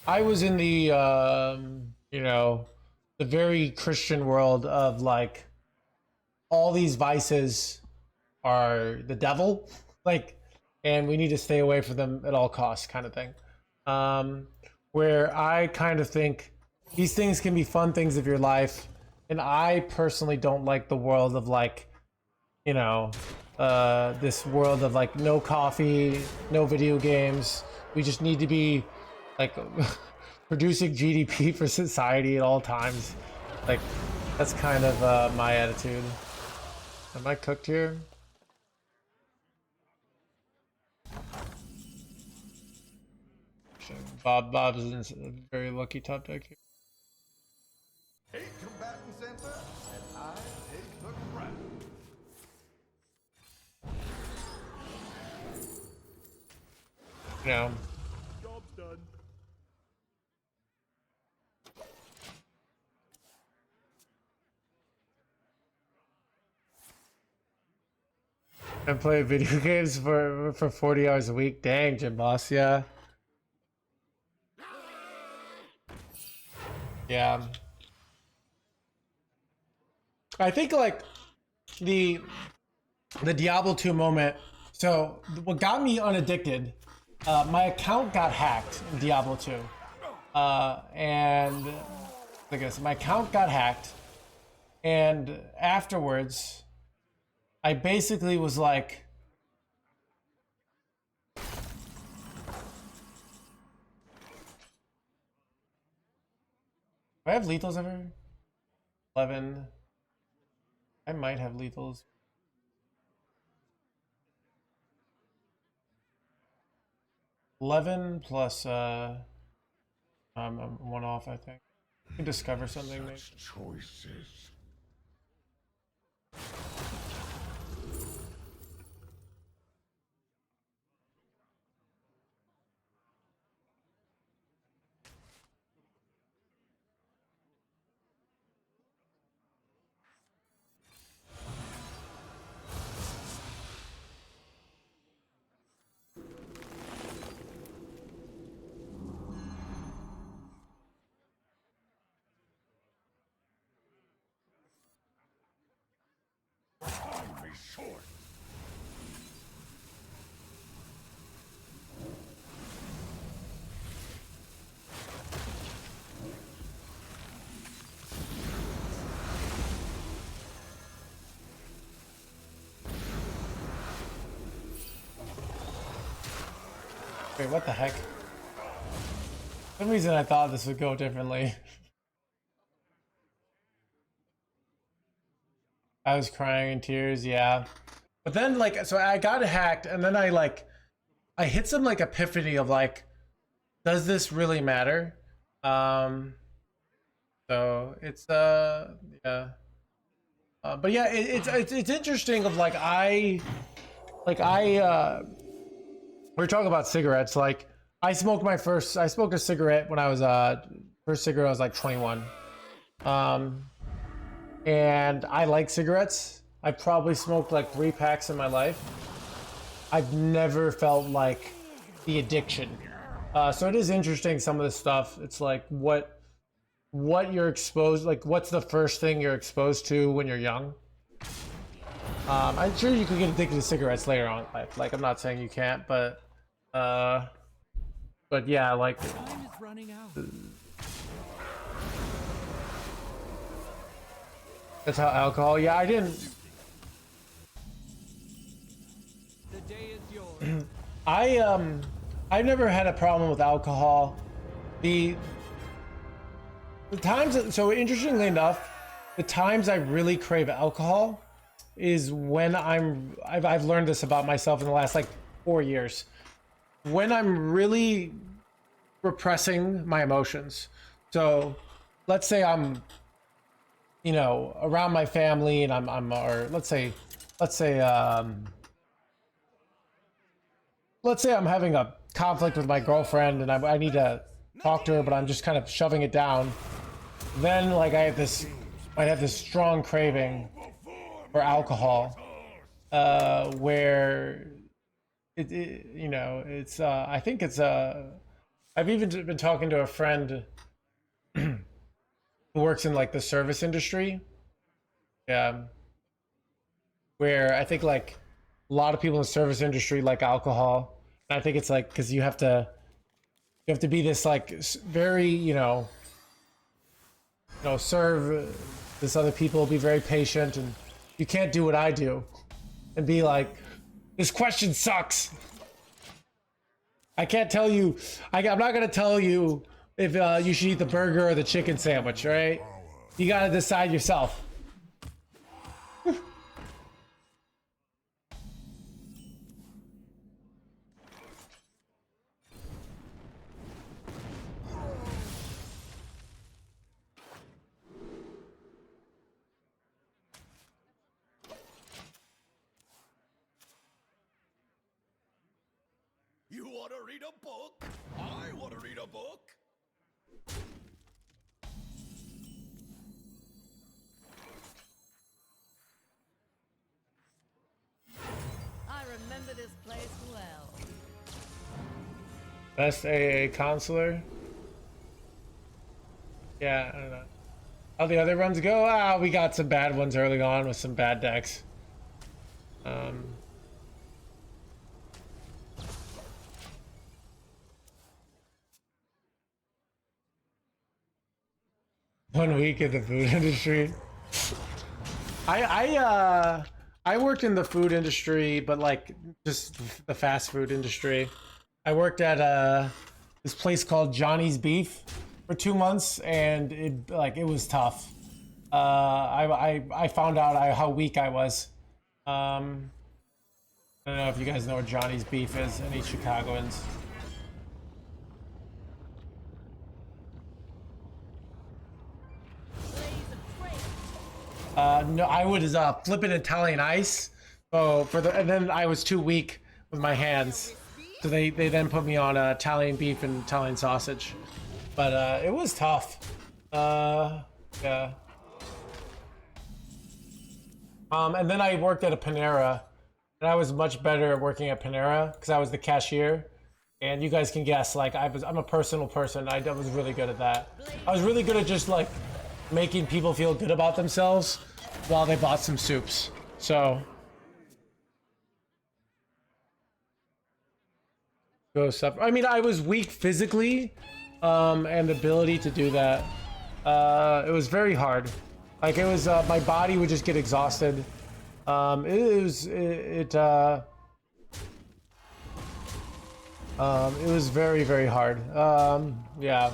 I was in the you know, the very Christian world of like all these vices are the devil, like, and we need to stay away from them at all costs, kind of thing. Where I kind of think these things can be fun things of your life, and I personally don't like the world of like, you know, this world of like no coffee, no video games. We just need to be like producing GDP for society at all times. Like, that's kind of my attitude. Am I cooked here? Bob's in a very lucky top deck here. 8 combatants enter, and I take the crown. Yeah. Job's done. I play video games for 40 hours a week. Dang, Jim Boss, yeah. Yeah. I think like the Diablo 2 moment. So what got me unaddicted, my account got hacked in Diablo 2. And I guess my account got hacked, and afterwards I basically was like, do I have lethals ever? 11. I might have lethals. 11 plus I'm one off, I think. I can discover something maybe. Choices. Wait, what the heck? For some reason I thought this would go differently. I was crying in tears, yeah. But then like, so I got hacked and then I hit some like epiphany of like, does this really matter? So it's yeah. But yeah, it's interesting of like we're talking about cigarettes. Like I smoked a cigarette when I was first cigarette I was like 21. And I like cigarettes. I've probably smoked like 3 packs in my life. I've never felt like the addiction. So it is interesting, some of this stuff. It's like what you're exposed, like what's the first thing you're exposed to when you're young. I'm sure you could get addicted to cigarettes later on in life. Like I'm not saying you can't, but yeah, like Time is running out. That's how alcohol. Yeah, I didn't. The day is yours. I've never had a problem with alcohol. The times, so interestingly enough, the times I really crave alcohol is when I've learned this about myself in the last like 4 years. When I'm really repressing my emotions. So let's say I'm, you know, around my family and or let's say I'm having a conflict with my girlfriend and I need to talk to her, but I'm just kind of shoving it down. Then like I might have this strong craving for alcohol, where it you know, it's I think it's I've even been talking to a friend who works in like the service industry. Yeah. Where I think like a lot of people in the service industry like alcohol. And I think it's like because you have to be this like very, serve this other people, be very patient, and you can't do what I do and be like, this question sucks. I can't tell you, I'm not gonna tell you if you should eat the burger or the chicken sandwich, right? You gotta decide yourself. You want to read a book? I want to read a book. I remember this place well. Best AA counselor? Yeah, I don't know. How the other runs go? We got some bad ones early on with some bad decks. 1 week in the food industry. I worked in the food industry, but like just the fast food industry. I worked at this place called Johnny's Beef for 2 months, and it was tough. I found out how weak I was. I don't know if you guys know where Johnny's Beef is, any Chicagoans. No, I was flipping Italian ice. And then I was too weak with my hands, so they then put me on Italian beef and Italian sausage. But it was tough. Yeah. And then I worked at a Panera, and I was much better at working at Panera because I was the cashier. And you guys can guess, like I'm a personal person. I was really good at that. I was really good at just like making people feel good about themselves while they bought some soups. So go suffer. I mean, I was weak physically, and the ability to do that. It was very hard. Like it was, my body would just get exhausted. It was very, very hard. Yeah.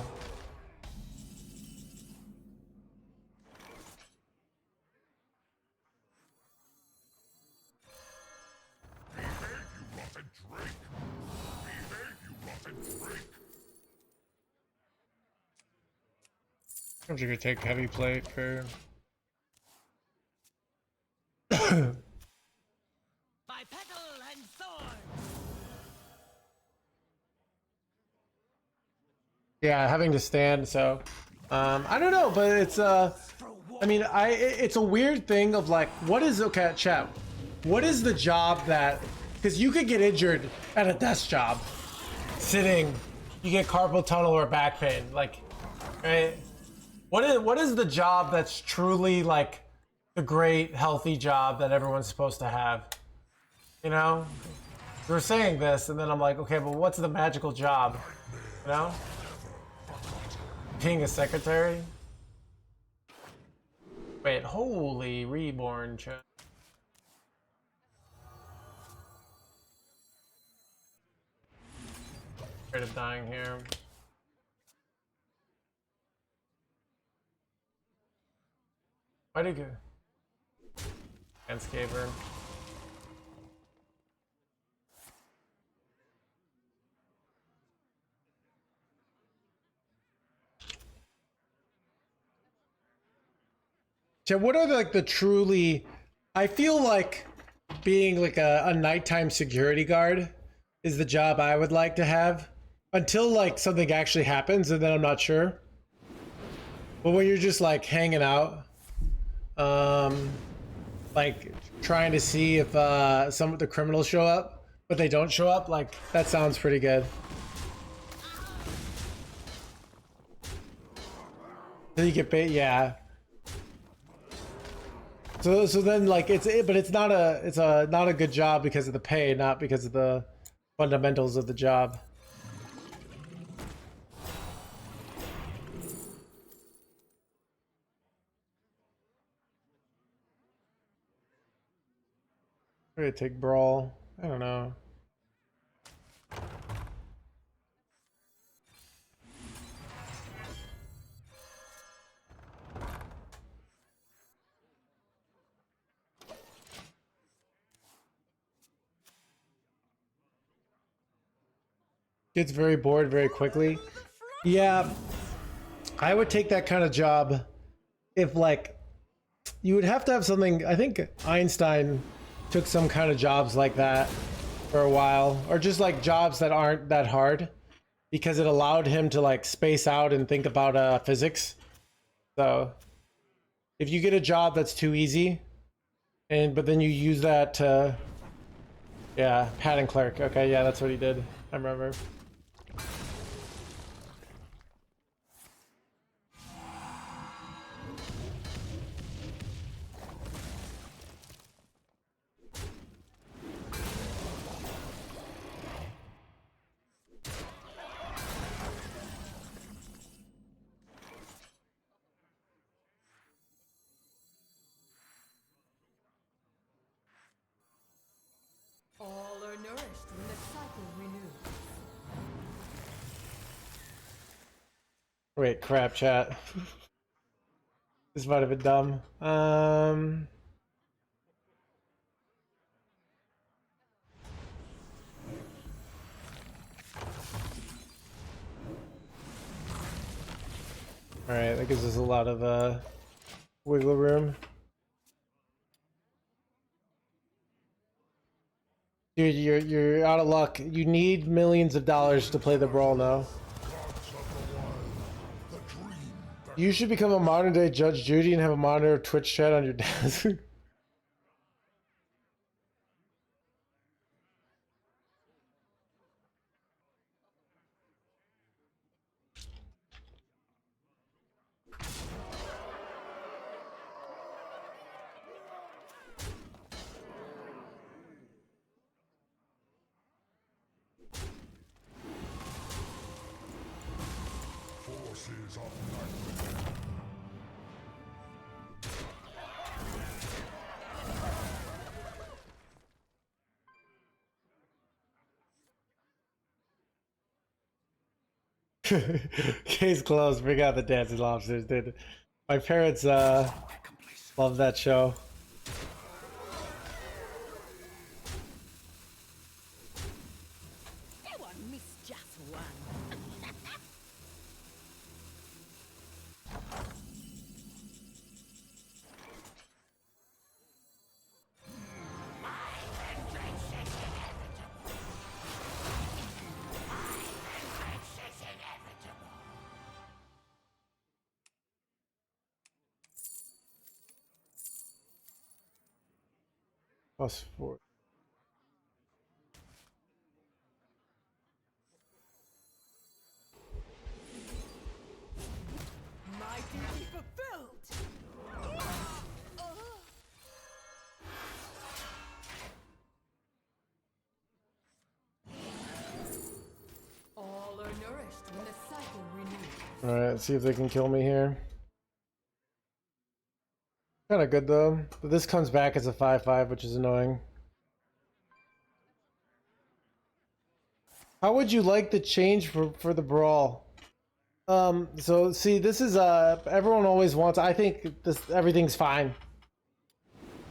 I'm just gonna take heavy plate for. Yeah, having to stand, so I don't know, but it's I mean, it's a weird thing of like, what is, okay, chat, what is the job that, because you could get injured at a desk job, sitting, you get carpal tunnel or back pain, like, right? What is the job that's truly like the great healthy job that everyone's supposed to have? You know, we're saying this, and then I'm like, okay, but what's the magical job? You know? Being a secretary? Wait, holy reborn chat. Afraid of dying here. Why did you go? Landscaper. So what are like the truly, I feel like being like a nighttime security guard is the job I would like to have until like something actually happens, and then I'm not sure. But when you're just like hanging out, like trying to see if some of the criminals show up, but they don't show up, like that sounds pretty good. So you get paid, yeah. So then like but it's not a good job because of the pay, not because of the fundamentals of the job. I'm gonna take Brawl. I don't know. Gets very bored very quickly. Yeah, I would take that kind of job if like you would have to have something. I think Einstein took some kind of jobs like that for a while, or just like jobs that aren't that hard, because it allowed him to like space out and think about physics. So if you get a job that's too easy, but then you use that to, yeah, patent clerk. Okay, yeah, that's what he did. I remember. All are nourished when the cycle renews. Wait, crap, chat. This might have been dumb. Alright, that gives us a lot of wiggle room. Dude, you're out of luck. You need millions of dollars to play the Brawl now. You should become a modern day Judge Judy and have a monitor Twitch chat on your desk. Forces of night. Case closed. Bring out the dancing lobsters, dude. My parents love that show. Go on, miss just one. +4. My duty fulfilled. All are nourished when the cycle renews. All right, let's see if they can kill me here. Kind of good though, but this comes back as a 5/5, which is annoying. How would you like the change for the brawl? So see, this is everyone always wants. I think everything's fine.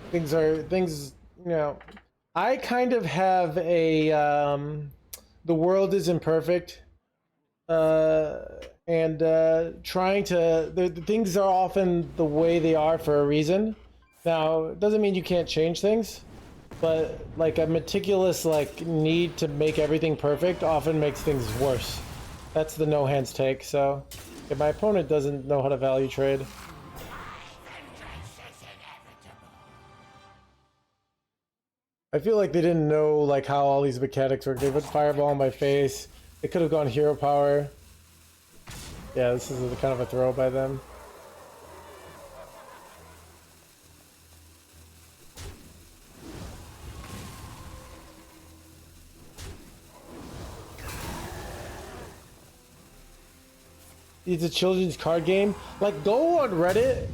Things, you know. I kind of have a the world is imperfect, and trying to the things are often the way they are for a reason. Now, it doesn't mean you can't change things, but like a meticulous need to make everything perfect often makes things worse. That's the no hands take. So if my opponent doesn't know how to value trade, I feel like they didn't know how all these mechanics work. They put fireball in my face. They could have gone hero power. Yeah, this is kind of a throw by them. It's a children's card game. Go on Reddit.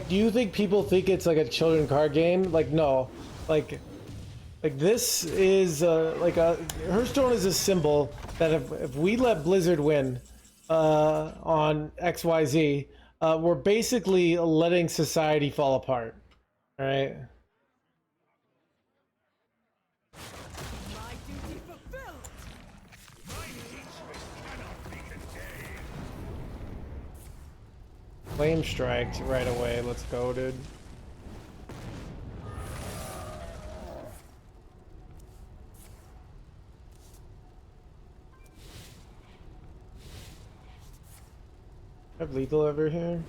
Do you think people think it's a children's card game? No. This is Hearthstone is a symbol that if we let Blizzard win on XYZ, we're basically letting society fall apart. All right. My duty fulfilled. My teachers cannot be contained. Flame strikes right away. Let's go, dude. Have lethal over here?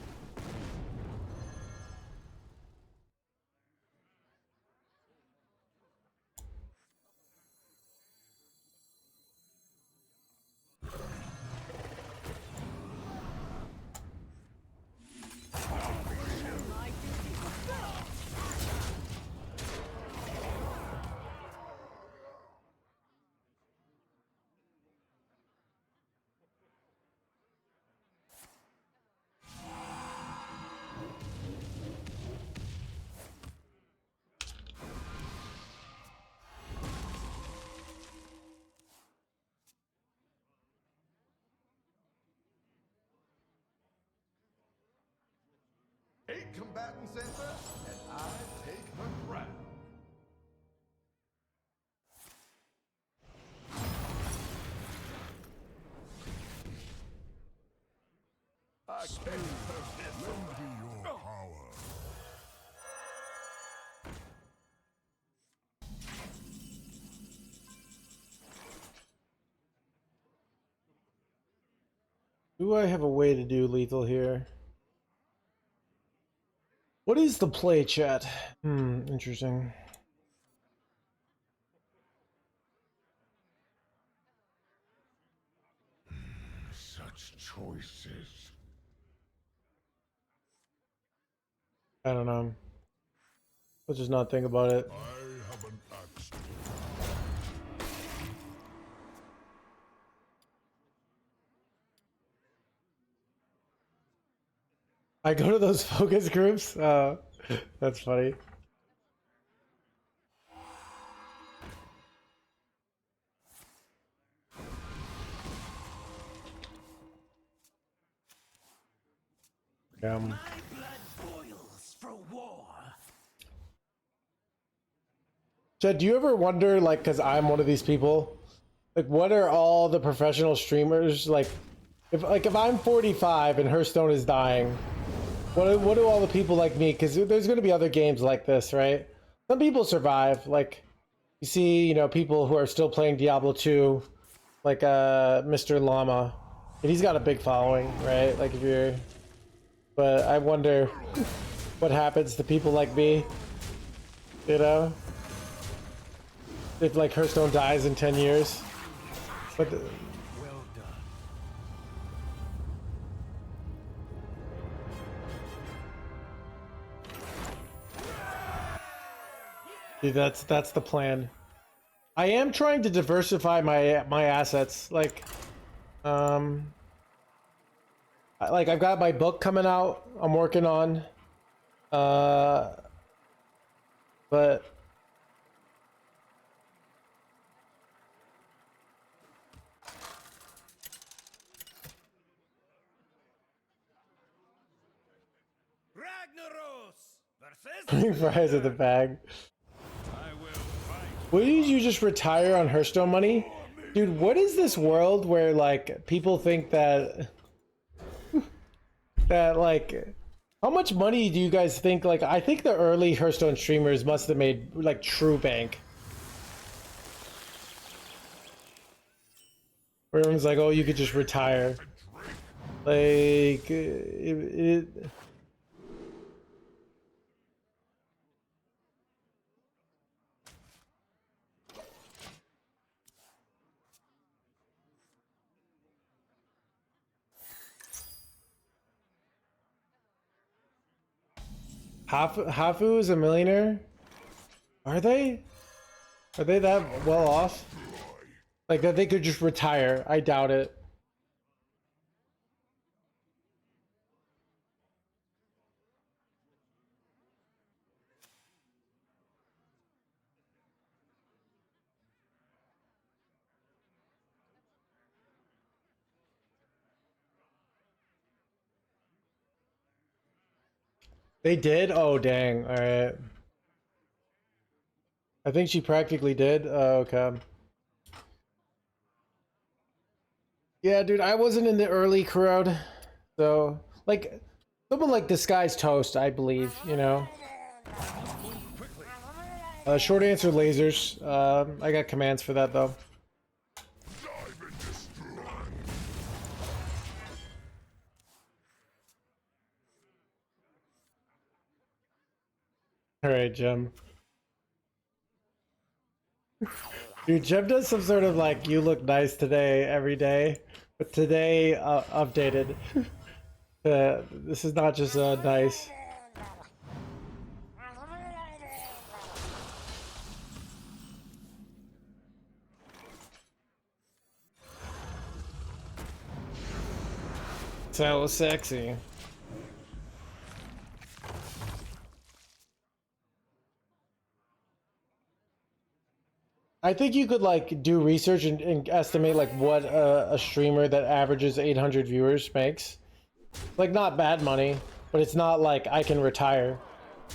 Eight combatants enter, and I take the crown. I can't Lend me your power. Do I have a way to do lethal here? What is the play, chat? Interesting. Such choices. I don't know. Let's just not think about it. I have an axe. I go to those focus groups. That's funny. My blood boils for war. Chad, do you ever wonder, like, because I'm one of these people, like, what are all the professional streamers, like, if I'm 45 and Hearthstone is dying, what do all the people like me, because there's going to be other games like this, right? Some people survive, like, you see, you know, people who are still playing Diablo 2, like, Mr. Llama, and he's got a big following, right? Like, if you're, but I wonder what happens to people like me, you know? If like Hearthstone dies in 10 years. But Well done. dude, that's the plan. I am trying to diversify my assets. Like I've got my book coming out. I'm working on but Ragnaros versus fries at the bag. Will you just retire on Hearthstone money? Dude, what is this world where like people think that like how much money do you guys think, like I think the early Hearthstone streamers must have made like true bank. Where everyone's like, oh, you could just retire. Like Hafu is a millionaire? Are they? Are they that well off? Like that they could just retire? I doubt it. They did? Oh, dang. All right. I think she practically did. Oh, okay. Yeah, dude, I wasn't in the early crowd. So, like, someone like Disguised Toast, I believe, you know? Short answer, lasers. I got commands for that, though. Alright, Jim. Dude, Jim does some sort of like, you look nice today every day. But today, updated. This is not just nice. So sexy. I think you could like do research and estimate like what a streamer that averages 800 viewers makes. Like not bad money, but it's not like I can retire.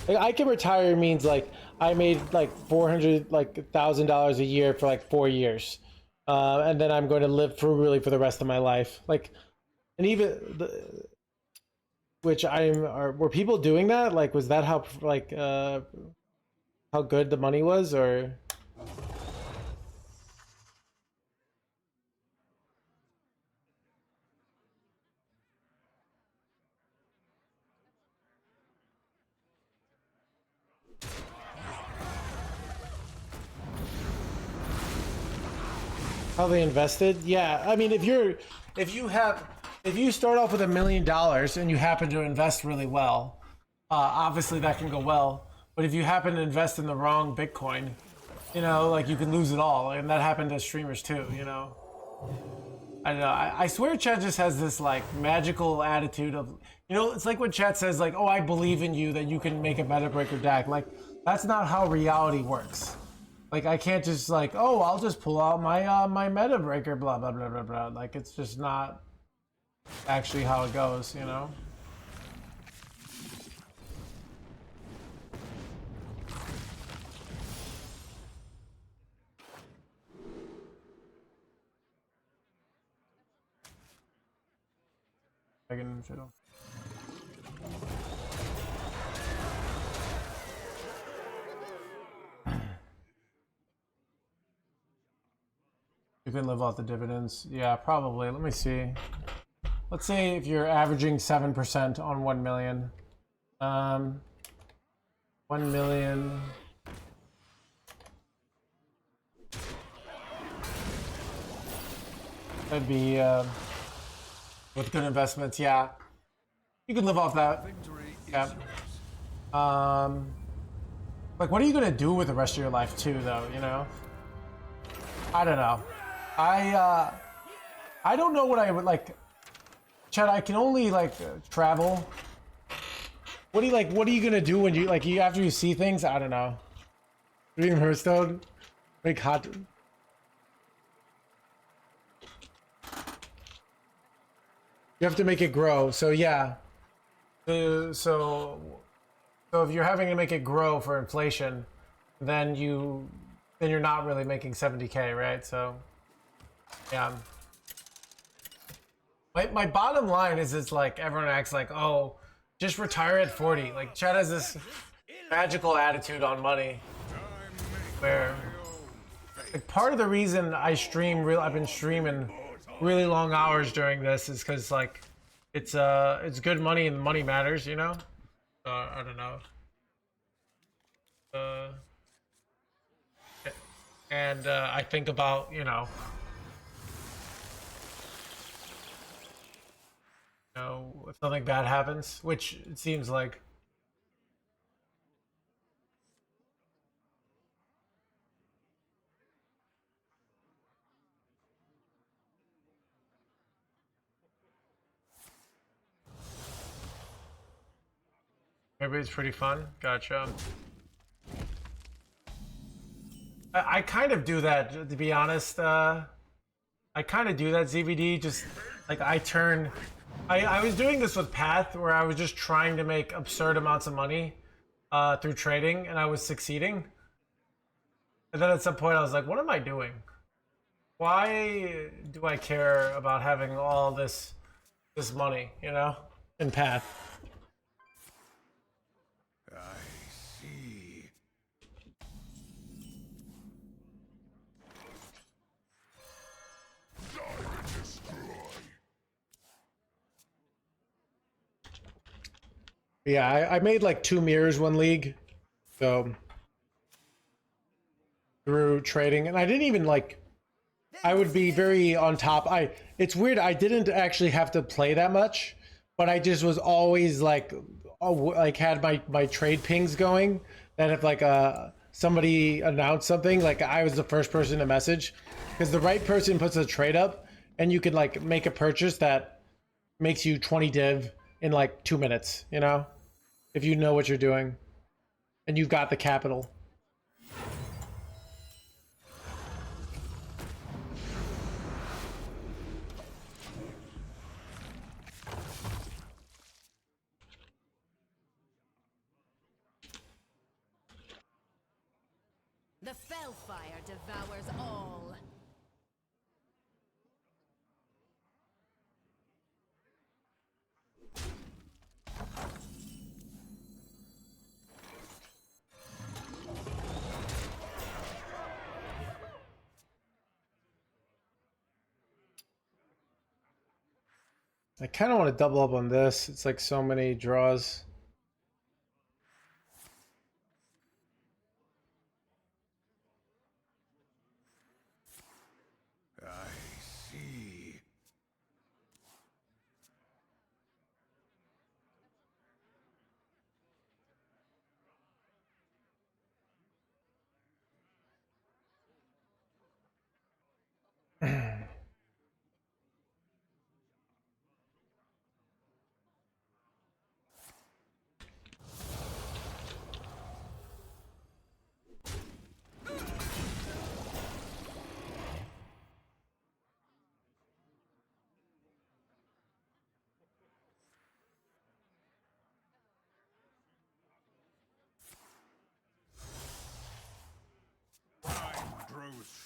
Like I can retire means like I made like $400,000 a year for like 4 years, and then I'm going to live frugally for the rest of my life. Like, and even which were people doing that? Like, was that how like how good the money was, or? How they invested? Yeah, I mean, if you start off with $1 million and you happen to invest really well, obviously that can go well. But if you happen to invest in the wrong Bitcoin, you know, like you can lose it all, and that happened to streamers too. You know, I don't know. I swear, Chat just has this like magical attitude of, you know, it's like when Chat says like, "Oh, I believe in you that you can make a meta breaker deck." Like that's not how reality works. Like I can't just like, oh, I'll just pull out my my meta breaker, blah blah blah blah blah. Like it's just not actually how it goes, you know. Dragon Shadow. You can live off the dividends. Yeah, probably. Let me see. Let's say if you're averaging 7% on 1 million. 1 million. That'd be with good investments. Yeah, you can live off that. Yeah. Like, what are you gonna do with the rest of your life too, though? You know. I don't know. I don't know what I would like. Chad, I can only like travel. What do you like? What are you gonna do when you like you after you see things? I don't know. Dream Hearthstone, make hot. You have to make it grow. So yeah. So if you're having to make it grow for inflation, then you're not really making 70K, right? So yeah. My bottom line is it's like everyone acts like, oh, just retire at 40. Like Chad has this magical attitude on money where like part of the reason I stream I've been streaming really long hours during this is because like it's good money and money matters, you know. I don't know. And I think about if something bad happens, which it seems like. Maybe it's pretty fun. Gotcha. I kind of do that, to be honest. I kind of do that, ZVD. Just like I was doing this with Path, where I was just trying to make absurd amounts of money through trading, and I was succeeding. And then at some point, I was like, "What am I doing? Why do I care about having all this money, you know, in Path?" Yeah, I made like 2 mirrors one league, so through trading, and I didn't even like. I would be very on top. It's weird. I didn't actually have to play that much, but I just was always like had my trade pings going. That if like somebody announced something, like I was the first person to message, because the right person puts a trade up, and you could like make a purchase that makes you 20 div in like 2 minutes, you know, if you know what you're doing and you've got the capital. The Fellfire devours all. I kind of want to double up on this. It's like so many draws. I see.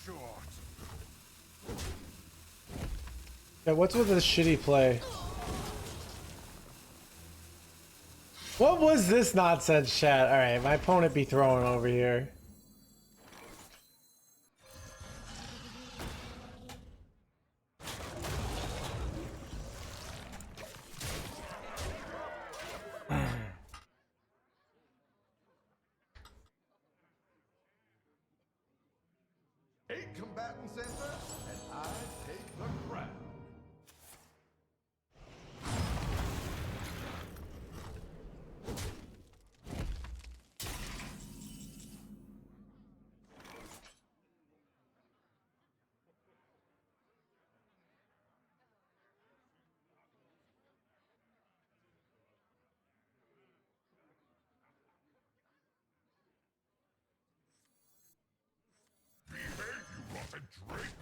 Short. Yeah, what's with this shitty play? What was this nonsense, chat? All right, my opponent be throwing over here. Eight combatants enter, and I take the crown. Behave, you rotten drake!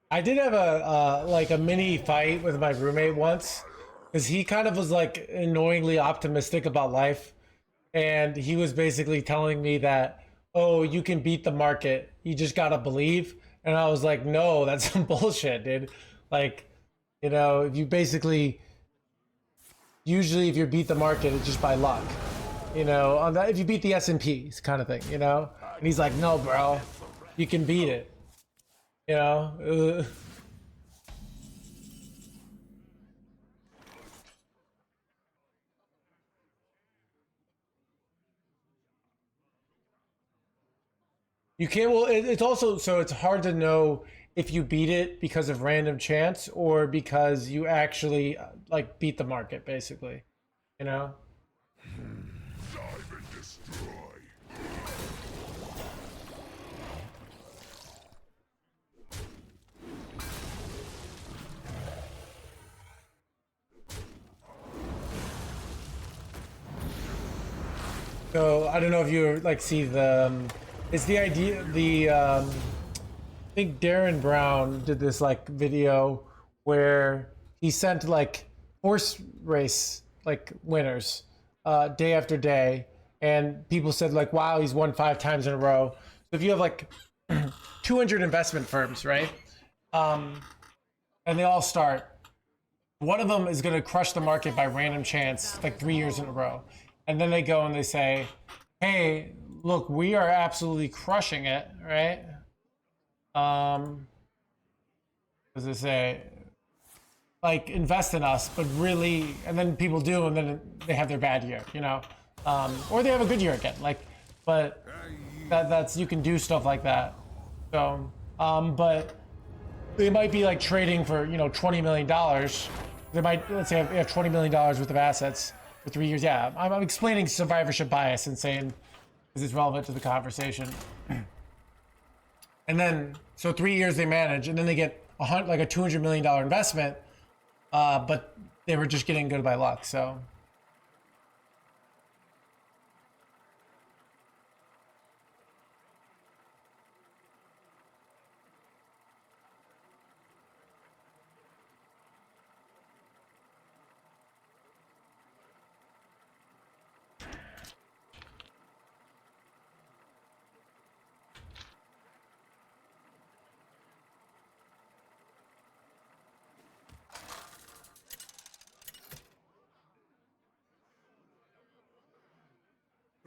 I did have a like a mini fight with my roommate once because he kind of was like annoyingly optimistic about life, and he was basically telling me that, oh, you can beat the market, you just gotta believe. And I was like, no, that's some bullshit, dude. Like, you know, if you basically usually if you beat the market, it's just by luck. You know, on that, if you beat the S&Ps kind of thing, you know. And he's like, no, bro, you can beat it. You know. You can't. Well, it's also so it's hard to know if you beat it because of random chance or because you actually like beat the market, basically. You know. Dive and destroy! So I don't know if you like see the. It's the idea. I think Darren Brown did this like video where he sent like horse race like winners day after day, and people said like, "Wow, he's won 5 times in a row." So if you have like 200 investment firms, right, and they all start, one of them is going to crush the market by random chance, like 3 years in a row, and then they go and they say, "Hey, look, we are absolutely crushing it, right?" As they say, like invest in us, but really, and then people do, and then they have their bad year, you know, or they have a good year again, like, but that's you can do stuff like that. So, but they might be like trading for $20 million. They might, let's say, they have $20 million worth of assets for 3 years. Yeah, I'm explaining survivorship bias and saying because it's relevant to the conversation. And then, so 3 years they manage, and then they get like a $200 million investment, but they were just getting good by luck. So.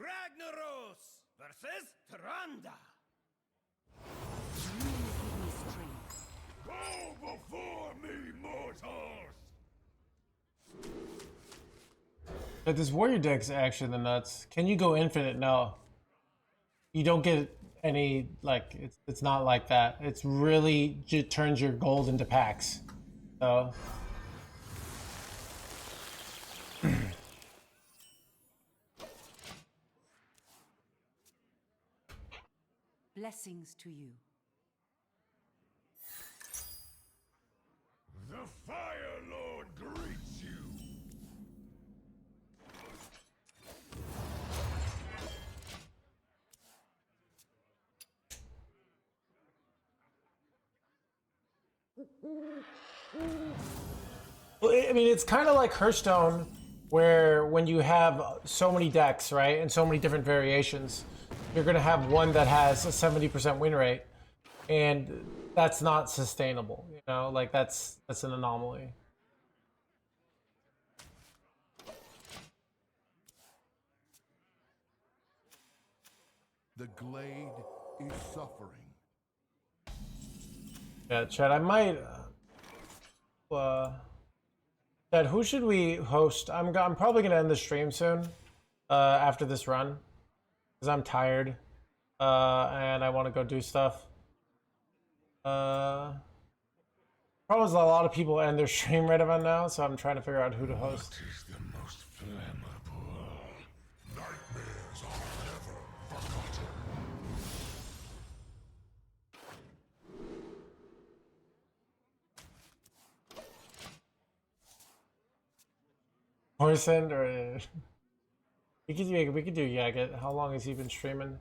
Ragnaros versus Tyrande. Bow before me, mortals! But this warrior deck's actually the nuts. Can you go infinite? No. You don't get any, like, it's not like that. It's really just turns your gold into packs. So. Blessings to you. The Fire Lord greets you. Well, I mean, it's kind of like Hearthstone, where when you have so many decks, right, and so many different variations, you're going to have one that has a 70% win rate, and that's not sustainable. You know, like that's an anomaly. The glade is suffering. Yeah, Chad, I might. Chad, who should we host? I'm probably gonna end the stream soon, after this run, because I'm tired, and I want to go do stuff. Problem is a lot of people end their stream right about now, so I'm trying to figure out who to host. What is the most flammable? Nightmares are never forgotten. Poison or we could do Yaget. How long has he been streaming?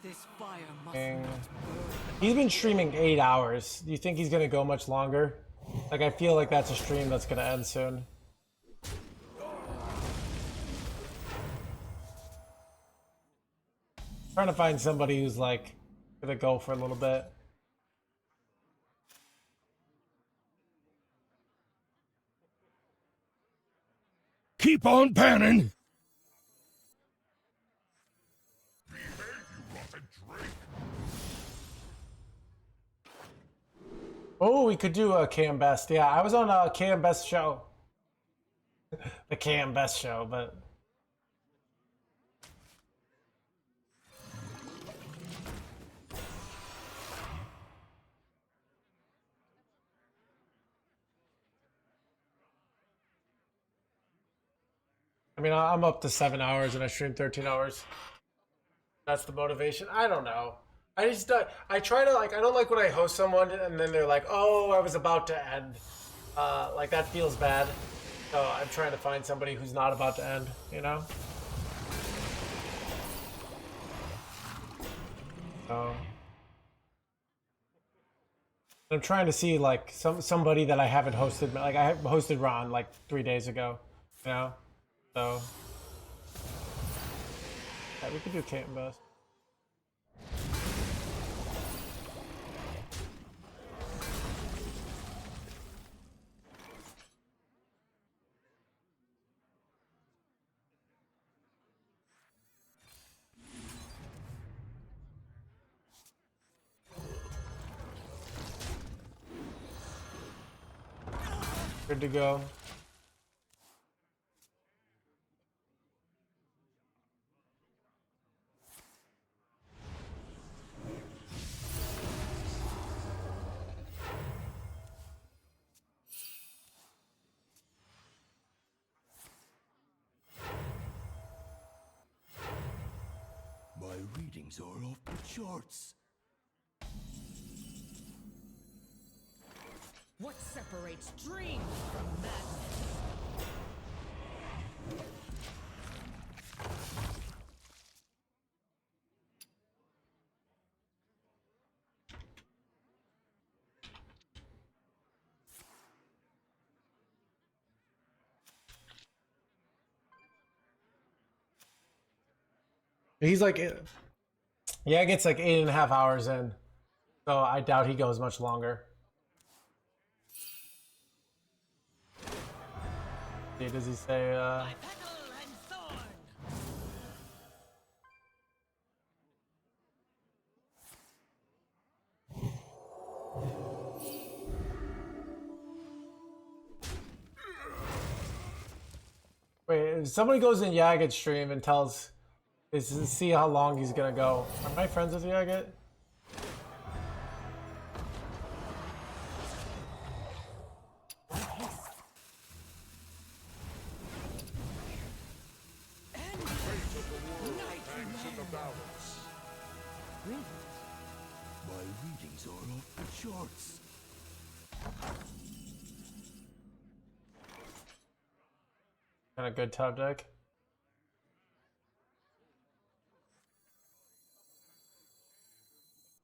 This fire must not burn. He's been streaming 8 hours. Do you think he's gonna go much longer? Like, I feel like that's a stream that's gonna end soon. Trying to find somebody who's like gonna go for a little bit. Keep on panning. Oh, we could do a KM Best. Yeah, I was on a KM Best show. The KM Best show, but I mean, I'm up to 7 hours and I stream 13 hours. That's the motivation. I don't know. I try to, like, I don't like when I host someone and then they're like, oh, I was about to end. Like, that feels bad. So I'm trying to find somebody who's not about to end, you know? So I'm trying to see, like, somebody that I haven't hosted. Like, I hosted Ron like 3 days ago, you know? So yeah, we could do Camp Best. Good to go. My readings are off the charts. What separates dreams from madness? He's like, yeah, it gets like 8.5 hours in, so I doubt he goes much longer. Does he say, wait, if somebody goes in Yaget's stream and tells, is to see how long he's gonna go. Are my friends with Yaget? These are off the charts. Kind of good top deck.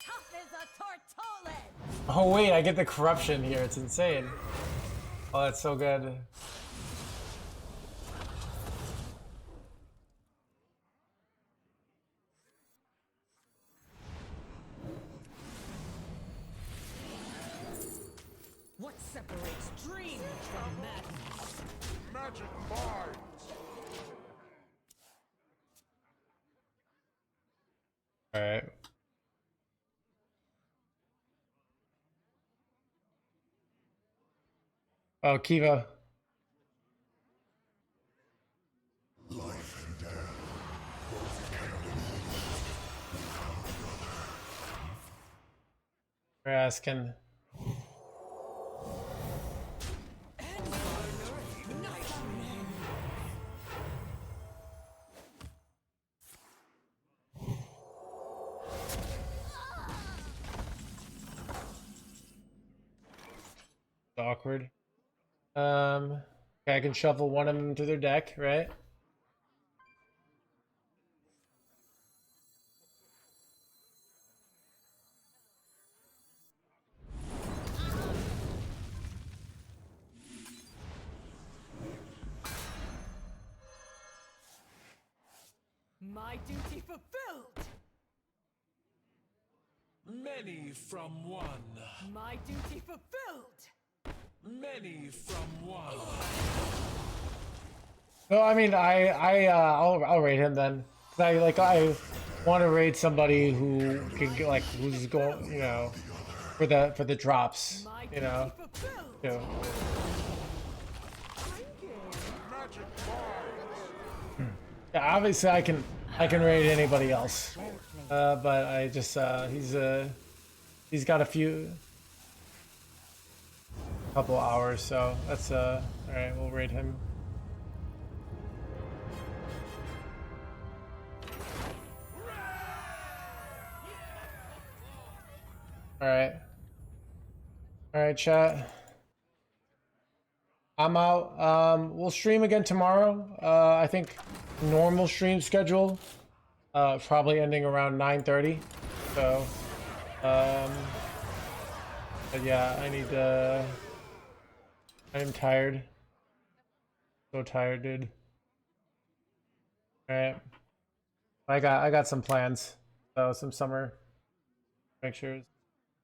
Tough as a tortolan. Oh wait, I get the corruption here. It's insane. Oh, that's so good. What separates dream from madness? Magic minds. All right. Oh, Kiva. Life and death. Both candidates. We're asking. Awkward. Okay, I can shuffle one of them to their deck, right? My duty fulfilled. Many from one. My duty fulfilled. Many from one. No, I mean I'll raid him then. 'Cause I want to raid somebody who can get, like, who's going, you know, for the drops, you know. Too. Magic minds. Yeah, obviously I can raid anybody else, but I just he's got a couple hours, so that's all right. We'll raid him. All right, chat. I'm out. We'll stream again tomorrow. I think normal stream schedule. Probably ending around 9:30. So, but yeah, I'm tired. So tired, dude. All right. I got some plans. So some summer. Make sure it's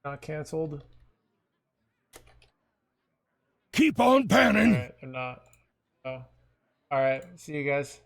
not canceled. Keep on panning. All right, I'm not. So, all right. See you guys.